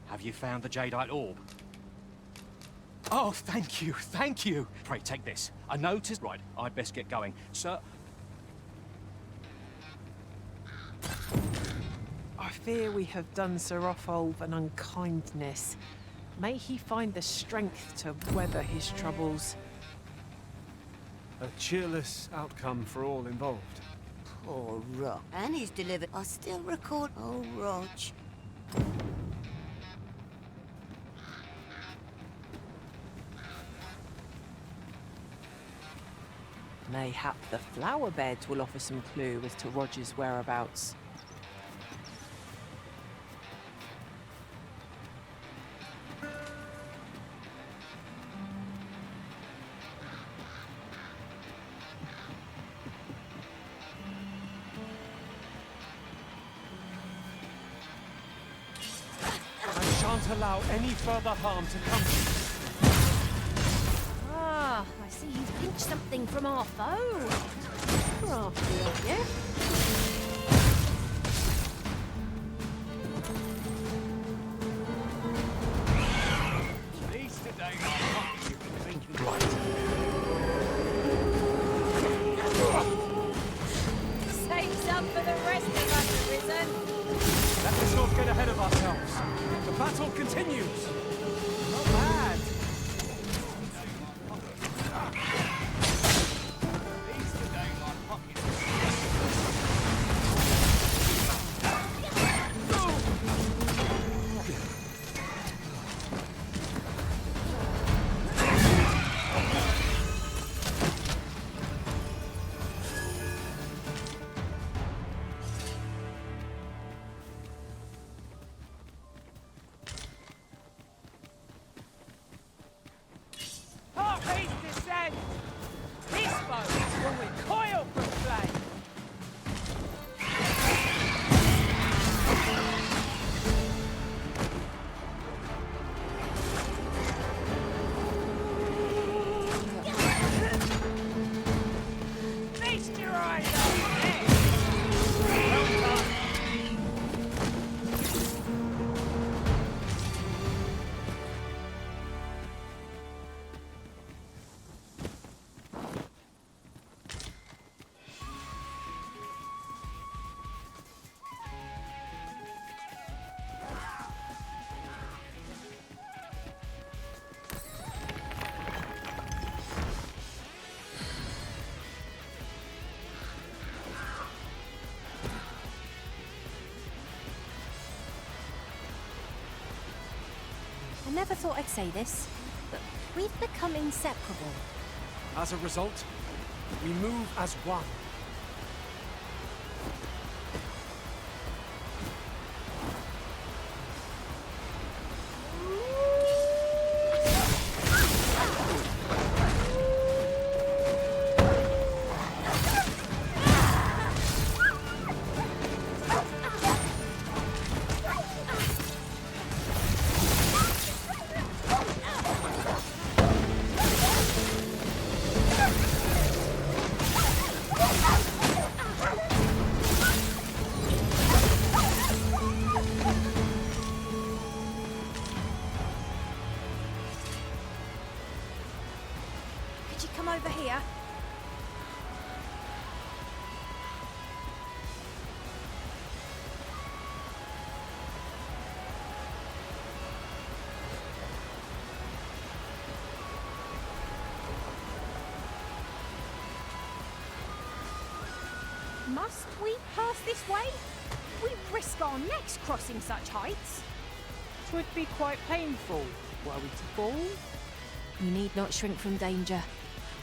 have you found the jadeite orb? Oh, thank you, thank you! Pray, take this. I noticed... Right, I'd best get going. Sir... I fear we have done Sir Rotholf an unkindness. May he find the strength to weather his troubles. A cheerless outcome for all involved. Poor Rog. And he's delivered. I still record. Oh, Rog. Mayhap the flower beds will offer some clue as to Roger's whereabouts. shan't allow any further harm to come to you. Ah, I see you've pinched something from our foe. Crafty, aren't you? At least today my pocket you've been thinking. Save some for the rest of us, Arisen. Let us not get ahead of ourselves. The battle continues. Not bad. Heartbeats descend! This boat will recoil from flame! Feast your eyes on this! Well done! I never thought I'd say this, but we've become inseparable. As a result, we move as one. Could you come over here? Must we pass this way? We risk our necks crossing such heights. 'Twould be quite painful, were we to fall. You need not shrink from danger.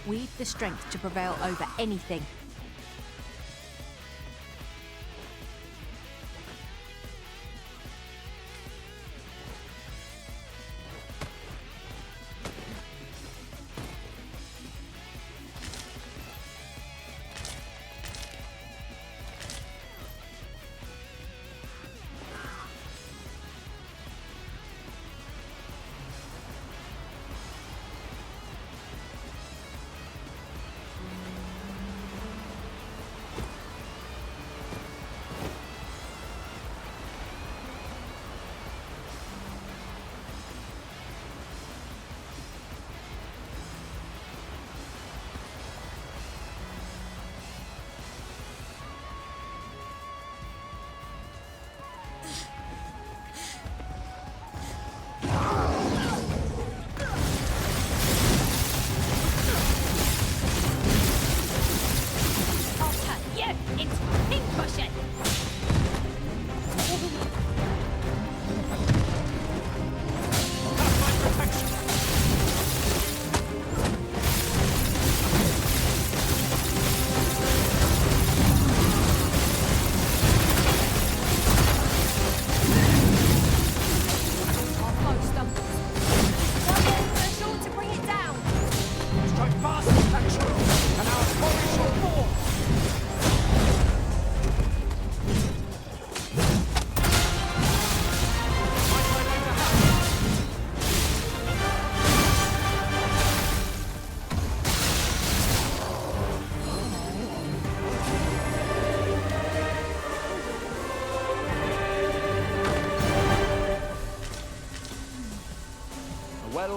We've the strength to prevail over anything.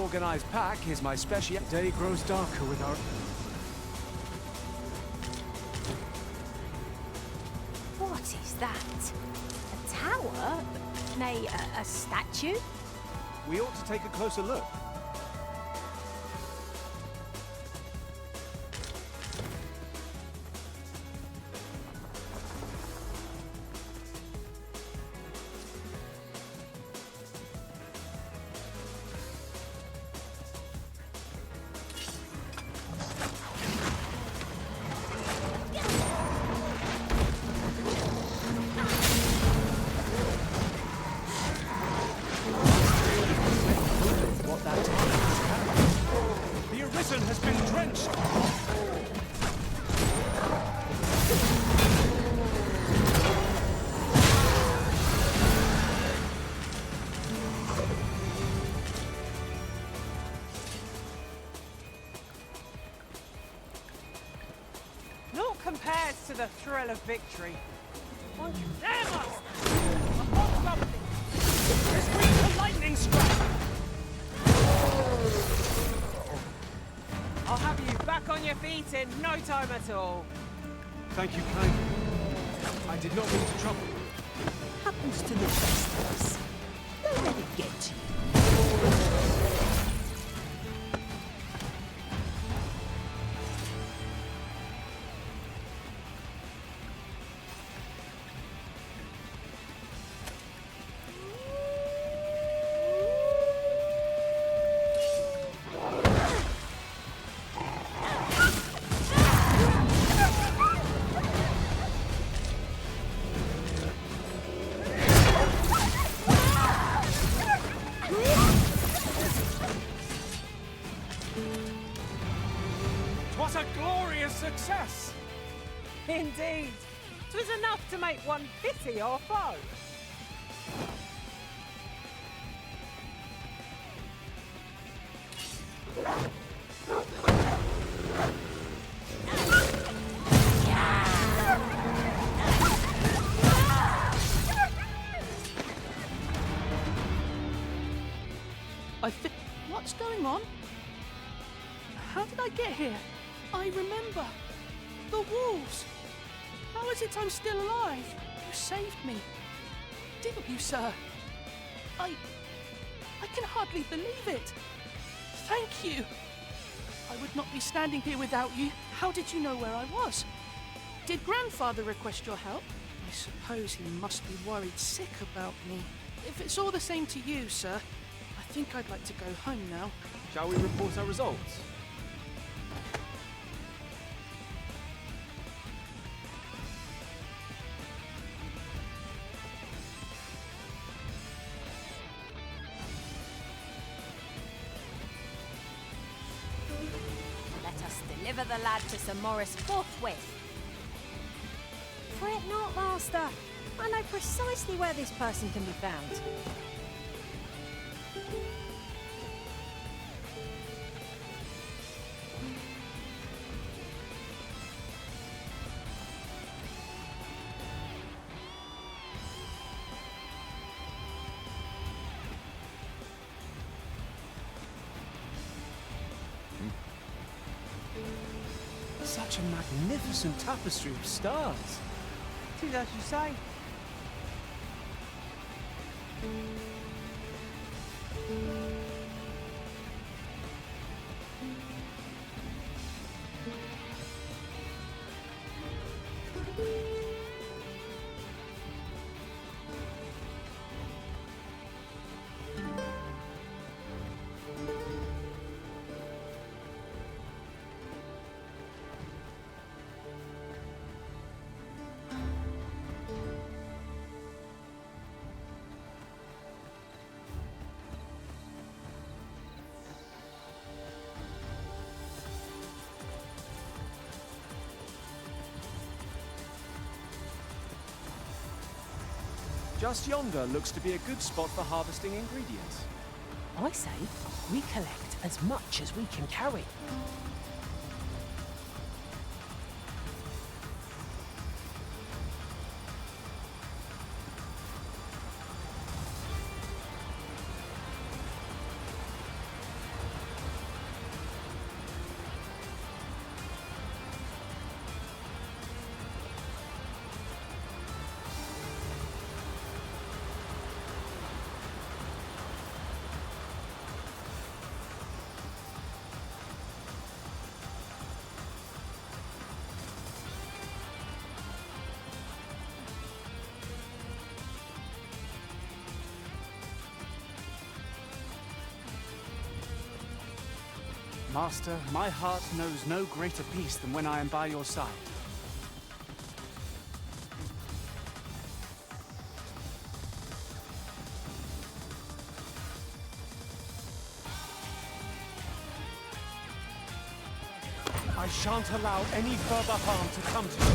Organized pack is my special. Day grows darker with our... What is that? A tower? Nay, a statue? We ought to take a closer look. Has been drenched. Naught compares to the thrill of victory. On you dare, Master! Upon something! This week's a lightning strike! I'll have you back on your feet in no time at all. Thank you kindly. I did not mean to trouble you. Happens to the best of us. Don't let it get to you. What a glorious success! Indeed. 'Twas enough to make one pity our foe. What's going on? How did I get here? I remember. The wolves. How is it I'm still alive? You saved me. Didn't you, sir? I can hardly believe it. Thank you. I would not be standing here without you. How did you know where I was? Did Grandfather request your help? I suppose he must be worried sick about me. If it's all the same to you, sir, I think I'd like to go home now. Shall we report our results? Let us deliver the lad to Sir Morris forthwith. Fret not, Master. I know precisely where this person can be found. Such a magnificent tapestry of stars. Tis as you say. Just yonder looks to be a good spot for harvesting ingredients. I say we collect as much as we can carry. Master, my heart knows no greater peace than when I am by your side. I shan't allow any further harm to come to you.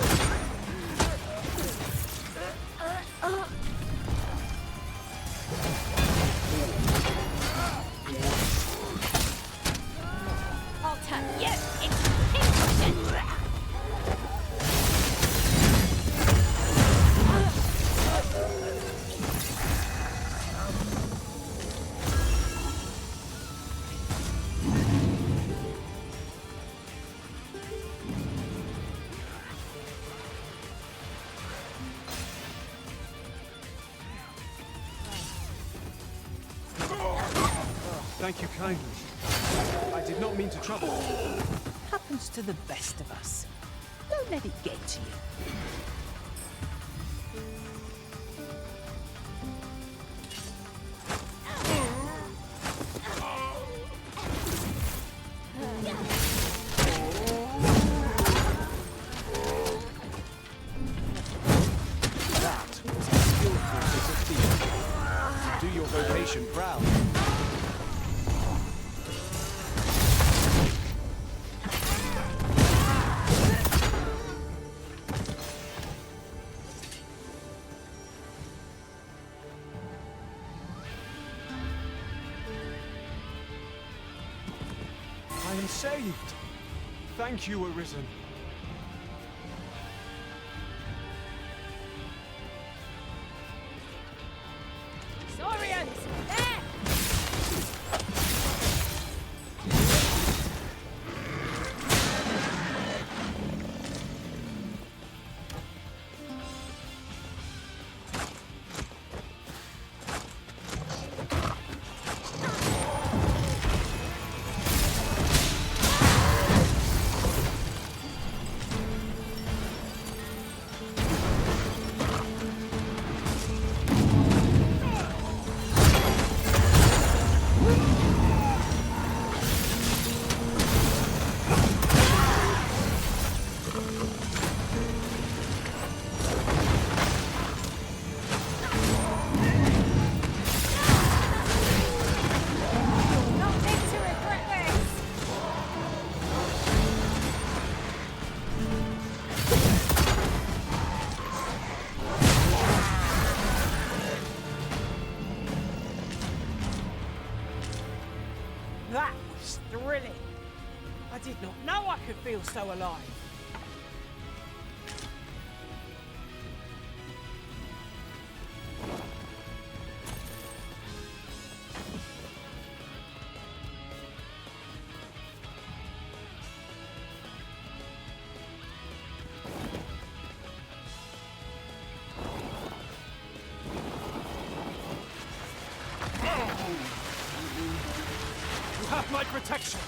I'll turn you into pincushion! Thank you kindly. I did not mean to trouble you. Happens to the best of us. Don't let it get to you. That was a skillful bit of theater. Do your vocation proud. I am saved. Thank you, Arisen. Saurians! There! That was thrilling. I did not know I could feel so alive. You have my protection.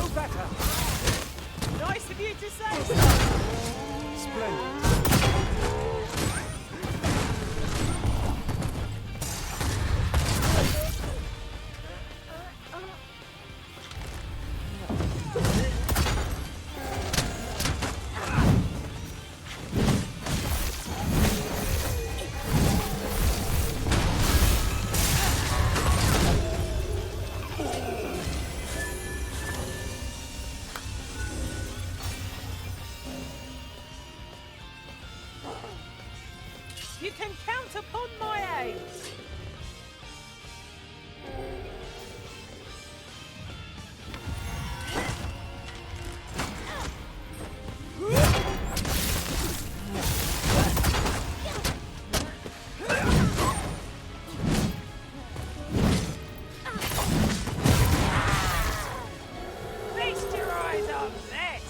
feel better. Nice of you to say so. Splendid. You can count upon my aid. Feast your eyes on this.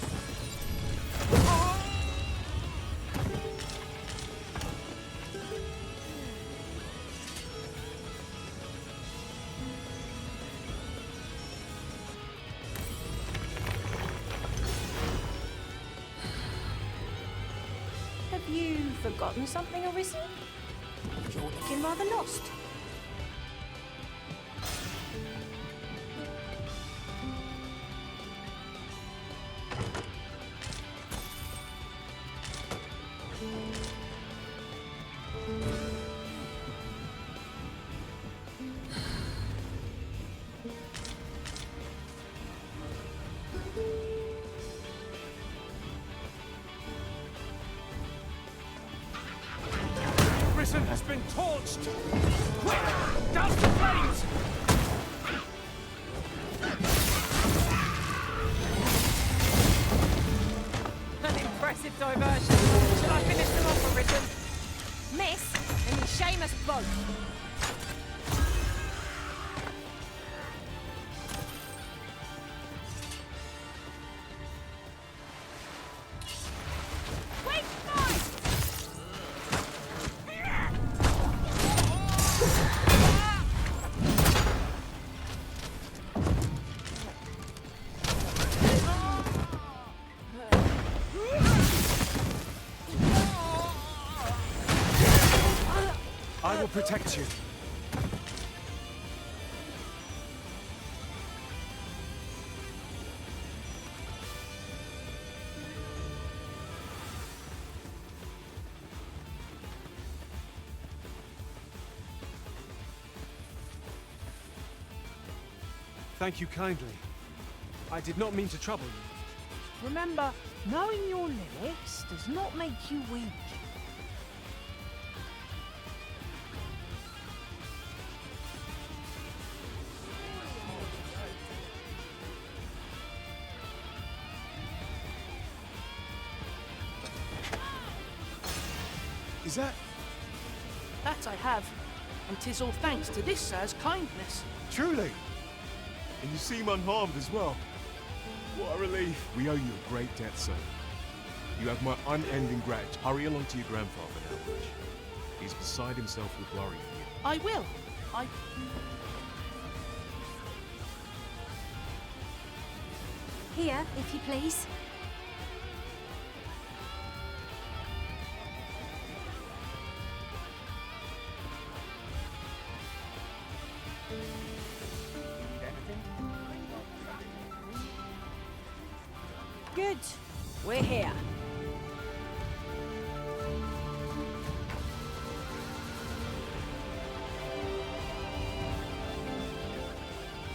Have you forgotten something, Arisen? You're looking rather lost. Arisen has been torched! Quick! Douse the flames! An impressive diversion. Shall I finish them off, Arisen? Miss, then you shame us both. Wait, mine! I will protect you. Thank you kindly. I did not mean to trouble you. Remember, knowing your limits does not make you weak. Is that... That I have, and 'tis all thanks to this sir's kindness. Truly? And you seem unharmed as well. What a relief. We owe you a great debt, sir. You have my unending gratitude. Hurry along to your grandfather now, Bush. He's beside himself with worry for you. I will. Here, if you please. Good. We're here.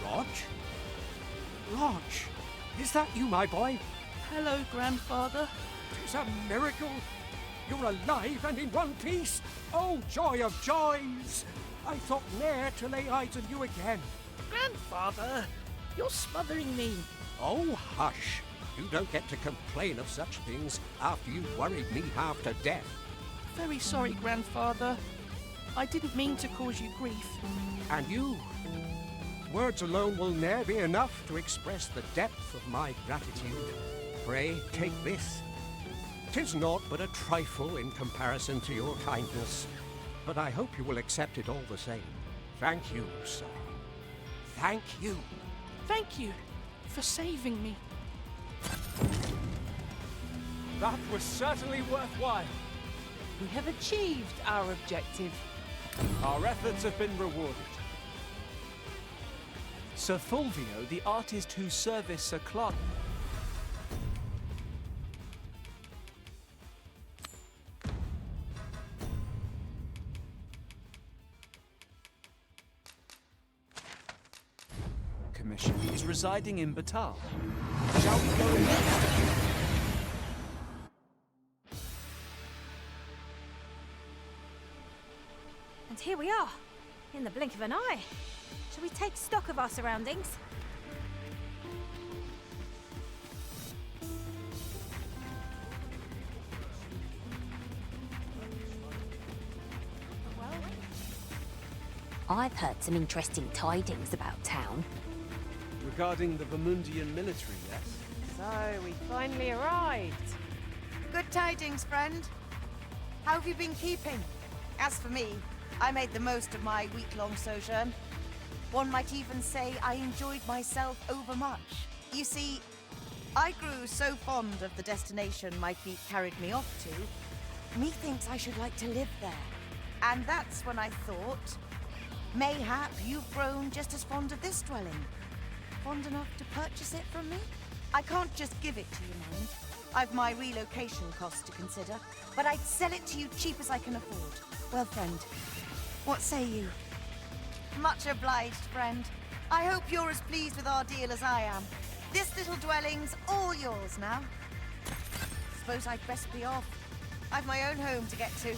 Rog? Rog, is that you, my boy? Hello, Grandfather. It's a miracle. You're alive and in one piece. Oh, joy of joys! I thought ne'er to lay eyes on you again. Grandfather, you're smothering me. Oh, hush. You don't get to complain of such things after you worried me half to death. Very sorry, Grandfather. I didn't mean to cause you grief. And you? Words alone will ne'er be enough to express the depth of my gratitude. Pray, take this. 'Tis naught but a trifle in comparison to your kindness, but I hope you will accept it all the same. Thank you, sir. Thank you. Thank you. for saving me. That was certainly worthwhile. We have achieved our objective. Our efforts have been rewarded. Sir Fulvio, the artist whose service Sir Clark... commission is residing in Batal. Shall we go in? And here we are, in the blink of an eye. Shall we take stock of our surroundings? I've heard some interesting tidings about town. Regarding the Vermundian military, yes? So, we finally arrived. Good tidings, friend. How have you been keeping? As for me, I made the most of my week-long sojourn. One might even say I enjoyed myself overmuch. You see, I grew so fond of the destination my feet carried me off to, methinks I should like to live there. And that's when I thought, mayhap you've grown just as fond of this dwelling. Fond enough to purchase it from me? I can't just give it to you, mind. I've my relocation costs to consider, but I'd sell it to you cheap as I can afford. Well, friend, what say you? Much obliged, friend. I hope you're as pleased with our deal as I am. This little dwelling's all yours now. Suppose I'd best be off. I've my own home to get to.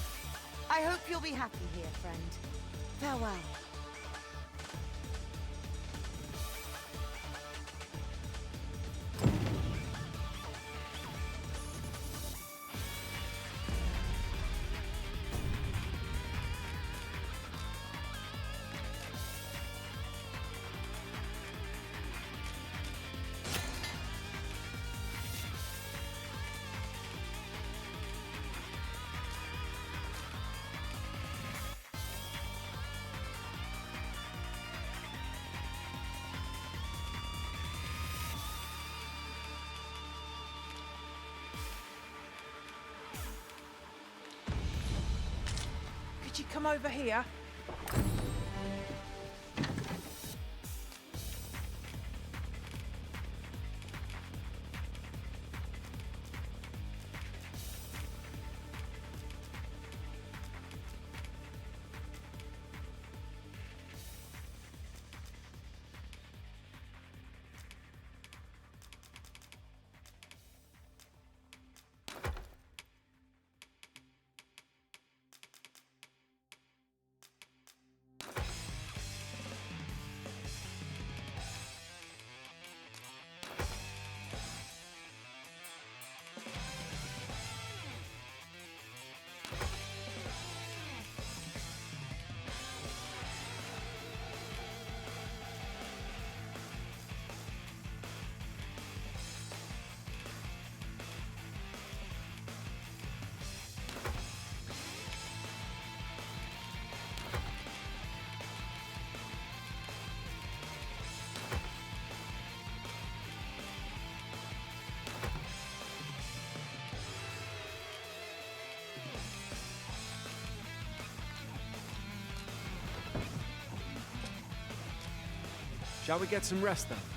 I hope you'll be happy here, friend. Farewell. Could you come over here? Shall we get some rest then?